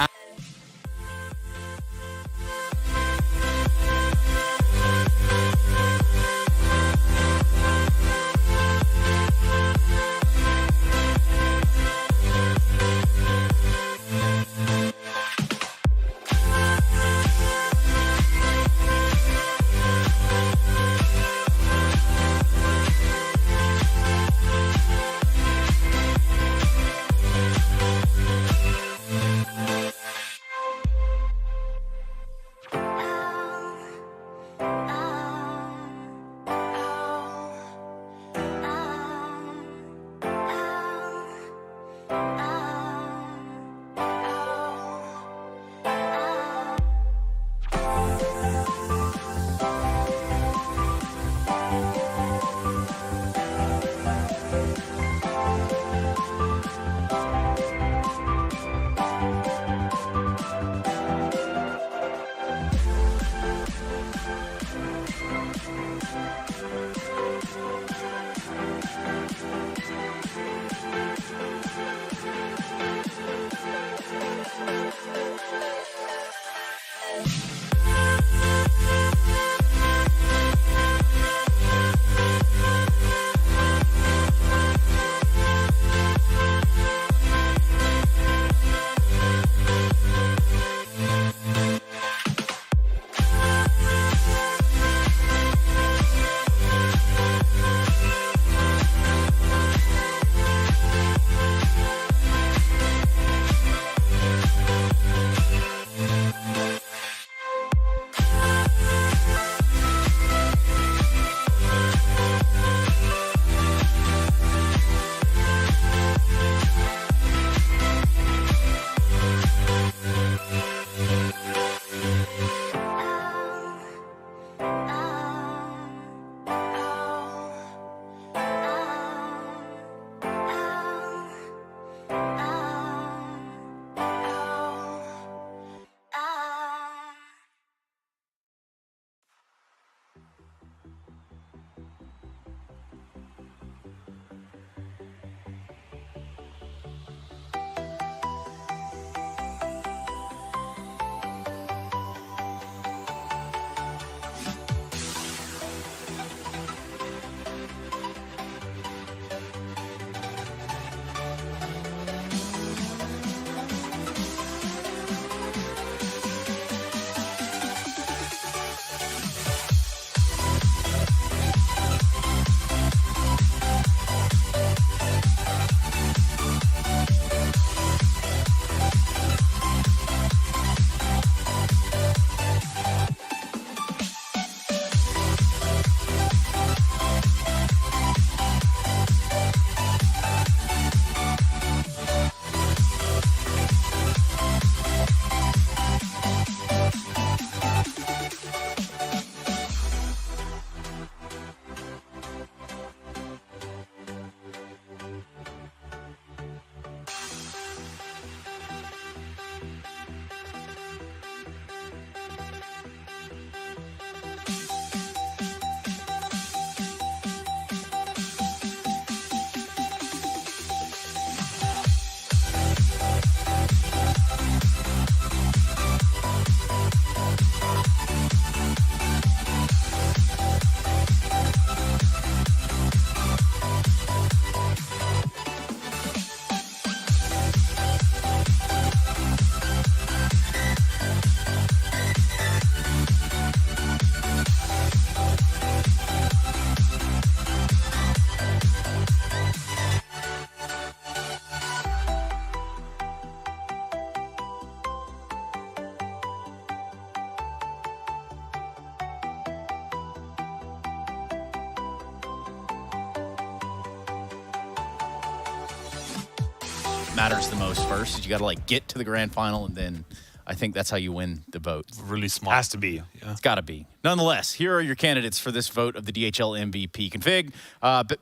[SPEAKER 1] matters the most first. You got to like get to the grand final, and then I think that's how you win the vote.
[SPEAKER 3] Really smart.
[SPEAKER 2] Has to be.
[SPEAKER 3] Yeah.
[SPEAKER 1] It's got to be. Nonetheless, here are your candidates for this vote of the DHL MVP. Config,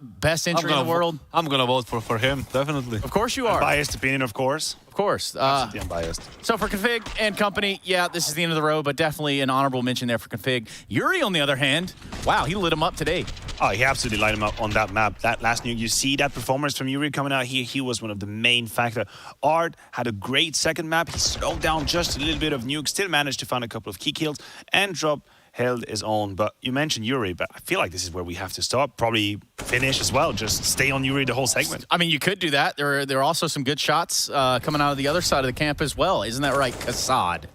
[SPEAKER 1] best entry in the world.
[SPEAKER 3] I'm going to vote for him, definitely.
[SPEAKER 1] Of course you are.
[SPEAKER 2] Biased opinion, of course.
[SPEAKER 1] Of course.
[SPEAKER 2] Absolutely unbiased.
[SPEAKER 1] So for Config and company, yeah, this is the end of the road, but definitely an honorable mention there for Config. Yuri, on the other hand, wow, he lit him up today.
[SPEAKER 2] Oh, he absolutely lighted him up on that map. That last nuke, you see that performance from Yuri coming out here. He was one of the main factor. Art had a great second map. He slowed down just a little bit of nuke, still managed to find a couple of key kills, and Drop held his own. But you mentioned Yuri, but I feel like this is where we have to stop. Probably finish as well. Just stay on Yuri the whole segment.
[SPEAKER 1] I mean, you could do that. There are also some good shots coming out of the other side of the camp as well. Isn't that right, Kassad?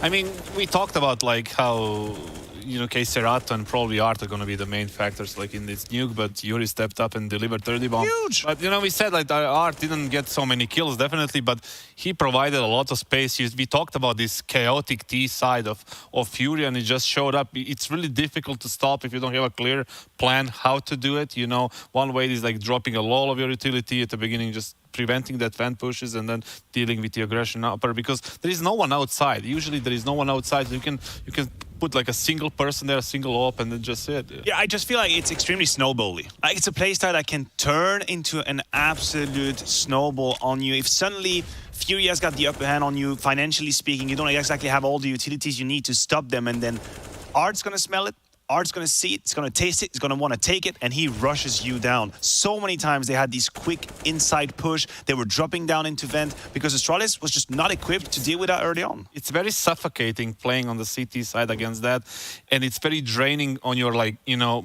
[SPEAKER 3] I mean, we talked about like how, you know, Serato and probably Art are going to be the main factors like in this nuke, but Yuri stepped up and delivered 30 bomb.
[SPEAKER 2] Huge!
[SPEAKER 3] But, you know, we said like Art didn't get so many kills, definitely, but he provided a lot of space. We talked about this chaotic T side of Furia, and it just showed up. It's really difficult to stop if you don't have a clear plan how to do it. You know, one way is like dropping a lot of your utility at the beginning, just preventing that vent pushes and then dealing with the aggression upper, because there is no one outside. Usually there is no one outside. You can put like a single person there, a single op, and then just it.
[SPEAKER 2] Yeah, I just feel like it's extremely snowbally. Like it's a playstyle that can turn into an absolute snowball on you. If suddenly Furia's got the upper hand on you, financially speaking, you don't exactly have all the utilities you need to stop them, and then Art's gonna smell it. Art's going to see it, he's going to taste it, he's going to want to take it, and he rushes you down. So many times they had these quick inside push. They were dropping down into vent because Astralis was just not equipped to deal with that early on.
[SPEAKER 3] It's very suffocating playing on the CT side against that, and it's very draining on your, like, you know...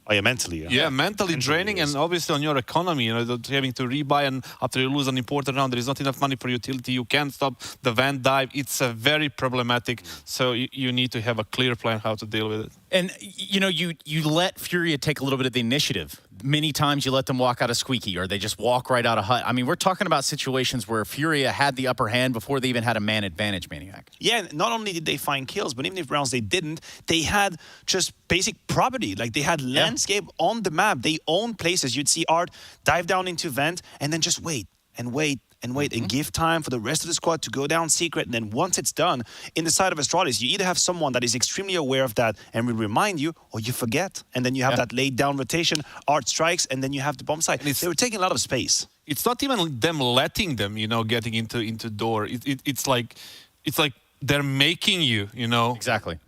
[SPEAKER 2] Oh, yeah, mentally.
[SPEAKER 3] Yeah, mentally draining, and obviously on your economy, you know, having to rebuy, and after you lose an important round, there is not enough money for utility. You can't stop the vent dive. It's a very problematic, so you need to have a clear plan how to deal with it.
[SPEAKER 1] And, you know, you let Furia take a little bit of the initiative. Many times you let them walk out of Squeaky, or they just walk right out of Hut. I mean, we're talking about situations where Furia had the upper hand before they even had a man advantage, Maniac.
[SPEAKER 2] Yeah, not only did they find kills, but even if rounds they didn't, they had just basic property. Like, they had landscape on the map. They own places. You'd see Art dive down into vent and then just wait and wait and wait and give time for the rest of the squad to go down secret. And then once it's done, in the side of Astralis, you either have someone that is extremely aware of that and will remind you, or you forget. And then you have that laid down rotation, Art strikes, and then you have the bomb site. They were taking a lot of space.
[SPEAKER 3] It's not even them letting them, you know, getting into door. It's like they're making you, you know,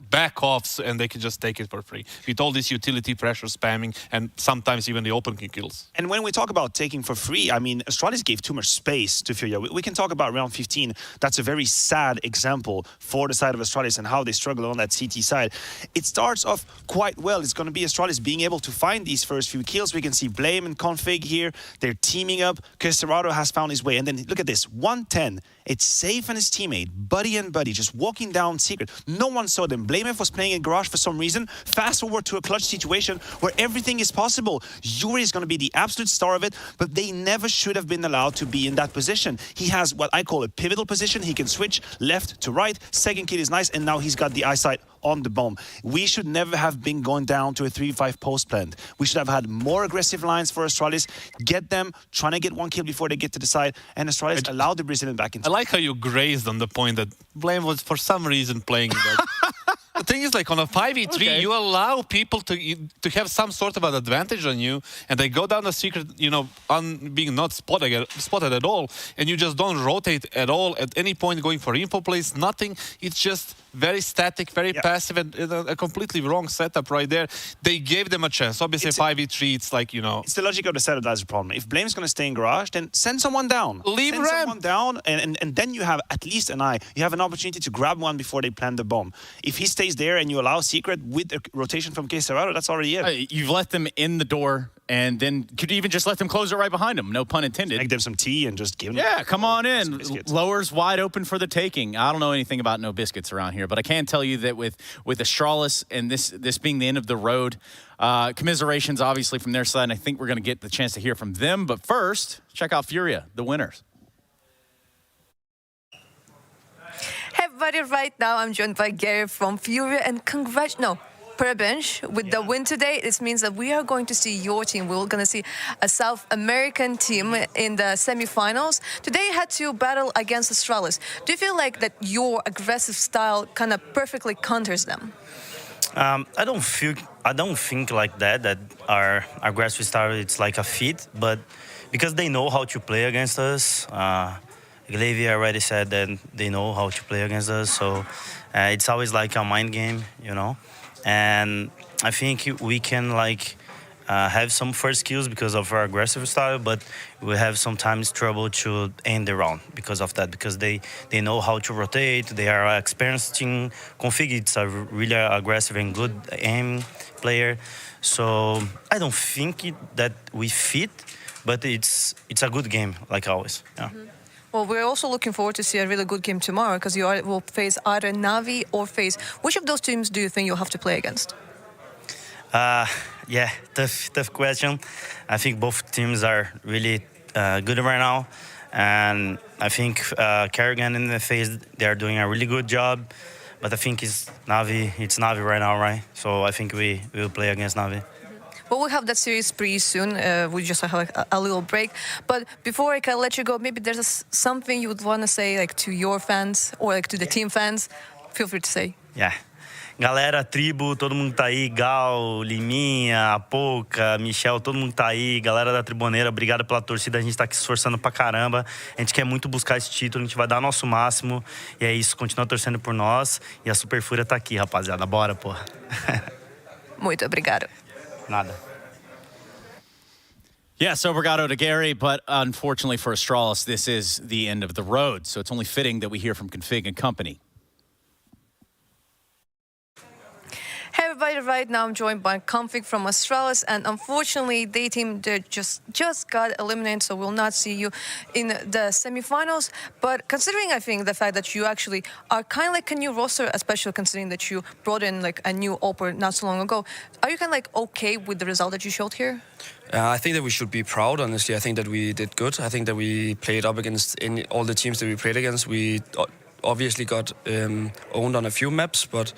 [SPEAKER 3] back off, and they can just take it for free with all this utility pressure spamming, and sometimes even the open kills.
[SPEAKER 2] And when we talk about taking for free, I mean, Astralis gave too much space to Furia. We can talk about round 15. That's a very sad example for the side of Astralis and how they struggle on that CT side. It starts off quite well. It's going to be Astralis being able to find these first few kills. We can see Blame and Config here. They're teaming up. Serato has found his way. And then look at this, 110. It's Safe and his teammate, buddy and buddy, just walking down secret. No one saw them. Blamev was playing in garage for some reason. Fast forward to a clutch situation where everything is possible. Yuri is going to be the absolute star of it, but they never should have been allowed to be in that position. He has what I call a pivotal position. He can switch left to right. Second kill is nice, and now he's got the eyesight on the bomb. We should never have been going down to a 3-5 post plant. We should have had more aggressive lines for Astralis, get them, trying to get one kill before they get to the side, and Astralis allowed the Brazilian back into.
[SPEAKER 3] I like how you grazed on the point that Blame was for some reason playing that. The thing is, like, on a 5v3, you allow people to have some sort of an advantage on you, and they go down the secret, you know, on being not spotted at all, and you just don't rotate at all at any point going for info plays, nothing. It's just very static, very passive, and a completely wrong setup right there. They gave them a chance. Obviously, 5v3, it's like, you know...
[SPEAKER 2] It's the logic of the setup that's the problem. If Blame's going to stay in garage, then send someone down.
[SPEAKER 3] Send
[SPEAKER 2] someone down, and then you have at least an eye. You have an opportunity to grab one before they plant the bomb. If he stays there and you allow secret with a rotation from Serato, that's already it.
[SPEAKER 1] You've let them in the door, and then could even just let them close it right behind them. No pun intended.
[SPEAKER 2] Make them some tea and just give them...
[SPEAKER 1] Yeah, come on in. Lowers wide open for the taking. I don't know anything about no biscuits around here, but I can tell you that with Astralis and this being the end of the road, commiserations obviously from their side, and I think we're going to get the chance to hear from them. But first, check out Furia, the winners.
[SPEAKER 4] Hey everybody, right now I'm joined by Gary from Furia, and per bench with the win today. This means that we are going to see your team. We're going to see a South American team in the semifinals. Today you had to battle against Astralis. Do you feel like that your aggressive style kind of perfectly counters them?
[SPEAKER 20] I don't think like that our aggressive style it's like a fit, but because they know how to play against us. Glavy already said that they know how to play against us, so it's always like a mind game, you know. And I think we can like have some first kills because of our aggressive style, but we have sometimes trouble to end the round because of that, because they know how to rotate. They are experienced in config. It's a really aggressive and good aim player. So I don't think that we fit, but it's a good game like always. Yeah.
[SPEAKER 4] Well, we're also looking forward to see a really good game tomorrow because you will face either Navi or Faze. Which of those teams do you think you'll have to play against?
[SPEAKER 20] Yeah, tough question. I think both teams are really good right now, and I think Kerrigan and the Faze, they are doing a really good job. But I think it's Navi right now, right? So I think we will play against Navi.
[SPEAKER 4] Well, we'll have that series pretty soon. We just have a little break. But before I can let you go, maybe there's something you would want to say like to your fans or like to the team fans. Feel free to say.
[SPEAKER 20] Yeah. Galera, tribo, todo mundo tá aí. Gal, Liminha, Apoca, Michel, todo mundo tá aí. Galera da Triboneira, obrigado pela torcida. A gente tá aqui se esforçando pra caramba. A gente quer muito buscar esse título, a gente vai dar nosso máximo. E é isso, continua torcendo por nós. E a Super Fúria tá aqui, rapaziada. Bora, porra.
[SPEAKER 4] Muito obrigado.
[SPEAKER 20] Nada.
[SPEAKER 1] Yes, obrigado to Gary, but unfortunately for Astralis, this is the end of the road. So it's only fitting that we hear from Config and Company.
[SPEAKER 4] Hey everybody, right now I'm joined by Config from Astralis, and unfortunately their team just got eliminated, so we'll not see you in the semifinals. But considering, I think, the fact that you actually are kind of like a new roster, especially considering that you brought in like a new Oper not so long ago, are you kind of like okay with the result that you showed here?
[SPEAKER 21] I think that we should be proud, honestly. I think that we did good. I think that we played up against all the teams that we played against. We obviously got owned on a few maps, but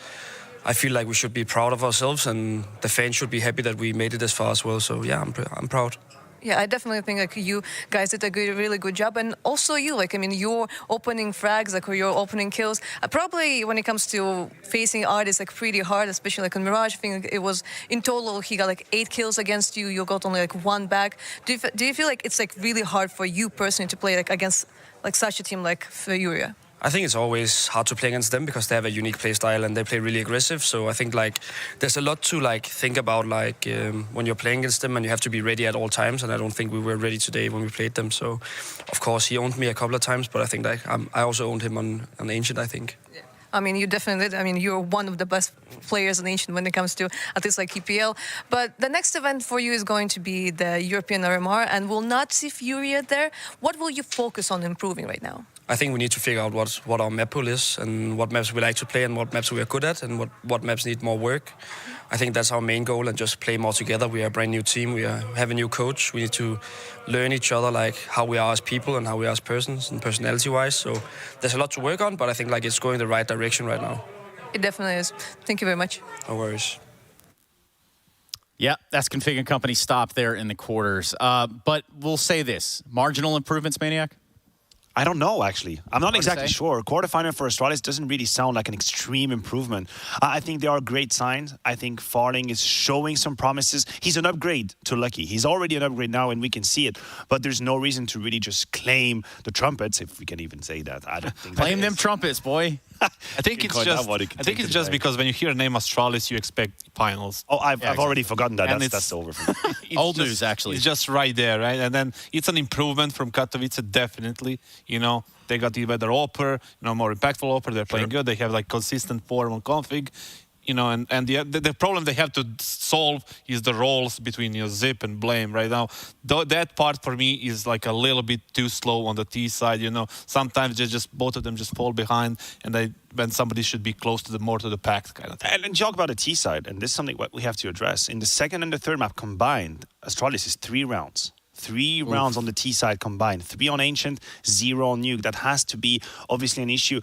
[SPEAKER 21] I feel like we should be proud of ourselves, and the fans should be happy that we made it as far as well. So yeah, I'm proud.
[SPEAKER 4] Yeah, I definitely think like you guys did a really good job, and also you, like, I mean, your opening frags, like, or your opening kills, probably when it comes to facing artists, like, pretty hard, especially like on Mirage. I think it was in total he got like 8 kills against you. You got only like 1 back. Do you feel like it's like really hard for you personally to play like against like such a team like Furia?
[SPEAKER 21] I think it's always hard to play against them because they have a unique play style and they play really aggressive. So I think like there's a lot to like think about like when you're playing against them, and you have to be ready at all times. And I don't think we were ready today when we played them. So of course he owned me a couple of times, but I think like I also owned him on Ancient, I think.
[SPEAKER 4] Yeah. I mean, you definitely did. I mean, you're one of the best players in Ancient when it comes to at least like EPL. But the next event for you is going to be the European RMR, and we'll not see Furia there. What will you focus on improving right now?
[SPEAKER 21] I think we need to figure out what our map pool is and what maps we like to play and what maps we are good at and what maps need more work. I think that's our main goal, and just play more together. We are a brand new team. We have a new coach. We need to learn each other, like how we are as people and how we are as persons and personality-wise. So there's a lot to work on, but I think like it's going the right direction right now.
[SPEAKER 4] It definitely is. Thank you very much.
[SPEAKER 21] No worries.
[SPEAKER 1] Yeah, that's Config and Company stop there in the quarters. But we'll say this, marginal improvements, Maniac?
[SPEAKER 2] I don't know, actually. I'm not exactly
[SPEAKER 1] say?
[SPEAKER 2] sure. Quarterfinal for Astralis doesn't really sound like an extreme improvement. I think there are great signs. I think Farling is showing some promises. He's an upgrade to Lucky. He's already an upgrade now, and we can see it. But there's no reason to really just claim the trumpets, if we can even say that. I don't think
[SPEAKER 1] claim them trumpets, boy.
[SPEAKER 3] I think it's just because when you hear the name Astralis, you expect finals.
[SPEAKER 2] Oh, I've already forgotten that. That's over for me.
[SPEAKER 1] Old news, actually.
[SPEAKER 3] It's just right there, right? And then it's an improvement from Katowice, definitely. You know, they got the better Oper, more impactful Oper. They're playing good. They have like consistent form on config. And the problem they have to solve is the roles between Zip and Blame right now. That part for me is like a little bit too slow on the T side. Sometimes both of them just fall behind, and when somebody should be close to more to the pack kind of thing.
[SPEAKER 2] And talk about the T side, and this is something we have to address. In the second and the third map combined, Astralis is 3 rounds. 3 rounds on the T side combined. 3 on Ancient, 0 on Nuke. That has to be obviously an issue.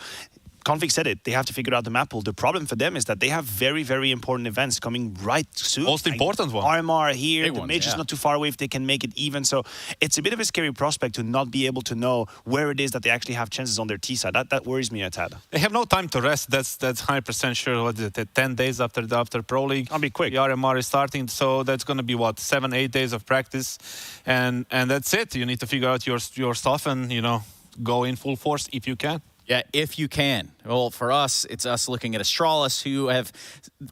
[SPEAKER 2] Config said it. They have to figure out the map pool. The problem for them is that they have very, very important events coming right soon.
[SPEAKER 3] Most important one.
[SPEAKER 2] RMR here.
[SPEAKER 1] Big
[SPEAKER 2] the
[SPEAKER 1] ones,
[SPEAKER 2] Major's
[SPEAKER 1] yeah.
[SPEAKER 2] not too far away if they can make it even. So it's a bit of a scary prospect to not be able to know where it is that they actually have chances on their T side. That worries me a tad.
[SPEAKER 3] They have no time to rest. That's 100% sure. What is it? 10 days after Pro League.
[SPEAKER 2] I'll be quick.
[SPEAKER 3] The RMR is starting, so that's going to be what 7-8 days of practice, and that's it. You need to figure out your stuff and go in full force if you can.
[SPEAKER 1] Yeah, if you can. Well, for us, it's us looking at Astralis, who have,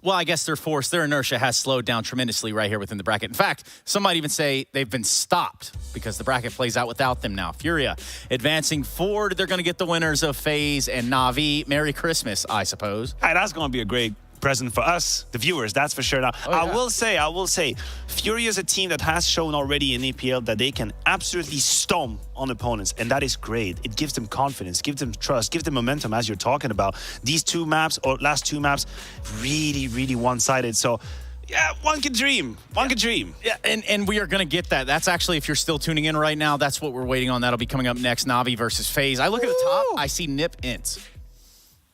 [SPEAKER 1] well, I guess their inertia has slowed down tremendously right here within the bracket. In fact, some might even say they've been stopped because the bracket plays out without them now. Furia advancing forward. They're going to get the winners of Faze and Navi. Merry Christmas, I suppose.
[SPEAKER 2] Hey, that's going to be a great present for us, the viewers, that's for sure. Now, I will say, Furia is a team that has shown already in EPL that they can absolutely stomp on opponents, and that is great. It gives them confidence, gives them trust, gives them momentum, as you're talking about. These two maps, or last two maps, really, really one-sided. So, yeah, one can dream. One can dream.
[SPEAKER 1] Yeah, and we are going to get that. That's actually, if you're still tuning in right now, that's what we're waiting on. That'll be coming up next, Navi versus Faze. I look at the top, I see Nip Int.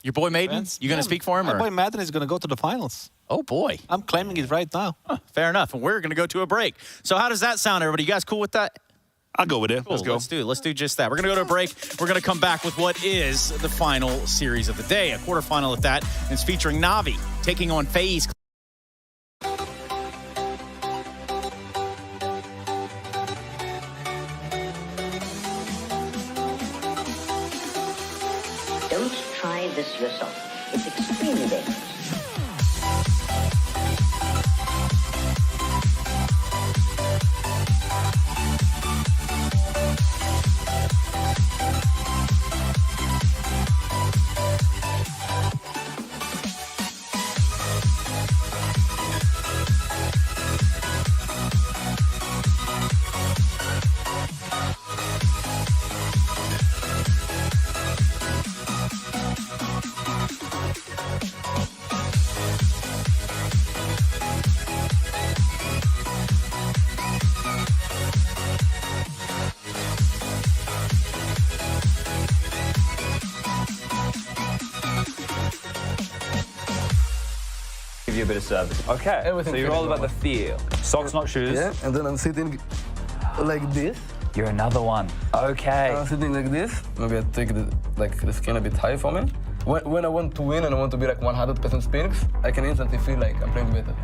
[SPEAKER 1] Your boy Maiden, you going to speak for him?
[SPEAKER 3] My
[SPEAKER 1] or?
[SPEAKER 3] boy Madden is going to go to the finals.
[SPEAKER 1] Oh, boy.
[SPEAKER 3] I'm claiming it right now.
[SPEAKER 1] Huh, fair enough. And we're going to go to a break. So how does that sound, everybody? You guys cool with that?
[SPEAKER 2] I'll go with it.
[SPEAKER 1] Cool.
[SPEAKER 2] Let's go.
[SPEAKER 1] Let's do just that. We're going to go to a break. We're going to come back with what is the final series of the day, a quarterfinal at that. And it's featuring Navi taking on Faze.
[SPEAKER 5] Don't try this yourself. It's extremely dangerous.
[SPEAKER 22] Give you a bit of service. Okay,
[SPEAKER 23] Everything
[SPEAKER 22] so you're all about the feel. Socks, not shoes.
[SPEAKER 23] Yeah, and then I'm sitting like this.
[SPEAKER 22] You're another one. Okay.
[SPEAKER 23] I'm sitting like this. Maybe I take the skin a bit high for me. When I want to win and I want to be like 100% Spinix, I can instantly feel like I'm playing better.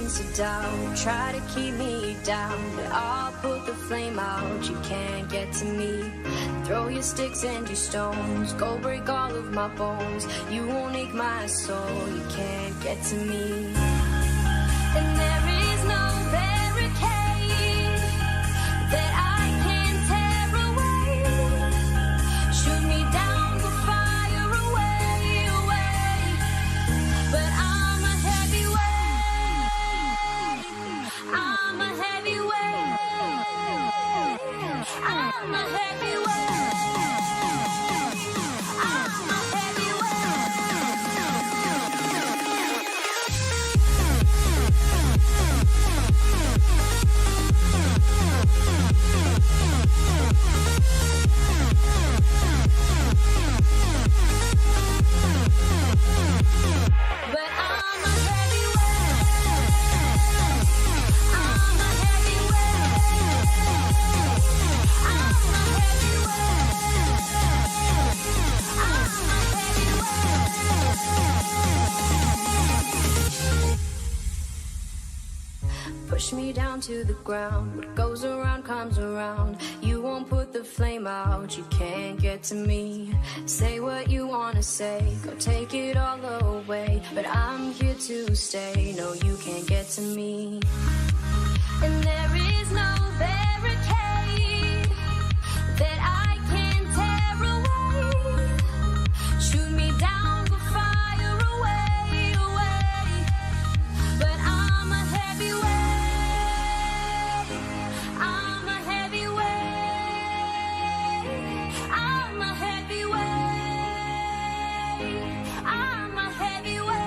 [SPEAKER 6] into doubt, try to keep me down, but I'll put the flame out. You can't get to me. Throw your sticks and your stones, go break all of my bones. You won't ache my soul, you can't get to me. And there is no barricade that I can tear away. Shoot me down, go fire away, away. But I'm a heavyweight. I'm a heavyweight. I'm a heavyweight. I'm a push me down to the ground. What goes around comes around. You won't put the flame out, you can't get to me. Say what you wanna say, go take it all away. But I'm here to stay, no you can't get to me. And there is no barricade that I can tear away. Shoot me down, go fire away, away. But I'm a heavyweight. I'm a heavyweight. I'm a heavyweight. I'm a heavyweight.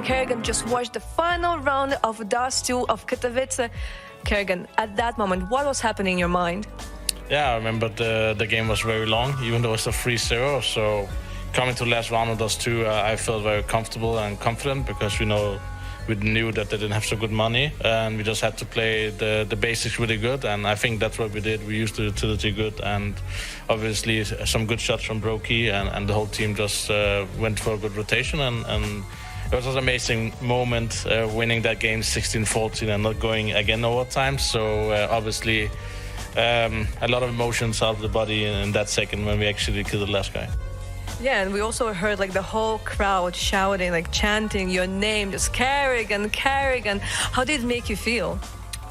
[SPEAKER 4] Kerrigan just watched the final round of Dust 2 of Katowice. Kerrigan, at that moment, what was happening in your mind?
[SPEAKER 7] Yeah, I remember the game was very long, even though it's a 3-0. So coming to the last round of Dust 2, I felt very comfortable and confident because we knew that they didn't have so good money, and we just had to play the basics really good, and I think that's what we did. We used the utility good, and obviously some good shots from Brokey, and the whole team just went for a good rotation, and it was an amazing moment winning that game 16-14 and not going again overtime. So obviously a lot of emotions out of the body in that second when we actually killed the last guy.
[SPEAKER 4] Yeah, and we also heard like the whole crowd shouting, like chanting your name, just Kerrigan, Kerrigan. How did it make you feel?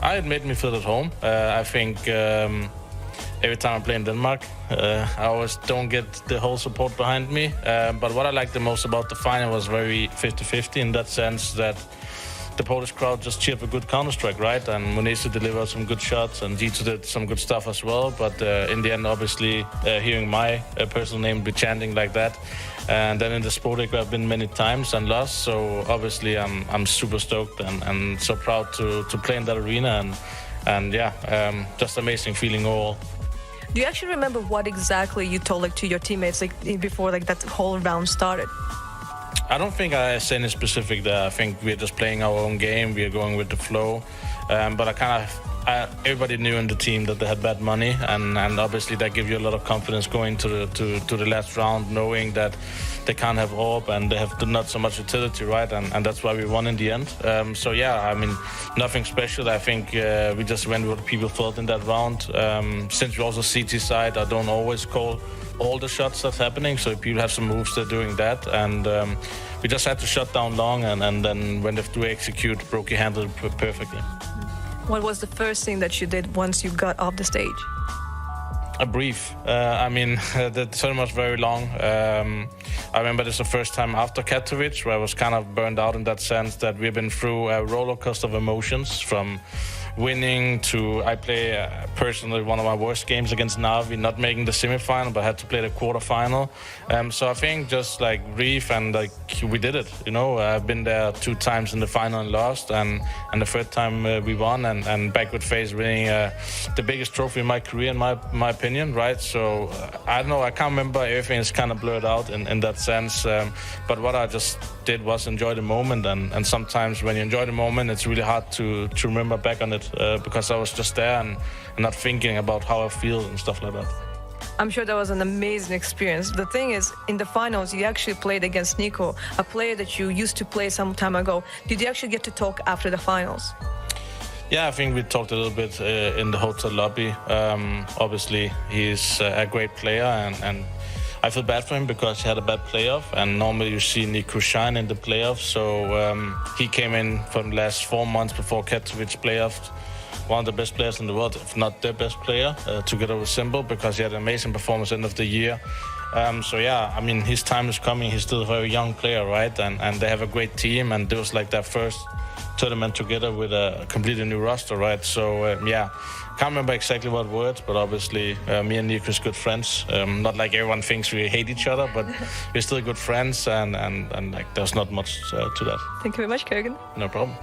[SPEAKER 7] It made me feel at home. I think every time I play in Denmark, I always don't get the whole support behind me. But what I liked the most about the final was very 50-50 in that sense that the Polish crowd just cheered for good Counter-Strike, right? And Munizu delivered some good shots, and G2 did some good stuff as well. But in the end, obviously, hearing my personal name be chanting like that, and then in the Sport League, I've been many times and lost. So obviously, I'm super stoked and so proud to play in that arena, and yeah, just amazing feeling overall.
[SPEAKER 4] Do you actually remember what exactly you told like to your teammates like before like that whole round started?
[SPEAKER 7] I don't think I said any specific there. I think we're just playing our own game. We are going with the flow. But everybody knew in the team that they had bad money, and obviously that gives you a lot of confidence going to the last round, knowing that they can't have AWP and they have not so much utility, right? And that's why we won in the end. So yeah, I mean, nothing special. I think we just went with what people felt in that round. Since we're also CT side, I don't always call all the shots that's happening, so if people have some moves, they're doing that, and we just had to shut down long, and then when they have to execute, Brokey handled it perfectly.
[SPEAKER 4] What was the first thing that you did once you got off the stage?
[SPEAKER 7] A brief. I mean, the tournament was very long. I remember this the first time after Katowice, where I was kind of burned out in that sense that we've been through a roller coaster of emotions from winning to I play personally one of my worst games against Navi, not making the semi-final, but had to play the quarter-final. So I think just like brief and like we did it. You know, I've been there 2 times in the final and lost, and the third time we won, and back with Faze winning the biggest trophy in my career, in my opinion, right? So I don't know, I can't remember. Everything is kind of blurred out in that sense. But what I just did was enjoy the moment, and sometimes when you enjoy the moment, it's really hard to remember back on it. Because I was just there and not thinking about how I feel and stuff like that.
[SPEAKER 4] I'm sure that was an amazing experience. The thing is, in the finals, you actually played against Nico, a player that you used to play some time ago. Did you actually get to talk after the finals?
[SPEAKER 7] Yeah, I think we talked a little bit in the hotel lobby. Obviously, he's a great player, and I feel bad for him because he had a bad playoff, and normally you see Nico shine in the playoffs. So he came in for the last 4 months before Katowice playoffs, one of the best players in the world, if not the best player, together with Symbol, because he had an amazing performance end of the year. So yeah, I mean, his time is coming. He's still a very young player, right? And they have a great team, and it was like their first tournament together with a completely new roster, right? So yeah, can't remember exactly what words, but obviously me and Nico is good friends. Not like everyone thinks we hate each other, but we're still good friends, and like there's not much to that.
[SPEAKER 4] Thank you very much, Kerrigan.
[SPEAKER 7] No problem.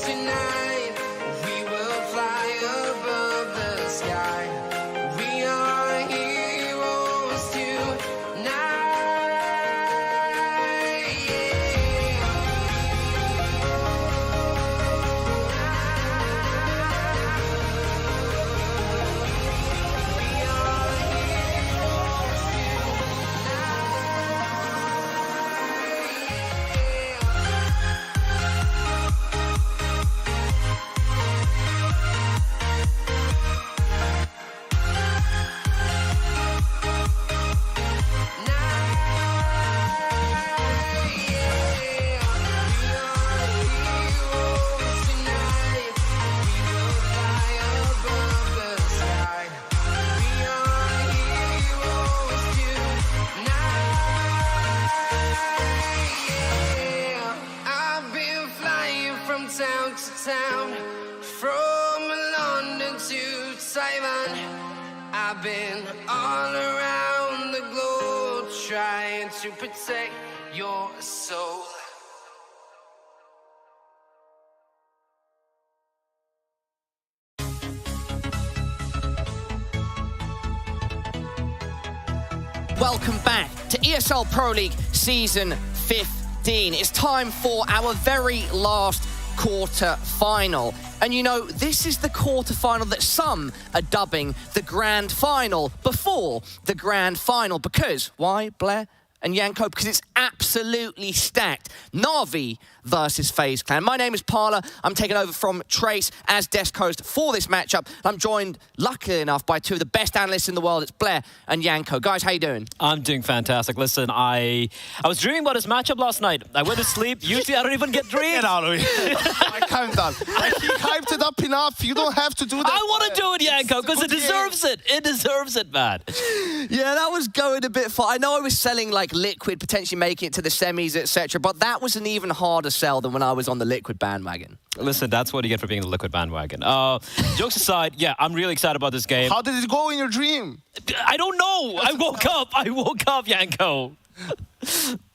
[SPEAKER 11] Tonight Simon. I've been all around the globe trying to protect your soul.
[SPEAKER 8] Welcome back to ESL Pro League Season 15. It's time for our very last quarter-final. And you know, this is the quarter-final that some are dubbing the grand final before the grand final. Because, why, Blair and Yanko? Because it's absolutely stacked. Navi versus Faze Clan. My name is Parla. I'm taking over from Trace as desk host for this matchup. I'm joined, luckily enough, by two of the best analysts in the world. It's Blair and Yanko. Guys, how you doing?
[SPEAKER 12] I'm doing fantastic. Listen, I was dreaming about this matchup last night. I went to sleep. Usually I don't even get dreams.
[SPEAKER 14] Get out of here. Calm down. Like, he hyped it up enough. You don't have to do that.
[SPEAKER 12] I want to do it, Yanko, because it deserves it. It deserves it, man.
[SPEAKER 8] Yeah, that was going a bit far. I know I was selling like Liquid, potentially making it to the semis, etc., but that was an even harder sell than when I was on the Liquid bandwagon.
[SPEAKER 12] Listen, that's what you get for being the Liquid bandwagon. Jokes aside, yeah, I'm really excited about this game.
[SPEAKER 14] How did it go in your dream?
[SPEAKER 12] I don't know. I woke up, Yanko.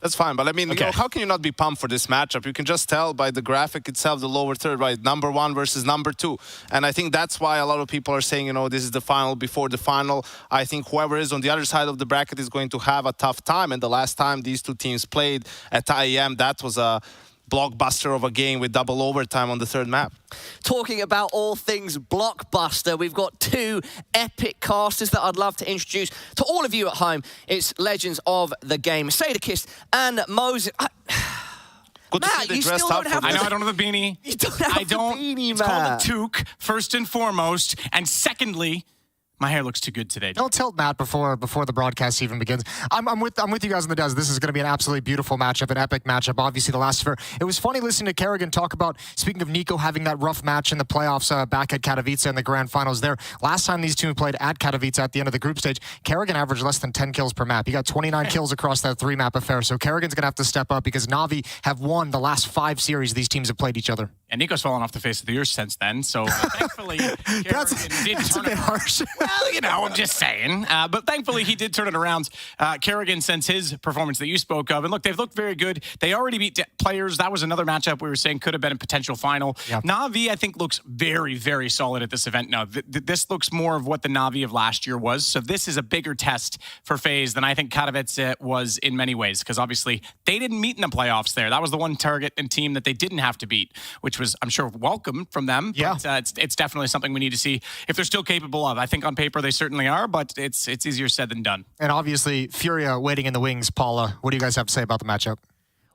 [SPEAKER 14] That's fine, but I mean, you know, how can you not be pumped for this matchup? You can just tell by the graphic itself, the lower third, right? Number 1 versus number 2. And I think that's why a lot of people are saying, you know, this is the final before the final. I think whoever is on the other side of the bracket is going to have a tough time. And the last time these two teams played at IEM, that was a blockbuster of a game with double overtime on the third map.
[SPEAKER 8] Talking about all things blockbuster, we've got two epic casters that I'd love to introduce to all of you at home. It's legends of the game, Sadakist and Moses.
[SPEAKER 14] Good to see they dressed up for
[SPEAKER 24] I know I don't have a beanie.
[SPEAKER 8] You don't have
[SPEAKER 24] the beanie, It's called a toque, first and foremost. And secondly, my hair looks too good today.
[SPEAKER 25] Don't tilt Matt before the broadcast even begins. I'm with you guys on the Des. This is going to be an absolutely beautiful matchup, an epic matchup. Obviously, the last sphere. It was funny listening to Kerrigan talk about, speaking of Nico having that rough match in the playoffs back at Katowice in the grand finals there. Last time these two played at Katowice at the end of the group stage, Kerrigan averaged less than 10 kills per map. He got 29 kills across that 3-map affair. So Kerrigan's going to have to step up because Navi have won the last 5 series these teams have played each other.
[SPEAKER 24] And Nico's fallen off the face of the earth since then. So thankfully, Kerrigan did turn it around. Well, you know, I'm just saying. But thankfully, he did turn it around. Kerrigan, since his performance that you spoke of. And look, they've looked very good. They already beat players. That was another matchup we were saying could have been a potential final. Yep. Navi, I think, looks very, very solid at this event now. This looks more of what the Navi of last year was. So this is a bigger test for FaZe than I think Katowice was in many ways. Because obviously, they didn't meet in the playoffs there. That was the one target and team that they didn't have to beat, which was, I'm sure, welcome from them. Yeah. But it's definitely something we need to see if they're still capable of. I think on paper they certainly are, but it's easier said than done.
[SPEAKER 25] And obviously, Furia waiting in the wings. Paula, what do you guys have to say about the matchup?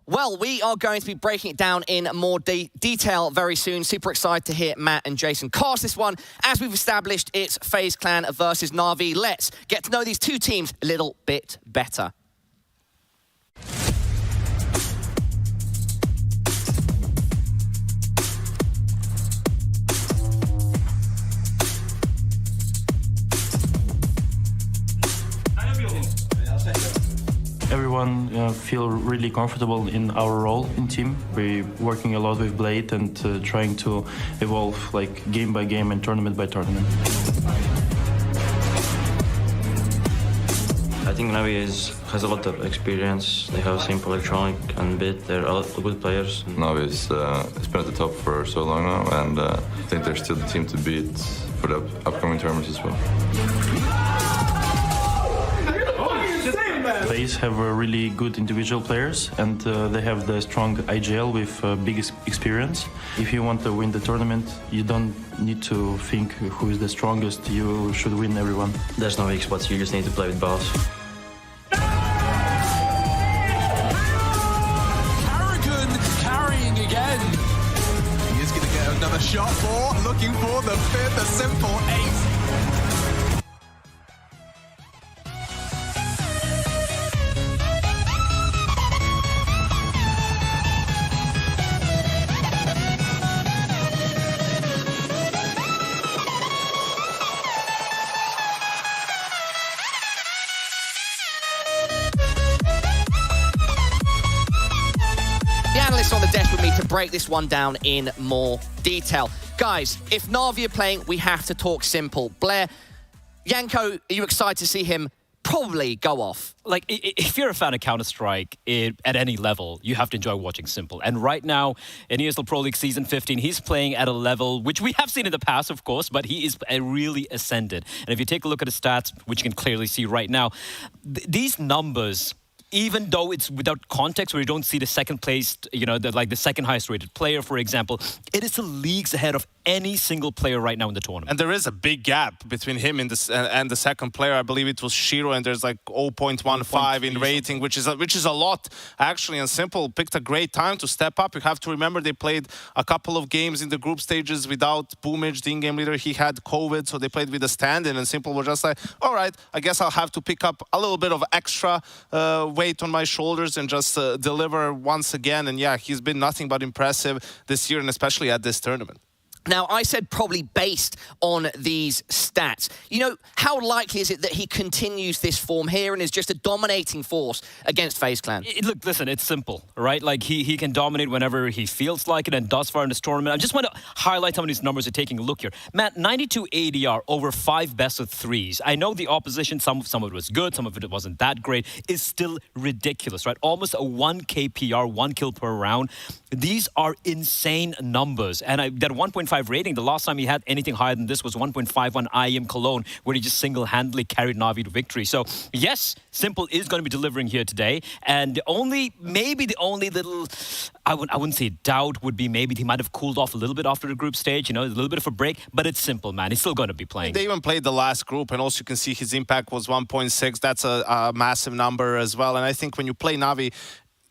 [SPEAKER 8] Well, we are going to be breaking it down in more detail very soon. Super excited to hear Matt and Jason cast this one. As we've established, it's FaZe Clan versus Navi. Let's get to know these two teams a little bit better.
[SPEAKER 26] Everyone feel really comfortable in our role in team. We're working a lot with Blade and trying to evolve like game by game and tournament by tournament.
[SPEAKER 27] I think Navi has a lot of experience. They have Simple Electronic and Bit. They're all good players.
[SPEAKER 28] Navi's been at the top for so long now, and I think they're still the team to beat for the upcoming tournaments as well.
[SPEAKER 26] FaZe have really good individual players, and they have the strong IGL with big experience. If you want to win the tournament, you don't need to think who is the strongest. You should win everyone.
[SPEAKER 27] There's no weak spots. You just need to play with balls.
[SPEAKER 10] Kerrigan carrying again. He is going to get another shot for, looking for the fifth, a simple 8.
[SPEAKER 8] On the desk with me to break this one down in more detail. Guys, if Navi are playing, we have to talk Simple. Blair, Janko, are you excited to see him probably go off?
[SPEAKER 12] Like, if you're a fan of Counter-Strike at any level, you have to enjoy watching Simple. And right now, in ESL Pro League Season 15, he's playing at a level which we have seen in the past, of course, but he is really ascended. And if you take a look at his stats, which you can clearly see right now, these numbers, even though it's without context, where you don't see the second place, the second highest rated player, for example, it is the leagues ahead of any single player right now in the tournament.
[SPEAKER 14] And there is a big gap between him and the second player. I believe it was Shiro, and there's like 0.15 in rating, which is a lot actually. And Simple picked a great time to step up. You have to remember they played a couple of games in the group stages without Boomage, the in-game leader. He had COVID, so they played with a stand-in, and Simple was just like, all right, I guess I'll have to pick up a little bit of extra weight on my shoulders and just deliver once again. And yeah, he's been nothing but impressive this year, and especially at this tournament.
[SPEAKER 8] Now, I said probably based on these stats. How likely is it that he continues this form here and is just a dominating force against FaZe Clan?
[SPEAKER 12] Look, listen, it's simple, right? Like, he can dominate whenever he feels like it and does far in this tournament. I just want to highlight some of these numbers. We're taking a look here. Matt, 92 ADR over 5 best of 3s. I know the opposition, some of it was good, some of it wasn't that great, is still ridiculous, right? Almost a 1K PR, 1 kill per round. These are insane numbers. And that 1.5 rating, the last time he had anything higher than this was 1.51 IEM Cologne, where he just single-handedly carried Navi to victory. So, yes, Simple is going to be delivering here today. And maybe the only little, I wouldn't say doubt, would be maybe he might have cooled off a little bit after the group stage, a little bit of a break, but it's Simple, man. He's still going to be playing.
[SPEAKER 14] They even played the last group, and also you can see his impact was 1.6. That's a massive number as well. And I think when you play Navi,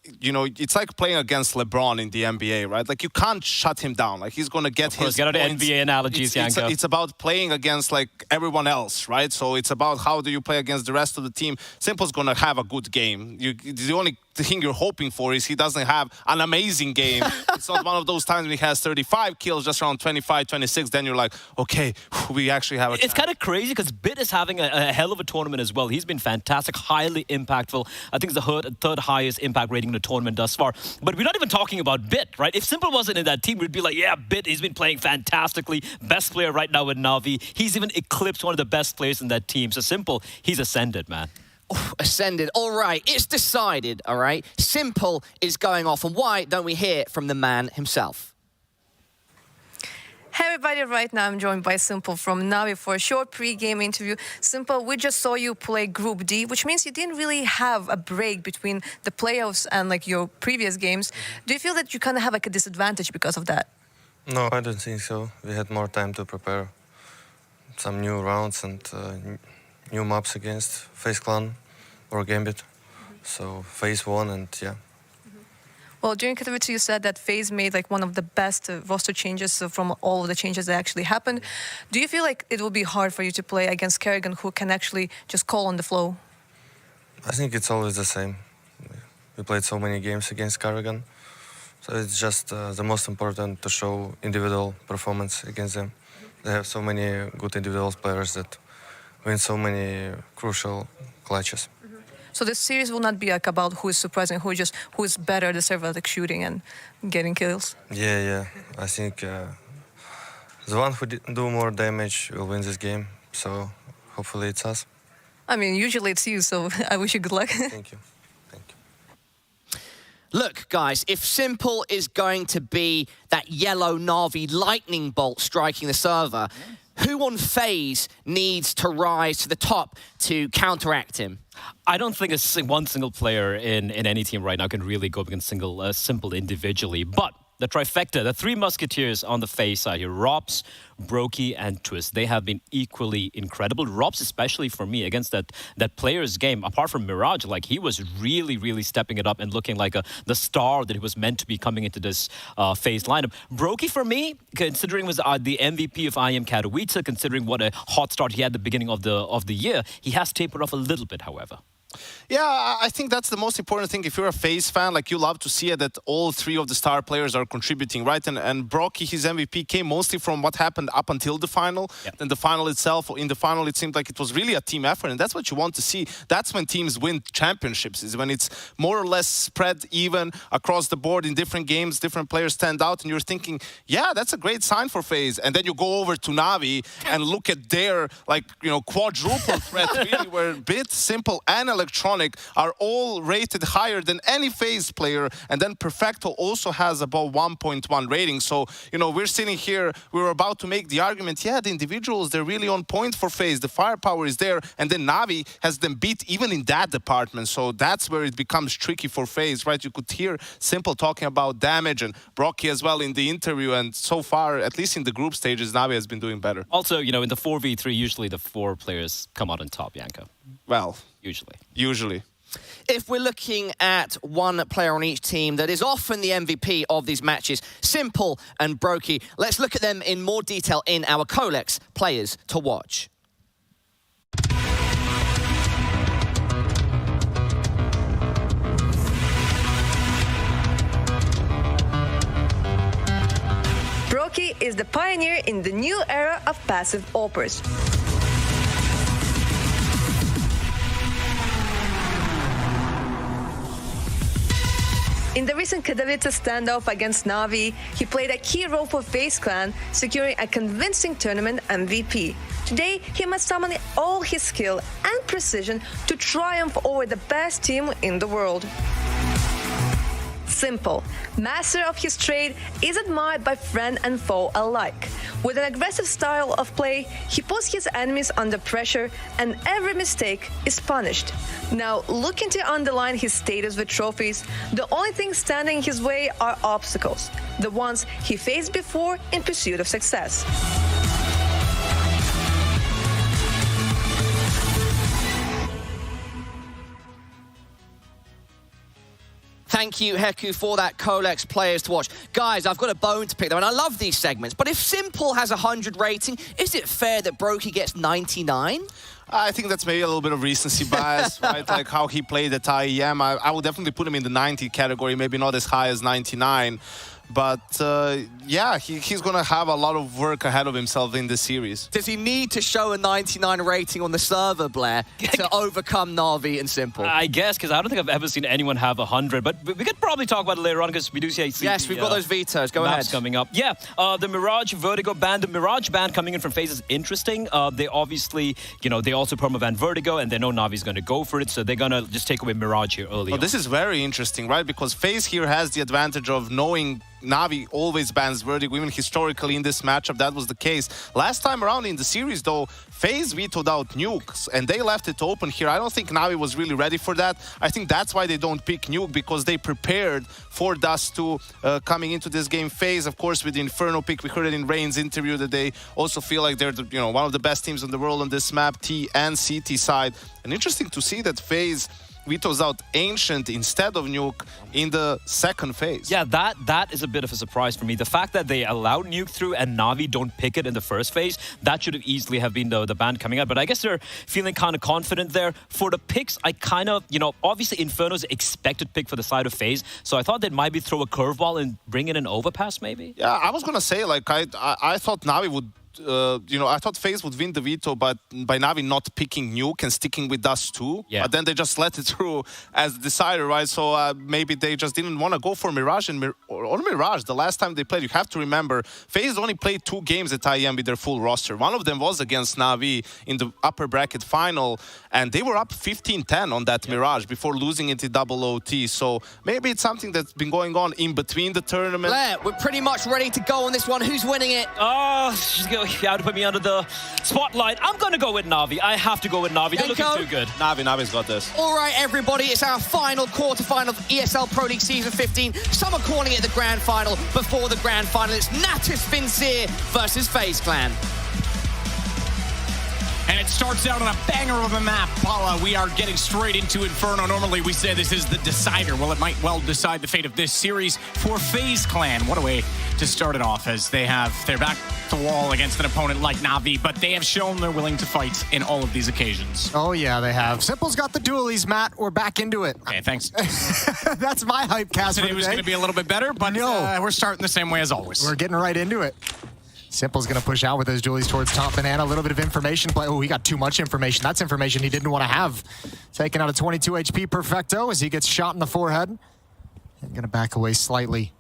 [SPEAKER 14] it's like playing against LeBron in the NBA, right? Like, you can't shut him down. Like, he's going to get his
[SPEAKER 12] get out of NBA analogies, Janko.
[SPEAKER 14] It's about playing against, like, everyone else, right? So it's about how do you play against the rest of the team. Simple's going to have a good game. The only thing you're hoping for is he doesn't have an amazing game. It's not one of those times when he has 35 kills, just around 25, 26. Then you're like, okay, we actually have a chance.
[SPEAKER 12] It's kind of crazy because Bit is having a hell of a tournament as well. He's been fantastic, highly impactful. I think it's the third highest impact rating in the tournament thus far. But we're not even talking about Bit, right? If Simple wasn't in that team, we'd be like, yeah, Bit, he's been playing fantastically. Best player right now with Navi. He's even eclipsed one of the best players in that team. So Simple, he's ascended, man.
[SPEAKER 8] Ascended. All right, it's decided, all right? Simple is going off, and why don't we hear from the man himself?
[SPEAKER 4] Hey everybody, right now I'm joined by Simple from Navi for a short pre-game interview. Simple, we just saw you play Group D, which means you didn't really have a break between the playoffs and like your previous games. Do you feel that you kind of have like a disadvantage because of that?
[SPEAKER 21] No, I don't think so. We had more time to prepare some new rounds and new maps against FaZe Clan or Gambit. So FaZe won, and yeah.
[SPEAKER 4] Well, during Katowice, you said that FaZe made like one of the best roster changes from all of the changes that actually happened. Do you feel like it will be hard for you to play against Kerrigan, who can actually just call on the flow?
[SPEAKER 21] I think it's always the same. We played so many games against Kerrigan, so it's just the most important to show individual performance against them. They have so many good individual players that win so many crucial clutches.
[SPEAKER 4] So this series will not be like about who is surprising, who is better at the server, like shooting and getting kills.
[SPEAKER 21] Yeah. I think the one who do more damage will win this game. So hopefully it's us.
[SPEAKER 4] I mean, usually it's you. So I wish you good luck.
[SPEAKER 21] Thank you.
[SPEAKER 8] Look, guys, if Simple is going to be that yellow Navi lightning bolt striking the server, who on FaZe needs to rise to the top to counteract him?
[SPEAKER 12] I don't think one single player in any team right now can really go against Simple individually. But the trifecta, the three musketeers on the FaZe side here, Robs, Brokey, and Twist, they have been equally incredible. Robs, especially for me, against that player's game, apart from Mirage, like he was really stepping it up and looking like the star that he was meant to be coming into this FaZe lineup. Brokey, for me, considering was the MVP of IEM Katowice, considering what a hot start he had at the beginning of the year, he has tapered off a little bit, however.
[SPEAKER 14] Yeah, I think that's the most important thing. If you're a FaZe fan, like, you love to see it that all three of the star players are contributing, right? And Brocky, his MVP came mostly from what happened up until the final. Then the final itself, in the final, it seemed like it was really a team effort, and that's what you want to see. That's when teams win championships, is when it's more or less spread even across the board in different games, different players stand out, and you're thinking, yeah, that's a great sign for FaZe. And then you go over to Navi and look at their, like, you know, quadruple threat, really, where Bit, Simple, and Electronic are all rated higher than any FaZe player, and then Perfecto also has above 1.1 rating. So, you know, we're sitting here, we're about to make the argument, yeah, the individuals, they're really on point for FaZe, the firepower is there, and then Navi has them beat even in that department. So that's where it becomes tricky for FaZe, right? You could hear Simple talking about damage, and Brocky as well in the interview, and so far, at least in the group stages, Navi has been doing better.
[SPEAKER 12] Also, you know, in the 4v3, usually the 4 players come out on top, Janko.
[SPEAKER 14] Well,
[SPEAKER 12] Usually.
[SPEAKER 8] If we're looking at one player on each team that is often the MVP of these matches, Simple and Brokey, let's look at them in more detail in our Colex players to watch.
[SPEAKER 4] Brokey is the pioneer in the new era of passive AWPers. In the recent Katowice standoff against Navi, he played a key role for FaZe Clan, securing a convincing tournament MVP. Today, he must summon all his skill and precision to triumph over the best team in the world. Simple, master of his trade, is admired by friend and foe alike. With an aggressive style of play, he puts his enemies under pressure, and every mistake is punished. Now, looking to underline his status with trophies, the only thing standing in his way are obstacles, the ones he faced before in pursuit of success.
[SPEAKER 8] Thank you, Haku, for that Colex players to watch. Guys, I've got a bone to pick though, and I love these segments, but if Simple has 100 rating, is it fair that Brokey gets 99?
[SPEAKER 14] I think that's maybe a little bit of recency bias, right? Like how he played at IEM. I would definitely put him in the 90 category, maybe not as high as 99. But yeah, he's going to have a lot of work ahead of himself in this series.
[SPEAKER 8] Does he need to show a 99 rating on the server, Blair, to overcome Navi and Simple?
[SPEAKER 12] I guess, because I don't think I've ever seen anyone have 100. But we could probably talk about it later on, because we do see
[SPEAKER 8] yes, we've got those vetoes. Go ahead.
[SPEAKER 12] Coming up. Yeah, the Mirage Vertigo ban. The Mirage ban coming in from FaZe is interesting. They obviously, you know, they also perma-ban Vertigo, and they know Navi's going to go for it, so they're going to just take away Mirage here early on.
[SPEAKER 14] This is very interesting, right? Because FaZe here has the advantage of knowing Navi always bans Vertigo, even historically in this matchup, that was the case. Last time around in the series, though, FaZe vetoed out Nuke, and they left it open here. I don't think Navi was really ready for that. I think that's why they don't pick Nuke, because they prepared for Dust 2 coming into this game. FaZe, of course, with the Inferno pick, we heard it in Rain's interview that they also feel like they're one of the best teams in the world on this map, T and CT side. And interesting to see that FaZe vetoes out Ancient instead of Nuke in the second phase.
[SPEAKER 12] Yeah, that is a bit of a surprise for me. The fact that they allowed Nuke through and Navi don't pick it in the first phase, that should have easily have been the ban coming out. But I guess they're feeling kind of confident there. For the picks, I kind of, obviously Inferno's expected pick for the side of FaZe, so I thought they'd maybe throw a curveball and bring in an overpass maybe.
[SPEAKER 14] Yeah, I was going to say, like, I thought Navi would I thought FaZe would win the veto, but by Navi not picking Nuke and sticking with Dust 2. Yeah. But then they just let it through as the decider, right? So maybe they just didn't want to go for Mirage or Mirage. The last time they played, you have to remember, FaZe only played 2 games at IEM with their full roster. One of them was against Navi in the upper bracket final, and they were up 15-10 on that Mirage before losing it in double OT. So maybe it's something that's been going on in between the tournament.
[SPEAKER 8] Blair, we're pretty much ready to go on this one. Who's winning it?
[SPEAKER 12] You have to put me under the spotlight. I'm going to go with Navi. I have to go with Navi. They're looking too good.
[SPEAKER 14] Navi's got this.
[SPEAKER 8] All right, everybody. It's our final quarterfinal of ESL Pro League Season 15. Some are calling it the grand final. Before the grand final, it's Natus Vincere versus FaZe Clan.
[SPEAKER 24] And it starts out on a banger of a map. Paula, we are getting straight into Inferno. Normally we say this is the decider. Well, it might well decide the fate of this series for FaZe Clan. What a way to start it off, as they're back to the wall against an opponent like Navi, but they have shown they're willing to fight in all of these occasions.
[SPEAKER 25] Oh, yeah, they have. Simple's got the dualies, Matt. We're back into it.
[SPEAKER 24] Okay, thanks.
[SPEAKER 25] That's my hype cast
[SPEAKER 24] Today was going to be a little bit better, but we're starting the same way as always.
[SPEAKER 25] We're getting right into it. Simple's going to push out with those dualies towards top banana. A little bit of information. Oh, he got too much information. That's information he didn't want to have. Taking out a 22 HP Perfecto as he gets shot in the forehead. And going to back away slightly.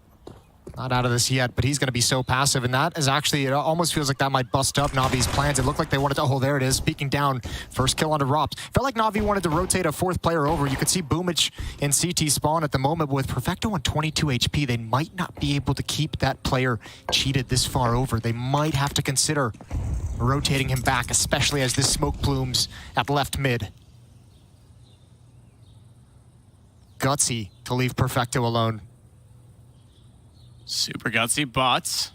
[SPEAKER 25] Not out of this yet, but he's going to be so passive. And that is actually, it almost feels like that might bust up Navi's plans. It looked like they wanted to, oh, there it is, peeking down. First kill onto Rops. Felt like Navi wanted to rotate a fourth player over. You could see Boomich in CT spawn at the moment, but with Perfecto on 22 HP, they might not be able to keep that player cheated this far over. They might have to consider rotating him back, especially as this smoke plumes at left mid. Gutsy to leave Perfecto alone.
[SPEAKER 24] Super gutsy, but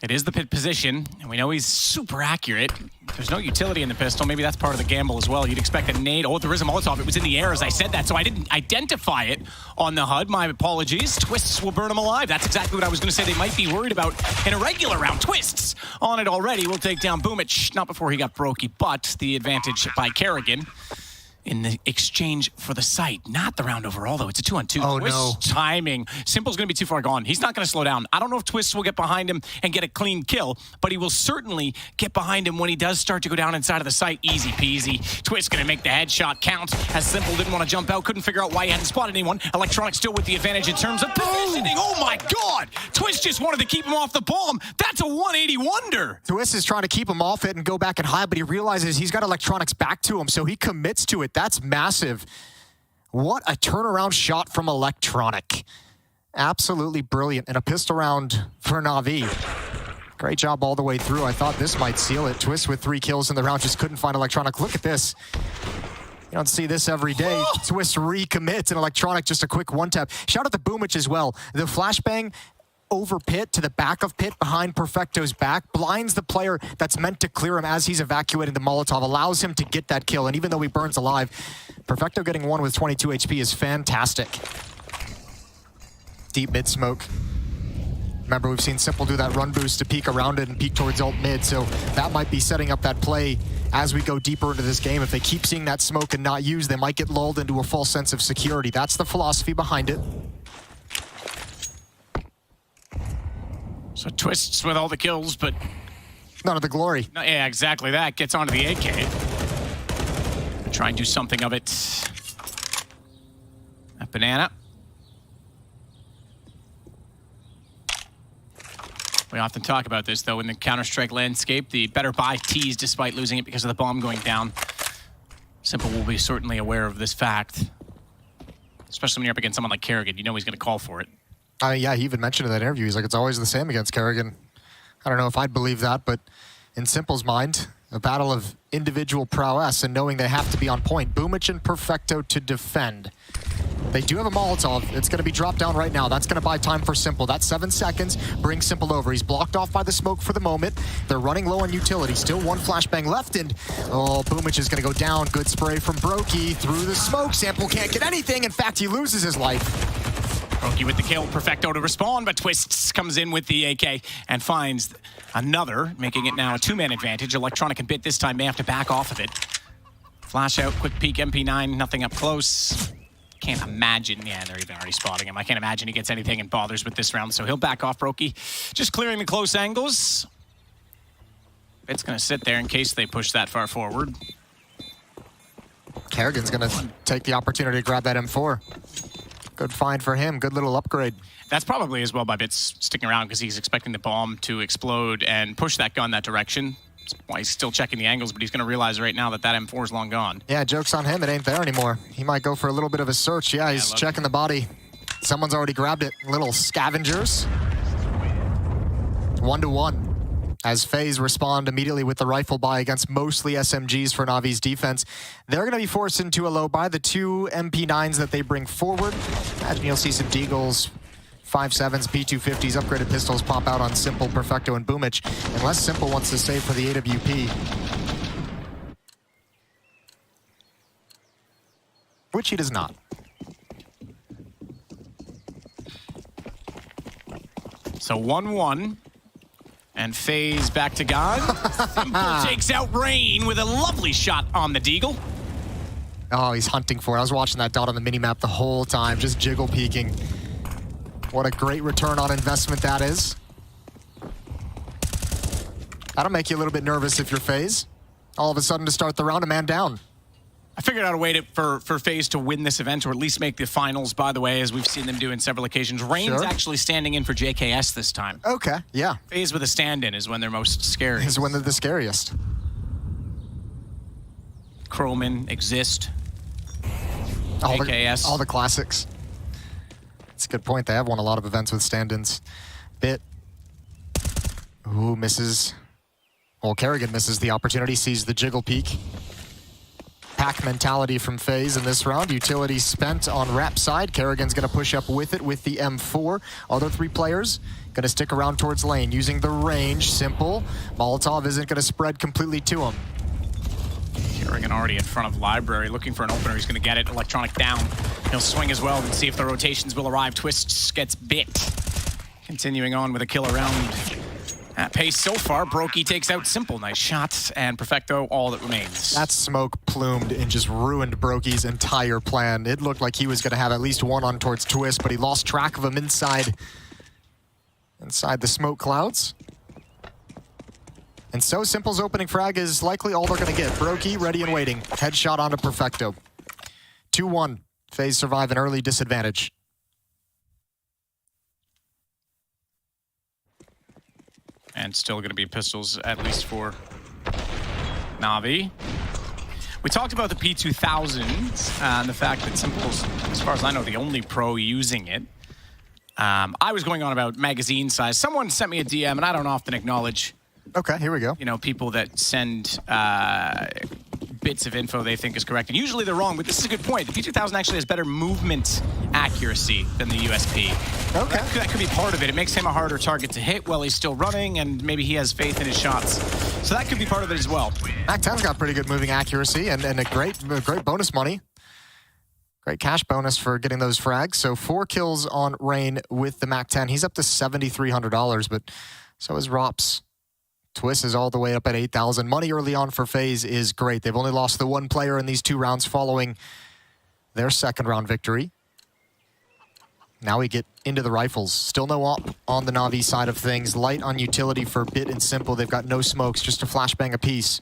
[SPEAKER 24] it is the pit position, and we know he's super accurate. There's no utility in the pistol. Maybe that's part of the gamble as well. You'd expect a nade. Oh, there is a Molotov. It was in the air as I said that, so I didn't identify it on the HUD. My apologies. Twists will burn him alive. That's exactly what I was going to say. They might be worried about in a regular round. Twists on it already. We'll take down Boomich. Not before he got brokey, but the advantage by Kerrigan in the exchange for the site. Not the round overall, though. It's a 2-on-2.
[SPEAKER 25] Oh,
[SPEAKER 24] Twist's
[SPEAKER 25] no.
[SPEAKER 24] timing. Simple's going to be too far gone. He's not going to slow down. I don't know if Twist will get behind him and get a clean kill, but he will certainly get behind him when he does start to go down inside of the site. Easy peasy. Twist going to make the headshot count, as Simple didn't want to jump out, couldn't figure out why he hadn't spotted anyone. Electronic still with the advantage in terms of positioning. Oh, my God! Twist just wanted to keep him off the bomb. That's a 180 wonder.
[SPEAKER 25] Twist is trying to keep him off it and go back and hide, but he realizes he's got Electronics back to him, so he commits to it. That's massive. What a turnaround shot from Electronic. Absolutely brilliant. And a pistol round for Navi. Great job all the way through. I thought this might seal it. Twist with 3 kills in the round, just couldn't find Electronic. Look at this. You don't see this every day. Twist recommits and Electronic just a quick one-tap. Shout out to Boomich as well. The flashbang over pit to the back of pit behind Perfecto's back, blinds the player that's meant to clear him as he's evacuating the Molotov, allows him to get that kill, and even though he burns alive, Perfecto getting one with 22 HP is fantastic. Deep mid smoke. Remember, we've seen Simple do that run boost to peek around it and peek towards ult mid, so that might be setting up that play as we go deeper into this game. If they keep seeing that smoke and not use, they might get lulled into a false sense of security. That's the philosophy behind it.
[SPEAKER 24] So Twists with all the kills, but
[SPEAKER 25] none of the glory.
[SPEAKER 24] No, yeah, exactly that. Gets onto the AK. Try and do something of it. That banana. We often talk about this, though, in the Counter-Strike landscape. The better buy tees despite losing it because of the bomb going down. Simple will be certainly aware of this fact. Especially when you're up against someone like Kerrigan. You know he's going to call for it.
[SPEAKER 25] Yeah, he even mentioned in that interview, he's like, it's always the same against Kerrigan. I don't know if I'd believe that, but in Simple's mind, a battle of individual prowess and knowing they have to be on point. Boomich and Perfecto to defend. They do have a Molotov. It's going to be dropped down right now. That's going to buy time for Simple. That's 7 seconds. Bring Simple over. He's blocked off by the smoke for the moment. They're running low on utility. Still one flashbang left, and Boomich is going to go down. Good spray from Brokey through the smoke. Simple can't get anything. In fact, he loses his life.
[SPEAKER 24] Brokey with the kill, Perfecto to respawn, but Twists comes in with the AK and finds another, making it now a 2-man advantage. Electronic and Bit this time may have to back off of it. Flash out, quick peek, MP9, nothing up close. Can't imagine, yeah, they're even already spotting him. I can't imagine he gets anything and bothers with this round, so he'll back off Brokey. Just clearing the close angles. Bit's gonna sit there in case they push that far forward.
[SPEAKER 25] Kerrigan's gonna take the opportunity to grab that M4. Good find for him. Good little upgrade.
[SPEAKER 24] That's probably as well by Bits sticking around because he's expecting the bomb to explode and push that gun that direction. That's why he's still checking the angles, but he's going to realize right now that M4 is long gone.
[SPEAKER 25] Yeah, joke's on him. It ain't there anymore. He might go for a little bit of a search. Yeah, he's checking the body. Someone's already grabbed it. Little scavengers. 1-1. As Faze respond immediately with the rifle buy against mostly SMGs for Navi's defense. They're going to be forced into a low buy. The 2 MP9s that they bring forward. Imagine you'll see some Deagles, 5.7s, P250s, upgraded pistols pop out on Simple, Perfecto, and Boomich. Unless Simple wants to save for the AWP. Which he does not.
[SPEAKER 24] So 1-1. And Faze back to God. Simple takes out Rain with a lovely shot on the deagle.
[SPEAKER 25] Oh, he's hunting for it. I was watching that dot on the minimap the whole time, just jiggle peeking. What a great return on investment that is. That'll make you a little bit nervous if you're Faze. All of a sudden to start the round, a man down.
[SPEAKER 24] I figured out a way for Faze to win this event, or at least make the finals, by the way, as we've seen them do in several occasions. Rain's actually standing in for JKS this time.
[SPEAKER 25] Okay, yeah.
[SPEAKER 24] Faze with a stand-in is when they're most scary.
[SPEAKER 25] Is when they're the scariest.
[SPEAKER 24] Croman, Exist,
[SPEAKER 25] all
[SPEAKER 24] JKS.
[SPEAKER 25] All the classics. That's a good point. They have won a lot of events with stand-ins. Bit. Ooh, misses. Well, Kerrigan misses the opportunity, sees the jiggle peek. Pack mentality from Faze in this round. Utility spent on Rap side. Kerrigan's going to push up with it with the M4. Other 3 players going to stick around towards lane using the range. Simple. Molotov isn't going to spread completely to him.
[SPEAKER 24] Kerrigan already in front of Library, looking for an opener. He's going to get it. Electronic down. He'll swing as well and see if the rotations will arrive. Twists gets bit. Continuing on with a kill around. At pace so far, Brokey takes out Simple. Nice shots, and Perfecto, all that remains.
[SPEAKER 25] That smoke plumed and just ruined Brokey's entire plan. It looked like he was going to have at least one on towards Twist, but he lost track of him inside the smoke clouds. And so Simple's opening frag is likely all they're going to get. Brokey ready and waiting. Headshot onto Perfecto. 2-1. Faze survive an early disadvantage.
[SPEAKER 24] And still going to be pistols, at least for Navi. We talked about the P2000 and the fact that Simple's, as far as I know, the only pro using it. I was going on about magazine size. Someone sent me a DM, and I don't often acknowledge.
[SPEAKER 25] Okay, here we go.
[SPEAKER 24] You know, people that send bits of info they think is correct. And usually they're wrong, but this is a good point. The P2000 actually has better movement accuracy than the USP.
[SPEAKER 25] Okay.
[SPEAKER 24] That could be part of it. It makes him a harder target to hit while he's still running, and maybe he has faith in his shots. So that could be part of it as well.
[SPEAKER 25] Mac-10's got pretty good moving accuracy and a great bonus money. Great cash bonus for getting those frags. So 4 kills on Rain with the Mac-10. He's up to $7,300, but so is Rops. Twist is all the way up at 8,000. Money early on for Faze is great. They've only lost the 1 player in these 2 rounds following their second round victory. Now we get into the rifles. Still no op on the Navi side of things. Light on utility for Bit and Simple. They've got no smokes, just a flashbang apiece.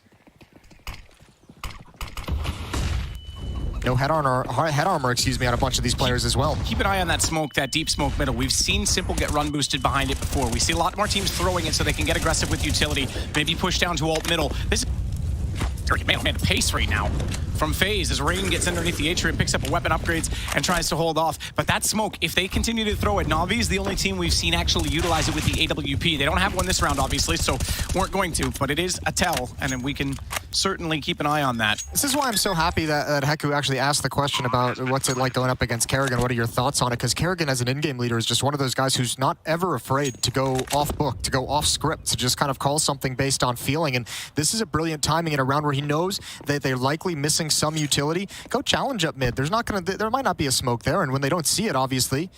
[SPEAKER 25] No head armor, on a bunch of these players as well.
[SPEAKER 24] Keep an eye on that smoke, that deep smoke middle. We've seen Simple get run boosted behind it before. We see a lot more teams throwing it so they can get aggressive with utility. Maybe push down to alt middle. This is, man, the pace right now from Faze as Rain gets underneath the atrium, picks up a weapon upgrades, and tries to hold off. But that smoke, if they continue to throw it, Navi is the only team we've seen actually utilize it with the AWP. They don't have one this round, obviously, so weren't going to, but it is a tell, and we can certainly keep an eye on that.
[SPEAKER 25] This is why I'm so happy that Haku actually asked the question about what's it like going up against Kerrigan. What are your thoughts on it? Because Kerrigan as an in-game leader is just one of those guys who's not ever afraid to go off book, to go off script, to just kind of call something based on feeling. And this is a brilliant timing in a round where he knows that they're likely missing some utility. Go challenge up mid. There might not be a smoke there, and when they don't see it, obviously,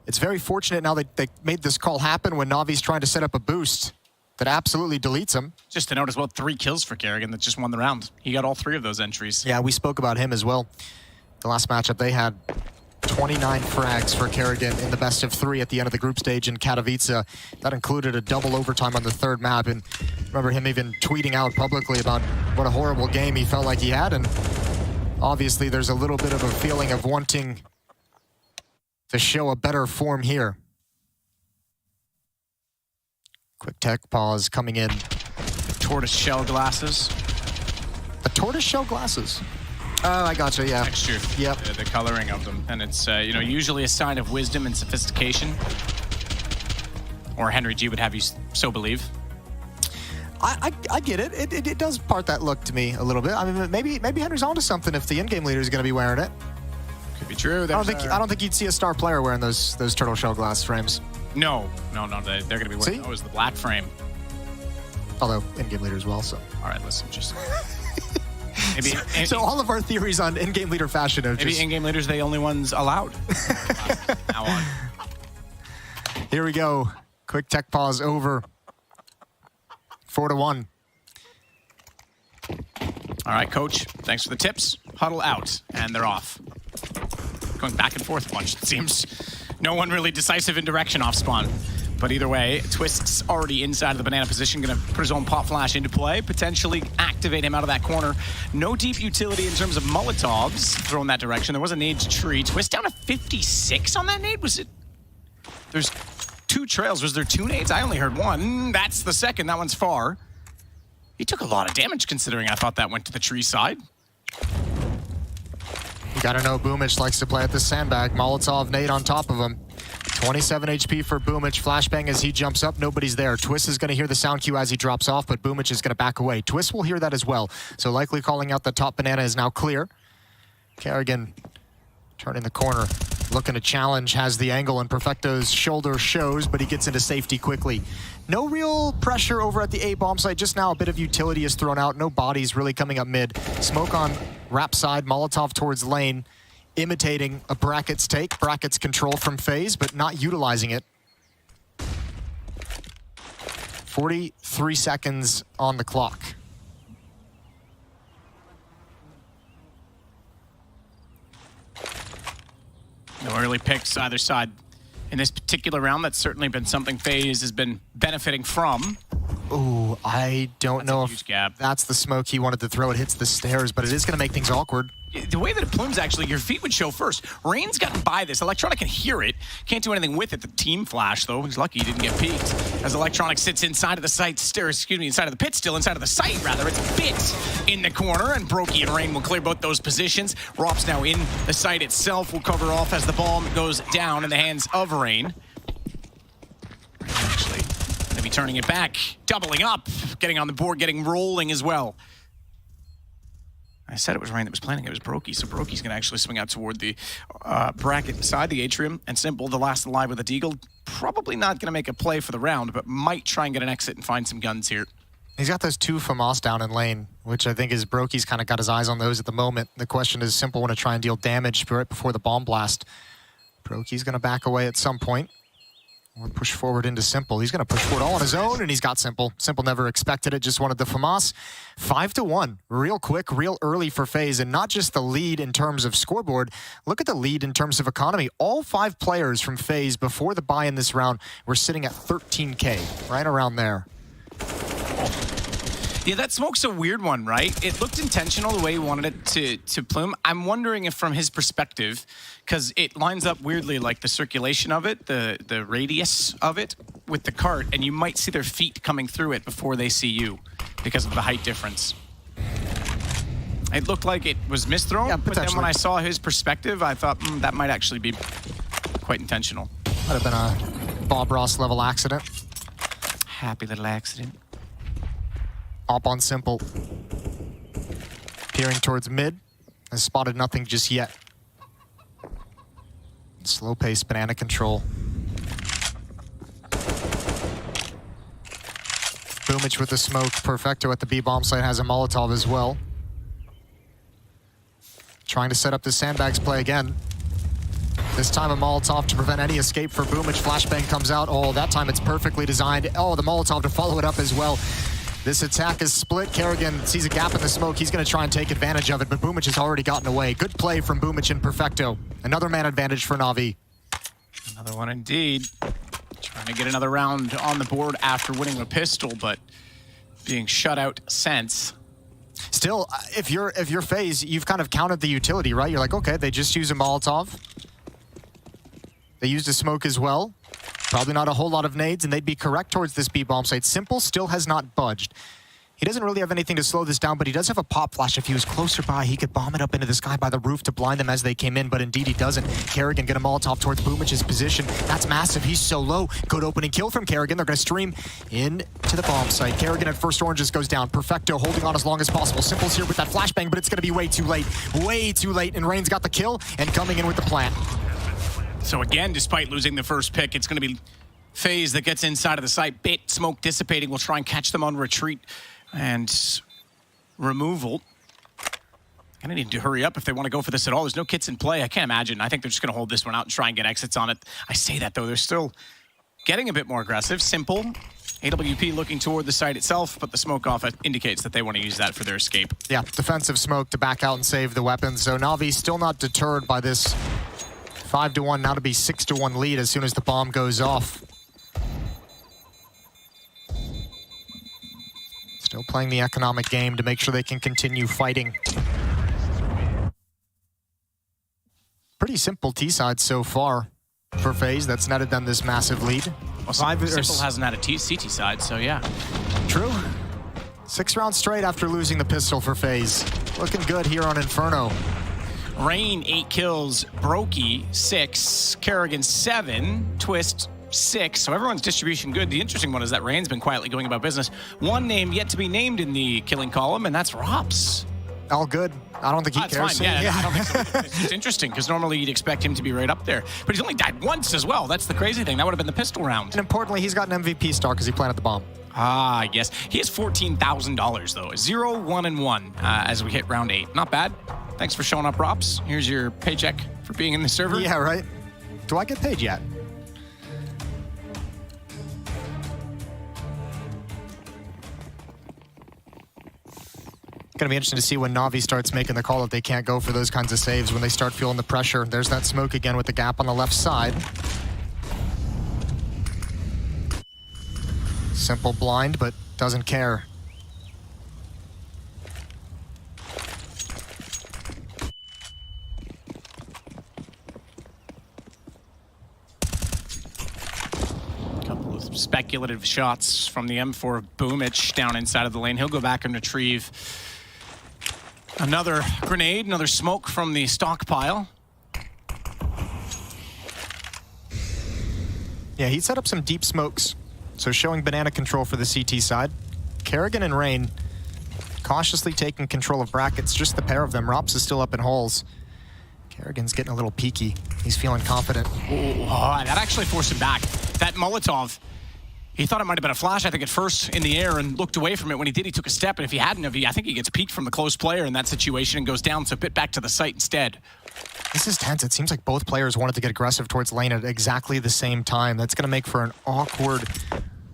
[SPEAKER 25] it's very fortunate now that they made this call happen when Navi's trying to set up a boost that absolutely deletes him.
[SPEAKER 24] Just to note as well, 3 kills for Kerrigan that just won the round. He got all 3 of those entries.
[SPEAKER 25] Yeah, we spoke about him as well. The last matchup, they had 29 frags for Kerrigan in the best of 3 at the end of the group stage in Katowice. That included a double overtime on the 3rd map, and remember him even tweeting out publicly about what a horrible game he felt like he had, and obviously there's a little bit of a feeling of wanting to show a better form here. Quick tech pause coming in.
[SPEAKER 24] Tortoise shell glasses.
[SPEAKER 25] The tortoise shell glasses? Oh, I gotcha, yeah.
[SPEAKER 24] Texture.
[SPEAKER 25] Yep.
[SPEAKER 24] The coloring of them. And it's, you know, usually a sign of wisdom and sophistication. Or Henry G would have you so believe.
[SPEAKER 25] I get it. It does part that look to me a little bit. I mean, maybe Henry's onto something if the in-game leader is going to be wearing it.
[SPEAKER 24] Could be true.
[SPEAKER 25] I don't think you'd see a star player wearing those turtle shell glass frames.
[SPEAKER 24] No. They're going to be wearing those, the black frame.
[SPEAKER 25] Although in-game leader as well, so.
[SPEAKER 24] All right, listen, just... Maybe
[SPEAKER 25] so all of our theories on in-game leader fashion are
[SPEAKER 24] maybe
[SPEAKER 25] just...
[SPEAKER 24] in-game leaders, the only ones allowed. Now on.
[SPEAKER 25] Here we go. Quick tech pause over. 4-1.
[SPEAKER 24] All right, coach, thanks for the tips. Huddle out, and they're off. Going back and forth a bunch, it seems. No one really decisive in direction off spawn. But either way, Twist's already inside of the banana position, gonna put his own pop flash into play, potentially activate him out of that corner. No deep utility in terms of Molotovs thrown that direction. There was a nade to tree. Twist down to 56 on that nade? Was it? There's 2 trails. Was there 2 nades? I only heard 1. That's the second. That one's far. He took a lot of damage considering I thought that went to the tree side.
[SPEAKER 25] You gotta know Boomich likes to play at the sandbag. Molotov nade on top of him. 27 HP for Boomich. Flashbang as he jumps up. Nobody's there. Twist is going to hear the sound cue as he drops off, but Boomich is going to back away. Twist will hear that as well. So likely calling out the top banana is now clear. Kerrigan turning the corner. Looking to challenge, has the angle, and Perfecto's shoulder shows, but he gets into safety quickly. No real pressure over at the A bomb site. Just now a bit of utility is thrown out. No bodies really coming up mid. Smoke on Rap side. Molotov towards lane. Imitating a Brackets take. Brackets control from Faze, but not utilizing it. 43 seconds on the clock.
[SPEAKER 24] No early picks either side in this particular round. That's certainly been something Faze has been benefiting from.
[SPEAKER 25] Ooh, I don't know if that's the smoke he wanted to throw. It hits the stairs, but it is going to make things awkward.
[SPEAKER 24] The way that it plumes, actually, your feet would show first. Rain's gotten by this. Electronic can hear it. Can't do anything with it. The team flash, though. He's lucky he didn't get peeked. As Electronic sits inside of the site, inside of the pit, still inside of the site, rather. It's Bit in the corner, and Brokey and Rain will clear both those positions. Rop's now in the site itself. Will cover off as the bomb goes down in the hands of Rain. Actually, going to be turning it back, doubling up, getting on the board, getting rolling as well. I said it was Rain that was planning. It was Brokey, so Brokey's going to actually swing out toward the bracket side, the atrium, and Simple, the last alive with a deagle. Probably not going to make a play for the round, but might try and get an exit and find some guns here.
[SPEAKER 25] He's got those 2 FAMAS down in lane, which I think is Brokey's kind of got his eyes on those at the moment. The question is Simple want to try and deal damage right before the bomb blast. Brokey's going to back away at some point. Or push forward into Simple. He's going to push forward all on his own, and he's got Simple. Simple never expected it, just wanted the FAMAS. 5-1, real quick, real early for FaZe, and not just the lead in terms of scoreboard. Look at the lead in terms of economy. All 5 players from FaZe before the buy in this round were sitting at 13K, right around there.
[SPEAKER 24] Yeah, that smoke's a weird one, right? It looked intentional the way he wanted it to plume. I'm wondering if from his perspective, because it lines up weirdly, like the circulation of it, the radius of it with the cart, and you might see their feet coming through it before they see you because of the height difference. It looked like it was misthrown, yeah, but then when I saw his perspective, I thought that might actually be quite intentional.
[SPEAKER 25] Might have been a Bob Ross level accident.
[SPEAKER 24] Happy little accident.
[SPEAKER 25] Hop on Simple. Peering towards mid. Has spotted nothing just yet. Slow pace banana control. Boomich with the smoke. Perfecto at the B bomb site has a Molotov as well. Trying to set up the sandbags play again. This time a Molotov to prevent any escape for Boomich. Flashbang comes out. Oh, that time it's perfectly designed. Oh, the Molotov to follow it up as well. This attack is split. Kerrigan sees a gap in the smoke. He's going to try and take advantage of it, but Boomich has already gotten away. Good play from Boomich and Perfecto. Another man advantage for Navi.
[SPEAKER 24] Another one indeed. Trying to get another round on the board after winning a pistol, but being shut out since.
[SPEAKER 25] Still, if you're FaZe, you've kind of counted the utility, right? You're like, okay, they just used a Molotov. They used a smoke as well. Probably not a whole lot of nades, and they'd be correct towards this B-bomb site. Simple still has not budged. He doesn't really have anything to slow this down, but he does have a pop flash. If he was closer by, he could bomb it up into the sky by the roof to blind them as they came in, but indeed he doesn't. Kerrigan get a Molotov towards Boomich's position. That's massive. He's so low. Good opening kill from Kerrigan. They're going to stream into the bomb site. Kerrigan at first orange just goes down. Perfecto holding on as long as possible. Simple's here with that flashbang, but it's going to be way too late. Way too late, and Rain's got the kill and coming in with the plant.
[SPEAKER 24] So again, despite losing the first pick, it's going to be FaZe that gets inside of the site. Bit, smoke dissipating. We'll try and catch them on retreat and removal. Gonna need to hurry up if they want to go for this at all. There's no kits in play. I can't imagine. I think they're just going to hold this one out and try and get exits on it. I say that, though. There's still getting a bit more aggressive. Simple. AWP looking toward the site itself, but the smoke off indicates that they want to use that for their escape.
[SPEAKER 25] Yeah, defensive smoke to back out and save the weapons. So Navi still not deterred by this 5-1, now to be 6-1 lead as soon as the bomb goes off. Still playing the economic game to make sure they can continue fighting. Pretty simple T-side so far for FaZe. That's netted them this massive lead.
[SPEAKER 24] Well, Simple hasn't had a CT side, so yeah.
[SPEAKER 25] True. 6 rounds straight after losing the pistol for FaZe. Looking good here on Inferno.
[SPEAKER 24] Rain, 8 kills. Brokey, 6. Kerrigan, 7. Twist, 6. So everyone's distribution good. The interesting one is that Rain's been quietly going about business. One name yet to be named in the killing column, and that's Rops.
[SPEAKER 25] All good. I don't think he cares.
[SPEAKER 24] Fine. Yeah, I don't think so. It's just interesting because normally you'd expect him to be right up there. But he's only died once as well. That's the crazy thing. That would have been the pistol round.
[SPEAKER 25] And importantly, he's got an MVP star because he planted the bomb.
[SPEAKER 24] Ah, yes. He has $14,000 though. 0, 1, and 1 as we hit round 8. Not bad. Thanks for showing up, Rops. Here's your paycheck for being in the server.
[SPEAKER 25] Yeah, right. Do I get paid yet? Going to be interesting to see when Navi starts making the call that they can't go for those kinds of saves when they start feeling the pressure. There's that smoke again with the gap on the left side. Simple blind, but doesn't care.
[SPEAKER 24] Couple of speculative shots from the M4 of Boomich down inside of the lane. He'll go back and retrieve another grenade, another smoke from the stockpile.
[SPEAKER 25] Yeah, he set up some deep smokes. So showing banana control for the CT side. Kerrigan and Rain cautiously taking control of brackets, just the pair of them. Rops is still up in holes. Kerrigan's getting a little peaky. He's feeling confident.
[SPEAKER 24] Oh, that actually forced him back. That Molotov, he thought it might have been a flash, I think, at first in the air and looked away from it. When he did, he took a step, and if he hadn't, I think he gets peeked from the close player in that situation and goes down, so a bit back to the site instead.
[SPEAKER 25] This is tense. It seems like both players wanted to get aggressive towards lane at exactly the same time. That's going to make for an awkward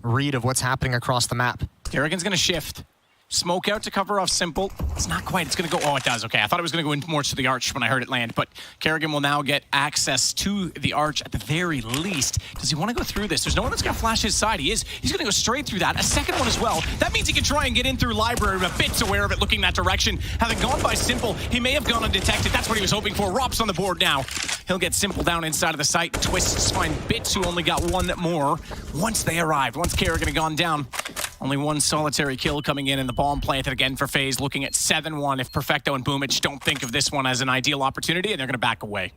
[SPEAKER 25] read of what's happening across the map.
[SPEAKER 24] Kerrigan's going to shift. Smoke out to cover off Simple. It's not quite. It's going to go. Oh, it does. Okay. I thought it was going to go in more to the arch when I heard it land, but Kerrigan will now get access to the arch at the very least. Does he want to go through this? There's no one that's going to flash his side. He is. He's going to go straight through that. A second one as well. That means he can try and get in through library. A bit's aware of it, looking that direction. Having gone by Simple, he may have gone undetected. That's what he was hoping for. Rops on the board now. He'll get Simple down inside of the site. Twists find Bits, who only got one more once they arrived. Once Kerrigan had gone down. Only one solitary kill coming in, and the bomb planted again for FaZe, looking at 7-1 if Perfecto and Boomich don't think of this one as an ideal opportunity, and they're going to back away.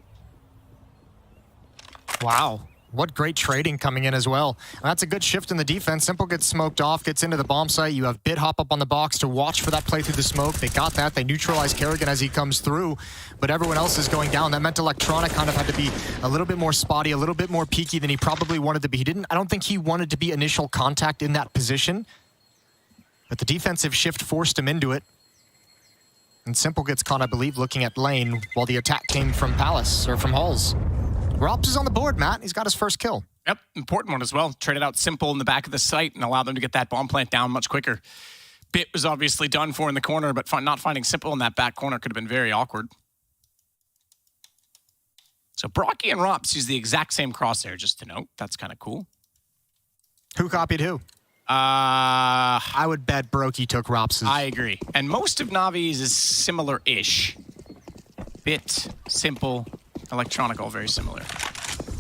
[SPEAKER 25] Wow. What great trading coming in as well. And that's a good shift in the defense. Simple gets smoked off, gets into the bomb site. You have Bit hop up on the box to watch for that play through the smoke. They got that. They neutralize Kerrigan as he comes through, but everyone else is going down. That meant Electronic kind of had to be a little bit more spotty, a little bit more peaky than he probably wanted to be. I don't think he wanted to be initial contact in that position, but the defensive shift forced him into it. And Simple gets caught, I believe, looking at lane while the attack came from Palace, or from Halls. Rops is on the board, Matt. He's got his first kill.
[SPEAKER 24] Yep, important one as well. Traded out Simple in the back of the site and allowed them to get that bomb plant down much quicker. Bit was obviously done for in the corner, but not finding Simple in that back corner could have been very awkward. So Brocky and Rops use the exact same crosshair, just to note. That's kind of cool.
[SPEAKER 25] Who copied who? I would bet Brokey took Rops's.
[SPEAKER 24] I agree. And most of Navi's is similar-ish. Bit, Simple, Electronic, all very similar.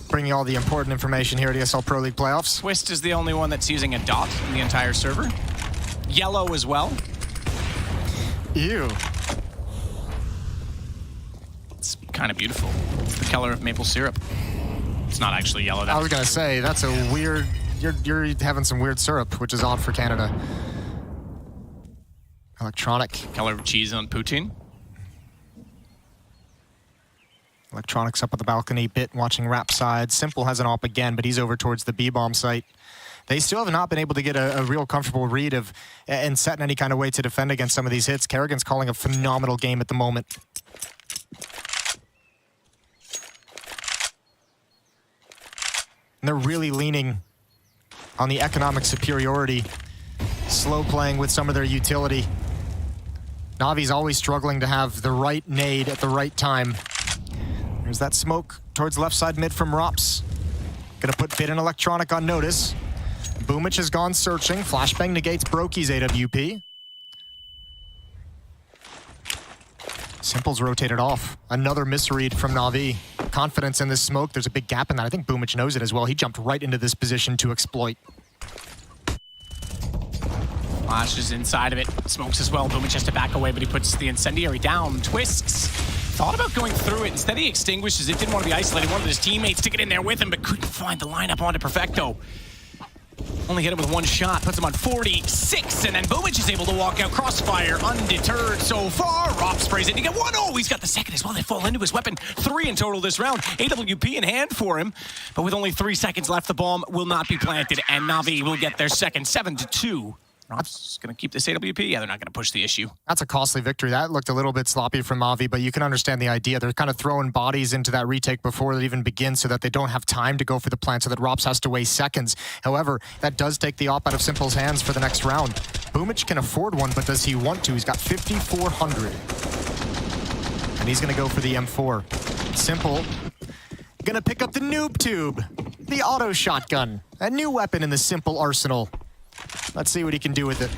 [SPEAKER 25] Bringing all the important information here at ESL Pro League Playoffs.
[SPEAKER 24] Twist is the only one that's using a dot in the entire server. Yellow as well.
[SPEAKER 25] Ew.
[SPEAKER 24] It's kind of beautiful. It's the color of maple syrup. It's not actually yellow.
[SPEAKER 25] I was going to say, that's a weird... You're having some weird syrup, which is odd for Canada. Electronic.
[SPEAKER 24] Color of cheese on poutine.
[SPEAKER 25] Electronics up at the balcony. Bit watching Rap side. Simple has an op again, but he's over towards the B-bomb site. They still have not been able to get a real comfortable read of and set in any kind of way to defend against some of these hits. Kerrigan's calling a phenomenal game at the moment. And they're really leaning on the economic superiority. Slow playing with some of their utility. Navi's always struggling to have the right nade at the right time. There's that smoke towards left side mid from Rops. Gonna put Bit and Electronic on notice. Boomich has gone searching. Flashbang negates Brokey's AWP. Simple's rotated off. Another misread from Navi. Confidence in this smoke. There's a big gap in that. I think Boomich knows it as well. He jumped right into this position to exploit.
[SPEAKER 24] Flash is inside of it. Smokes as well. Boomich has to back away, but he puts the incendiary down. Twists. Thought about going through it. Instead, he extinguishes it. Didn't want to be isolated. Wanted his teammates to get in there with him, but couldn't find the lineup onto Perfecto. Only hit him with one shot. Puts him on 46, and then Boomich is able to walk out. Crossfire undeterred so far. Rob sprays it. He got one. Oh, he's got the second as well. They fall into his weapon. 3 in total this round. AWP in hand for him, but with only 3 seconds left, the bomb will not be planted, and Navi will get their second. 7-2. Rob's going to keep this AWP. Yeah, they're not going to push the issue.
[SPEAKER 25] That's a costly victory. That looked a little bit sloppy from Navi, but you can understand the idea. They're kind of throwing bodies into that retake before it even begins so that they don't have time to go for the plant, so that Rops has to waste seconds. However, that does take the op out of Simple's hands for the next round. Boomich can afford one, but does he want to? He's got 5,400. And he's going to go for the M4. Simple going to pick up the Noob Tube, the auto shotgun, a new weapon in the Simple arsenal. Let's see what he can do with it.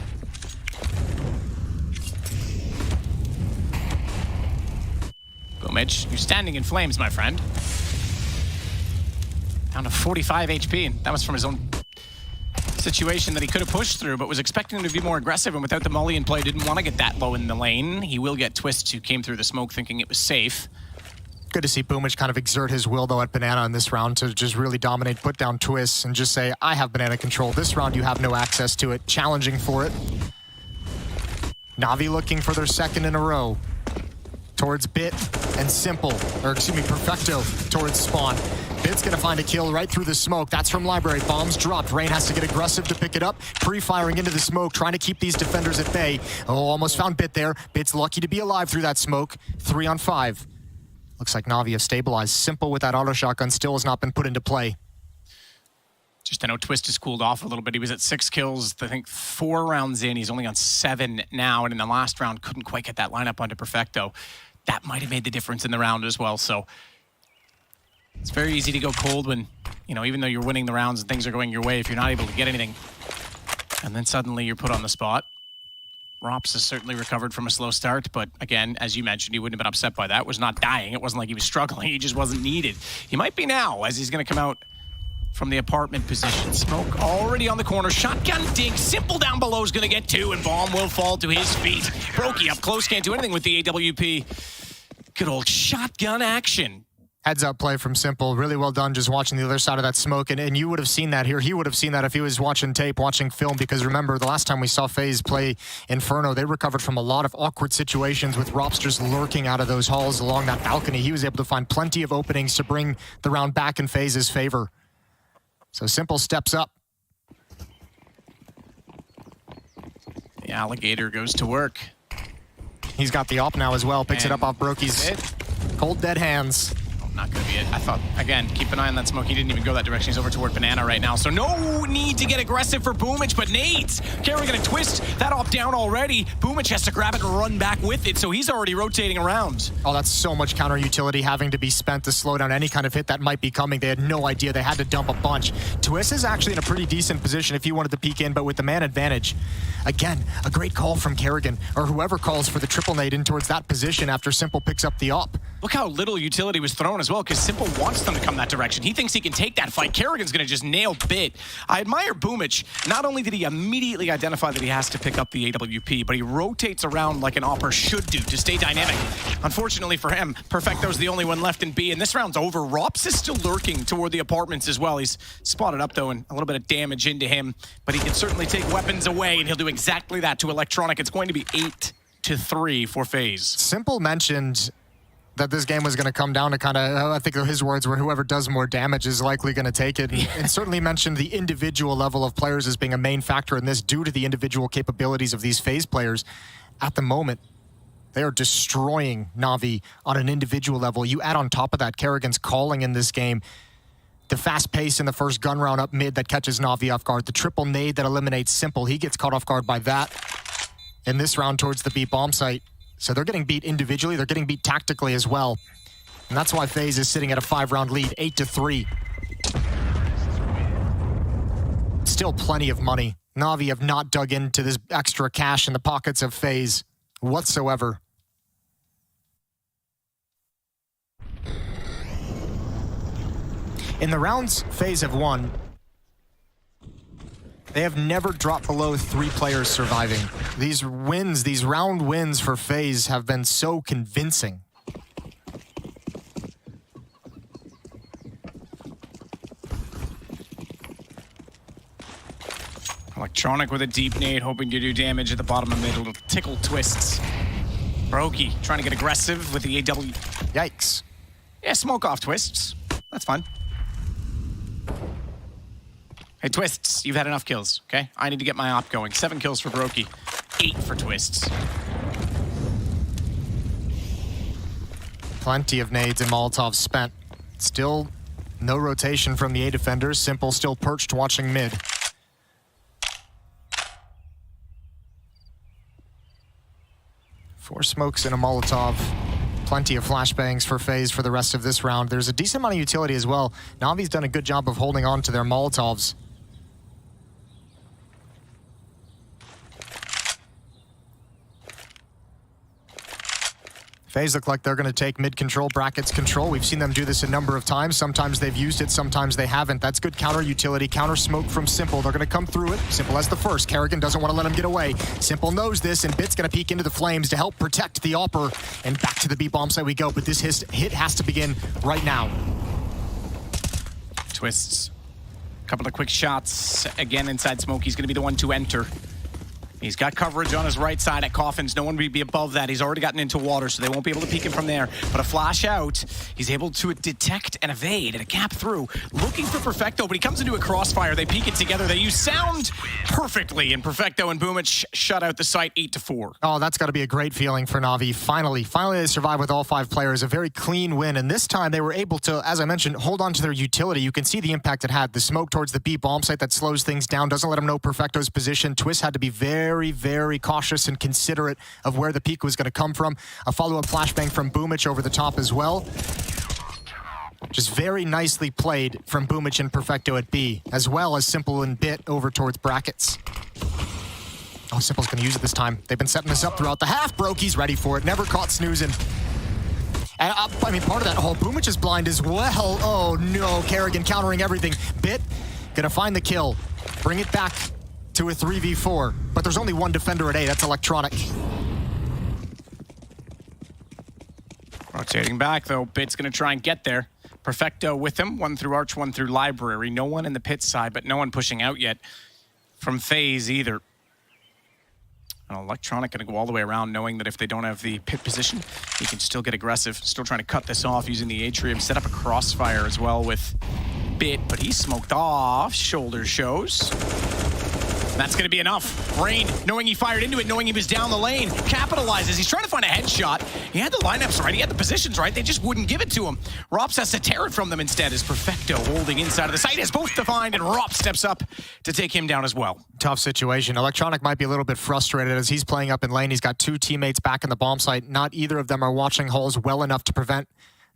[SPEAKER 24] Boomich, you're standing in flames, my friend. Down to 45 HP, and that was from his own situation that he could have pushed through, but was expecting him to be more aggressive, and without the molly in play, didn't want to get that low in the lane. He will get Twist, who came through the smoke thinking it was safe.
[SPEAKER 25] Good to see Boomich kind of exert his will, though, at Banana in this round to just really dominate, put down Twists, and just say, I have Banana control. This round, you have no access to it. Challenging for it. Navi looking for their second in a row. Towards Bit and Simple, or excuse me, Perfecto towards Spawn. Bit's gonna find a kill right through the smoke. That's from Library. Bombs dropped. Rain has to get aggressive to pick it up. Pre-firing into the smoke, trying to keep these defenders at bay. Oh, almost found Bit there. Bit's lucky to be alive through that smoke. 3 on 5. Looks like Navi have stabilized. Simple with that auto shotgun still has not been put into play.
[SPEAKER 24] Just, I know Twist has cooled off a little bit. He was at 6 kills, I think 4 rounds in. He's only on 7 now, and in the last round, couldn't quite get that lineup onto Perfecto. That might have made the difference in the round as well, so it's very easy to go cold when, you know, even though you're winning the rounds and things are going your way, if you're not able to get anything, and then suddenly you're put on the spot. Rops has certainly recovered from a slow start, but again, as you mentioned, he wouldn't have been upset by that. Was not dying. It wasn't like he was struggling. He just wasn't needed. He might be now, as he's going to come out from the apartment position. Smoke already on the corner. Shotgun dig. Simple down below is going to get 2, and Bomb will fall to his feet. Brokey up close, can't do anything with the AWP. Good old shotgun action.
[SPEAKER 25] Heads up play from Simple. Really well done just watching the other side of that smoke. And you would have seen that here. He would have seen that if he was watching tape, watching film. Because remember, the last time we saw FaZe play Inferno, they recovered from a lot of awkward situations with Rops just lurking out of those halls along that balcony. He was able to find plenty of openings to bring the round back in FaZe's favor. So Simple steps up.
[SPEAKER 24] The Alligator goes to work.
[SPEAKER 25] He's got the op now as well. Picks it up off Brokey's cold dead hands.
[SPEAKER 24] Not going to be it. I thought, again, keep an eye on that smoke. He didn't even go that direction. He's over toward Banana right now. So no need to get aggressive for Boomich, but nades. Kerrigan and Twist, that op down already. Boomich has to grab it and run back with it, so he's already rotating around.
[SPEAKER 25] Oh, that's so much counter utility having to be spent to slow down any kind of hit that might be coming. They had no idea. They had to dump a bunch. Twist is actually in a pretty decent position if he wanted to peek in, but with the man advantage. Again, a great call from Kerrigan, or whoever calls for the triple nade in towards that position after Simple picks up the op.
[SPEAKER 24] Look how little utility was thrown as well, because Simple wants them to come that direction. He thinks he can take that fight. Kerrigan's going to just nail Bit. I admire Boomich. Not only did he immediately identify that he has to pick up the AWP, but he rotates around like an opper should do to stay dynamic. Unfortunately for him, Perfecto's the only one left in B, and this round's over. Rops is still lurking toward the apartments as well. He's spotted up, though, and a little bit of damage into him, but he can certainly take weapons away, and he'll do exactly that to Electronic. It's going to be 8-3 for FaZe.
[SPEAKER 25] Simple mentioned that this game was going to come down to kind of, I think his words were, whoever does more damage is likely going to take it. And certainly mentioned the individual level of players as being a main factor in this due to the individual capabilities of these FaZe players. At the moment, they are destroying Navi on an individual level. You add on top of that Kerrigan's calling in this game. The fast pace in the first gun round up mid that catches Navi off guard. The triple nade that eliminates Simple. He gets caught off guard by that in this round towards the B bomb site. So they're getting beat individually. They're getting beat tactically as well. And that's why Faze is sitting at a 5-round lead, 8-3. Still plenty of money. Navi have not dug into this extra cash in the pockets of Faze whatsoever. In the rounds Faze have won, they have never dropped below 3 players surviving. These wins, these round wins for Faze have been so convincing.
[SPEAKER 24] Electronic with a deep nade, hoping to do damage at the bottom of mid. Little tickle twists. Brokey trying to get aggressive with the AW.
[SPEAKER 25] Yikes.
[SPEAKER 24] Yeah, smoke off twists. That's fine. Hey, Twists, you've had enough kills, okay? I need to get my op going. 7 kills for Brokey, 8 for Twists.
[SPEAKER 25] Plenty of nades and Molotovs spent. Still no rotation from the A defenders. Simple still perched watching mid. Four smokes and a Molotov. Plenty of flashbangs for Faze for the rest of this round. There's a decent amount of utility as well. Navi's done a good job of holding on to their Molotovs. Faze look like they're going to take mid-control, brackets control. We've seen them do this a number of times. Sometimes they've used it, sometimes they haven't. That's good counter utility, counter smoke from Simple. They're going to come through it. Simple has the first. Kerrigan doesn't want to let him get away. Simple knows this, and Bit's going to peek into the flames to help protect the Opper. And back to the B-bomb site we go, but this hit has to begin right now.
[SPEAKER 24] Twists. Couple of quick shots. Again, inside smoke. He's going to be the one to enter. He's got coverage on his right side at Coffins. No one will be above that. He's already gotten into water, so they won't be able to peek him from there. But a flash out, he's able to detect and evade and a gap through. Looking for Perfecto, but he comes into a crossfire. They peek it together. They use sound perfectly, and Perfecto and Boomich shut out the site 8-4.
[SPEAKER 25] Oh, that's got to be a great feeling for Navi. Finally they survive with all 5 players. A very clean win, and this time they were able to, as I mentioned, hold on to their utility. You can see the impact it had. The smoke towards the B bomb site that slows things down, doesn't let them know Perfecto's position. Twist had to be very cautious and considerate of where the peak was going to come from. A follow-up flashbang from Boomich over the top as well. Just very nicely played from Boomich and Perfecto at B, as well as Simple and Bit over towards brackets. Oh, Simple's going to use it this time. They've been setting this up throughout the half. Brokey's ready for it. Never caught snoozing. And I mean, part of that whole Boomich is blind as well. Oh no, Kerrigan countering everything. Bit going to find the kill. Bring it back to a 3v4, but there's only one defender at A. That's Electronic.
[SPEAKER 24] Rotating back, though. Bit's going to try and get there. Perfecto with him. One through Arch, one through Library. No one in the pit side, but no one pushing out yet from Faze either. And Electronic going to go all the way around, knowing that if they don't have the pit position, he can still get aggressive. Still trying to cut this off using the Atrium. Set up a crossfire as well with Bit, but he's smoked off. Shoulder shows. That's going to be enough. Rain, knowing he fired into it, knowing he was down the lane, capitalizes. He's trying to find a headshot. He had the lineups right. He had the positions right. They just wouldn't give it to him. Rops has to tear it from them instead as Perfecto holding inside of the site. Is both defined, and Rop steps up to take him down as well.
[SPEAKER 25] Tough situation. Electronic might be a little bit frustrated as he's playing up in lane. He's got 2 teammates back in the bomb site. Not either of them are watching holes well enough to prevent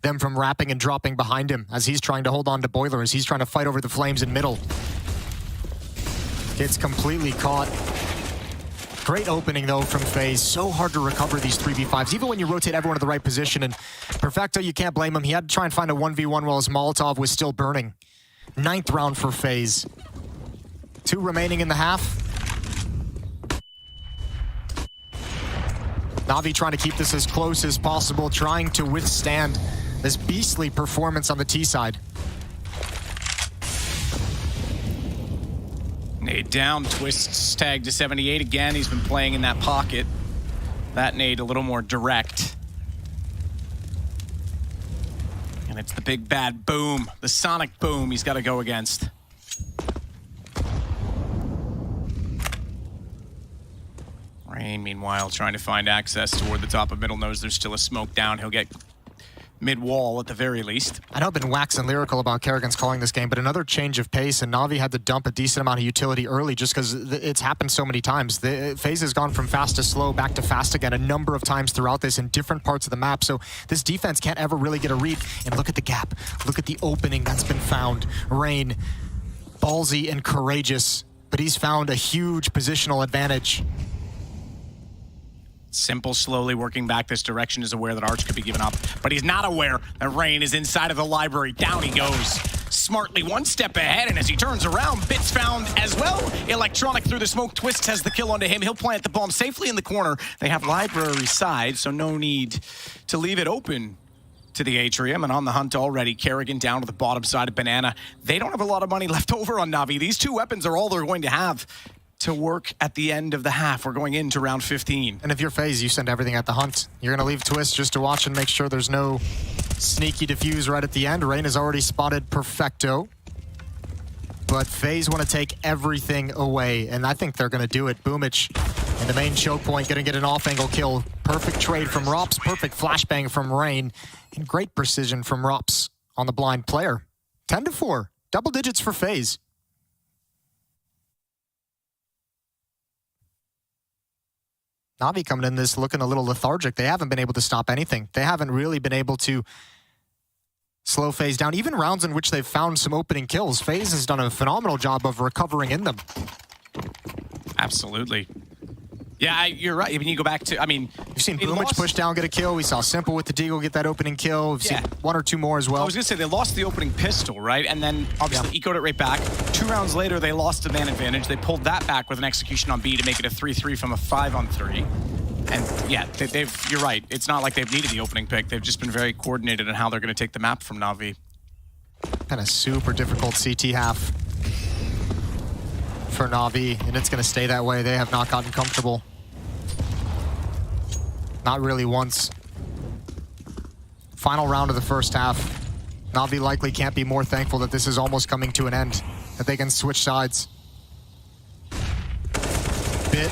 [SPEAKER 25] them from wrapping and dropping behind him as he's trying to hold on to Boiler, as he's trying to fight over the flames in middle. Gets completely caught. Great opening, though, from Faze. So hard to recover these 3v5s, even when you rotate everyone to the right position. And Perfecto, you can't blame him. He had to try and find a 1v1 while his Molotov was still burning. 9th round for Faze. 2 remaining in the half. Navi trying to keep this as close as possible, trying to withstand this beastly performance on the T side.
[SPEAKER 24] Nade down, Twists tagged to 78 again. He's been playing in that pocket. That nade a little more direct. And it's the big bad boom, the sonic boom he's got to go against. Rain, meanwhile, trying to find access toward the top of middle, knows there's still a smoke down. He'll get
[SPEAKER 1] mid-wall at the very least.
[SPEAKER 25] I know I've been waxing lyrical about Kerrigan's calling this game, but another change of pace, and Navi had to dump a decent amount of utility early just because it's happened so many times. The Faze has gone from fast to slow, back to fast again a number of times throughout this in different parts of the map, so this defense can't ever really get a read. And look at the gap. Look at the opening that's been found. Rain, ballsy and courageous, but he's found a huge positional advantage.
[SPEAKER 1] Simple slowly working back this direction, is aware that Arch could be given up, but he's not aware that Rain is inside of the library. Down he goes. Smartly one step ahead, and as he turns around, Bits found as well. Electronic through the smoke. Twisks has the kill onto him. He'll plant the bomb safely in the corner. They have library side, so no need to leave it open to the atrium, and on the hunt already. Kerrigan down to the bottom side of Banana. They don't have a lot of money left over on Navi. These two weapons are all they're going to have to work at the end of the half. We're going into round 15.
[SPEAKER 25] And if you're FaZe, you send everything at the hunt. You're going to leave Twist just to watch and make sure there's no sneaky defuse right at the end. Rain has already spotted Perfecto, but FaZe want to take everything away, and I think they're going to do it. Boomich in the main choke point, going to get an off-angle kill. Perfect trade from Rops, perfect flashbang from Rain, and great precision from Rops on the blind player. 10-4, double digits for FaZe. Navi coming in this looking a little lethargic. They haven't been able to stop anything. They haven't really been able to slow FaZe down. Even rounds in which they've found some opening kills, FaZe has done a phenomenal job of recovering in them.
[SPEAKER 1] Absolutely. Yeah, you're right. I mean, you go back to,
[SPEAKER 25] we've seen Boomich push down, get a kill. We saw Simple with the Deagle get that opening kill. We've seen one or two more as well.
[SPEAKER 1] I was going to say, they lost the opening pistol, right? And then, obviously, ecoed it right back. 2 rounds later, they lost the man advantage. They pulled that back with an execution on B to make it a 3-3 from a 5-on-3. And, yeah, you're right. It's not like they've needed the opening pick. They've just been very coordinated on how they're going to take the map from Navi.
[SPEAKER 25] Kind of super difficult CT half for Navi, and it's going to stay that way. They have not gotten comfortable. Not really once. Final round of the first half. Navi likely can't be more thankful that this is almost coming to an end, that they can switch sides. Bit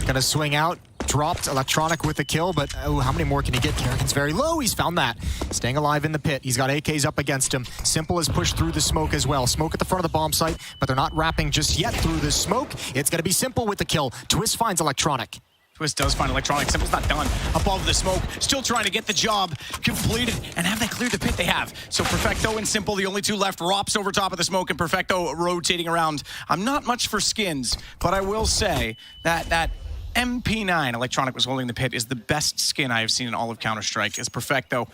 [SPEAKER 25] gonna swing out, dropped Electronic with the kill, but oh, how many more can he get? Kerrigan's very low, he's found that. Staying alive in the pit, he's got AKs up against him. Simple has pushed through the smoke as well. Smoke at the front of the bomb site, but they're not wrapping just yet through the smoke. It's gonna be Simple with the kill. Twist finds Electronic.
[SPEAKER 1] Twist does find Electronic. Simple's not done. Above the smoke, still trying to get the job completed. And have they cleared the pit? They have. So Perfecto and Simple, the only two left. Rops over top of the smoke, and Perfecto rotating around. I'm not much for skins, but I will say that MP9 Electronic was holding the pit is the best skin I have seen in all of Counter-Strike, as Perfecto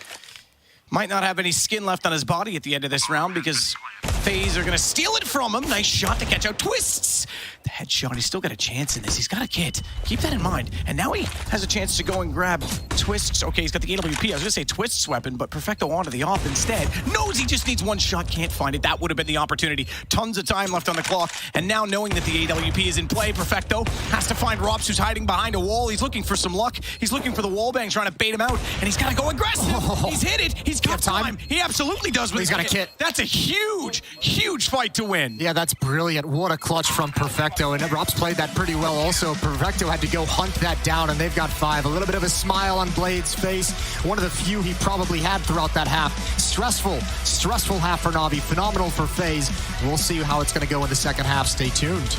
[SPEAKER 1] might not have any skin left on his body at the end of this round because FaZe are going to steal it from him. Nice shot to catch out Twists. The headshot, he's still got a chance in this. He's got a kit. Keep that in mind. And now he has a chance to go and grab Twists. Okay, he's got the AWP. I was going to say Twists weapon, but Perfecto onto the off instead. Knows he just needs one shot, can't find it. That would have been the opportunity. Tons of time left on the clock. And now knowing that the AWP is in play, Perfecto has to find Rops, who's hiding behind a wall. He's looking for some luck. He's looking for the wall bang, trying to bait him out. And he's got to go aggressive. He's hit it. He's got time. He absolutely does.
[SPEAKER 25] He's got a kit.
[SPEAKER 1] That's a huge, huge fight to win.
[SPEAKER 25] Yeah, that's brilliant. What a clutch from Perfecto. And Rops played that pretty well also. Perfecto had to go hunt that down, and they've got 5. A little bit of a smile on Blade's face. One of the few he probably had throughout that half. Stressful half for Navi. Phenomenal for FaZe. We'll see how it's going to go in the second half. Stay tuned.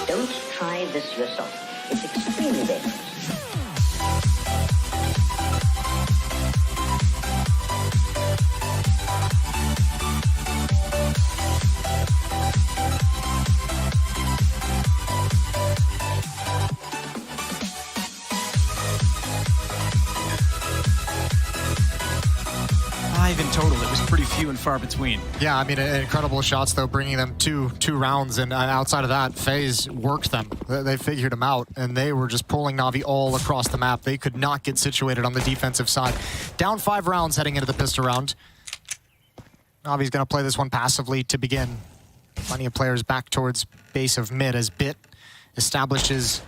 [SPEAKER 5] Don't try this yourself. It's extremely dangerous.
[SPEAKER 24] In total, it was pretty few and far between.
[SPEAKER 25] Yeah, I mean, incredible shots, though, bringing them two rounds. And outside of that, Faze worked them. They figured them out, and they were just pulling Navi all across the map. They could not get situated on the defensive side. Down 5 rounds heading into the pistol round. Navi's going to play this one passively to begin. Plenty of players back towards base of mid as Bit establishes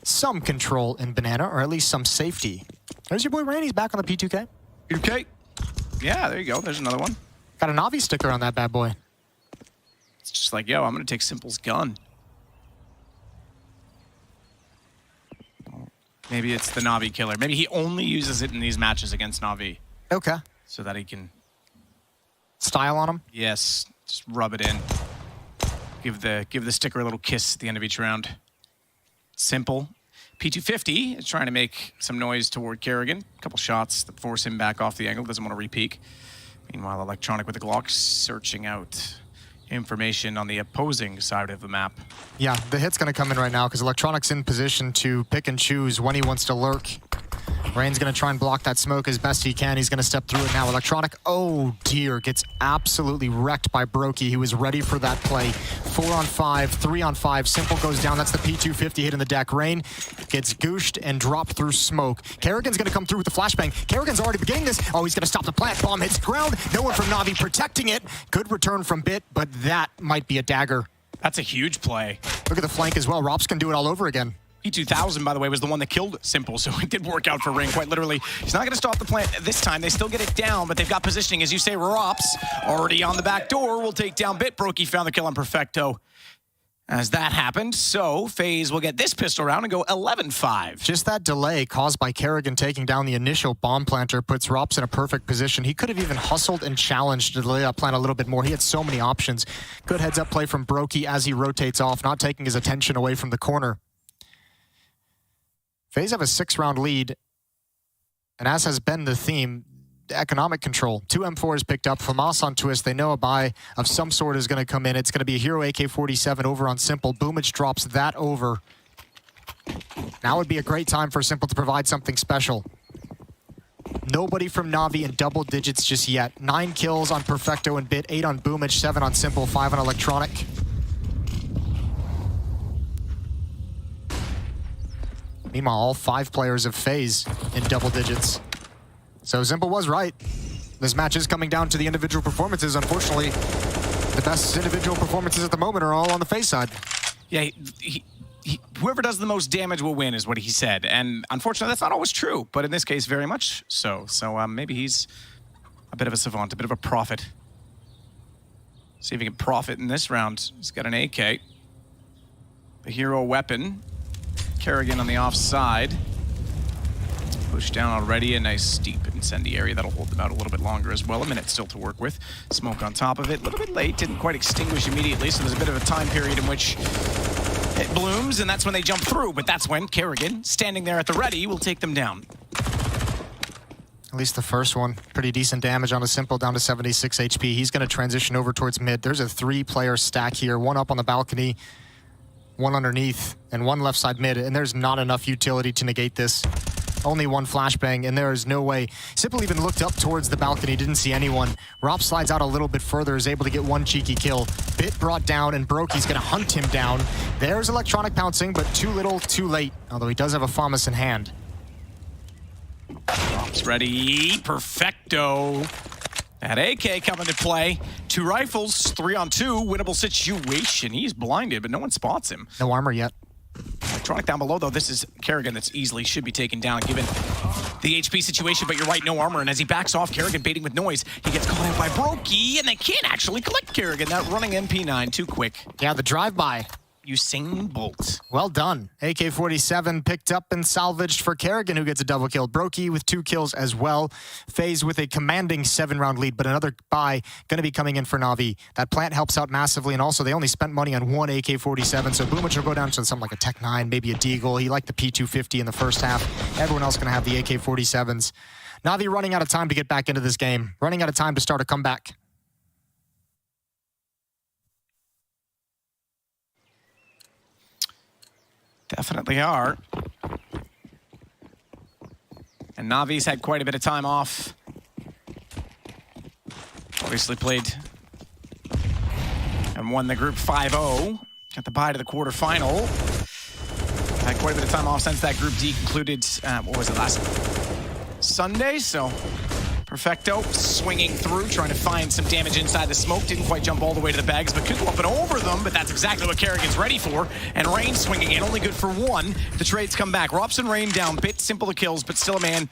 [SPEAKER 25] some control in Banana, or at least some safety. There's your boy Rain. He's back on the P2K.
[SPEAKER 24] P2K. Yeah, there you go. There's another one.
[SPEAKER 25] Got a Navi sticker on that bad boy.
[SPEAKER 24] It's just like, yo, I'm going to take Simple's gun. Maybe it's the Navi killer. Maybe he only uses it in these matches against Navi.
[SPEAKER 25] Okay.
[SPEAKER 24] So that he can...
[SPEAKER 25] Style on him?
[SPEAKER 24] Yes. Just rub it in. Give the sticker a little kiss at the end of each round. Simple. P250 is trying to make some noise toward Kerrigan. A couple shots that force him back off the angle. Doesn't want to re-peek. Meanwhile, Electronic with the Glock searching out information on the opposing side of the map.
[SPEAKER 25] Yeah, the hit's going to come in right now because Electronic's in position to pick and choose when he wants to lurk. Rain's going to try and block that smoke as best he can. He's going to step through it now. Electronic, oh dear, gets absolutely wrecked by Brokey. He was ready for that play. 4 on 5, 3 on 5. Simple goes down. That's the P250 hit in the deck. Rain gets gooshed and dropped through smoke. Kerrigan's going to come through with the flashbang. Kerrigan's already beginning this. Oh, he's going to stop the plant. Bomb hits ground. No one from Navi protecting it. Good return from Bit, but that might be a dagger.
[SPEAKER 24] That's a huge play.
[SPEAKER 25] Look at the flank as well. Rops can do it all over again.
[SPEAKER 24] P2000, by the way, was the one that killed Simple, so it did work out for Ring, quite literally. He's not going to stop the plant this time. They still get it down, but they've got positioning. As you say, Rops already on the back door will take down Bit. Brokey found the kill on Perfecto as that happened. So Faze will get this pistol round and go 11-5.
[SPEAKER 25] Just that delay caused by Kerrigan taking down the initial bomb planter puts Rops in a perfect position. He could have even hustled and challenged to delay that plant a little bit more. He had so many options. Good heads-up play from Brokey as he rotates off, not taking his attention away from the corner. Faze have a 6-round lead, and as has been the theme, economic control. 2 M4s picked up. FAMAS on Twist. They know a buy of some sort is going to come in. It's going to be a Hero AK-47 over on Simple. Boomage drops that over. Now would be a great time for Simple to provide something special. Nobody from Navi in double digits just yet. 9 kills on Perfecto and Bit, 8 on Boomage, 7 on Simple, 5 on Electronic. Meanwhile, all 5 players of Faze in double digits. So Simple was right. This match is coming down to the individual performances. Unfortunately, the best individual performances at the moment are all on the Faze side.
[SPEAKER 24] Yeah, whoever does the most damage will win is what he said. And unfortunately, that's not always true. But in this case, very much so. So maybe he's a bit of a savant, a bit of a prophet. See if he can profit in this round. He's got an AK. The hero weapon. Kerrigan on the offside. Pushed down already, a nice steep incendiary that'll hold them out a little bit longer as well. A minute still to work with. Smoke on top of it, a little bit late, didn't quite extinguish immediately, so there's a bit of a time period in which it blooms, and that's when they jump through. But that's when Kerrigan, standing there at the ready, will take them down.
[SPEAKER 25] At least the first one. Pretty decent damage on a Simple, down to 76 HP. He's going to transition over towards mid. There's a 3-player stack here, 1 up on the balcony, 1 underneath, and 1 left side mid, and there's not enough utility to negate this. Only 1 flashbang, and there is no way. Simple even looked up towards the balcony, didn't see anyone. Rop slides out a little bit further, is able to get 1 cheeky kill. Bit brought down, and Brokey's gonna hunt him down. There's Electronic pouncing, but too little, too late, although he does have a FAMAS in hand.
[SPEAKER 24] Rop's ready, Perfecto. That AK coming to play. 2 rifles, 3 on 2, winnable situation. He's blinded, but no one spots him.
[SPEAKER 25] No armor yet.
[SPEAKER 24] Electronic down below, though. This is Kerrigan that's easily should be taken down given the HP situation, but you're right, no armor. And as he backs off, Kerrigan baiting with noise. He gets caught out by Brokey, and they can't actually collect Kerrigan. That running MP9 too quick.
[SPEAKER 25] Yeah, the drive-by.
[SPEAKER 1] Usain Bolt.
[SPEAKER 25] Well done. AK-47 picked up and salvaged for Kerrigan, who gets a double kill. Brokey with 2 kills as well. Faze with a commanding 7-round lead, but another buy going to be coming in for Navi. That plant helps out massively, and also they only spent money on 1 AK-47, so Boomich will go down to something like a Tech 9, maybe a Deagle. He liked the P250 in the first half. Everyone else going to have the AK-47s. Navi running out of time to get back into this game. Running out of time to start a comeback.
[SPEAKER 1] Definitely are. And Navi's had quite a bit of time off. Obviously played and won the group 5-0. Got the bye to the quarterfinal. Had quite a bit of time off since that Group D concluded, what was it, last Sunday? So Perfecto swinging through, trying to find some damage inside the smoke. Didn't quite jump all the way to the bags, but could go up and over them. But that's exactly what Kerrigan's ready for. And Rain swinging in, only good for 1. The trades come back. Robson Rain down, bit simple to kills, but still a man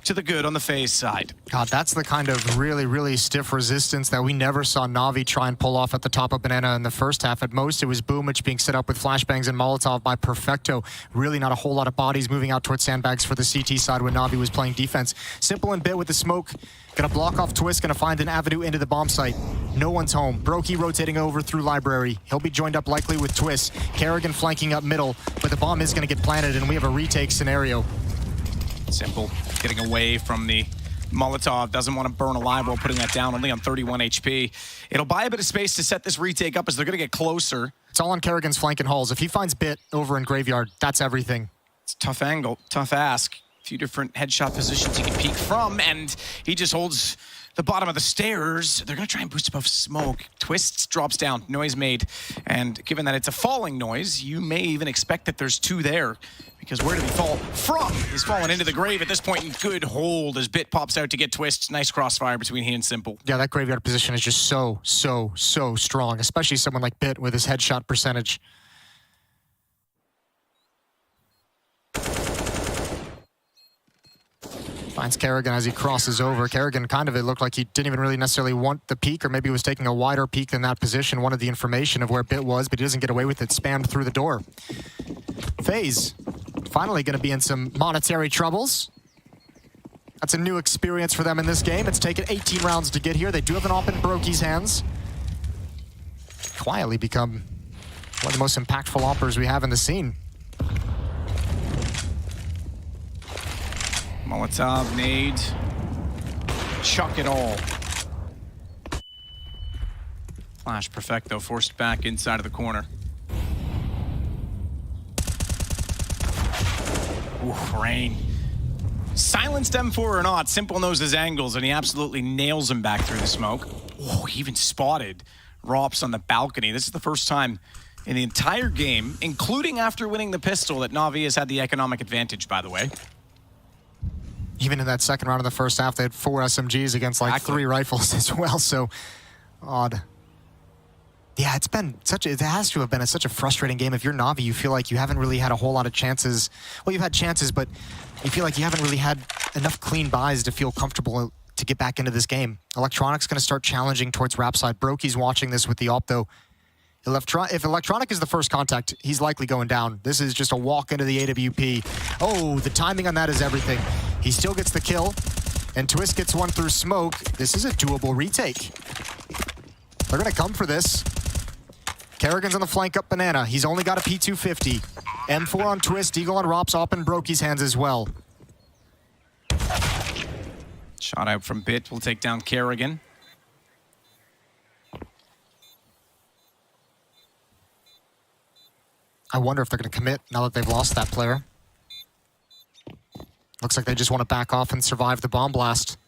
[SPEAKER 1] to the good on the Faze side.
[SPEAKER 25] God, that's the kind of really, really stiff resistance that we never saw Navi try and pull off at the top of Banana in the first half. At most, it was Boomich being set up with flashbangs and Molotov by Perfecto. Really not a whole lot of bodies moving out towards sandbags for the CT side when Navi was playing defense. Simple and Bit with the smoke. Gonna block off Twist, gonna find an avenue into the bomb site. No one's home. Brokey rotating over through Library. He'll be joined up likely with Twist. Kerrigan flanking up middle, but the bomb is gonna get planted and we have a retake scenario.
[SPEAKER 1] Simple, getting away from the Molotov. Doesn't want to burn alive while putting that down, only on 31 HP. It'll buy a bit of space to set this retake up as they're going to get closer.
[SPEAKER 25] It's all on Kerrigan's flank and halls. If he finds Bit over in Graveyard, that's everything.
[SPEAKER 1] It's a tough angle, tough ask. A few different headshot positions he can peek from, and he just holds the bottom of the stairs. They're going to try and boost above smoke. Twists, drops down, noise made. And given that it's a falling noise, you may even expect that there's 2 there. Because where did he fall from? He's fallen into the grave at this point, and good hold as Bit pops out to get Twist. Nice crossfire between he and Simple.
[SPEAKER 25] Yeah, that Graveyard position is just so strong, especially someone like Bit with his headshot percentage. Finds Kerrigan as he crosses over. Kerrigan kind of, it looked like he didn't even really necessarily want the peek, or maybe was taking a wider peek than that position, wanted the information of where Bit was, but he doesn't get away with it, spammed through the door. Faze, finally going to be in some monetary troubles. That's a new experience for them in this game. It's taken 18 rounds to get here. They do have an op in Brokey's hands. Quietly become one of the most impactful oppers we have in the scene.
[SPEAKER 1] Molotov, nade, chuck it all. Flash Perfecto forced back inside of the corner. Ooh, Rain. Silenced M4 or not, Simple knows his angles, and he absolutely nails him back through the smoke. Oh, he even spotted Rops on the balcony. This is the first time in the entire game, including after winning the pistol, that Navi has had the economic advantage, by the way.
[SPEAKER 25] Even in that second round of the first half, they had 4 SMGs against like 3 rifles as well, so odd. Yeah, it's been it has to have been such a frustrating game. If you're Navi, you feel like you haven't really had a whole lot of chances. Well, you've had chances, but you feel like you haven't really had enough clean buys to feel comfortable to get back into this game. Electronic's going to start challenging towards Rapside. Brokey's watching this with the op, though. If Electronic is the first contact, he's likely going down. This is just a walk into the AWP. Oh, the timing on that is everything. He still gets the kill, and Twist gets one through smoke. This is a doable retake. They're going to come for this. Kerrigan's on the flank up Banana. He's only got a P250. M4 on Twist, Eagle on Rops, op in Brokey's hands as well.
[SPEAKER 1] Shot out from Bit will take down Kerrigan.
[SPEAKER 25] I wonder if they're going to commit now that they've lost that player. Looks like they just want to back off and survive the bomb blast.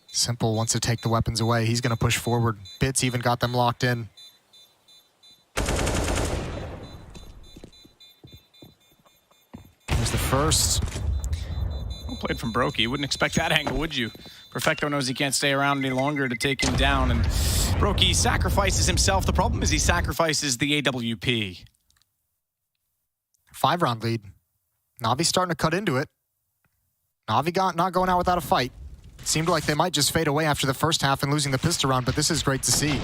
[SPEAKER 25] Simple wants to take the weapons away. He's going to push forward. Bit's even got them locked in. Here's the first.
[SPEAKER 1] Well played from Brokey. You wouldn't expect that angle, would you? Perfecto knows he can't stay around any longer to take him down, and Brokey sacrifices himself. The problem is he sacrifices the AWP.
[SPEAKER 25] 5-round lead. Navi's starting to cut into it. Navi not going out without a fight. Seemed like they might just fade away after the first half and losing the pistol round, but this is great to see.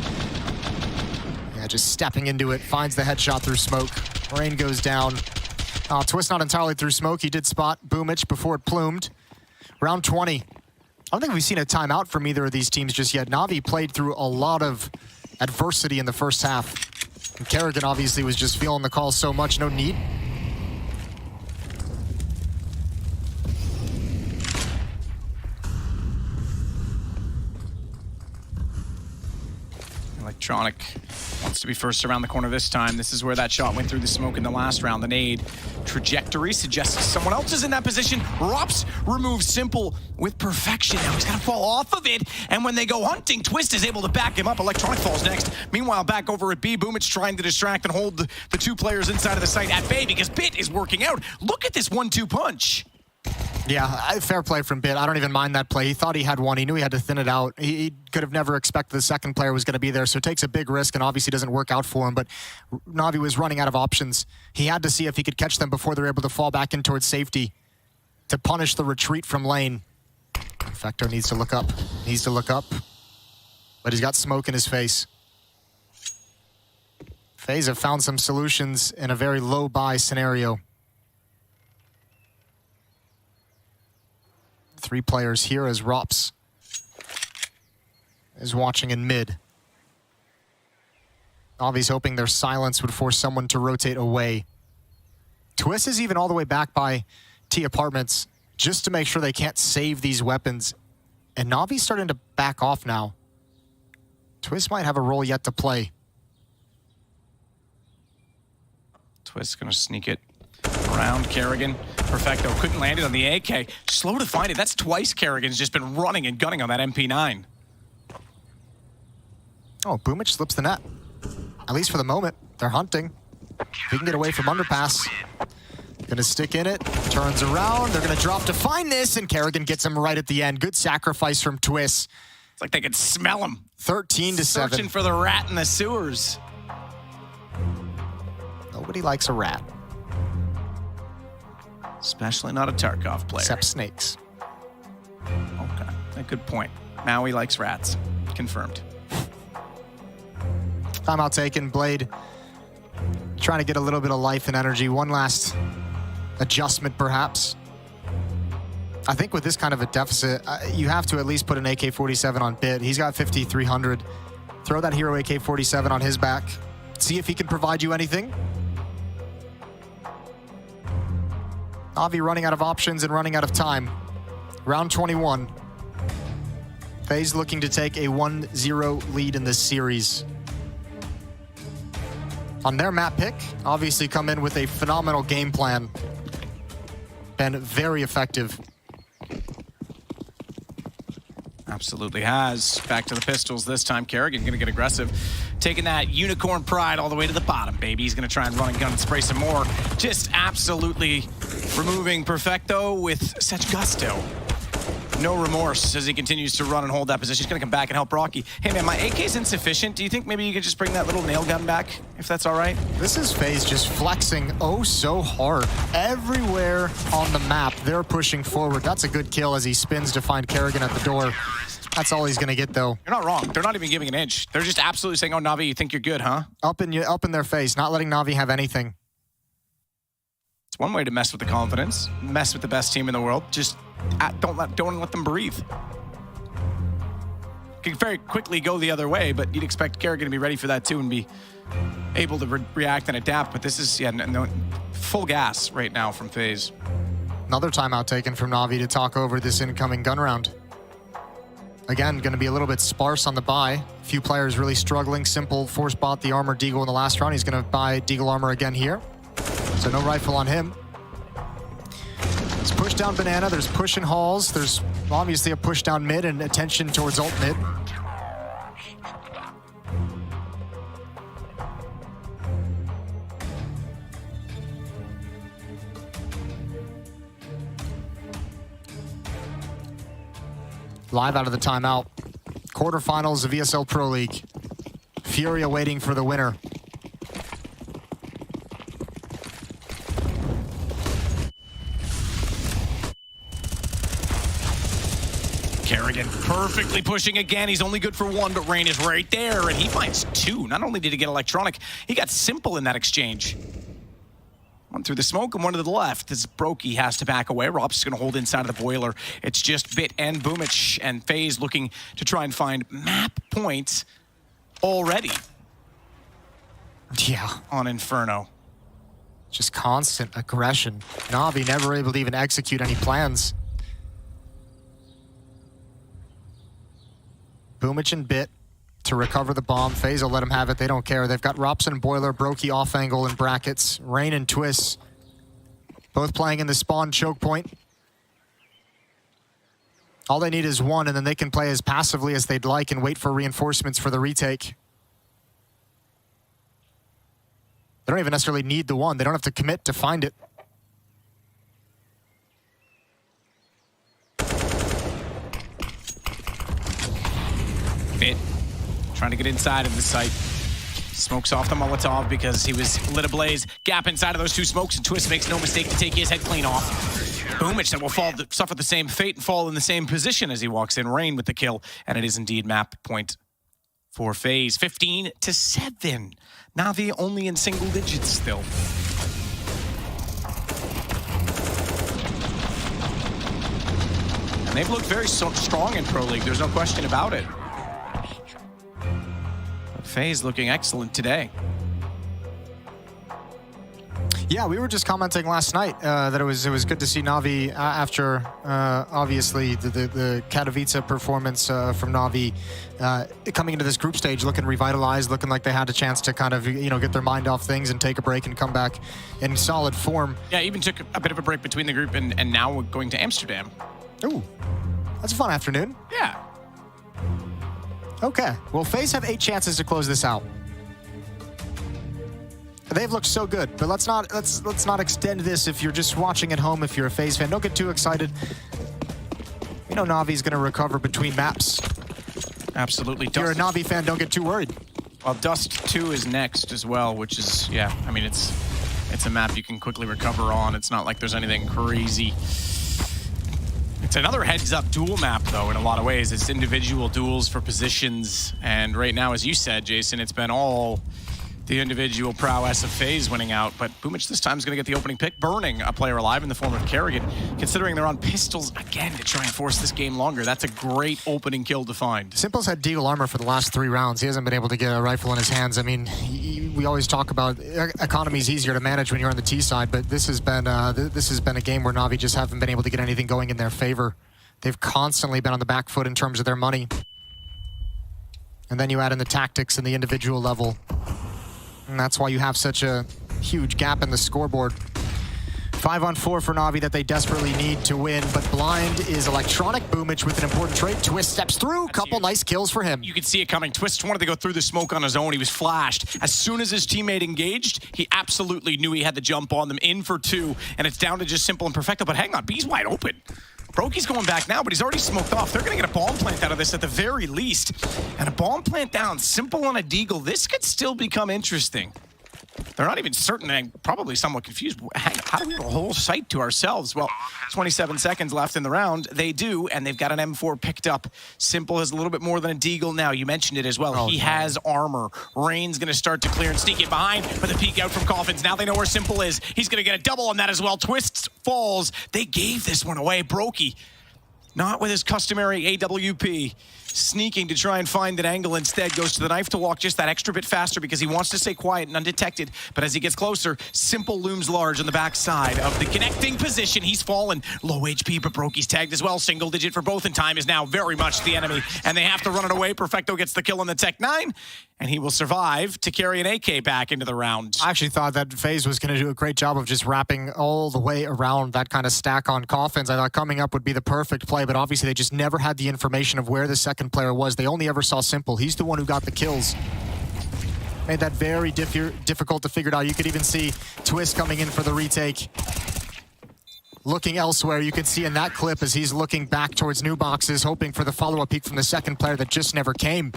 [SPEAKER 25] just stepping into it, finds the headshot through smoke. Rain goes down. Twist not entirely through smoke. He did spot Boomich before it plumed. Round 20. I don't think we've seen a timeout from either of these teams just yet. Navi played through a lot of adversity in the first half. And Kerrigan obviously was just feeling the call so much, no need.
[SPEAKER 24] Electronic wants to be first around the corner this time. This is where that shot went through the smoke in the last round. The nade trajectory suggests someone else is in that position. Rops removes Simple with perfection. Now he's got to fall off of it. And when they go hunting, Twist is able to back him up. Electronic falls next. Meanwhile, back over at B, Boomich trying to distract and hold the two players inside of the site at Bay because Bit is working out. Look at this 1-2 punch.
[SPEAKER 25] Yeah, fair play from Bit. I don't even mind that play. He thought he had one. He knew he had to thin it out. He could have never expected the second player was going to be there, so it takes a big risk and obviously doesn't work out for him. But Navi was running out of options. He had to see if he could catch them before they're able to fall back in towards safety to punish the retreat from lane. Infecto needs to look up. But he's got smoke in his face. Faze have found some solutions in a very low buy scenario. 3 players here as Rops is watching in mid. Navi's hoping their silence would force someone to rotate away. Twist is even all the way back by T Apartments just to make sure they can't save these weapons. And Navi's starting to back off now. Twist might have a role yet to play.
[SPEAKER 24] Twist gonna sneak it around Kerrigan. Perfecto couldn't land it on the AK. Slow to find it. That's twice Kerrigan's just been running and gunning on that MP9.
[SPEAKER 25] Oh, Boomich slips the net. At least for the moment. They're hunting. If he can get away from underpass. Gonna stick in it. Turns around. They're gonna drop to find this, and Kerrigan gets him right at the end. Good sacrifice from Twist.
[SPEAKER 24] It's like they could smell him.
[SPEAKER 25] 13-7.
[SPEAKER 24] Searching for the rat in the sewers.
[SPEAKER 25] Nobody likes a rat.
[SPEAKER 24] Especially not a Tarkov player.
[SPEAKER 25] Except snakes.
[SPEAKER 24] Okay, a good point. Maui likes rats. Confirmed.
[SPEAKER 25] Timeout taken. Blade trying to get a little bit of life and energy. One last adjustment, perhaps. I think with this kind of a deficit, you have to at least put an AK-47 on Bit. He's got 5,300. Throw that hero AK-47 on his back. See if he can provide you anything. Navi running out of options and running out of time. Round 21. FaZe looking to take a 1-0 lead in this series. On their map pick, obviously come in with a phenomenal game plan. Been very effective.
[SPEAKER 24] Absolutely has. Back to the pistols this time. Kerrigan gonna get aggressive. Taking that unicorn pride all the way to the bottom, baby. He's gonna try and run and gun and spray some more. Just absolutely removing Perfecto with such gusto. No remorse as he continues to run and hold that position. He's gonna come back and help Rocky. Hey man, my AK's insufficient. Do you think maybe you could just bring that little nail gun back, if that's all right?
[SPEAKER 25] This is FaZe just flexing oh so hard. Everywhere on the map, they're pushing forward. That's a good kill as he spins to find Kerrigan at the door. That's all he's gonna get though.
[SPEAKER 24] You're not wrong. They're not even giving an inch. They're just absolutely saying, oh, Navi, you think you're good, huh?
[SPEAKER 25] Up in their face, not letting Navi have anything.
[SPEAKER 24] It's one way to mess with the confidence, mess with the best team in the world. Just don't let them breathe. Can very quickly go the other way, but you'd expect Kerrigan to be ready for that too and be able to react and adapt. But this is no, full gas right now from FaZe.
[SPEAKER 25] Another timeout taken from Navi to talk over this incoming gun round. Again, going to be a little bit sparse on the buy. A few players really struggling. Simple force bought the armor Deagle in the last round. He's going to buy Deagle armor again here. So no rifle on him. There's push down Banana. There's push in halls. There's obviously a push down mid and attention towards ult mid. Live out of the timeout. Quarterfinals of ESL Pro League. Furia waiting for the winner.
[SPEAKER 24] Kerrigan perfectly pushing again. He's only good for one, but Rain is right there, and he finds two. Not only did he get Electronic, he got Simple in that exchange. One through the smoke and one to the left. As Brokey has to back away. Rob's going to hold inside of the boiler. It's just Bit and Boomich, and FaZe looking to try and find map points already.
[SPEAKER 25] Yeah.
[SPEAKER 24] On Inferno.
[SPEAKER 25] Just constant aggression. Navi never able to even execute any plans. Boomich and Bit to recover the bomb. FaZe will let him have it. They don't care. They've got Robson, Boiler, Brokey off angle and brackets. Rain and Twist both playing in the spawn choke point. All they need is one, and then they can play as passively as they'd like and wait for reinforcements for the retake. They don't even necessarily need the one. They don't have to commit to find it.
[SPEAKER 24] Bit trying to get inside of the site. Smokes off the Molotov because he was lit ablaze. Gap inside of those two smokes, and Twist makes no mistake to take his head clean off. Boomich that will suffer the same fate and fall in the same position as he walks in. Rain with the kill, and it is indeed map point for FaZe. 15-7. Navi only in single digits still. And they've looked very strong in Pro League. There's no question about it. FaZe looking excellent today.
[SPEAKER 25] Yeah, we were just commenting last night that it was good to see Navi after obviously the Katowice performance from Navi coming into this group stage looking revitalized, looking like they had a chance to kind of get their mind off things and take a break and come back in solid form.
[SPEAKER 24] Yeah, even took a bit of a break between the group and now we're going to Amsterdam.
[SPEAKER 25] Ooh, that's a fun afternoon.
[SPEAKER 24] Yeah.
[SPEAKER 25] Okay, well, FaZe have 8 chances to close this out. They've looked so good, but let's not extend this if you're just watching at home. If you're a FaZe fan, don't get too excited. You know Navi's going to recover between maps.
[SPEAKER 24] Absolutely.
[SPEAKER 25] If you're a Navi fan, don't get too worried.
[SPEAKER 24] Well, Dust 2 is next as well, which is, yeah, I mean, it's a map you can quickly recover on. It's not like there's anything crazy. It's another heads-up duel map, though, in a lot of ways. It's individual duels for positions, and right now, as you said, Jason, it's been all the individual prowess of FaZe winning out, but Boomich this time is going to get the opening pick, burning a player alive in the form of Kerrigan, considering they're on pistols again to try and force this game longer. That's a great opening kill to find.
[SPEAKER 25] Simple's had Deagle armor for the last 3 rounds. He hasn't been able to get a rifle in his hands. I mean, we always talk about economy's easier to manage when you're on the T side, but this has been a game where Navi just haven't been able to get anything going in their favor. They've constantly been on the back foot in terms of their money. And then you add in the tactics and the individual level. And that's why you have such a huge gap in the scoreboard. 5-on-4 for Navi that they desperately need to win, but blind is Electronic. Boomich with an important trade. Twist steps through. Couple nice kills for him.
[SPEAKER 24] You could see it coming. Twist wanted to go through the smoke on his own. He was flashed. As soon as his teammate engaged, he absolutely knew he had the jump on them. In for 2, and it's down to just Simple and Perfecto. But hang on, B's wide open. Brokey's going back now, but he's already smoked off. They're going to get a bomb plant out of this at the very least. And a bomb plant down, Simple on a Deagle. This could still become interesting. They're not even certain and probably somewhat confused. How do we have a whole site to ourselves? Well, 27 seconds left in the round. They do, and they've got an M4 picked up. Simple has a little bit more than a Deagle now. You mentioned it as well. He has armor. Rain's going to start to clear and sneak in behind for the peek out from Coffins. Now they know where Simple is. He's going to get a double on that as well. Twist falls. They gave this one away. Brokey, not with his customary AWP. Sneaking to try and find an angle, instead goes to the knife to walk just that extra bit faster because he wants to stay quiet and undetected. But as he gets closer, Simple looms large on the backside of the connecting position. He's fallen. Low HP, but Brokey's tagged as well. Single digit for both, and time is now very much the enemy. And they have to run it away. Perfecto gets the kill on the Tech 9, and he will survive to carry an AK back into the round.
[SPEAKER 25] I actually thought that FaZe was going to do a great job of just wrapping all the way around that kind of stack on Coffins. I thought coming up would be the perfect play, but obviously they just never had the information of where the second player was. They only ever saw Simple. He's the one who got the kills. Made that very difficult to figure out. You could even see Twist coming in for the retake. Looking elsewhere, you can see in that clip as he's looking back towards new boxes, hoping for the follow-up peek from the second player that just never came.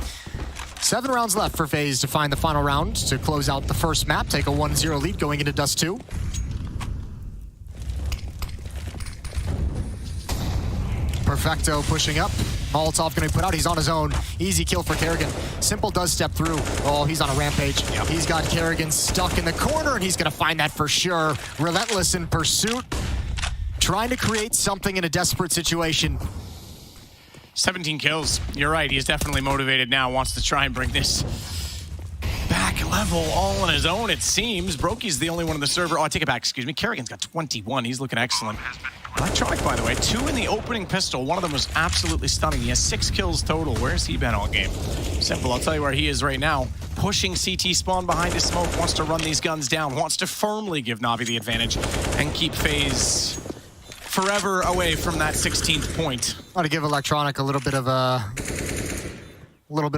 [SPEAKER 25] 7 rounds left for FaZe to find the final round to close out the first map, take a 1-0 lead going into Dust 2. Perfecto pushing up. Molotov going to be put out. He's on his own. Easy kill for Kerrigan. Simple does step through. Oh, he's on a rampage. Yep. He's got Kerrigan stuck in the corner, and he's going to find that for sure. Relentless in pursuit. Trying to create something in a desperate situation.
[SPEAKER 24] 17 kills. You're right. He's definitely motivated now. Wants to try and bring this back level all on his own, it seems. Brokey's the only one on the server. Oh, I take it back. Excuse me. Kerrigan's got 21. He's looking excellent. Electronic, by the way, 2 in the opening pistol. One of them was absolutely stunning. He has 6 kills total. Where's he been all game? Simple. I'll tell you where he is right now. Pushing CT spawn behind his smoke. Wants to run these guns down. Wants to firmly give Navi the advantage and keep Faze forever away from that 16th point.
[SPEAKER 25] I want to give Electronic a little bit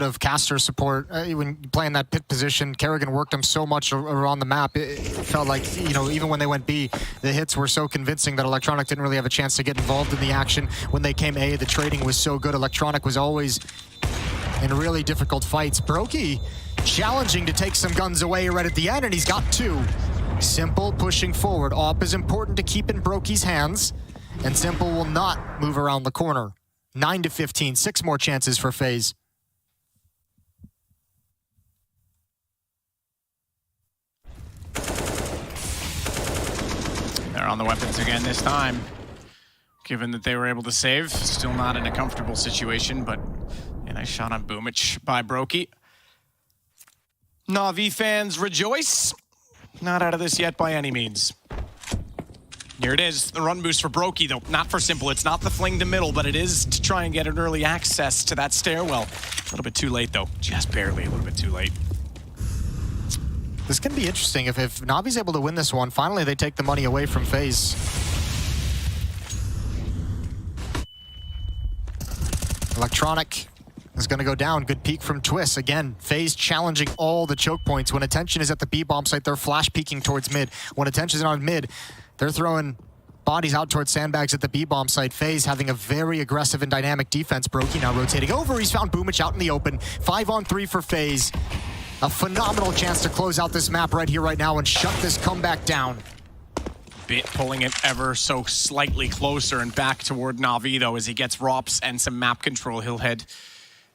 [SPEAKER 25] of caster support. When playing that pit position, Kerrigan worked him so much around the map. It felt like, you know, even when they went B, the hits were so convincing that Electronic didn't really have a chance to get involved in the action. When they came A, the trading was so good. Electronic was always in really difficult fights. Brokey challenging to take some guns away right at the end, and he's got 2. Simple pushing forward. AWP is important to keep in Brokey's hands, and Simple will not move around the corner. 9 to 15, 6 more chances for Faze.
[SPEAKER 24] They're on the weapons again this time. Given that they were able to save, still not in a comfortable situation, but a nice shot on Boomich by Brokey. Navi fans rejoice. Not out of this yet by any means. Here it is, the run boost for Brokey, though. Not for Simple. It's not the fling to middle, but it is to try and get an early access to that stairwell. A little bit too late, though. Just barely a little bit too late.
[SPEAKER 25] This can be interesting. If Navi's able to win this one, finally they take the money away from Faze. Electronic is going to go down. Good peek from Twist. Again, Faze challenging all the choke points. When attention is at the B bomb site, they're flash peeking towards mid. When attention is on mid, they're throwing bodies out towards sandbags at the B bomb site. Faze having a very aggressive and dynamic defense. Brokey now rotating over. He's found Boomich out in the open. 5-on-3 for Faze. A phenomenal chance to close out this map right here, right now, and shut this comeback down.
[SPEAKER 24] Bit pulling it ever so slightly closer and back toward Navi, though, as he gets ROPS and some map control. He'll head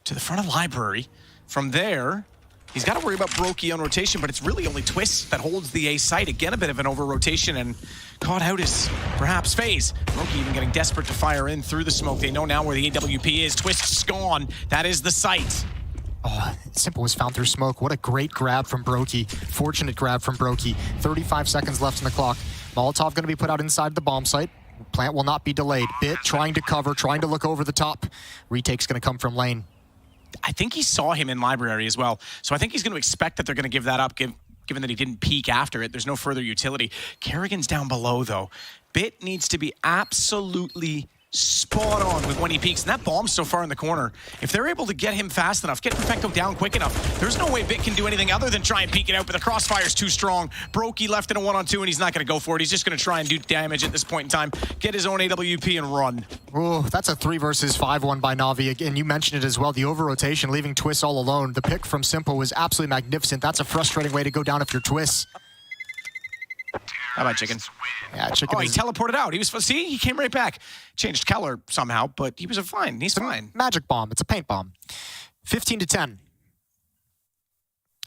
[SPEAKER 24] to the front of Library. From there, he's got to worry about Brokey on rotation, but it's really only Twist that holds the A site. Again, a bit of an over-rotation, and caught out is perhaps Faze. Brokey even getting desperate to fire in through the smoke. They know now where the AWP is. Twist's gone. That is the site.
[SPEAKER 25] Oh, Simple was found through smoke. What a great grab from Brokey. Fortunate grab from Brokey. 35 seconds left on the clock. Molotov going to be put out inside the bomb site. Plant will not be delayed. Bit trying to cover, trying to look over the top. Retake's going to come from lane.
[SPEAKER 24] I think he saw him in Library as well. So I think he's going to expect that they're going to give that up, given that he didn't peek after it. There's no further utility. Kerrigan's down below, though. Bit needs to be absolutely spot on with when he peeks, and that bomb's so far in the corner. If they're able to get him fast enough, get Perfecto down quick enough, there's no way Bit can do anything other than try and peek it out, but the crossfire's too strong. Brokey left in a 1-on-2, and he's not going to go for it. He's just going to try and do damage at this point in time, get his own AWP and run.
[SPEAKER 25] Oh, that's a 3 versus 5 one by Navi. Again, you mentioned it as well, the over-rotation, leaving Twist all alone. The pick from Simple was absolutely magnificent. That's a frustrating way to go down if you're Twist.
[SPEAKER 24] How about Chicken?
[SPEAKER 25] Yeah, Chicken.
[SPEAKER 24] Oh, he teleported out. He was, see, he came right back. Changed color somehow, but he was fine. He's fine.
[SPEAKER 25] Magic bomb. It's a paint bomb. 15 to 10.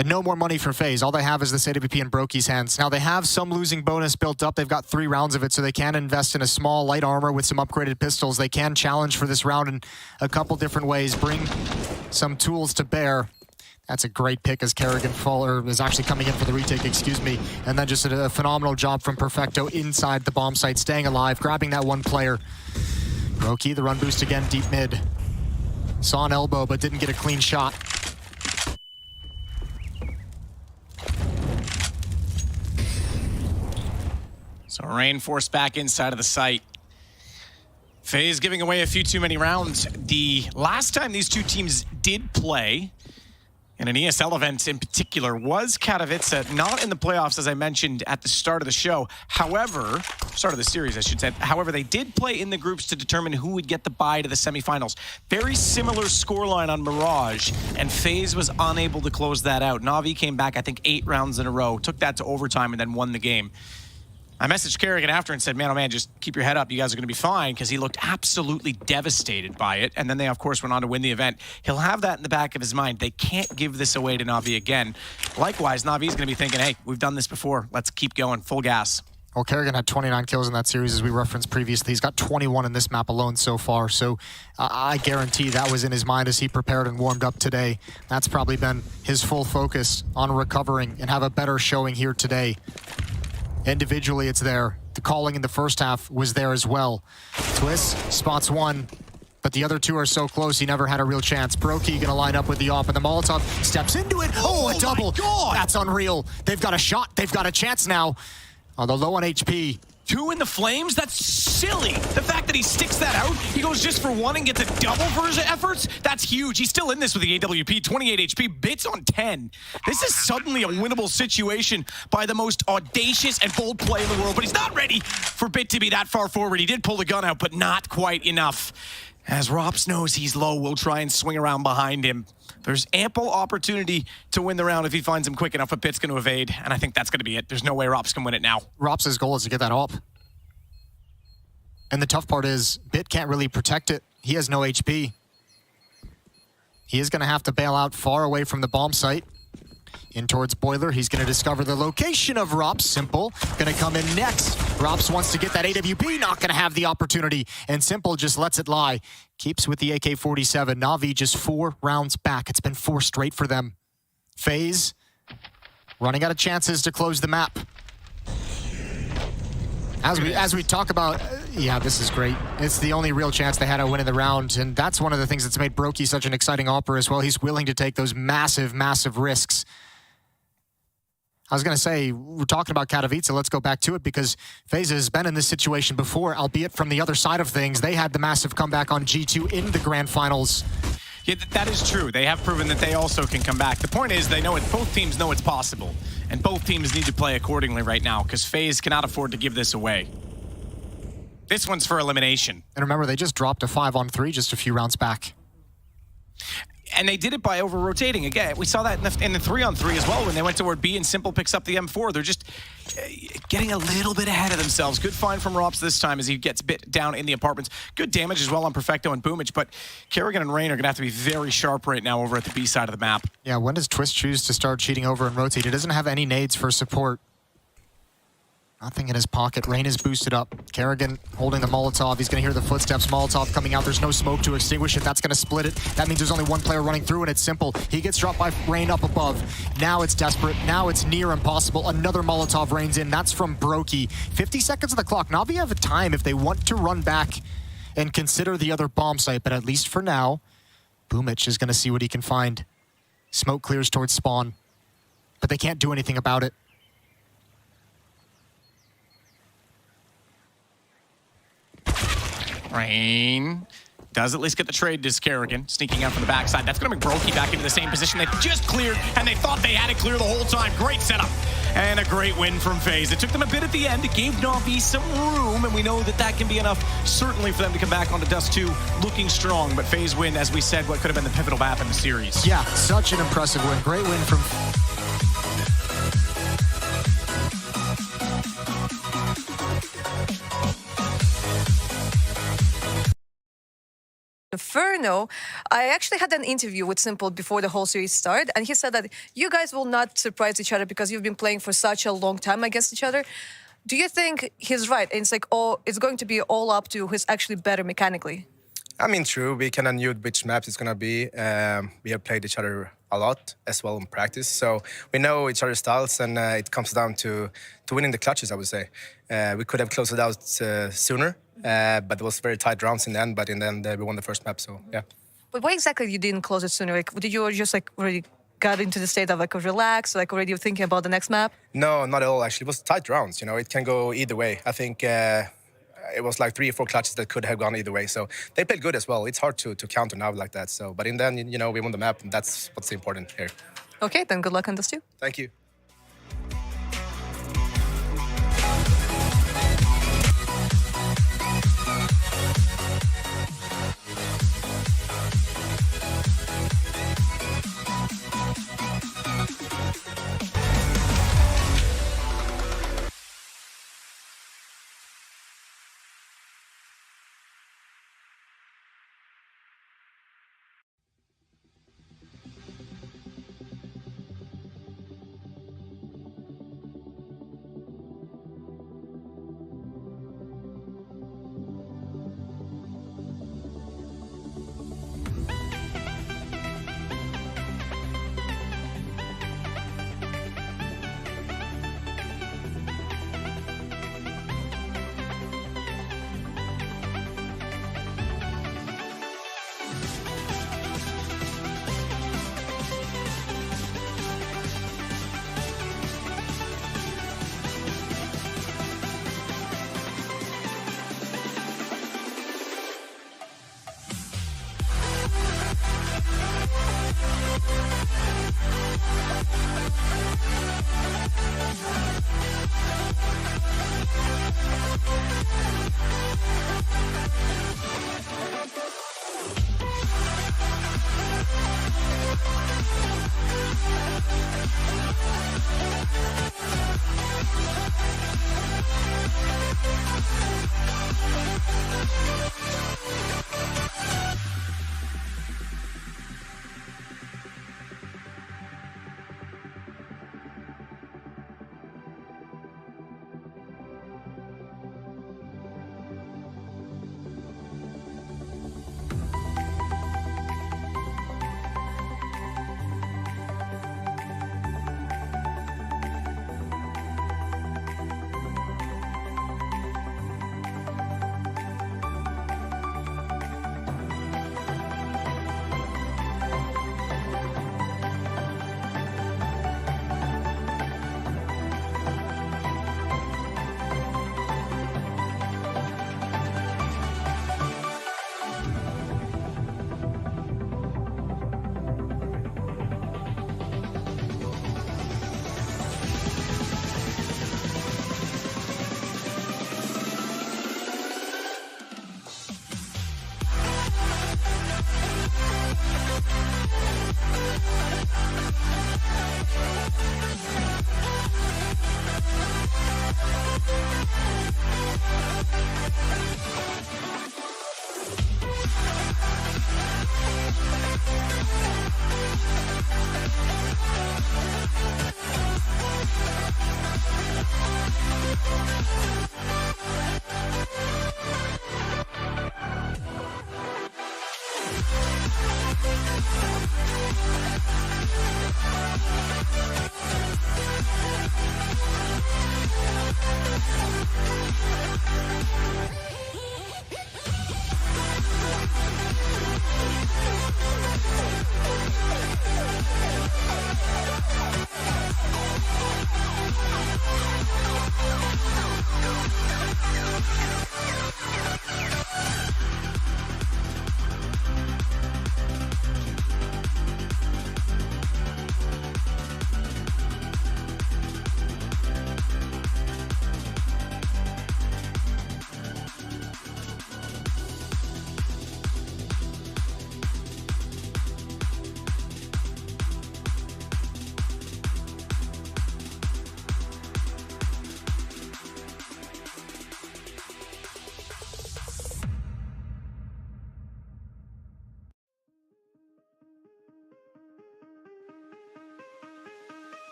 [SPEAKER 25] And no more money for Faze. All they have is this AWP in Brokey's hands. Now, they have some losing bonus built up. They've got 3 rounds of it, so they can invest in a small light armor with some upgraded pistols. They can challenge for this round in a couple different ways, bring some tools to bear. That's a great pick as Kerrigan is actually coming in for the retake, excuse me. And then just a phenomenal job from Perfecto inside the bomb site, staying alive, grabbing that one player. Brokey, the run boost again, deep mid. Saw an elbow, but didn't get a clean shot.
[SPEAKER 24] So Rain forced back inside of the site. Faze giving away a few too many rounds. The last time these two teams did play, in an ESL event in particular, was Katowice, not in the playoffs, as I mentioned at the start of the show. However, start of the series, I should say. However, they did play in the groups to determine who would get the bye to the semifinals. Very similar scoreline on Mirage, and FaZe was unable to close that out. Navi came back, I think, 8 rounds in a row, took that to overtime, and then won the game. I messaged Kerrigan after and said, man, oh man, just keep your head up. You guys are going to be fine, because he looked absolutely devastated by it. And then they, of course, went on to win the event. He'll have that in the back of his mind. They can't give this away to Navi again. Likewise, Navi's going to be thinking, hey, we've done this before. Let's keep going, full gas.
[SPEAKER 25] Well, Kerrigan had 29 kills in that series, as we referenced previously. He's got 21 in this map alone so far. So I guarantee that was in his mind as he prepared and warmed up today. That's probably been his full focus on recovering and have a better showing here today. Individually, it's there. The calling in the first half was there as well. Twist spots one, but the other two are so close, he never had a real chance. Brokey gonna line up with the op, and the Molotov steps into it. Oh, a double. That's unreal. They've got a shot. They've got a chance now. Although low on HP.
[SPEAKER 24] 2 in the flames? That's silly. The fact that he sticks that out, he goes just for 1 and gets a double for his efforts, that's huge. He's still in this with the AWP, 28 HP, bits on 10. This is suddenly a winnable situation by the most audacious and bold play in the world, but he's not ready for Bit to be that far forward. He did pull the gun out, but not quite enough. As Rops knows he's low, we'll try and swing around behind him. There's ample opportunity to win the round if he finds him quick enough, but Bit's going to evade, and I think that's going to be it. There's no way Rops can win it now.
[SPEAKER 25] Rops' goal is to get that op. And the tough part is, Bit can't really protect it. He has no HP. He is going to have to bail out far away from the bomb site. In towards Boiler, he's going to discover the location of Rops. Simple, going to come in next. Rops wants to get that AWP, not going to have the opportunity. And Simple just lets it lie. Keeps with the AK-47. Navi just 4 rounds back. It's been 4 straight for them. Faze running out of chances to close the map. As we talk about, yeah, this is great. It's the only real chance they had of winning the round, and that's one of the things that's made Brokey such an exciting opera as well. He's willing to take those massive, massive risks. I was going to say, we're talking about Katowice, let's go back to it, because Faze has been in this situation before, albeit from the other side of things. They had the massive comeback on G2 in the grand finals.
[SPEAKER 24] Yeah, that is true. They have proven that they also can come back. The point is, they know it. Both teams know it's possible, and both teams need to play accordingly right now, because Faze cannot afford to give this away. This one's for elimination.
[SPEAKER 25] And remember, they just dropped a 5-on-3 just a few rounds back.
[SPEAKER 24] And they did it by over-rotating. Again, we saw that in the 3-on-3 as well when they went toward B and Simple picks up the M4. They're just getting a little bit ahead of themselves. Good find from Rops this time as he gets bit down in the apartments. Good damage as well on Perfecto and Boomage, but Kerrigan and Rain are going to have to be very sharp right now over at the B side of the map.
[SPEAKER 25] Yeah, when does Twist choose to start cheating over and rotate? He doesn't have any nades for support. Nothing in his pocket. Rain is boosted up. Kerrigan holding the Molotov. He's going to hear the footsteps. Molotov coming out. There's no smoke to extinguish it. That's going to split it. That means there's only one player running through, and it's Simple. He gets dropped by Rain up above. Now it's desperate. Now it's near impossible. Another Molotov rains in. That's from Brokey. 50 seconds on the clock. Navi have a time if they want to run back and consider the other bomb site, but at least for now, Boomich is going to see what he can find. Smoke clears towards spawn, but they can't do anything about it.
[SPEAKER 24] Rain does at least get the trade to Kerrigan, sneaking out from the backside. That's going to bring Brokey back into the same position they just cleared, and they thought they had it clear the whole time. Great setup, and a great win from Faze. It took them a bit at the end. It gave Navi some room, and we know that that can be enough, certainly, for them to come back onto Dust 2 looking strong. But Faze win, as we said, what could have been the pivotal map in the series.
[SPEAKER 25] Yeah, such an impressive win. Great win from...
[SPEAKER 4] Inferno, I actually had an interview with Simple before the whole series started, and he said that you guys will not surprise each other because you've been playing for such a long time against each other. Do you think he's right? And it's like, oh, it's going to be all up to who's actually better mechanically.
[SPEAKER 23] I mean, true. We kind of knew which maps it's going to be. We have played each other a lot as well in practice. So we know each other's styles, and it comes down to winning the clutches, I would say. We could have closed it out sooner, but it was very tight rounds in the end. But in the end, we won the first map, so yeah.
[SPEAKER 4] But why exactly you didn't close it sooner? Like, did you just like already got into the state of like a relax, like already thinking about the next map?
[SPEAKER 23] No, not at all, actually. It was tight rounds, you know. It can go either way. I think... it was like 3 or 4 clutches that could have gone either way. So they played good as well. It's hard to counter now like that. So, but in the end, you know, we won the map, and that's what's important here.
[SPEAKER 4] Okay, then good luck on this too.
[SPEAKER 23] Thank you.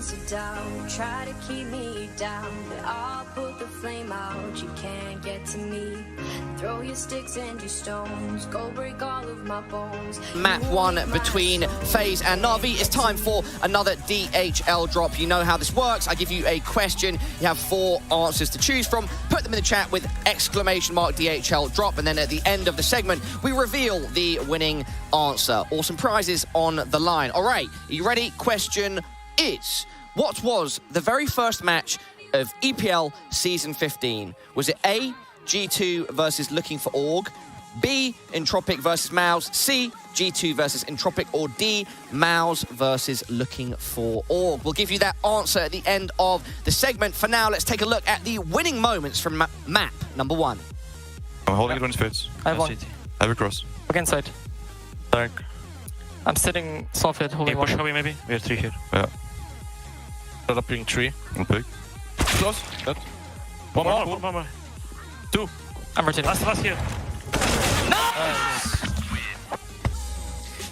[SPEAKER 6] moments of doubt try to keep me down, but I'll put the flame out. You can't get to me. Throw your sticks and your stones, go break all of my bones.
[SPEAKER 8] Map 1 between Faze and Navi. It's time for another DHL drop. You know how this works. I give you a question. You have 4 answers to choose from. Put them in the chat with exclamation mark DHL drop, and then at the end of the segment, we reveal the winning answer. Awesome prizes on the line. All right, are you ready? Question is, what was the very first match of EPL Season 15? Was it A, G2 versus Looking for Org, B, ENTROPIQ versus Mouse, C, G2 versus ENTROPIQ, or D, Mouse versus Looking for Org? We'll give you that answer at the end of the segment. For now, let's take a look at the winning moments from map number 1.
[SPEAKER 9] I'm holding it on his face.
[SPEAKER 13] I have one.
[SPEAKER 9] I have a cross.
[SPEAKER 13] Against side.
[SPEAKER 9] Dark.
[SPEAKER 13] I'm sitting soft hit, holding
[SPEAKER 9] Can you push
[SPEAKER 13] one.
[SPEAKER 9] away maybe? We have 3 here. Yeah.
[SPEAKER 7] Set up in 3.
[SPEAKER 9] I'll pick.
[SPEAKER 7] Close. Good. One more. 2.
[SPEAKER 13] I'm rotating.
[SPEAKER 7] Last here.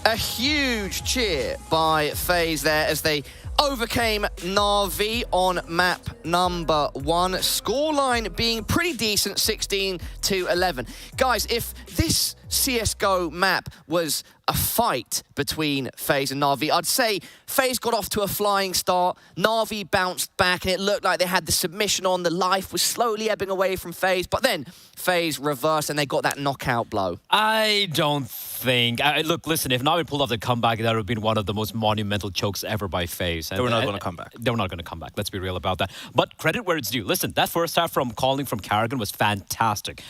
[SPEAKER 8] A huge cheer by Faze there as they overcame Navi on map number 1. Scoreline being pretty decent, 16-11. Guys, if this CSGO map was a fight between Faze and Navi, I'd say Faze got off to a flying start. Navi bounced back, and it looked like they had the submission on. The life was slowly ebbing away from Faze, but then Faze reversed, and they got that knockout blow.
[SPEAKER 12] I don't think... look, listen, if Navi pulled off the comeback, that would have been one of the most monumental chokes ever by Faze.
[SPEAKER 1] They were not going to come back.
[SPEAKER 12] They were not going to come back. Let's be real about that. But credit where it's due. Listen, that first half from calling from Karrigan was fantastic.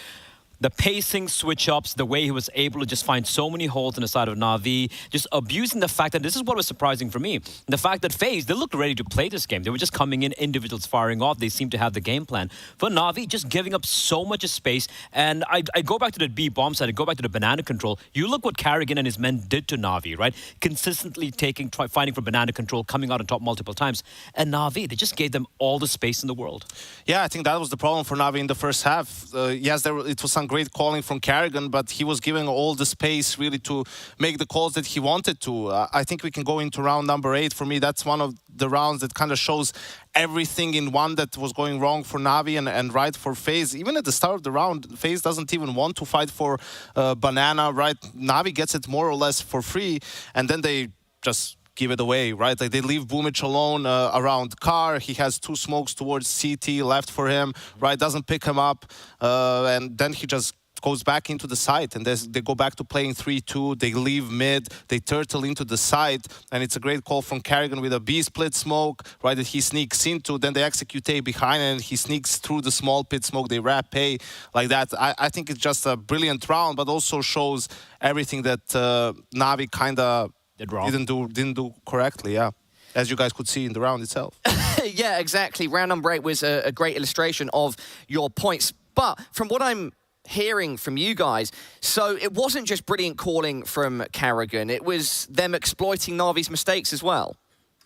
[SPEAKER 12] The pacing switch-ups, the way he was able to just find so many holes in the side of Navi, just abusing the fact that this is what was surprising for me. The fact that Faze, they looked ready to play this game. They were just coming in, individuals firing off. They seemed to have the game plan. For Navi, just giving up so much space. And I go back to the B bomb side, I go back to the banana control. You look what Karrigan and his men did to Navi, right? Consistently fighting for banana control, coming out on top multiple times. And Navi, they just gave them all the space in the world.
[SPEAKER 14] Yeah, I think that was the problem for Navi in the first half. Yes, it was some great calling from Karrigan, but he was giving all the space really to make the calls that he wanted to. I think we can go into round number 8. For me, that's one of the rounds that kind of shows everything in one that was going wrong for Navi and right for Faze. Even at the start of the round, Faze doesn't even want to fight for banana, right? Navi gets it more or less for free, and then they just give it away, right? Like they leave Boomich alone around car. He has 2 smokes towards CT left for him, right? Doesn't pick him up, and then he just goes back into the site, and they go back to playing 3-2. They leave mid, they turtle into the site, and it's a great call from Karrigan with a B split smoke, right, that he sneaks into. Then they execute A behind, and he sneaks through the small pit smoke. They wrap A like that. I think it's just a brilliant round, but also shows everything that Navi kind of didn't do correctly, yeah, as you guys could see in the round itself.
[SPEAKER 8] Yeah, exactly. Round number 8 was a great illustration of your points. But from what I'm hearing from you guys, so it wasn't just brilliant calling from Karrigan, it was them exploiting Navi's mistakes as well.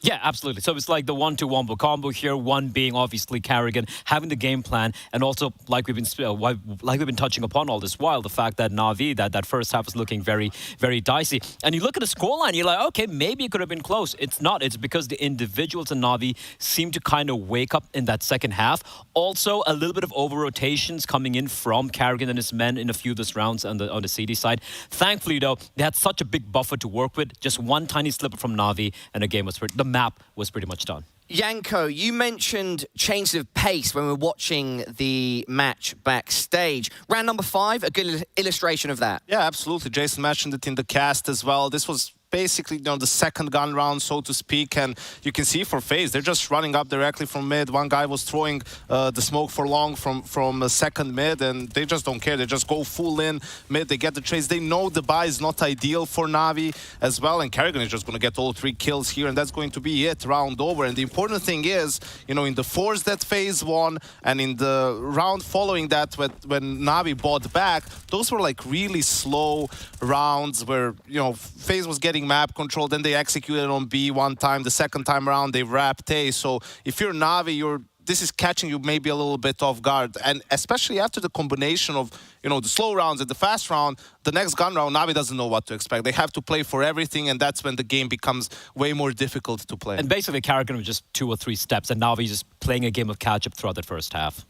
[SPEAKER 12] Yeah, absolutely. So it's like the 1-2 combo here, one being obviously Karrigan, having the game plan, and also like we've been touching upon all this while, the fact that Navi, that first half was looking very, very dicey. And you look at the scoreline, you're like, okay, maybe it could have been close. It's not. It's because the individuals in Navi seem to kind of wake up in that second half. Also, a little bit of over-rotations coming in from Karrigan and his men in a few of those rounds on the CD side. Thankfully, though, they had such a big buffer to work with. Just one tiny slip from Navi, and the game was the map was pretty much done.
[SPEAKER 8] Janko, you mentioned changes of pace when we were watching the match backstage. Round number 5, a good illustration of that.
[SPEAKER 14] Yeah, absolutely. Jason mentioned it in the cast as well. This was basically, the second gun round, so to speak, and you can see for Faze, they're just running up directly from mid. One guy was throwing the smoke for long from second mid, and they just don't care. They just go full in mid. They get the trades. They know the buy is not ideal for Navi as well, and Karrigan is just going to get all 3 kills here, and that's going to be it, round over. And the important thing is, in the 4s that Faze won, and in the round following that, when Navi bought back, those were like really slow rounds where, Faze was getting map control, then they executed on B one time. The second time around, they wrapped A. So if you're Navi, you're this is catching you maybe a little bit off guard. And especially after the combination of, you know, the slow rounds and the fast round, the next gun round, Navi doesn't know what to expect. They have to play for everything, and that's when the game becomes way more difficult to play.
[SPEAKER 12] And basically, Karrigan was just 2 or 3 steps, and Navi just playing a game of catch-up throughout that first half.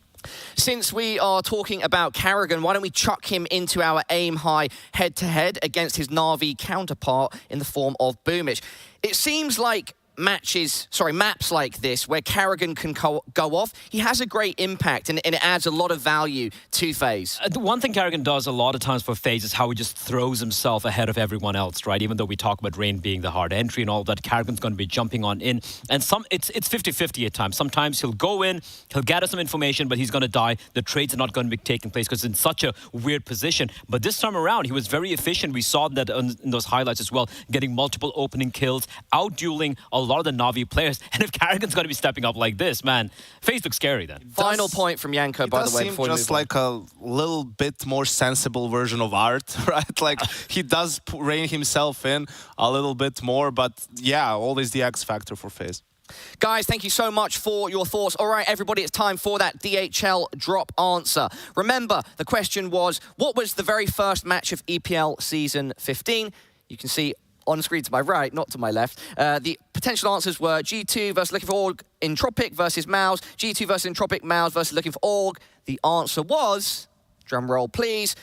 [SPEAKER 8] Since we are talking about Karrigan, why don't we chuck him into our aim high head-to-head against his Navi counterpart in the form of Boomish. It seems like maps like this, where Karrigan can go off, he has a great impact and it adds a lot of value to Faze.
[SPEAKER 12] The one thing Karrigan does a lot of times for Faze is how he just throws himself ahead of everyone else, right? Even though we talk about Rain being the hard entry and all that, Karrigan's going to be jumping on in. And it's 50-50 at times. Sometimes he'll go in, he'll gather some information, but he's going to die. The trades are not going to be taking place because it's in such a weird position. But this time around, he was very efficient. We saw that in those highlights as well, getting multiple opening kills, out-dueling a lot of the Navi players. And if Karrigan's going to be stepping up like this, man, Faze looks scary then.
[SPEAKER 8] Final point from Janko, by the way, before we move on.
[SPEAKER 14] Just like a little bit more sensible version of art, right? Like he does rein himself in a little bit more, but yeah, always the X factor for Faze.
[SPEAKER 8] Guys, thank you so much for your thoughts. All right, everybody, it's time for that DHL drop answer. Remember, the question was, what was the very first match of EPL Season 15? You can see on screen to my right, not to my left. The potential answers were G2 versus Looking for Org, ENTROPIQ versus Mouse, G2 versus ENTROPIQ, Mouse versus Looking for Org. The answer was, drum roll please,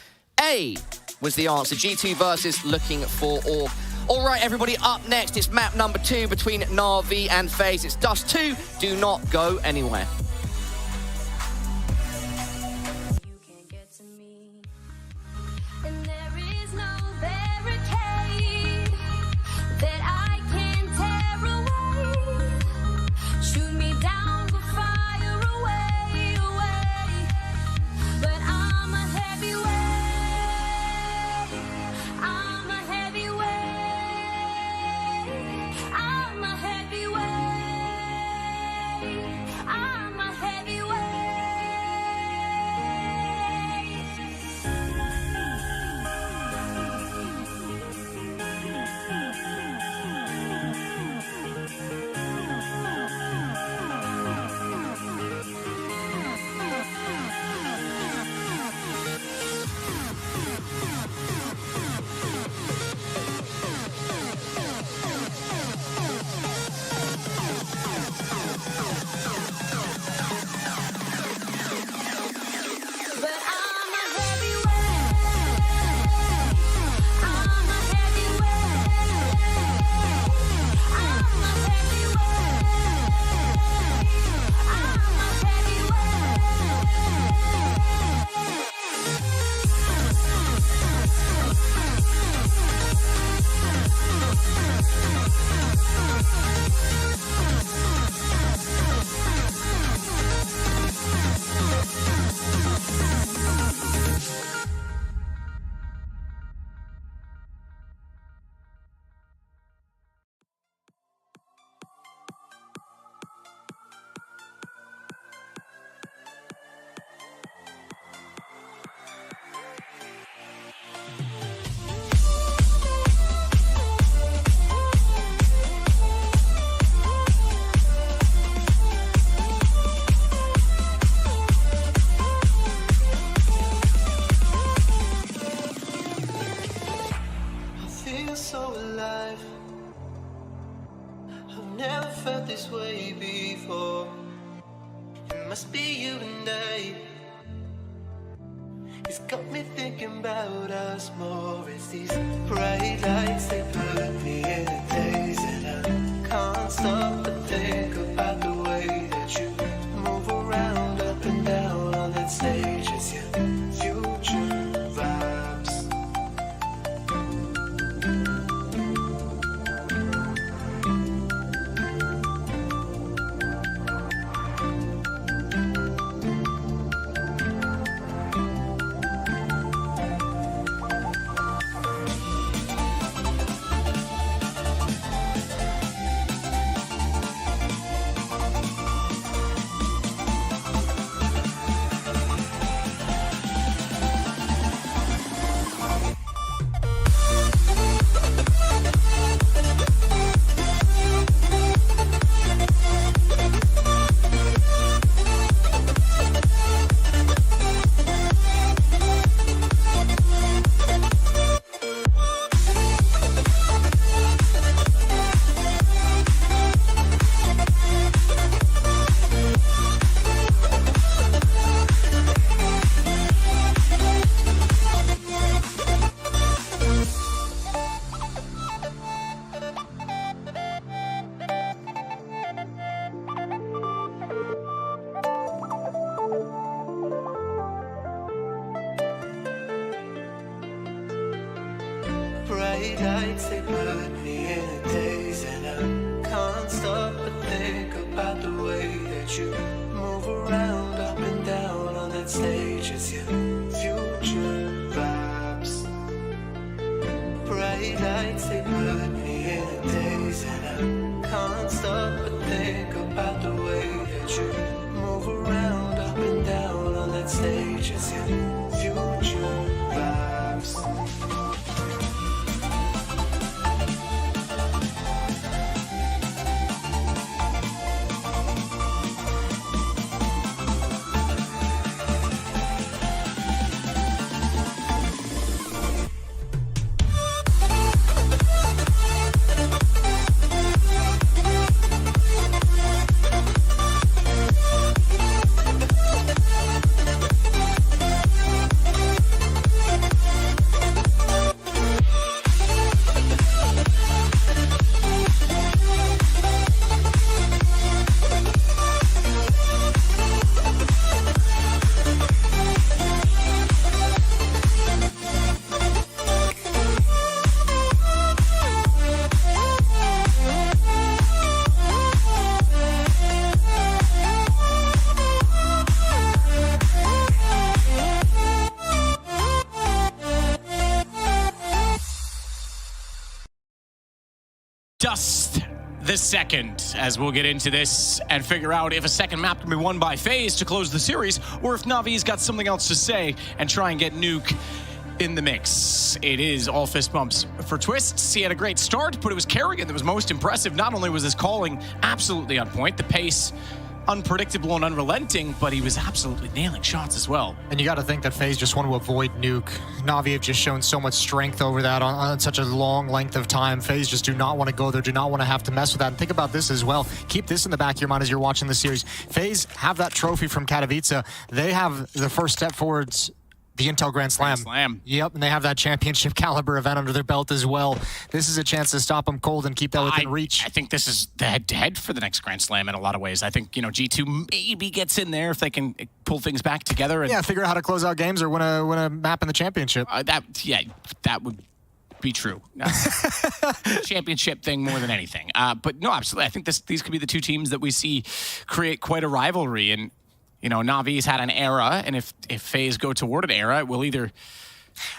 [SPEAKER 8] A was the answer, G2 versus Looking for Org. All right, everybody, up next, it's map number 2 between Navi and Faze. It's Dust 2. Do not go anywhere.
[SPEAKER 11] must be you and I. It's got me thinking about us more. It's these bright lights, they put me in a daze, and I can't stop but think about the way that you move around up and down on that stage. It's your future vibes. Bright lights, they put me in a daze, and I can't stop but think about the way that you move around, up and down on that stage as your future vibes. Bright lights, they put me in a daze, and I can't stop but think about the way that you move around, up and down on that stage as your future vibes.
[SPEAKER 24] Just the second, as we'll get into this and figure out if a second map can be won by Faze to close the series, or if Navi's got something else to say and try and get Nuke in the mix. It is all fist bumps for Twists. He had a great start, but it was Kerrigan that was most impressive. Not only was his calling absolutely on point, the pace unpredictable and unrelenting, but he was absolutely nailing shots as well.
[SPEAKER 25] And you got to think that FaZe just want to avoid Nuke. Navi have just shown so much strength over that on such a long length of time. FaZe just do not want to go there, do not want to have to mess with that. And think about this as well. Keep this in the back of your mind as you're watching the series. FaZe have that trophy from Katowice. They have the first step forwards, the Intel Grand Slam. Yep, and they have that championship caliber event under their belt as well. This is a chance to stop them cold and keep that within reach.
[SPEAKER 24] I think this is the head-to-head for the next Grand Slam in a lot of ways. I think, you know, G2 maybe gets in there if they can pull things back together. And,
[SPEAKER 25] yeah, figure out how to close out games or win a map in the championship.
[SPEAKER 24] That would be true. Championship thing more than anything. But no, absolutely. I think these could be the two teams that we see create quite a rivalry. And you know, Navi's had an era, and if FaZe go toward an era, it will either...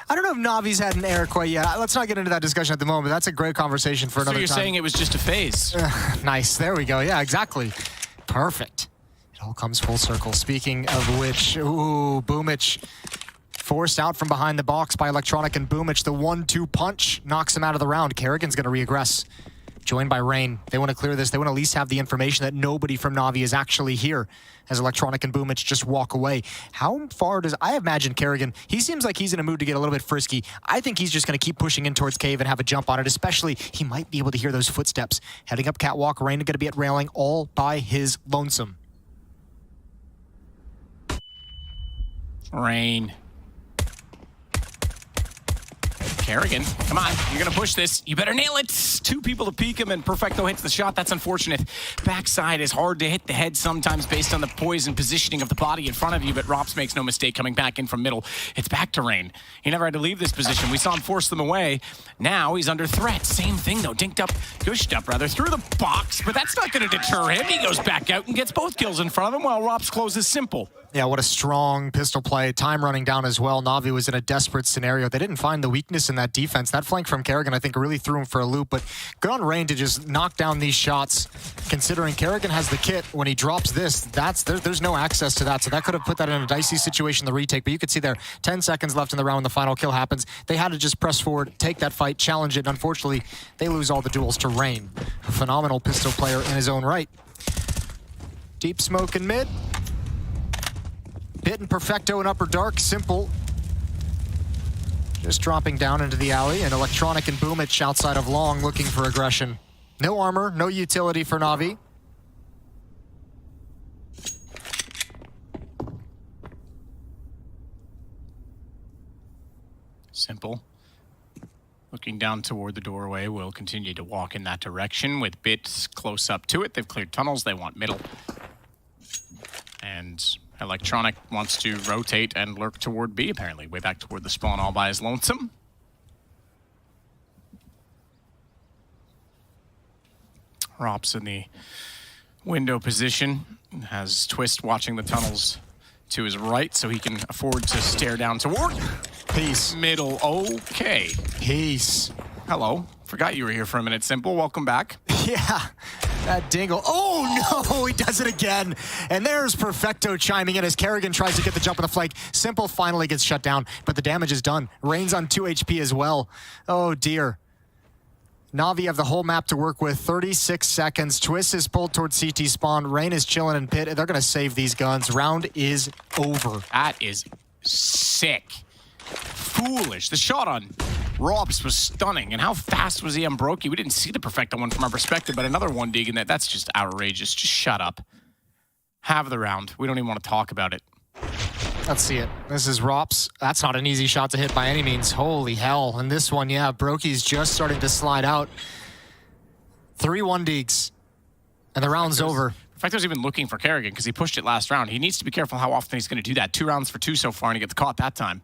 [SPEAKER 25] I don't know if Navi's had an era quite yet. Let's not get into that discussion at the moment. That's a great conversation for another time.
[SPEAKER 24] So you're saying it was just a phase?
[SPEAKER 25] Nice. There we go. Yeah, exactly. Perfect. It all comes full circle. Speaking of which, ooh, Boomich forced out from behind the box by Electronic, and Boomich, the 1-2 punch, knocks him out of the round. Kerrigan's going to reaggress. Joined by Rain. They want to clear this. They want to at least have the information that nobody from Navi is actually here as Electronic and Boomich just walk away. How far does... I imagine Kerrigan, he seems like he's in a mood to get a little bit frisky. I think he's just going to keep pushing in towards Cave and have a jump on it, especially he might be able to hear those footsteps. Heading up Catwalk, Rain going to be at railing all by his lonesome.
[SPEAKER 24] Rain. Kerrigan, come on, you're gonna push this. You better nail it. Two people to peek him, and Perfecto hits the shot. That's unfortunate. Backside is hard to hit the head sometimes based on the poise and positioning of the body in front of you, but Rops makes no mistake coming back in from middle. It's back to Rain. He never had to leave this position. We saw him force them away. Now he's under threat. Same thing though, gushed up rather, through the box, but that's not gonna deter him. He goes back out and gets both kills in front of him while Rops closes simple.
[SPEAKER 25] Yeah, what a strong pistol play. Time running down as well. Navi was in a desperate scenario. They didn't find the weakness in that defense. That flank from Kerrigan, I think, really threw him for a loop. But good on Rain to just knock down these shots. Considering Kerrigan has the kit, when he drops this, there's no access to that. So that could have put that in a dicey situation, the retake. But you could see there, 10 seconds left in the round when the final kill happens. They had to just press forward, take that fight, challenge it. And unfortunately, they lose all the duels to Rain. A phenomenal pistol player in his own right. Deep smoke in mid. Pit and Perfecto in upper dark, simple. Just dropping down into the alley, and Electronic and Boomich outside of long looking for aggression. No armor, no utility for Navi.
[SPEAKER 24] Simple. Looking down toward the doorway, will continue to walk in that direction with Bits close up to it. They've cleared tunnels, they want middle. And Electronic wants to rotate and lurk toward B, apparently. Way back toward the spawn all by his lonesome. Rops in the window position. Has Twist watching the tunnels to his right, so he can afford to stare down toward.
[SPEAKER 25] Peace.
[SPEAKER 24] Middle, okay.
[SPEAKER 25] Peace.
[SPEAKER 24] Hello. Forgot you were here for a minute, Simple. Welcome back.
[SPEAKER 25] Yeah, that dingle. Oh no, he does it again. And there's Perfecto chiming in as Kerrigan tries to get the jump on the flank. Simple finally gets shut down, but the damage is done. Rain's on 2 HP as well. Oh dear. Navi have the whole map to work with. 36 seconds. Twist is pulled towards CT spawn. Rain is chilling in pit. They're going to save these guns. Round is over.
[SPEAKER 24] That is sick. Foolish. The shot on Robs was stunning. And how fast was he on Brokey? We didn't see the Perfecto one from our perspective, but another one digging that. That's just outrageous. Just shut up. Have the round. We don't even want to talk about it.
[SPEAKER 25] Let's see it. This is Rops. That's not an easy shot to hit by any means. Holy hell. And this one, yeah, Brokey's just starting to slide out. 3-1 Deeks. And the round's over.
[SPEAKER 24] Perfecto's even looking for Kerrigan because he pushed it last round. He needs to be careful how often he's going to do that. 2 rounds for 2 so far, and he gets caught that time.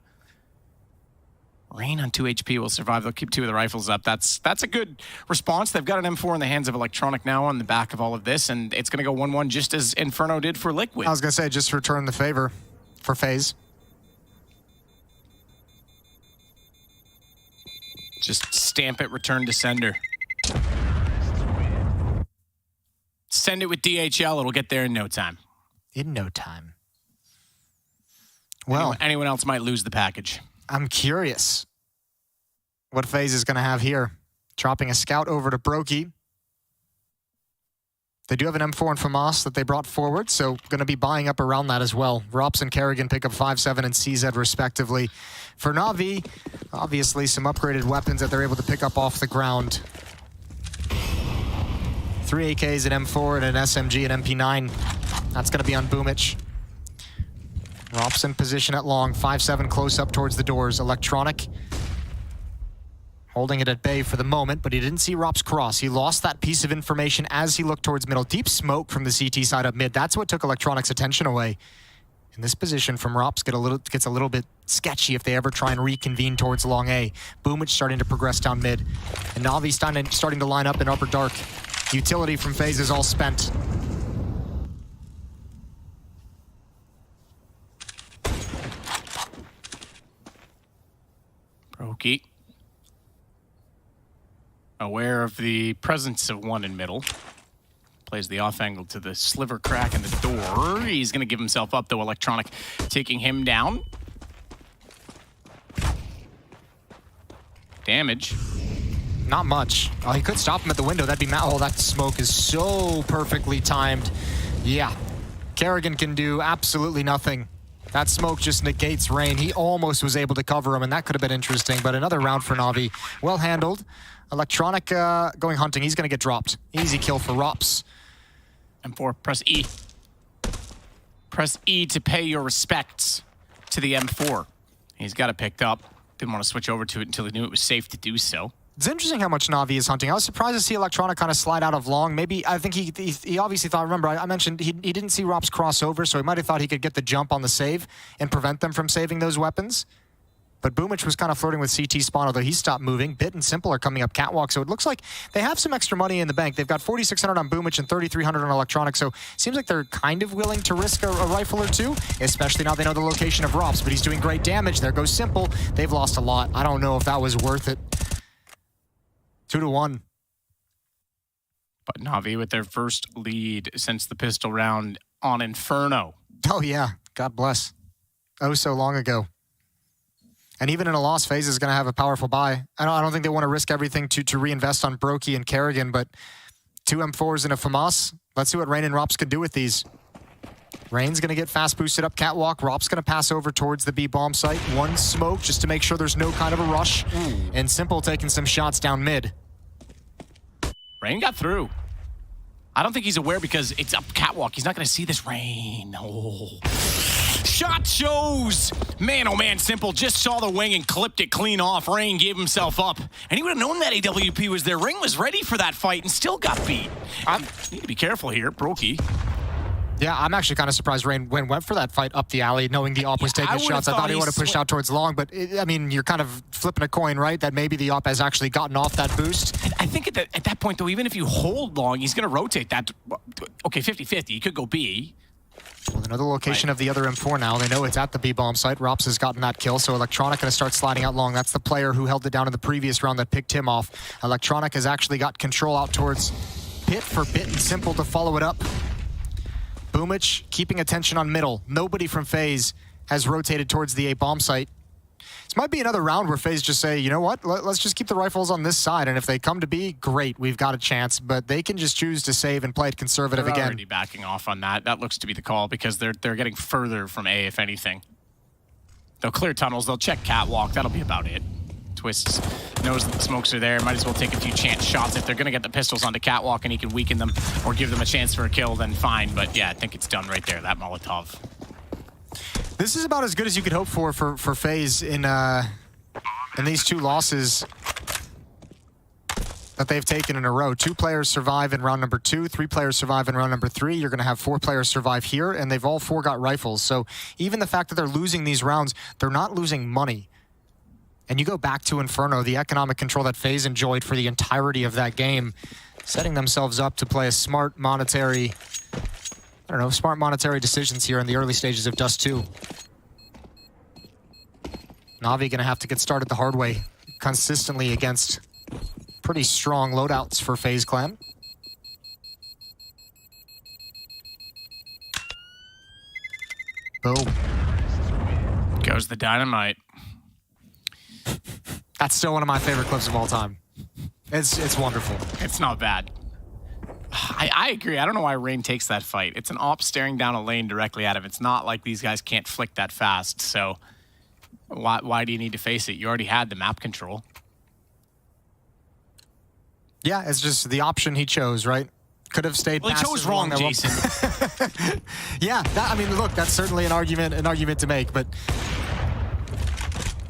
[SPEAKER 24] Rain on 2 HP will survive. They'll keep 2 of the rifles up. That's a good response. They've got an M4 in the hands of Electronic now on the back of all of this, and it's going to go 1-1 just as Inferno did for Liquid.
[SPEAKER 25] I was going to say, just return the favor for Faze.
[SPEAKER 24] Just stamp it, return to sender. Send it with DHL. It'll get there in no time.
[SPEAKER 25] In no time. Well,
[SPEAKER 24] anyone else might lose the package.
[SPEAKER 25] I'm curious what Faze is going to have here. Dropping a scout over to Brokey. They do have an M4 and FAMAS that they brought forward, so going to be buying up around that as well. Rops and Kerrigan pick up 5-7 and CZ respectively. For Navi, obviously some upgraded weapons that they're able to pick up off the ground. 3 AKs, an M4, and an SMG, and MP9. That's going to be on Boomich. Rops in position at long, 5-7 close up towards the doors. Electronic holding it at bay for the moment, but he didn't see Rops cross. He lost that piece of information as he looked towards middle. Deep smoke from the CT side up mid. That's what took Electronic's attention away. In this position from Rops gets a little bit sketchy if they ever try and reconvene towards long A. Boomich starting to progress down mid. And Navi starting to line up in upper dark. Utility from Faze is all spent.
[SPEAKER 24] Brokey. Aware of the presence of one in middle. Plays the off angle to the sliver crack in the door. He's going to give himself up, though. Electronic taking him down. Damage.
[SPEAKER 25] Not much. Oh, he could stop him at the window. That'd be oh, that smoke is so perfectly timed. Yeah. Kerrigan can do absolutely nothing. That smoke just negates Rain. He almost was able to cover him, and that could have been interesting. But another round for Navi. Well handled. Electronic going hunting. He's going to get dropped. Easy kill for Rops.
[SPEAKER 24] M4, press E. Press E to pay your respects to the M4. He's got it picked up. Didn't want to switch over to it until he knew it was safe to do so.
[SPEAKER 25] It's interesting how much Navi is hunting. I was surprised to see Electronic kind of slide out of long. Maybe, I think he obviously thought, remember, I mentioned he didn't see Rops cross over, so he might have thought he could get the jump on the save and prevent them from saving those weapons. But Boomich was kind of flirting with CT spawn, although he stopped moving. Bit and Simple are coming up catwalk, so it looks like they have some extra money in the bank. They've got 4,600 on Boomich and 3,300 on Electronic, so it seems like they're kind of willing to risk a rifle or two, especially now they know the location of Rops, but he's doing great damage. There goes Simple. They've lost a lot. I don't know if that was worth it. 2-1.
[SPEAKER 24] But Navi with their first lead since the pistol round on Inferno.
[SPEAKER 25] Oh yeah, God bless. Oh, so long ago. And even in a loss, Faze is going to have a powerful buy. I don't think they want to risk everything to reinvest on Brokey and Kerrigan, but 2 M4s and a FAMAS. Let's see what Rain and Rops can do with these. Rain's going to get fast boosted up catwalk. Rops going to pass over towards the B bomb site. 1 smoke just to make sure there's no kind of a rush. And Simple taking some shots down mid.
[SPEAKER 24] Rain got through. I don't think he's aware because it's up catwalk. He's not going to see this Rain. Oh. Shot shows. Man, oh man, Simple just saw the wing and clipped it clean off. Rain gave himself up. And he would have known that AWP was there. Ring was ready for that fight and still got beat. I need to be careful here. Brokey
[SPEAKER 25] Yeah, I'm actually kind of surprised Rain went for that fight up the alley, knowing the op was taking shots. I thought he would have pushed out towards long, but I mean, you're kind of flipping a coin, right? That maybe the op has actually gotten off that boost.
[SPEAKER 24] I think at that point, though, even if you hold long, he's going to rotate that. Okay, 50-50. He could go B.
[SPEAKER 25] Well, another location of the other M4 now. They know it's at the B-bomb site. Rops has gotten that kill, so Electronic going to start sliding out long. That's the player who held it down in the previous round that picked him off. Electronic has actually got control out towards Pit for Bit and Simple to follow it up. Boomich keeping attention on middle. Nobody from Faze has rotated towards the A-bomb site. This might be another round where Faze just say, you know what, let's just keep the rifles on this side, and if they come to B, great, we've got a chance, but they can just choose to save and play it conservative again.
[SPEAKER 24] They're already backing off on that. That looks to be the call because they're getting further from A, if anything. They'll clear tunnels, they'll check catwalk, that'll be about it. Twists knows that the smokes are there, might as well take a few chance shots. If they're going to get the pistols onto catwalk and he can weaken them or give them a chance for a kill, then fine. But yeah, I think it's done right there, that Molotov.
[SPEAKER 25] This is about as good as you could hope for Faze in these two losses that they've taken in a row. 2 players survive in round number 2, 3 players survive in round number 3. You're going to have 4 players survive here, and they've all 4 got rifles. So even the fact that they're losing these rounds, they're not losing money. And you go back to Inferno, the economic control that Faze enjoyed for the entirety of that game, setting themselves up to play a smart monetary decisions here in the early stages of Dust 2. Navi gonna have to get started the hard way consistently against pretty strong loadouts for Faze Clan. Boom.
[SPEAKER 24] Goes the dynamite.
[SPEAKER 25] That's still one of my favorite clips of all time. It's wonderful.
[SPEAKER 24] It's not bad. I agree. I don't know why Rain takes that fight. It's an op staring down a lane directly at him. It's not like these guys can't flick that fast. So why do you need to face it? You already had the map control.
[SPEAKER 25] Yeah, it's just the option he chose, right? Could have stayed.
[SPEAKER 24] Well, he chose wrong, Jason.
[SPEAKER 25] Yeah, I mean, look, that's certainly an argument to make, but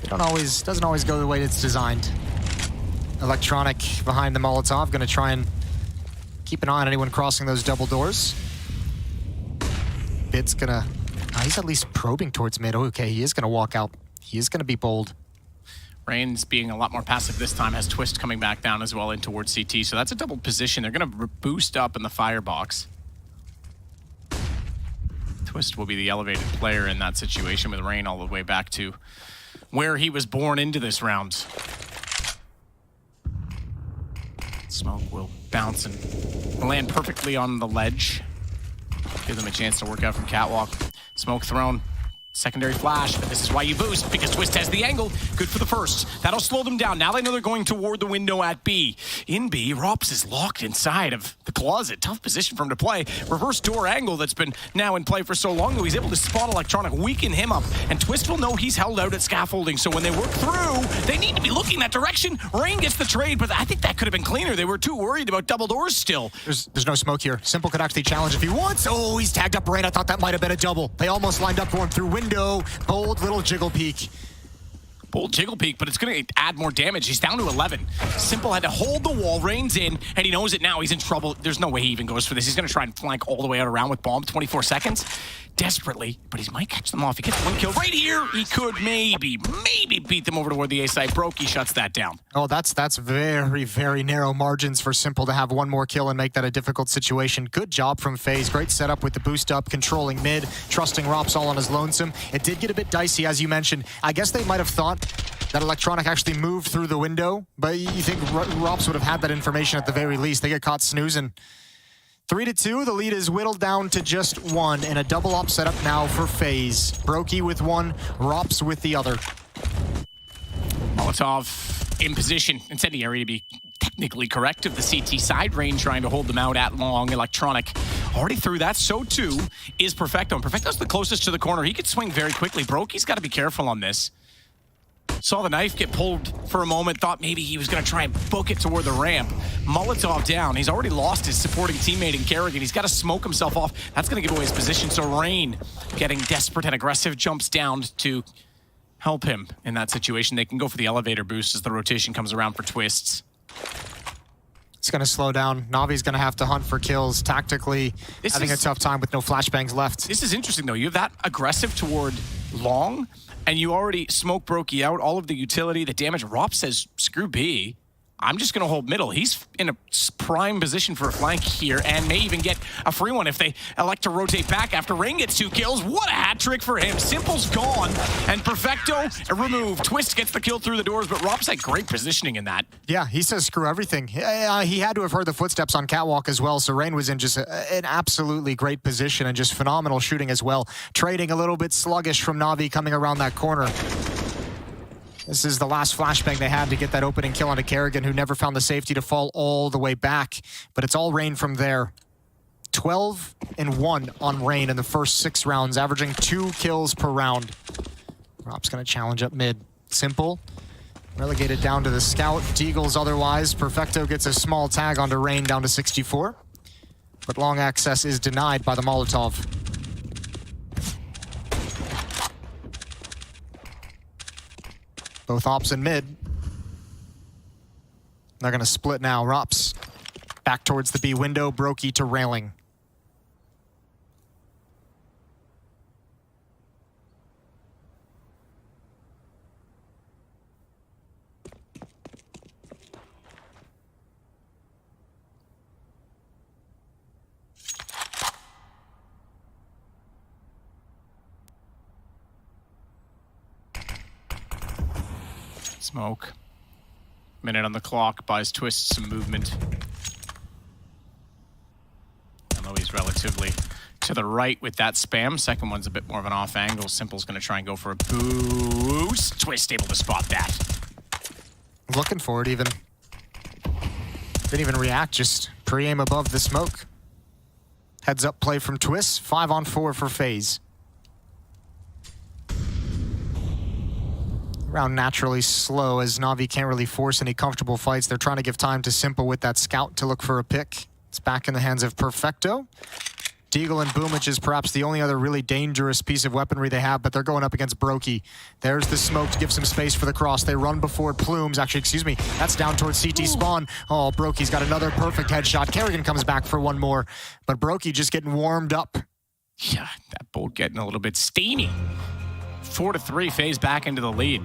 [SPEAKER 25] it doesn't always go the way it's designed. Electronic behind the Molotov, going to try and keep an eye on anyone crossing those double doors. Bit's gonna... he's at least probing towards mid. Okay, he is gonna walk out. He is gonna be bold.
[SPEAKER 24] Rain's being a lot more passive this time, has Twist coming back down as well in towards CT, so that's a double position. They're gonna boost up in the firebox. Twist will be the elevated player in that situation with Rain all the way back to where he was born into this round. Smoke will bounce and land perfectly on the ledge. Give them a chance to work out from catwalk. Smoke thrown. Secondary flash, but this is why you boost, because Twist has the angle. Good for the first. That'll slow them down. Now they know they're going toward the window at B. In B, Rops is locked inside of the closet. Tough position for him to play. Reverse door angle that's been now in play for so long, though he's able to spot Electronic, weaken him up, and Twist will know he's held out at scaffolding, so when they work through, they need to be looking that direction. Rain gets the trade, but I think that could have been cleaner. They were too worried about double doors still.
[SPEAKER 25] There's no smoke here. Simple could actually challenge if he wants. Oh, he's tagged up Rain. I thought that might have been a double. They almost lined up for him through window. Bold little jiggle peek.
[SPEAKER 24] Bold jiggle peek, but it's going to add more damage. He's down to 11. Simple had to hold the wall, Rain's in, and he knows it now. He's in trouble. There's no way he even goes for this. He's going to try and flank all the way out around with bomb. 24 seconds. Desperately, but he might catch them off. He gets one kill right here. He could maybe beat them over to where the A site broke. He shuts that down.
[SPEAKER 25] Oh, that's very, very narrow margins for Simple to have one more kill and make that a difficult situation. Good job from Faze. Great setup with the boost up, controlling mid, trusting Rops all on his lonesome. It did get a bit dicey, as you mentioned. I guess they might have thought that Electronic actually moved through the window, but you think Rops would have had that information at the very least. They get caught snoozing. 3-2, the lead is whittled down to just 1, and a double op setup now for Faze. Brokey with 1, Rops with the other.
[SPEAKER 24] Molotov in position, incendiary to be technically correct, of the CT side. Rain trying to hold them out at long. Electronic already through that, so too is Perfecto. And Perfecto's the closest to the corner. He could swing very quickly. Brokey's got to be careful on this. Saw the knife get pulled for a moment, thought maybe he was going to try and book it toward the ramp. Molotov down. He's already lost his supporting teammate in Kerrigan. He's got to smoke himself off. That's going to give away his position. So Rain, getting desperate and aggressive, jumps down to help him in that situation. They can go for the elevator boost as the rotation comes around for Twists.
[SPEAKER 25] It's going to slow down. Navi's going to have to hunt for kills. Tactically, having a tough time with no flashbangs left.
[SPEAKER 24] This is interesting, though. You have that aggressive toward long, and you already smoke Brokey out, all of the utility, the damage. Rop says, screw B. I'm just going to hold middle. He's in a prime position for a flank here and may even get a free one if they elect to rotate back after Rain gets 2 kills. What a hat trick for him. Simple's gone and Perfecto removed. Twist gets the kill through the doors, but Rob's had great positioning in that.
[SPEAKER 25] Yeah, he says screw everything. He had to have heard the footsteps on Catwalk as well, so Rain was in just an absolutely great position and just phenomenal shooting as well. Trading a little bit sluggish from Navi coming around that corner. This is the last flashbang they had to get that opening kill onto Kerrigan, who never found the safety to fall all the way back. But it's all Rain from there. 12-1 on Rain in the first 6 rounds, averaging 2 kills per round. Rob's going to challenge up mid. Simple. Relegated down to the scout. Deagle's otherwise. Perfecto gets a small tag onto Rain down to 64. But long access is denied by the Molotov. Both ops and mid. They're going to split now. Rops back towards the B window. Brokey to railing.
[SPEAKER 24] Smoke. Minute on the clock buys Twist some movement. Although he's relatively to the right with that spam. Second one's a bit more of an off angle. Simple's going to try and go for a boost. Twist able to spot that.
[SPEAKER 25] Looking for it even. Didn't even react, just pre-aim above the smoke. Heads up play from Twist. 5-on-4 for Faze. Round naturally slow as Navi can't really force any comfortable fights. They're trying to give time to Simple with that scout to look for a pick. It's back in the hands of Perfecto. Deagle and Boomich is perhaps the only other really dangerous piece of weaponry they have, but they're going up against Brokey. There's the smoke to give some space for the cross. They run before Plumes. Actually, excuse me, that's down towards CT spawn. Oh, Brokey's got another perfect headshot. Kerrigan comes back for one more, but Brokey just getting warmed up.
[SPEAKER 24] Yeah, that bolt getting a little bit steamy. 4-3, Faze back into the lead.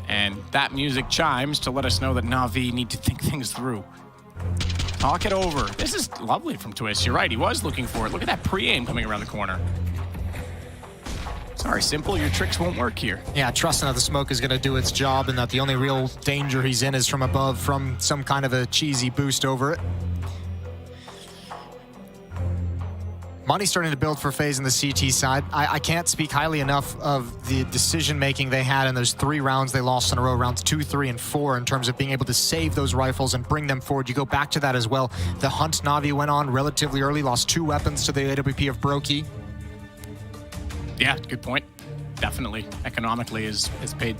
[SPEAKER 24] And that music chimes to let us know that Navi need to think things through. Talk it over. This is lovely from Twist. You're right, he was looking for it. Look at that pre-aim coming around the corner. Sorry, Simple, your tricks won't work here.
[SPEAKER 25] Yeah, trusting that the smoke is going to do its job and that the only real danger he's in is from above, from some kind of a cheesy boost over it. Money's starting to build for Faze in the CT side. I can't speak highly enough of the decision-making they had in those 3 rounds they lost in a row, rounds 2, 3, and 4, in terms of being able to save those rifles and bring them forward. You go back to that as well. The hunt Navi went on relatively early, lost 2 weapons to the AWP of Brokey.
[SPEAKER 24] Yeah, good point. Definitely, economically, has paid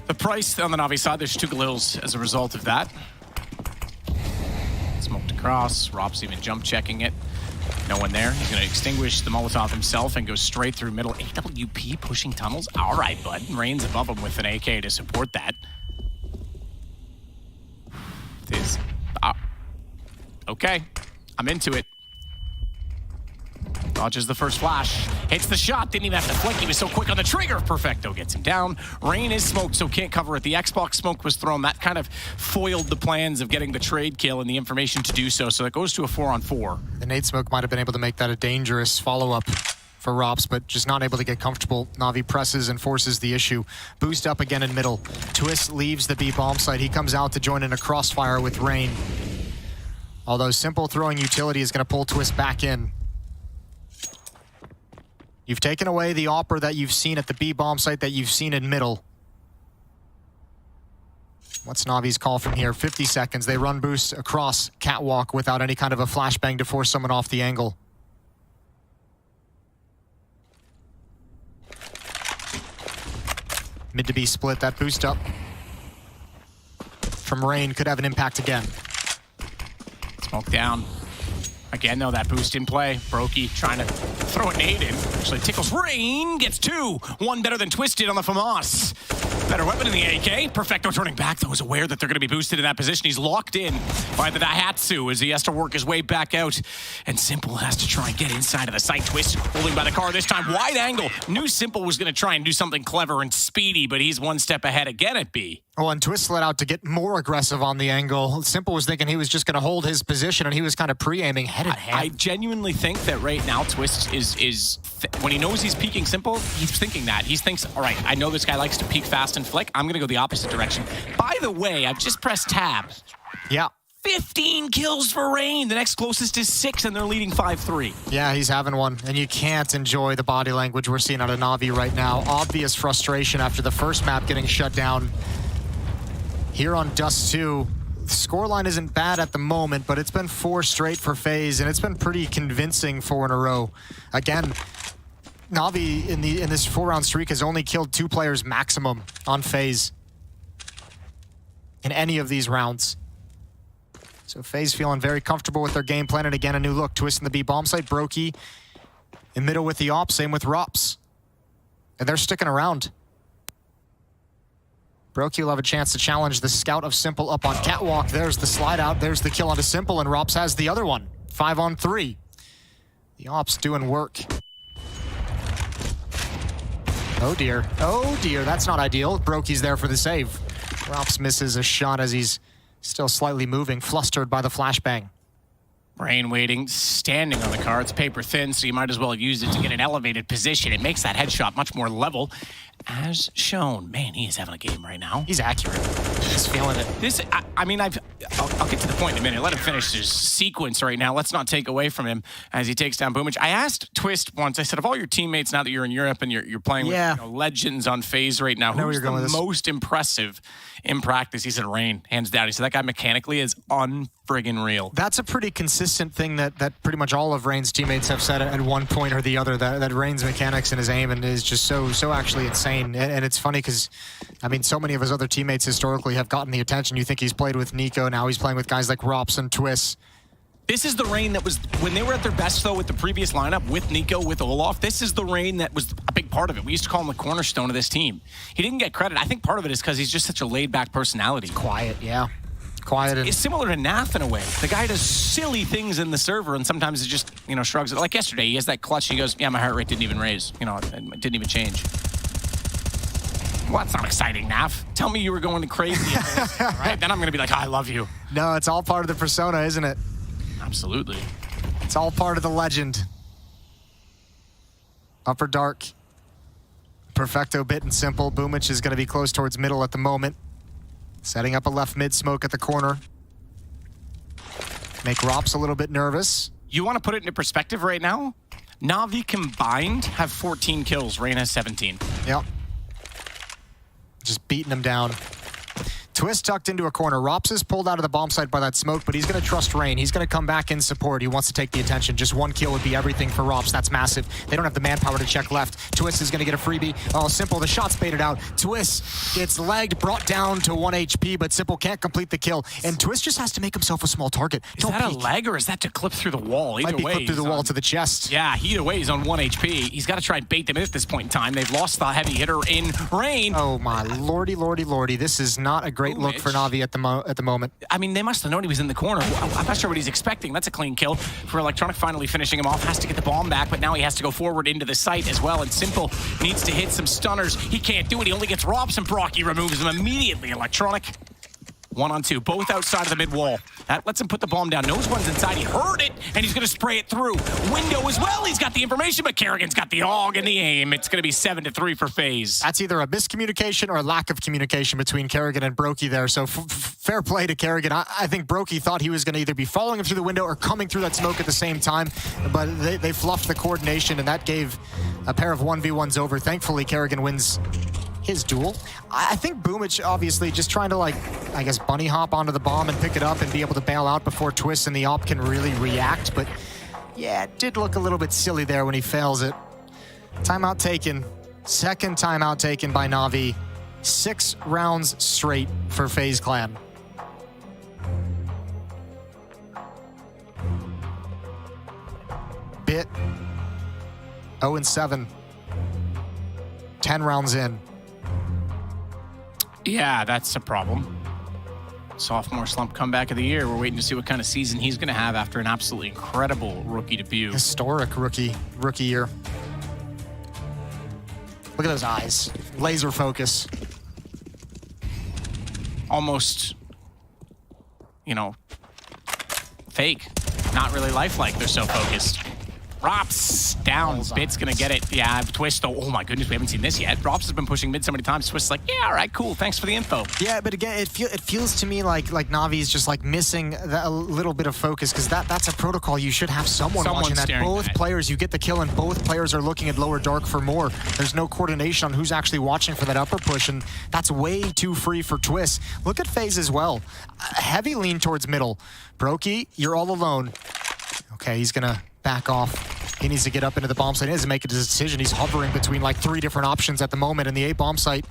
[SPEAKER 24] the price on the Navi side. There's 2 Galils as a result of that. Smoked across. Rob's even jump checking it. No one there. He's going to extinguish the Molotov himself and go straight through middle. AWP pushing tunnels. All right, bud. Rain's above him with an AK to support that. This, okay, I'm into it. Dodges the first flash. Hits the shot. Didn't even have to flick. He was so quick on the trigger. Perfecto gets him down. Rain is smoked, so can't cover it. The Xbox smoke was thrown. That kind of foiled the plans of getting the trade kill and the information to do so. So that goes to a 4-on-4.
[SPEAKER 25] The nade smoke might have been able to make that a dangerous follow-up for Rops, but just not able to get comfortable. Navi presses and forces the issue. Boost up again in middle. Twist leaves the B bomb site. He comes out to join in a crossfire with Rain. Although Simple throwing utility is going to pull Twist back in. You've taken away the Opera that you've seen at the B bomb site that you've seen in middle. What's Navi's call from here? 50 seconds. They run boost across Catwalk without any kind of a flashbang to force someone off the angle. Mid to B split, that boost up from Rain could have an impact again.
[SPEAKER 24] Smoke down. Again, though, that boost in play. Brokey trying to throw a nade in. Actually tickles Rain, gets 2. 1 better than Twisted on the FAMAS. Better weapon in the AK. Perfecto turning back, though, is aware that they're going to be boosted in that position. He's locked in by the Daihatsu as he has to work his way back out. And Simple has to try and get inside of the site. Twist holding by the car this time. Wide angle. Knew Simple was going to try and do something clever and speedy, but he's one step ahead again at B.
[SPEAKER 25] Oh, and Twist let out to get more aggressive on the angle. Simple was thinking he was just going to hold his position, and he was kind of pre-aiming head in hand.
[SPEAKER 24] I genuinely think that right now Twist is when he knows he's peeking Simple, he's thinking that. He thinks, all right, I know this guy likes to peek fast and flick. I'm going to go the opposite direction. By the way, I've just pressed tab.
[SPEAKER 25] Yeah.
[SPEAKER 24] 15 kills for Rain. The next closest is 6, and they're leading 5-3.
[SPEAKER 25] Yeah, he's having one, and you can't enjoy the body language we're seeing out of Navi right now. Obvious frustration after the first map getting shut down. Here on Dust 2, the scoreline isn't bad at the moment, but it's been 4 straight for Faze, and it's been pretty convincing 4 in a row. Again, Navi in this 4-round streak has only killed 2 players maximum on Faze in any of these rounds. So Faze feeling very comfortable with their game plan, and again, a new look. Twist in the B bomb site, Brokey in middle with the op, same with Rops. And they're sticking around. Brokey will have a chance to challenge the scout of Simple up on Catwalk. There's the slide out, there's the kill onto Simple, and Rops has the other one. 5-on-3. The ops doing work. Oh dear, that's not ideal. Brokey's there for the save. Rops misses a shot as he's still slightly moving, flustered by the flashbang.
[SPEAKER 24] Rain waiting, standing on the car. It's paper thin, so you might as well have used it to get an elevated position. It makes that headshot much more level, as shown. Man, he is having a game right now.
[SPEAKER 25] He's accurate. He's feeling it.
[SPEAKER 24] This, I mean, I'll get to the point in a minute. Let him finish his sequence right now. Let's not take away from him as he takes down Boomich. I asked Twist once, I said, of all your teammates now that you're in Europe and you're playing with legends on Faze right now, who's the most impressive in practice? He said, Rain, hands down. He said, that guy mechanically is unfriggin' real.
[SPEAKER 25] That's a pretty consistent thing that pretty much all of Rain's teammates have said at one point or the other, that Rain's mechanics and his aim and is just so actually insane. And it's funny because, I mean, so many of his other teammates historically have gotten the attention. You think he's played with Nico, now he's playing with guys like Rops and Twist.
[SPEAKER 24] This is the Rain that was, when they were at their best, though, with the previous lineup, with Nico, with Olaf, this is the Rain that was a big part of it. We used to call him the cornerstone of this team. He didn't get credit. I think part of it is because he's just such a laid-back personality.
[SPEAKER 25] Quiet, yeah. Quiet.
[SPEAKER 24] It's similar to Naf in a way. The guy does silly things in the server, and sometimes it just, shrugs it. Like yesterday, he has that clutch, and he goes, yeah, my heart rate didn't even raise. It didn't even change. Well, that's not exciting, Naf. Tell me you were going crazy. Right? Then I'm going to be like, oh, I love you.
[SPEAKER 25] No, it's all part of the persona, isn't it?
[SPEAKER 24] Absolutely.
[SPEAKER 25] It's all part of the legend. Upper dark. Perfecto bit and Simple. Boomich is going to be close towards middle at the moment. Setting up a left mid smoke at the corner. Make Rops a little bit nervous.
[SPEAKER 24] You want to put it into perspective right now? Navi combined have 14 kills. Rain has 17.
[SPEAKER 25] Yep. Just beating him down. Twist tucked into a corner. Rops is pulled out of the bomb site by that smoke, but he's going to trust Rain. He's going to come back in support. He wants to take the attention. Just one kill would be everything for Rops. That's massive. They don't have the manpower to check left. Twist is going to get a freebie. Oh, Simple. The shot's baited out. Twist gets legged, brought down to 1 HP, but Simple can't complete the kill. And Twist just has to make himself a small target.
[SPEAKER 24] Is that a leg or is that to clip through the wall?
[SPEAKER 25] Might be clipped through the wall to the chest.
[SPEAKER 24] Yeah, either way, he's on 1 HP. He's got to try and bait them in at this point in time. They've lost the heavy hitter in Rain.
[SPEAKER 25] Oh, my lordy, lordy, lordy. This is not a great look for Navi at the moment.
[SPEAKER 24] I mean, they must have known he was in the corner. I'm not sure what he's expecting. That's a clean kill for Electronic, finally finishing him off. Has to get the bomb back, but now he has to go forward into the site as well. And Simple needs to hit some stunners. He can't do it. He only gets Rops, and Brocky removes him immediately. Electronic, 1-on-2, both outside of the mid wall. That lets him put the bomb down. Knows one's inside. He heard it, and he's going to spray it through. Window as well. He's got the information, but Kerrigan's got the AUG and the aim. It's going to be 7-3 for Faze.
[SPEAKER 25] That's either a miscommunication or a lack of communication between Kerrigan and Brokey there. So fair play to Kerrigan. I think Brokey thought he was going to either be following him through the window or coming through that smoke at the same time, but they fluffed the coordination, and that gave a pair of 1v1s over. Thankfully, Kerrigan wins his duel. I think Boomich obviously just trying to, like, I guess, bunny hop onto the bomb and pick it up and be able to bail out before Twist and the op can really react. But yeah, it did look a little bit silly there when he fails it. Timeout taken. Second timeout taken by Navi. 6 rounds straight for FaZe Clan. Bit 0-7. 10 rounds in.
[SPEAKER 24] Yeah, that's a problem. Sophomore slump comeback of the year. We're waiting to see what kind of season he's going to have after an absolutely incredible rookie debut.
[SPEAKER 25] Historic rookie year. Look at those eyes. Laser focus.
[SPEAKER 24] Almost, fake. Not really lifelike. They're so focused. Rops down. Bit's gonna get it. Yeah, Twist though. Oh my goodness, we haven't seen this yet. Rops has been pushing mid so many times. Twist's like, yeah, all right, cool. Thanks for the info.
[SPEAKER 25] Yeah, but again, it feels to me like Navi is just like missing a little bit of focus, because that's a protocol. You should have someone watching that. Both players, you get the kill, and both players are looking at lower dark for more. There's no coordination on who's actually watching for that upper push, and that's way too free for Twist. Look at Faze as well. A heavy lean towards middle. Brokey, you're all alone. Okay, he's gonna back off. He needs to get up into the bomb site. He has to make a decision. He's hovering between like 3 different options at the moment, and the A bomb site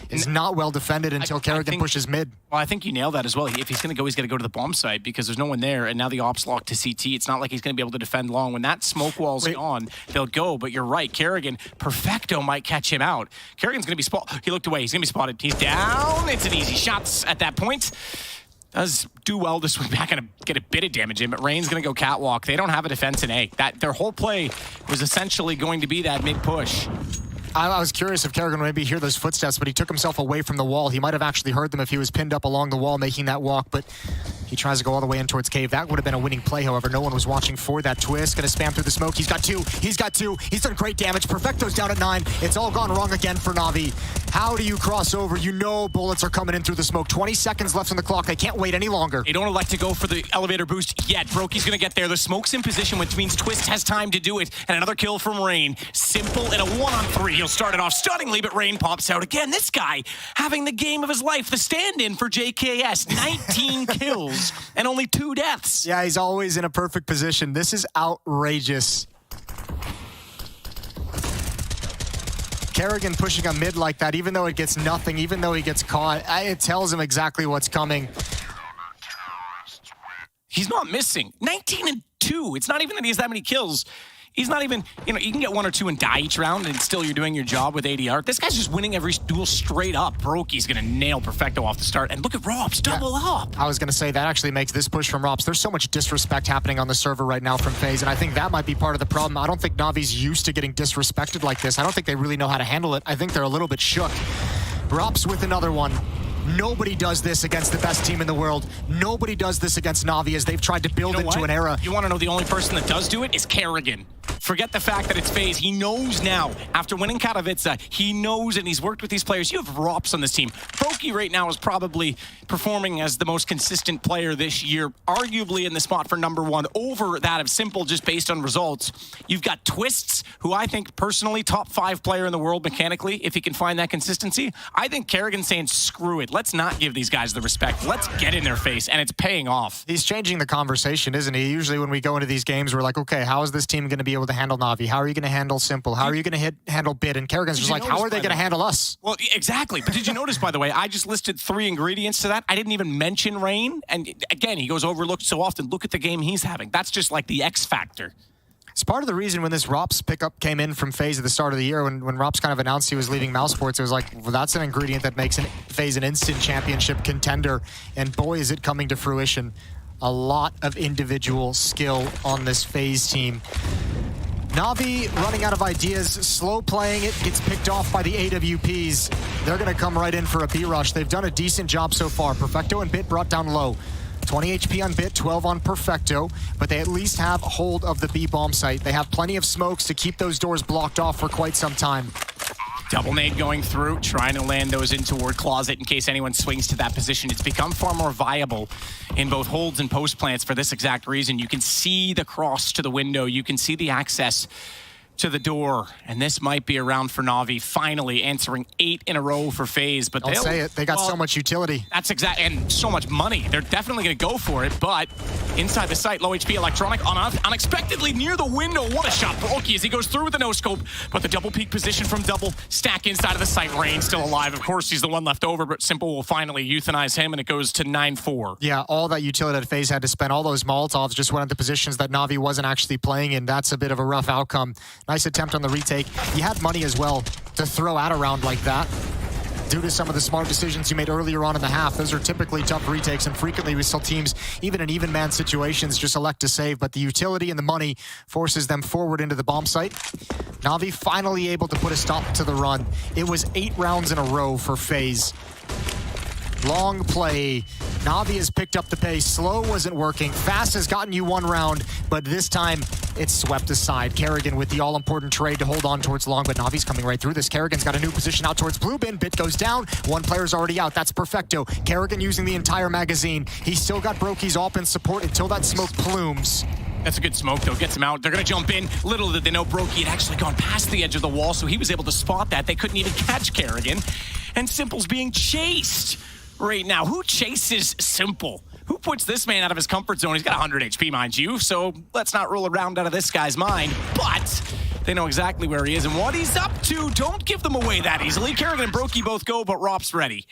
[SPEAKER 25] is not well defended until Kerrigan pushes mid.
[SPEAKER 24] Well, I think you nailed that as well. If he's going to go, he's got to go to the bomb site because there's no one there, and now the ops locked to CT. It's not like he's going to be able to defend long. When that smoke wall's gone, they'll go, but you're right. Kerrigan, Perfecto might catch him out. Kerrigan's going to be spotted. He looked away. He's going to be spotted. He's down. It's an easy shot at that point. Does do well to swing back and get a bit of damage in, but Rain's going to go catwalk. They don't have a defense in A. Their whole play was essentially going to be that mid-push.
[SPEAKER 25] I was curious if Kerrigan would maybe hear those footsteps, but he took himself away from the wall. He might have actually heard them if he was pinned up along the wall making that walk, but he tries to go all the way in towards cave. That would have been a winning play, however. No one was watching for that. Twist going to spam through the smoke. He's got 2. He's got 2. He's done great damage. Perfecto's down at 9. It's all gone wrong again for Navi. How do you cross over? You know bullets are coming in through the smoke. 20 seconds left on the clock. They can't wait any longer.
[SPEAKER 24] They don't elect to go for the elevator boost yet. Brokey's going to get there. The smoke's in position, which means Twist has time to do it. And another kill from Rain. Simple in a 1-on-3. He'll start it off stunningly, but Rain pops out again. This guy having the game of his life. The stand-in for JKS. 19 kills and only 2 deaths.
[SPEAKER 25] Yeah, he's always in a perfect position. This is outrageous. Kerrigan pushing a mid like that, even though it gets nothing, even though he gets caught, it tells him exactly what's coming.
[SPEAKER 24] He's not missing. 19 and 2. It's not even that he has that many kills. He's not even, you can get 1 or 2 and die each round, and still you're doing your job with ADR. This guy's just winning every duel straight up. Brokey's going to nail Perfecto off the start. And look at Rops, double up.
[SPEAKER 25] I was going to say, that actually makes this push from Rops. There's so much disrespect happening on the server right now from Faze, and I think that might be part of the problem. I don't think Navi's used to getting disrespected like this. I don't think they really know how to handle it. I think they're a little bit shook. Rops with another one. Nobody does this against the best team in the world. Nobody does this against Navi as they've tried to build into an era.
[SPEAKER 24] You want to know the only person that does do it is Kerrigan. Forget the fact that it's Faze. He knows now. After winning Katowice, he knows, and he's worked with these players. You have Rops on this team. Brokey right now is probably performing as the most consistent player this year, arguably in the spot for #1 over that of Simple just based on results. You've got Twists, who I think personally top 5 player in the world mechanically, if he can find that consistency. I think Kerrigan's saying, screw it. Let's not give these guys the respect. Let's get in their face, and it's paying off.
[SPEAKER 25] He's changing the conversation, isn't he? Usually when we go into these games, we're like, okay, how is this team going to be able to handle Navi? How are you going to handle Simple? How are you going to handle Bid? And Kerrigan's just like, how are they going to handle us?
[SPEAKER 24] Well, exactly. But did you notice, by the way, I just listed 3 ingredients to that. I didn't even mention Rain. And again, he goes overlooked so often. Look at the game he's having. That's just like the X factor.
[SPEAKER 25] It's part of the reason when this Rops pickup came in from Faze at the start of the year, when Rops kind of announced he was leaving Mouse Sports, it was like, well, that's an ingredient that makes Faze an instant championship contender. And boy, is it coming to fruition. A lot of individual skill on this Faze team. Navi running out of ideas, slow playing it, gets picked off by the AWPs. They're going to come right in for a B rush. They've done a decent job so far. Perfecto and Bit brought down low. 20 HP on Bit, 12 on Perfecto, but they at least have hold of the B bomb site. They have plenty of smokes to keep those doors blocked off for quite some time.
[SPEAKER 24] Double nade going through, trying to land those in toward Closet in case anyone swings to that position. It's become far more viable in both holds and post plants for this exact reason. You can see the cross to the window. You can see the access to the door, and this might be a round for Navi, finally answering 8 in a row for Faze. But
[SPEAKER 25] I'll say it, they got so much utility.
[SPEAKER 24] That's exactly, and so much money. They're definitely going to go for it, but inside the site, low HP Electronic unexpectedly near the window. What a shot. Brokey as he goes through with the no-scope, but the double peek position from Double, stack inside of the site. Rain still alive. Of course, he's the one left over, but Simple will finally euthanize him, and it goes to 9-4.
[SPEAKER 25] Yeah, all that utility that Faze had to spend, all those Molotovs just went into positions that Navi wasn't actually playing in. That's a bit of a rough outcome. Nice attempt on the retake. You had money as well to throw at a round like that. due to some of the smart decisions you made earlier on in the half. Those are typically tough retakes, and frequently we saw teams, even in even man situations, just elect to save, but the utility and the money forces them forward into the bomb site. Navi finally able to put a stop to the run. It was 8 rounds in a row for Faze. Long play. Navi has picked up the pace. Slow wasn't working. Fast has gotten you 1 round, but this time it's swept aside. Kerrigan with the all-important trade to hold on towards long, but Navi's coming right through this. Kerrigan's got a new position out towards blue bin. Bit goes down. 1 player's already out. That's perfecto. Kerrigan using the entire magazine. He's still got Brokey's AWP in support until that smoke plumes.
[SPEAKER 24] That's a good smoke, though. Gets him out. They're going to jump in. Little did they know Brokey had actually gone past the edge of the wall, so he was able to spot that. They couldn't even catch Kerrigan. And Simple's being chased right now. Who chases Simple? Who puts this man out of his comfort zone? He's got 100 HP, mind you, so let's not roll around out of this guy's mind. But they know exactly where he is and what he's up to. Don't give them away that easily. Kerrigan and Brokey both go, but Rop's ready.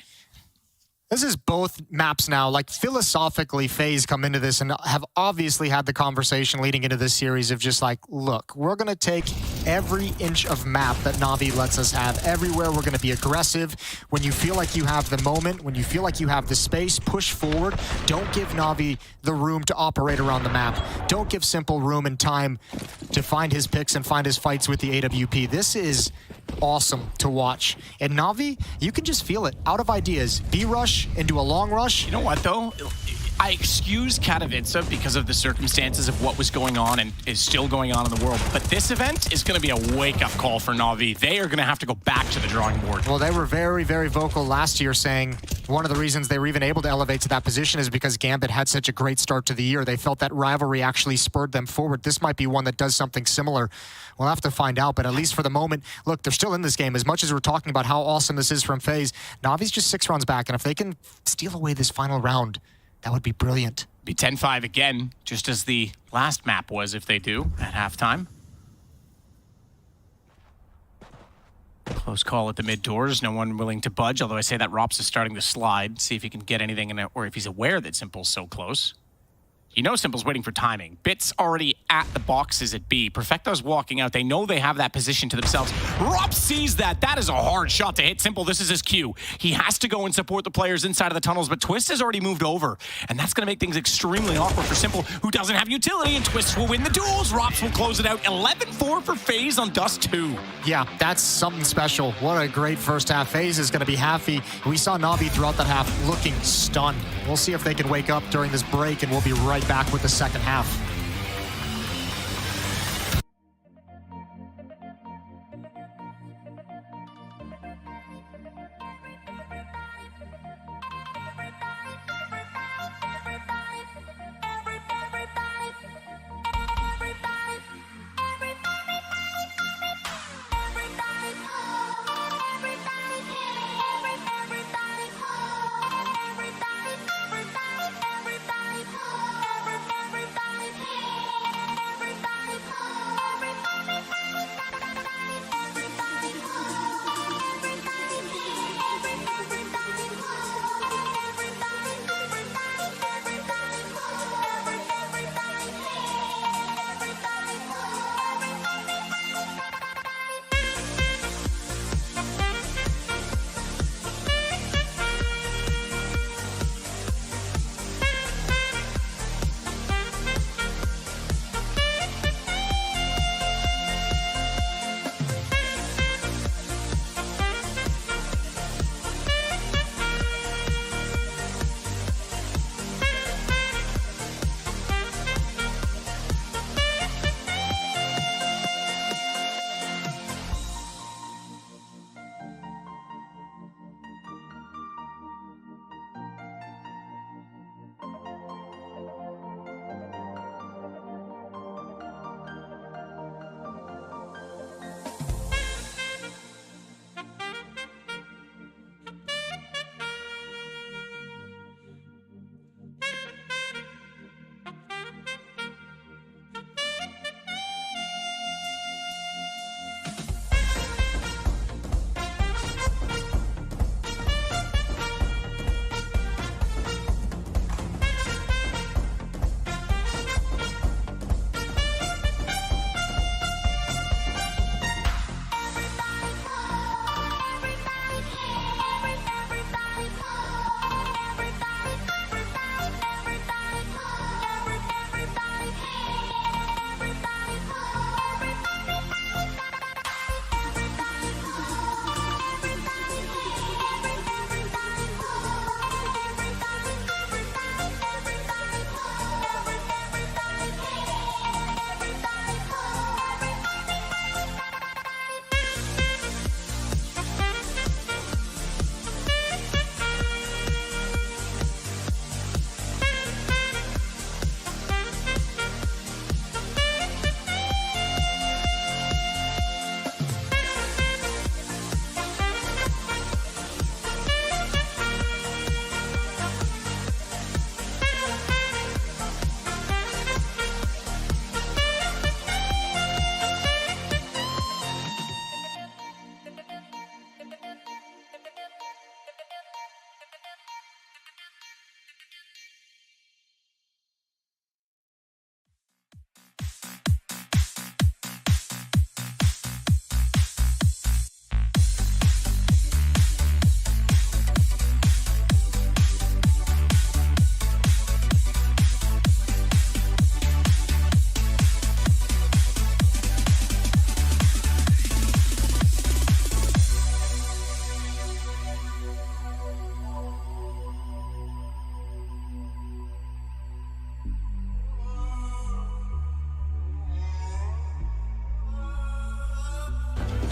[SPEAKER 25] This is both maps now. Like, philosophically, FaZe come into this and have obviously had the conversation leading into this series of just like, look, we're going to take every inch of map that Navi lets us have. Everywhere we're going to be aggressive. When you feel like you have the moment, when you feel like you have the space, push forward. Don't give Navi the room to operate around the map. Don't give Simple room and time to find his picks and find his fights with the AWP. This is awesome to watch. And Navi, you can just feel it. Out of ideas. B-rush into a long rush.
[SPEAKER 24] You know what, though? I excuse Katowice because of the circumstances of what was going on and is still going on in the world. But this event is going to be a wake-up call for Navi. They are going to have to go back to the drawing board.
[SPEAKER 25] Well, they were very, very vocal last year saying one of the reasons they were even able to elevate to that position is because Gambit had such a great start to the year. They felt that rivalry actually spurred them forward. This might be one that does something similar. We'll have to find out, but at least for the moment, look, they're still in this game. As much as we're talking about how awesome this is from FaZe, Navi's just 6 rounds back, and if they can steal away this final round, that would be brilliant.
[SPEAKER 24] Be 10-5 again, just as the last map was if they do at halftime. Close call at the mid doors. No one willing to budge, although I say that Rops is starting to slide. See if he can get anything in it, or if he's aware that Simple's so close. You know Simple's waiting for timing. Bit's already at the boxes at B. Perfecto's walking out. They know they have that position to themselves. Rob sees that. That is a hard shot to hit Simple. This is his cue. He has to go and support the players inside of the tunnels, but Twist has already moved over, and that's going to make things extremely awkward for Simple, who doesn't have utility, and Twist will win the duels. Rops will close it out. 11-4 for FaZe on Dust 2.
[SPEAKER 25] Yeah, that's something special. What a great first half. FaZe is going to be happy. We saw Navi throughout that half looking stunned. We'll see if they can wake up during this break, and we'll be right back with the second half.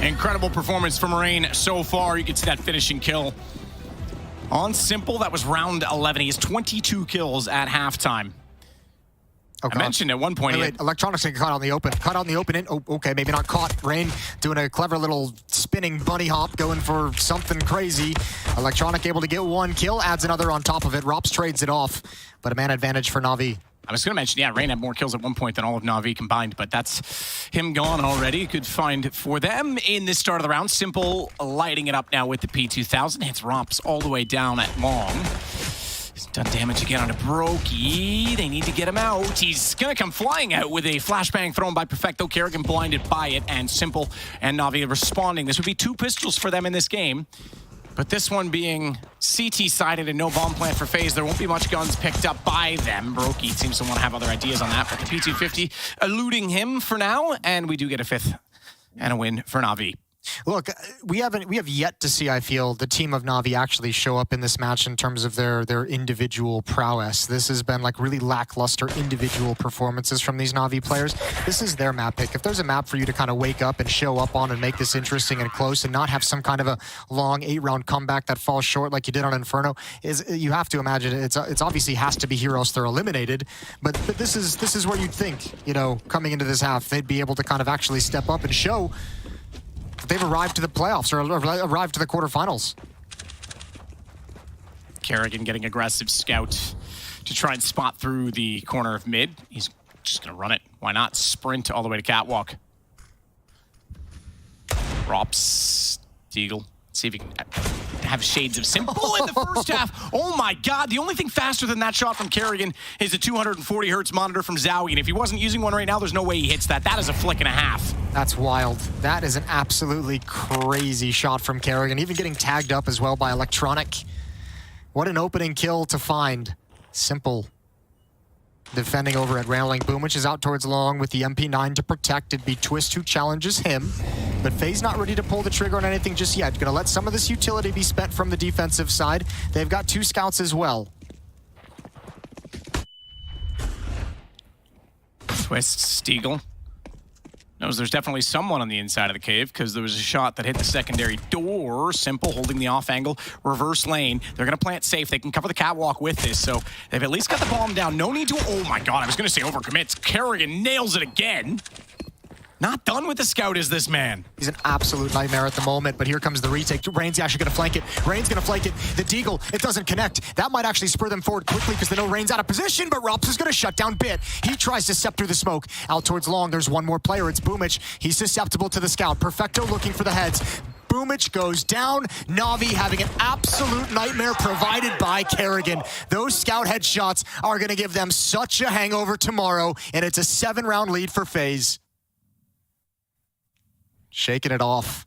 [SPEAKER 24] Incredible performance from Rain so far. You can see that finishing kill on Simple. That was round 11. He has 22 kills at halftime.
[SPEAKER 25] Oh,
[SPEAKER 24] I mentioned at one point...
[SPEAKER 25] Wait, Electronics getting caught out in the open. Caught out in the open. Oh, okay, maybe not caught. Rain doing a clever little spinning bunny hop, going for something crazy. Electronic able to get one kill, adds another on top of it. Rops trades it off, but a man advantage for Navi.
[SPEAKER 24] I was going to mention, yeah, Rain had more kills at one point than all of Navi combined, but that's him gone already. Good find for them in this start of the round. Simple lighting it up now with the P2000. Hits Rops all the way down at long. He's done damage again on a Brokey. They need to get him out. He's going to come flying out with a flashbang thrown by Perfecto. Kerrigan blinded by it, and Simple and Navi responding. This would be 2 pistols for them in this game. But this one being CT-sided and no bomb plant for Faze, there won't be much guns picked up by them. Brokey seems to want to have other ideas on that, but the P250 eluding him for now, and we do get a 5th and a win for Navi.
[SPEAKER 25] Look, we have yet to see, I feel, the team of Navi actually show up in this match in terms of their individual prowess. This has been like really lackluster individual performances from these Navi players. This is their map pick. If there's a map for you to kind of wake up and show up on and make this interesting and close and not have some kind of a long 8-round comeback that falls short like you did on Inferno, you have to imagine it's obviously has to be Heroes they're eliminated, but this is where you'd think, you know, coming into this half, they'd be able to kind of actually step up and show they've arrived to the playoffs or arrived to the quarterfinals.
[SPEAKER 24] Kerrigan getting aggressive scout to try and spot through the corner of mid. He's just going to run it. Why not? Sprint all the way to catwalk. Rops, Deagle. See if he can have shades of Simple in the first half. Oh my God, the only thing faster than that shot from Kerrigan is a 240 hertz monitor from Zowie, and if he wasn't using one right now, there's no way he hits that. That is a flick and a half.
[SPEAKER 25] That's wild. That is an absolutely crazy shot from Kerrigan, even getting tagged up as well by Electronic. What an opening kill to find. Simple defending over at Railing. Boomich is out towards long with the MP9 to protect. It'd be Twist who challenges him. But Faze not ready to pull the trigger on anything just yet. Gonna let some of this utility be spent from the defensive side. They've got 2 scouts as well.
[SPEAKER 24] Twist, Steagle. Knows there's definitely someone on the inside of the cave because there was a shot that hit the secondary door. Simple holding the off angle, reverse lane. They're going to plant safe. They can cover the catwalk with this, so they've at least got the bomb down. No need to, oh my God, I was going to say overcommits. Kerrigan nails it again. Not done with the scout is this man.
[SPEAKER 25] He's an absolute nightmare at the moment, but here comes the retake. Rain's actually going to flank it. Rain's going to flank it. The Deagle, it doesn't connect. That might actually spur them forward quickly because they know Rain's out of position, but Rops is going to shut down Bit. He tries to step through the smoke. Out towards long, there's one more player. It's Boomich. He's susceptible to the scout. Perfecto looking for the heads. Boomich goes down. Navi having an absolute nightmare provided by Kerrigan. Those scout headshots are going to give them such a hangover tomorrow, and it's a 7-round lead for Faze. Shaking it off.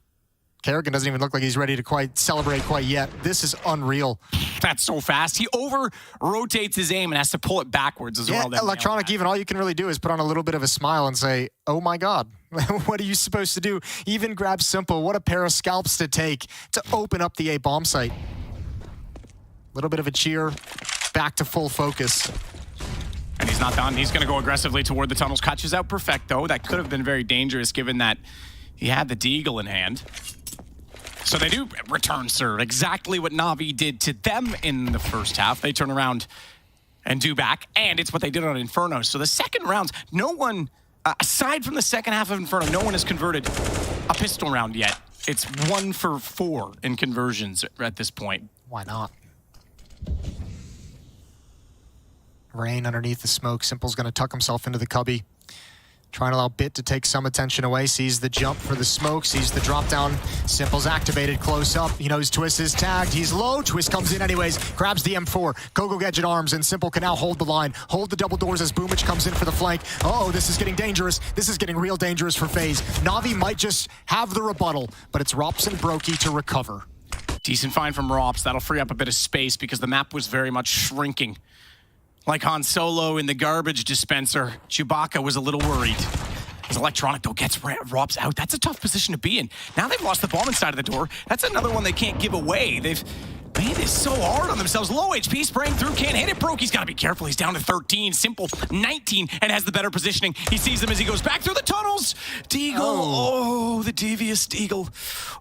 [SPEAKER 25] Kerrigan doesn't even look like he's ready to quite celebrate quite yet. This is unreal.
[SPEAKER 24] That's so fast. He over-rotates his aim and has to pull it backwards as well.
[SPEAKER 25] Electronic, even all you can really do is put on a little bit of a smile and say, oh my God, what are you supposed to do? Even grab Simple. What a pair of scalps to take to open up the A bomb site. Little bit of a cheer, back to full focus.
[SPEAKER 24] And he's not done. He's going to go aggressively toward the tunnels. Catches out Perfecto. That could have been very dangerous given that he had the Deagle in hand. So they do return serve. Exactly what Navi did to them in the first half. They turn around and do back, and it's what they did on Inferno. So the second rounds, no one, aside from the second half of Inferno, no one has converted a pistol round yet. It's 1 for 4 in conversions at this point.
[SPEAKER 25] Why not? Rain underneath the smoke. Simple's going to tuck himself into the cubby. Trying to allow Bit to take some attention away. Sees the jump for the smoke. Sees the drop down. Simple's activated close up. He knows Twist is tagged. He's low. Twist comes in anyways. Grabs the M4. Go Gadget arms. And Simple can now hold the line. Hold the double doors as Boomich comes in for the flank. Uh-oh, this is getting dangerous. This is getting real dangerous for Faze. Navi might just have the rebuttal, but it's Rops and Brokey to recover.
[SPEAKER 24] Decent find from Rops. That'll free up a bit of space because the map was very much shrinking. Like Han Solo in the garbage dispenser, Chewbacca was a little worried. As Electronic, though, gets Rops out. That's a tough position to be in. Now they've lost the bomb inside of the door. That's another one they can't give away. They've Bait is so hard on themselves. Low HP, spraying through, can't hit it. Broky's got to be careful. He's down to 13. Simple, 19, and has the better positioning. He sees them as he goes back through the tunnels. Deagle, oh the devious Deagle.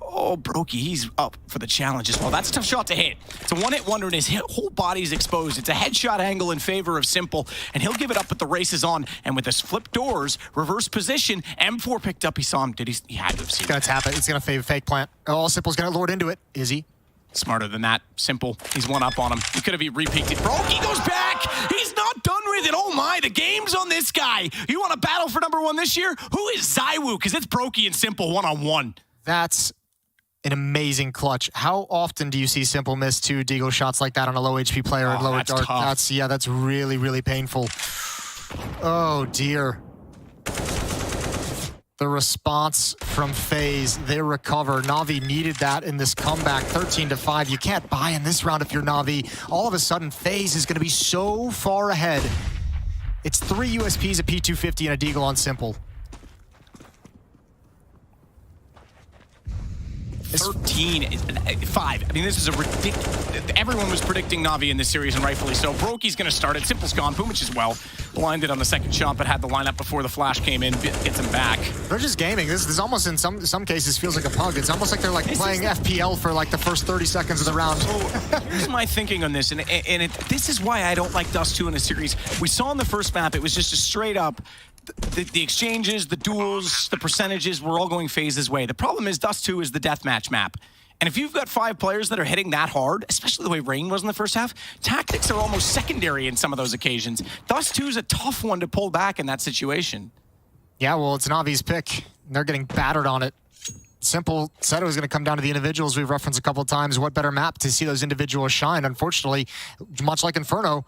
[SPEAKER 24] Oh, Brokey, he's up for the challenge as well. That's a tough shot to hit. It's a one-hit wonder, and his whole body's exposed. It's a headshot angle in favor of Simple, and he'll give it up with the race is on. And with his flip doors, reverse position, M4 picked up. He saw him. He had to have seen it.
[SPEAKER 25] It's going to tap it. It's going to fake plant. Oh, Simple's going to lure into it. Is he?
[SPEAKER 24] Smarter than that. Simple. He's one up on him. He could have re-peeked it. Brokey goes back. He's not done with it. Oh my, the game's on this guy. You want to battle for number 1 this year? Who is Zywoo? Because it's Brokey and Simple one-on-one.
[SPEAKER 25] That's an amazing clutch. How often do you see Simple miss 2 Deagle shots like that on a low HP player and lower dark?
[SPEAKER 24] Tough.
[SPEAKER 25] That's really, really painful. Oh dear. The response from Faze, they recover. Navi needed that in this comeback, 13-5. You can't buy in this round if you're Navi. All of a sudden, Faze is going to be so far ahead. It's 3 USPs, a P250, and a Deagle on Simple.
[SPEAKER 24] 13-5. I mean, this is a ridiculous. Everyone was predicting Navi in this series, and rightfully so. Brokey's going to start it. Simple's gone. Boomich as well. Blinded on the second shot, but had the lineup before the flash came in. Gets him back.
[SPEAKER 25] They're just gaming. This almost, in some cases, feels like a pug. It's almost like they're playing FPL for like the first 30 seconds of the round.
[SPEAKER 24] So here's my thinking on this, and this is why I don't like Dust 2 in a series. We saw in the first map, it was just a straight up. The exchanges, the duels, the percentages were all going Faze's way. The problem is Dust 2 is the deathmatch map. And if you've got 5 players that are hitting that hard, especially the way Rain was in the first half, tactics are almost secondary in some of those occasions. Dust 2 is a tough one to pull back in that situation.
[SPEAKER 25] Yeah, well, it's Navi's pick. They're getting battered on it. Simple said it was going to come down to the individuals. We've referenced a couple of times. What better map to see those individuals shine? Unfortunately, much like Inferno,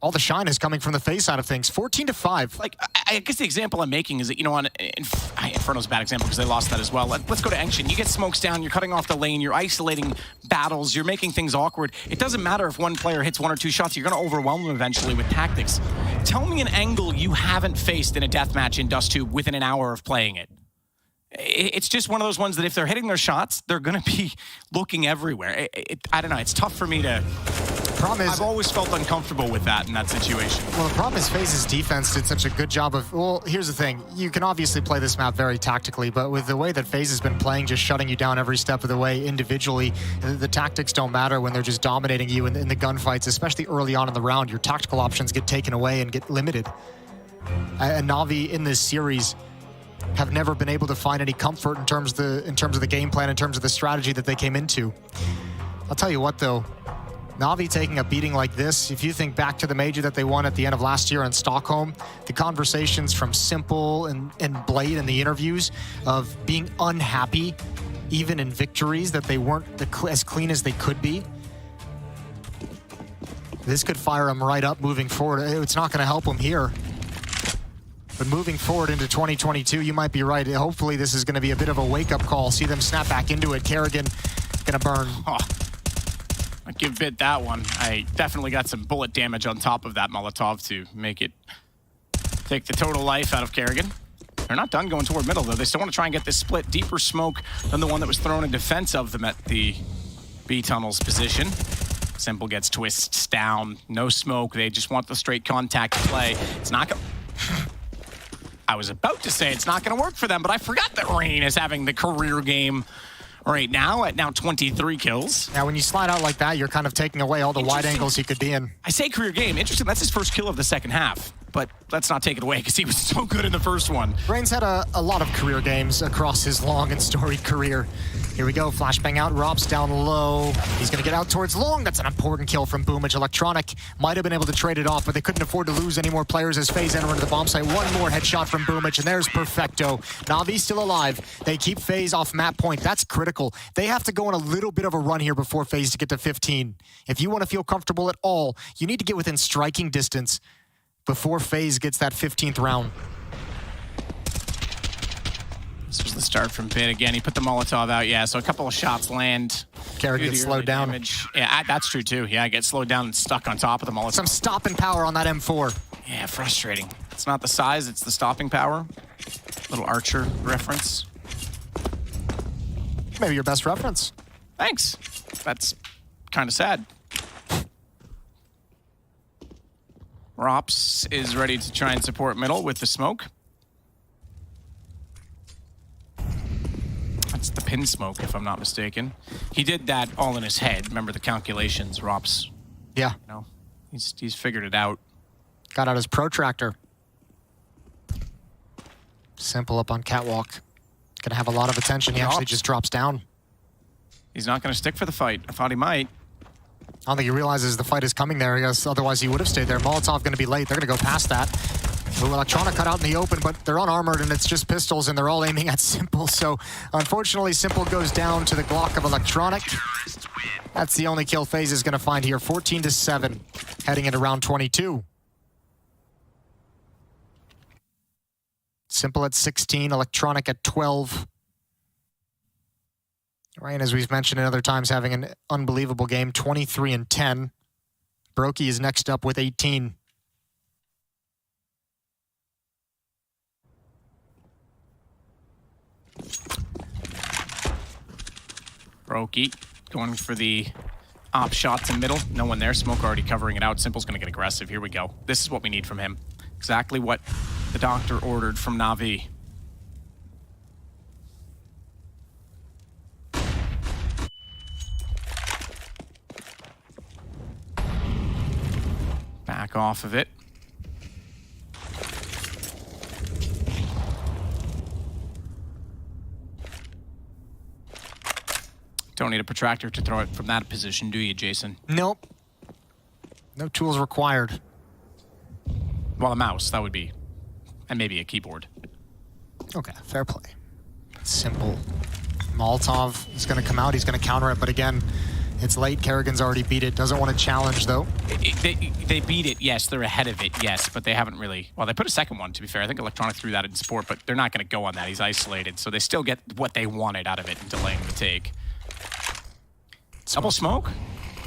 [SPEAKER 25] all the shine is coming from the Faze side of things. 14-5.
[SPEAKER 24] Like, I guess the example I'm making is that, Inferno's a bad example because they lost that as well. Let's go to Ancient. You get smokes down, you're cutting off the lane, you're isolating battles, you're making things awkward. It doesn't matter if one player hits 1 or 2 shots, you're going to overwhelm them eventually with tactics. Tell me an angle you haven't faced in a deathmatch in Dust 2 within an hour of playing it. It's just one of those ones that if they're hitting their shots, they're going to be looking everywhere. I don't know. It's tough for me to...
[SPEAKER 25] Problem is,
[SPEAKER 24] I've always felt uncomfortable with that in that situation.
[SPEAKER 25] Well, the problem is Faze's defense did such a good job of... Well, here's the thing. You can obviously play this map very tactically, but with the way that Faze has been playing, just shutting you down every step of the way individually, the tactics don't matter when they're just dominating you in the gunfights, especially early on in the round. Your tactical options get taken away and get limited. And Navi in this series have never been able to find any comfort in terms of the game plan, in terms of the strategy that they came into. I'll tell you what, though. Navi taking a beating like this, if you think back to the major that they won at the end of last year in Stockholm, the conversations from Simple and Blade in the interviews of being unhappy, even in victories, that they weren't as clean as they could be. This could fire them right up moving forward. It's not going to help them here. But moving forward into 2022, you might be right. Hopefully this is going to be a bit of a wake-up call. See them snap back into it. Kerrigan going to burn.
[SPEAKER 24] I give Bit that one. I definitely got some bullet damage on top of that Molotov to make it take the total life out of Kerrigan. They're not done going toward middle, though. They still want to try and get this split. Deeper smoke than the one that was thrown in defense of them at the B tunnel's position. Simple gets twists down. No smoke. They just want the straight contact play. It's not going I was about to say it's not going to work for them, but I forgot that Rain is having the career game right now at 23 kills.
[SPEAKER 25] Now, when you slide out like that, you're kind of taking away all the wide angles he could be in.
[SPEAKER 24] I say career game. Interesting. That's his first kill of the second half. But let's not take it away because he was so good in the first one.
[SPEAKER 25] Rain's had a lot of career games across his long and storied career. Here we go. Flashbang out. Rob's down low. He's going to get out towards long. That's an important kill from Boomage. Electronic might have been able to trade it off, but they couldn't afford to lose any more players as Faze enter into the bomb site. One more headshot from Boomage, and there's Perfecto. Navi still alive. They keep Faze off map point. That's critical. They have to go on a little bit of a run here before Faze to get to 15. If you want to feel comfortable at all, you need to get within striking distance before Faze gets that 15th round.
[SPEAKER 24] This was the start from Bit again. He put the Molotov out, yeah, so a couple of shots land.
[SPEAKER 25] Kerrigan gets slowed down.
[SPEAKER 24] Damage. Yeah, that's true too. Yeah, get slowed down and stuck on top of the Molotov.
[SPEAKER 25] Some stopping power on that M4.
[SPEAKER 24] Yeah, frustrating. It's not the size, it's the stopping power. Little Archer reference.
[SPEAKER 25] Maybe your best reference.
[SPEAKER 24] Thanks. That's kind of sad. Rops is ready to try and support middle with the smoke. That's the pin smoke, if I'm not mistaken. He did that all in his head. Remember the calculations, Rops.
[SPEAKER 25] Yeah.
[SPEAKER 24] You know, he's figured it out.
[SPEAKER 25] Got out his protractor. Simple up on catwalk. Gonna have a lot of attention. He actually just drops down.
[SPEAKER 24] He's not gonna stick for the fight. I thought he might.
[SPEAKER 25] I don't think he realizes the fight is coming there. I guess otherwise he would have stayed there. Molotov gonna be late. They're gonna go past that. Ooh, Electronic cut out in the open, but they're unarmored and it's just pistols and they're all aiming at Simple. So unfortunately, Simple goes down to the Glock of Electronic. That's the only kill Faze is gonna find here. 14-7, heading into round 22. Simple at 16, Electronic at 12. Ryan, as we've mentioned in other times, having an unbelievable game, 23-10. Brokey is next up with 18.
[SPEAKER 24] Brokey going for the op shots in middle. No one there. Smoke already covering it out. Simple's going to get aggressive. Here we go. This is what we need from him. Exactly what the doctor ordered from Navi. Back off of it. Don't need a protractor to throw it from that position, do you, Jason?
[SPEAKER 25] Nope. No tools required.
[SPEAKER 24] Well, a mouse, that would be. And maybe a keyboard.
[SPEAKER 25] Okay, fair play. Simple. Molotov is going to come out. He's going to counter it, but again, it's late. Kerrigan's already beat it. Doesn't want to challenge, though.
[SPEAKER 24] They beat it, yes. They're ahead of it, yes. But they haven't really... Well, they put a second one, to be fair. I think Electronic threw that in support, but they're not going to go on that. He's isolated. So they still get what they wanted out of it and delaying the take. Double smoke?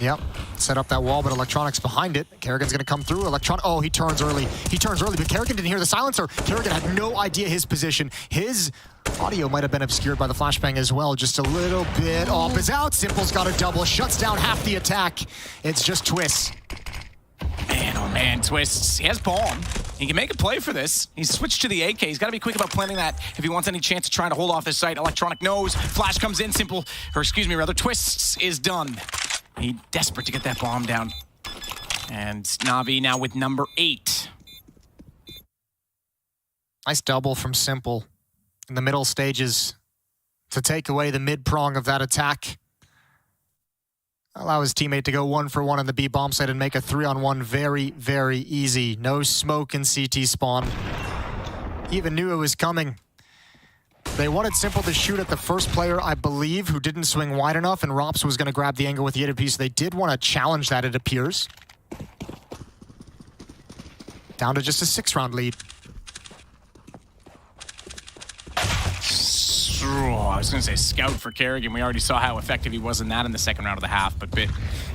[SPEAKER 25] Yep. Set up that wall, but Electronic's behind it. Kerrigan's going to come through. Oh, he turns early. He turns early, but Kerrigan didn't hear the silencer. Kerrigan had no idea his position. His audio might have been obscured by the flashbang as well. Just a little bit. Op is out. Simple's got a double. Shuts down half the attack. It's just Twists.
[SPEAKER 24] Man, oh man, Twists. He has bomb. He can make a play for this. He's switched to the AK. He's got to be quick about planning that if he wants any chance of trying to hold off his sight. Electronic knows. Flash comes in. Simple, or excuse me, rather, Twists is done. He's desperate to get that bomb down. And Navi now with number 8.
[SPEAKER 25] Nice double from Simple in the middle stages to take away the mid-prong of that attack. Allow his teammate to go 1-for-1 on the B bomb site and make a 3-on-1 very, very easy. No smoke in CT spawn. Even knew it was coming. They wanted Simple to shoot at the first player, I believe, who didn't swing wide enough, and Rops was going to grab the angle with the AWP, so they did want to challenge that, it appears. Down to just a 6-round lead.
[SPEAKER 24] I was going to say scout for Kerrigan. We already saw how effective he was in that in the second round of the half, but Bit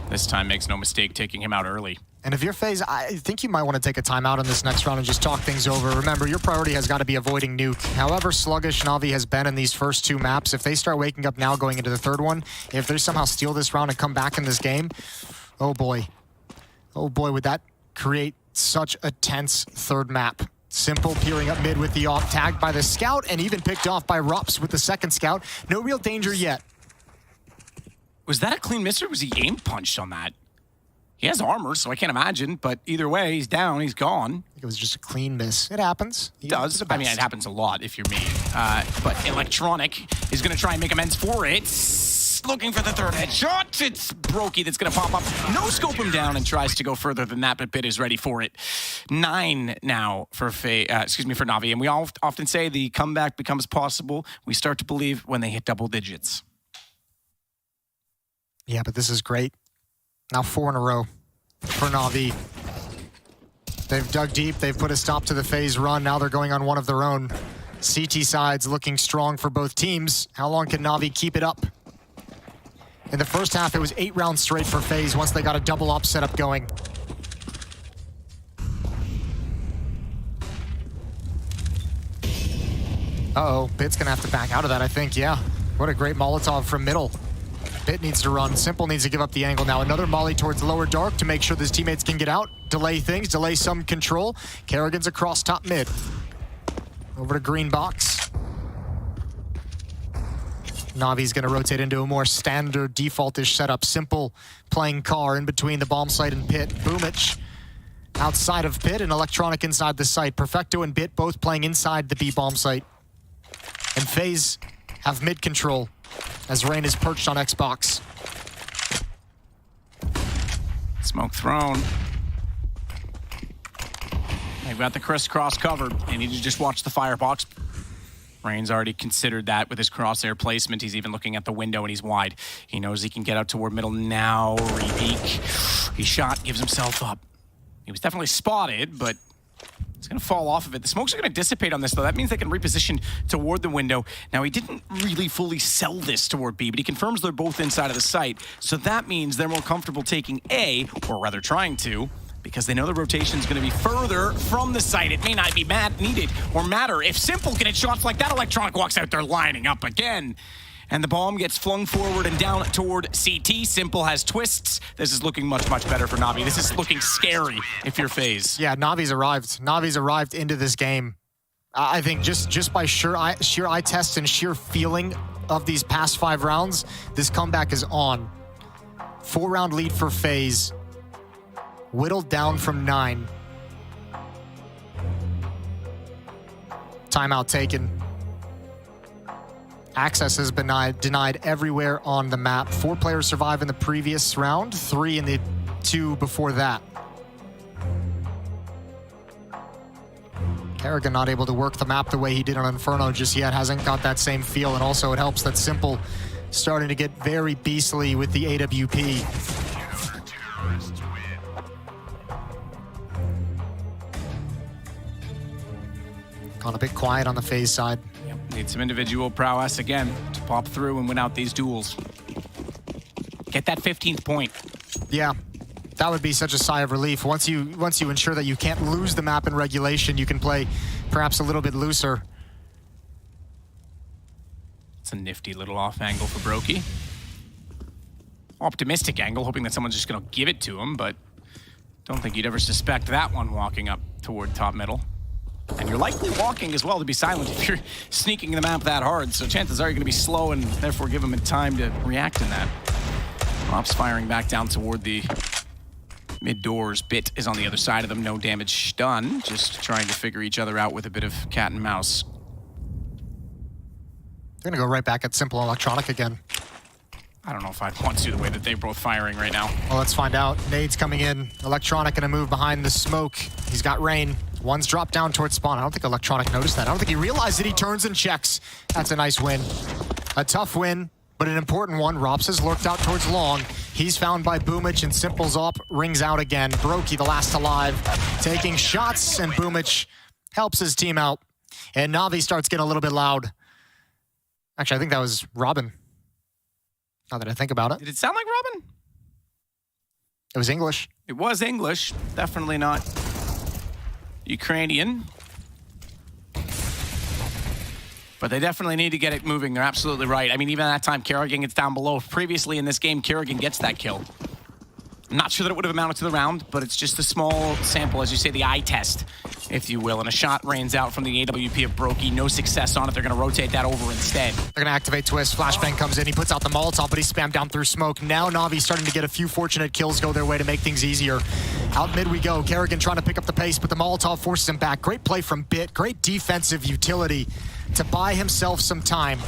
[SPEAKER 24] this time makes no mistake taking him out early.
[SPEAKER 25] And if you're Faze, I think you might want to take a timeout in this next round and just talk things over. Remember, your priority has got to be avoiding nuke. However sluggish Navi has been in these first 2 maps, if they start waking up now going into the third one, if they somehow steal this round and come back in this game, oh boy. Oh boy, would that create such a tense third map. Simple peering up mid with the off, tagged by the scout and even picked off by Rops with the second scout. No real danger yet.
[SPEAKER 24] Was that a clean miss or was he aim punched on that? He has armor, so I can't imagine, but either way, he's down, he's gone.
[SPEAKER 25] I think it was just a clean miss. It happens.
[SPEAKER 24] It does. I mean, it happens a lot if you're me. But Electronic is going to try and make amends for it. Looking for the third headshot. It's Brokey that's going to pop up. No scope him down and tries to go further than that, but Bit is ready for it. 9 now for for Navi. And we all often say the comeback becomes possible. We start to believe when they hit double digits.
[SPEAKER 25] Yeah, but this is great. Now 4 in a row for Navi. They've dug deep. They've put a stop to the Faze run. Now they're going on one of their own. CT sides looking strong for both teams. How long can Navi keep it up? In the first half, it was 8 rounds straight for Faze once they got a double up setup going. Uh-oh, Bit's gonna have to back out of that, I think, yeah. What a great Molotov from middle. Bit needs to run. Simple needs to give up the angle now. Another molly towards lower dark to make sure his teammates can get out. Delay things, delay some control. Kerrigan's across top mid. Over to green box. Navi's going to rotate into a more standard default-ish setup. Simple playing car in between the bomb site and Pit. Boomich outside of Pit and Electronic inside the site. Perfecto and Bit both playing inside the B bomb site. And Faze have mid control as Rain is perched on Xbox.
[SPEAKER 24] Smoke thrown. They've got the crisscross covered. They need to just watch the firebox. Rain's already considered that with his crosshair placement. He's even looking at the window and he's wide. He knows he can get out toward middle now. Repeak. He shot, gives himself up. He was definitely spotted, but it's going to fall off of it. The smokes are going to dissipate on this, though. That means they can reposition toward the window. Now, he didn't really fully sell this toward B, but he confirms they're both inside of the site. So that means they're more comfortable taking A, or rather trying to, because they know the rotation is going to be further from the site. It may not be needed or matter. If Simple can hit shots like that, Electronic walks out there lining up again. And the bomb gets flung forward and down toward CT. Simple has twists. This is looking much, much better for Navi. This is looking scary if you're Faze.
[SPEAKER 25] Yeah, Navi's arrived. Navi's arrived into this game. I think just by sheer eye test and sheer feeling of these past 5 rounds, this comeback is on. 4-round lead for Faze. Whittled down from 9. Timeout taken. Access has been denied everywhere on the map. 4 players survive in the previous round, 3 in the 2 before that. Kerrigan not able to work the map the way he did on Inferno just yet. Hasn't got that same feel, and also it helps that Simple starting to get very beastly with the AWP. Gone a bit quiet on the Faze side.
[SPEAKER 24] Yep. Need some individual prowess again to pop through and win out these duels. Get that 15th point.
[SPEAKER 25] Yeah, that would be such a sigh of relief. Once you ensure that you can't lose the map in regulation, you can play perhaps a little bit looser.
[SPEAKER 24] It's a nifty little off angle for Brokey. Optimistic angle, hoping that someone's just going to give it to him, but don't think you'd ever suspect that one walking up toward top middle. And you're likely walking as well to be silent if you're sneaking the map that hard, so chances are you're going to be slow and therefore give him time to react in that. Ops firing back down toward the mid doors. Bit is on the other side of them, no damage done, just trying to figure each other out with a bit of cat and mouse.
[SPEAKER 25] They're going to go right back at Simple Electronic again.
[SPEAKER 24] I don't know if I'd want to the way that they're both firing right now.
[SPEAKER 25] Well, let's find out. Nade's coming in. Electronic gonna move behind the smoke. He's got Rain. One's dropped down towards spawn. I don't think Electronic noticed that. I don't think he realized that he turns and checks. That's a nice win. A tough win, but an important one. Rops has lurked out towards long. He's found by Boomich, and Simple's up, rings out again. Brokey, the last alive, taking shots, and Boomich helps his team out. And Navi starts getting a little bit loud. Actually, I think that was Robin. Now that I think about it.
[SPEAKER 24] Did it sound like Robin?
[SPEAKER 25] It was English.
[SPEAKER 24] It was English. Definitely not Ukrainian. But they definitely need to get it moving. They're absolutely right. I mean, even at that time, Kerrigan gets down below. Previously in this game, Kerrigan gets that kill. I'm not sure that it would have amounted to the round, but it's just a small sample, as you say, the eye test, if you will. And a shot rains out from the AWP of Brokey. No success on it. They're going to rotate that over instead.
[SPEAKER 25] They're going to activate Twist. Flashbang comes in. He puts out the Molotov, but he's spammed down through smoke. Now Navi's starting to get a few fortunate kills go their way to make things easier. Out mid we go. Kerrigan trying to pick up the pace, but the Molotov forces him back. Great play from Bit. Great defensive utility to buy himself some time.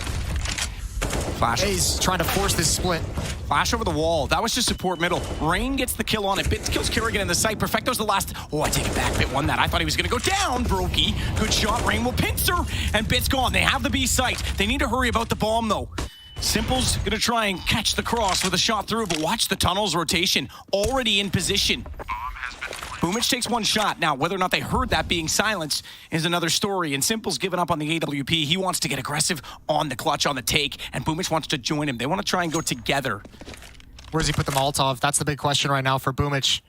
[SPEAKER 24] Flash.
[SPEAKER 25] He's trying to force this split.
[SPEAKER 24] Flash over the wall. That was just support middle. Rain gets the kill on it. Bit kills Kerrigan in the site. Perfecto's the last. Oh, I take it back. Bit won that. I thought he was going to go down. Brokey. Good shot. Rain will pincer. And Bit's gone. They have the B site. They need to hurry about the bomb, though. Simple's going to try and catch the cross with a shot through, but watch the tunnel's rotation. Already in position. Boomich takes one shot. Now, whether or not they heard that being silenced is another story. And Simple's given up on the AWP. He wants to get aggressive on the clutch, on the take, and Boomich wants to join him. They want to try and go together.
[SPEAKER 25] Where does he put the Molotov? That's the big question right now for Boomich.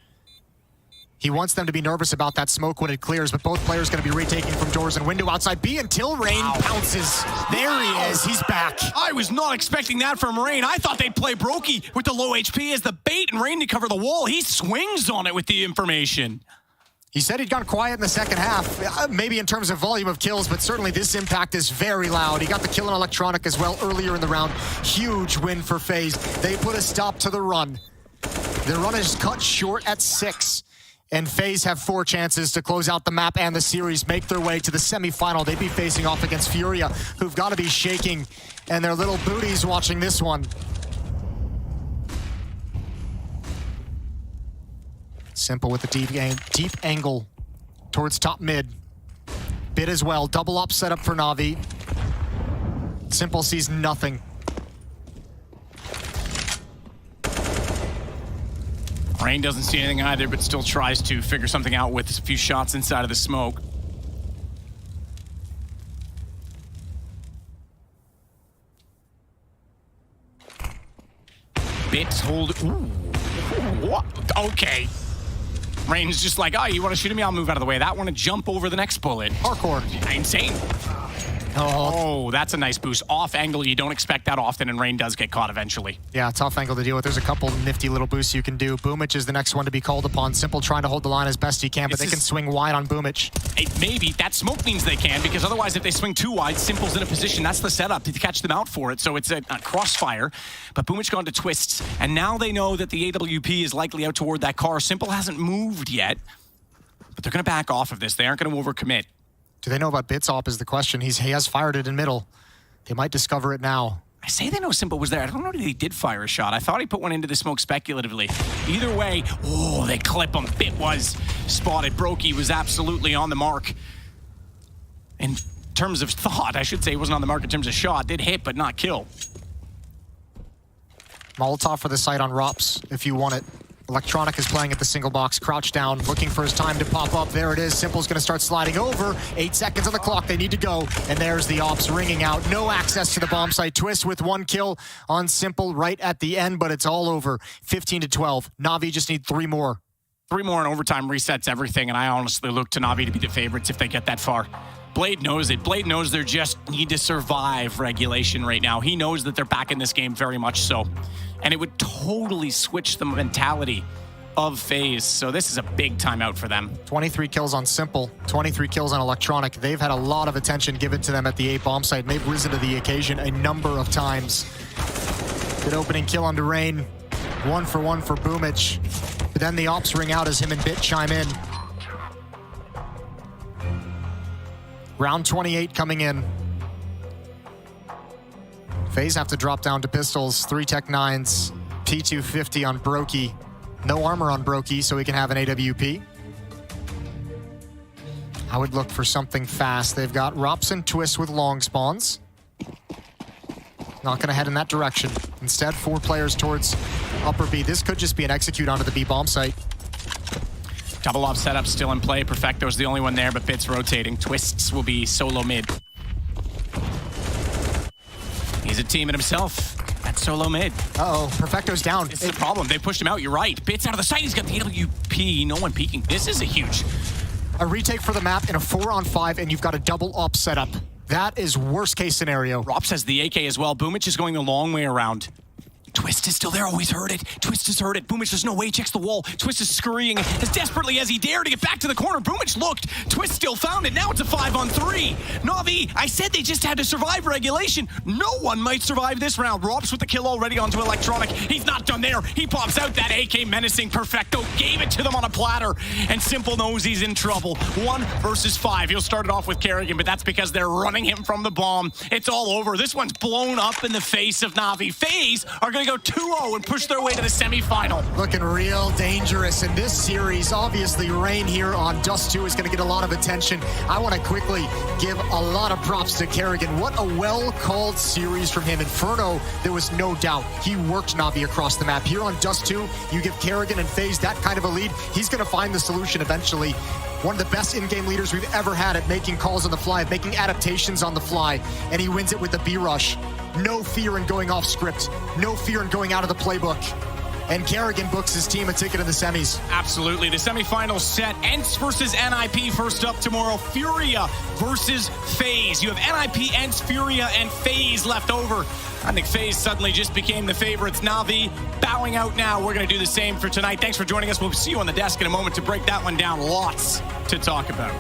[SPEAKER 25] He wants them to be nervous about that smoke when it clears, but both players going to be retaking from doors and window outside B until Rain pounces. There he is. He's back.
[SPEAKER 24] I was not expecting that from Rain. I thought they'd play Brokey with the low HP as the bait and Rain to cover the wall. He swings on it with the information.
[SPEAKER 25] He said he'd gone quiet in the second half, maybe in terms of volume of kills, but certainly this impact is very loud. He got the kill on Electronic as well earlier in the round. Huge win for FaZe. They put a stop to the run. The run is cut short at 6. And FaZe have 4 chances to close out the map and the series, make their way to the semifinal. They'd be facing off against Furia, who've got to be shaking, and their little booties watching this one. Simple with the deep angle towards top mid. Bit as well, double up setup for Navi. Simple sees nothing.
[SPEAKER 24] Rain doesn't see anything either, but still tries to figure something out with a few shots inside of the smoke. Bits hold. Ooh. What? Okay. Rain's just like, oh, you want to shoot at me? I'll move out of the way. That one to jump over the next bullet.
[SPEAKER 25] Hardcore.
[SPEAKER 24] Insane. Oh, that's a nice boost. Off angle, you don't expect that often, and Rain does get caught eventually.
[SPEAKER 25] Yeah, tough angle to deal with. There's a couple nifty little boosts you can do. Boomich is the next one to be called upon. Simple trying to hold the line as best he can, but they can swing wide on Boomich.
[SPEAKER 24] Maybe. That smoke means they can, because otherwise if they swing too wide, Simple's in a position. That's the setup to catch them out for it. So it's a crossfire. But Boomich gone to twists, and now they know that the AWP is likely out toward that car. Simple hasn't moved yet, but they're going to back off of this. They aren't going to overcommit.
[SPEAKER 25] Do they know about bits op is the question. He has fired it in middle. They might discover it now.
[SPEAKER 24] I say they know Simple was there. I don't know if he did fire a shot. I thought he put one into the smoke speculatively. Either way, oh, they clip him. Bit was spotted. Brokey was absolutely on the mark. In terms of thought, I should say he wasn't on the mark in terms of shot. Did hit, but not kill.
[SPEAKER 25] Molotov for the site on Rops, if you want it. Electronic is playing at the single box, crouched down, looking for his time to pop up. There it is. Simple's going to start sliding over. 8 seconds on the clock. They need to go. And there's the ops ringing out. No access to the bomb site. Twist with 1 kill on Simple right at the end, but it's all over. 15-12. Navi just need 3 more.
[SPEAKER 24] 3 more in overtime resets everything, and I honestly look to Navi to be the favorites if they get that far. Blade knows it. Blade knows they just need to survive regulation right now. He knows that they're back in this game very much so. And it would totally switch the mentality of FaZe. So this is a big timeout for them.
[SPEAKER 25] 23 kills on Simple, 23 kills on Electronic. They've had a lot of attention given to them at the 8 bomb site, and they've risen to the occasion a number of times. Good opening kill on Rain. 1 for 1 for Boomich. But then the ops ring out as him and Bit chime in. Round 28 coming in. FaZe have to drop down to pistols, 3 Tech 9s, P250 on Brokey. No armor on Brokey, so he can have an AWP. I would look for something fast. They've got Robson Twist with long spawns. Not going to head in that direction. Instead, 4 players towards upper B. This could just be an execute onto the B bomb site.
[SPEAKER 24] Double off setup still in play. Perfecto's the only one there, but Bit's rotating. Twists will be solo mid. He's a team in himself. That's solo mid.
[SPEAKER 25] Uh-oh, Perfecto's down.
[SPEAKER 24] It's the problem. They pushed him out. You're right. Bit's out of the sight. He's got the AWP. No one peeking. This is a huge...
[SPEAKER 25] A retake for the map in a 4-on-5, and you've got a double up setup. That is worst case scenario.
[SPEAKER 24] Rops has the AK as well. Boomich is going the long way around. Twist is still there. Oh, he's heard it. Twist has heard it. Boomich, there's no way. He checks the wall. Twist is scurrying as desperately as he dared to get back to the corner. Boomich looked. Twist still found it. Now it's a 5-on-3. Navi, I said they just had to survive regulation. No one might survive this round. Rops with the kill already onto Electronic. He's not done there. He pops out that AK menacing. Perfecto gave it to them on a platter. And Simple knows he's in trouble. 1 versus 5. He'll start it off with Kerrigan, but that's because they're running him from the bomb. It's all over. This one's blown up in the face of Navi. FaZe are going to go 2-0 and push their way to the semifinal.
[SPEAKER 25] Looking real dangerous in this series. Obviously, Rain here on Dust 2 is going to get a lot of attention. I want to quickly give a lot of props to Kerrigan. What a well-called series from him. Inferno, there was no doubt. He worked Navi across the map. Here on Dust 2, you give Kerrigan and FaZe that kind of a lead. He's going to find the solution eventually. One of the best in-game leaders we've ever had at making calls on the fly, making adaptations on the fly, and he wins it with the B-rush. No fear in going off script. No fear in going out of the playbook. and Kerrigan books his team a ticket in the semis.
[SPEAKER 24] Absolutely. The semifinals set. ENTS versus NIP first up tomorrow. Furia versus Faze. You have NIP, ENTS, Furia, and Faze left over. I think Faze suddenly just became the favorites. Navi bowing out now. We're going to do the same for tonight. Thanks for joining us. We'll see you on the desk in a moment to break that one down. Lots to talk about.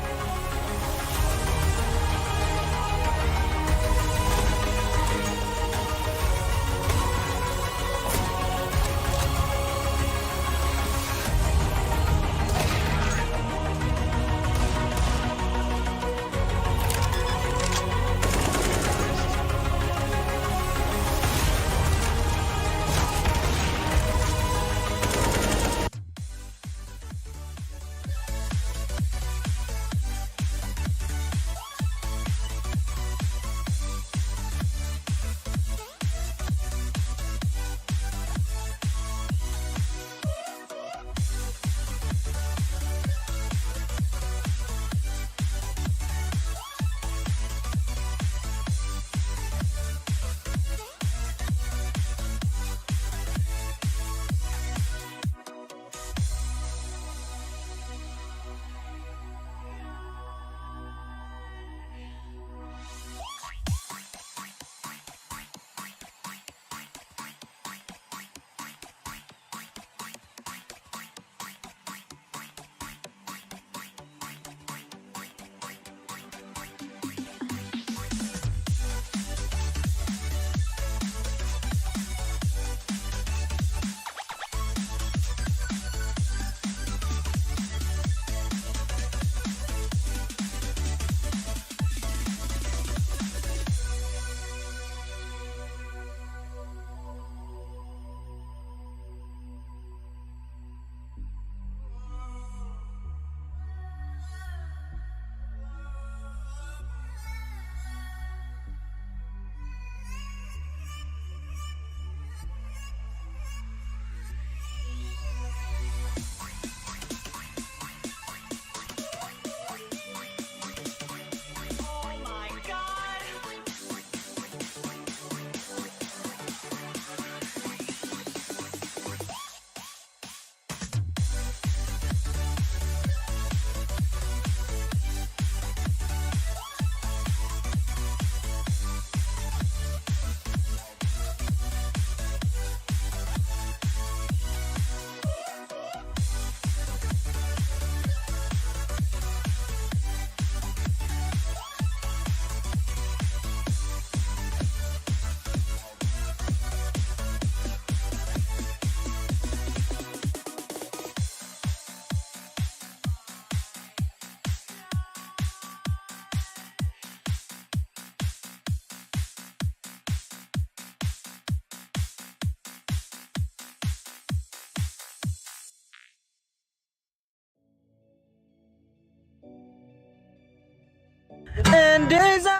[SPEAKER 11] And as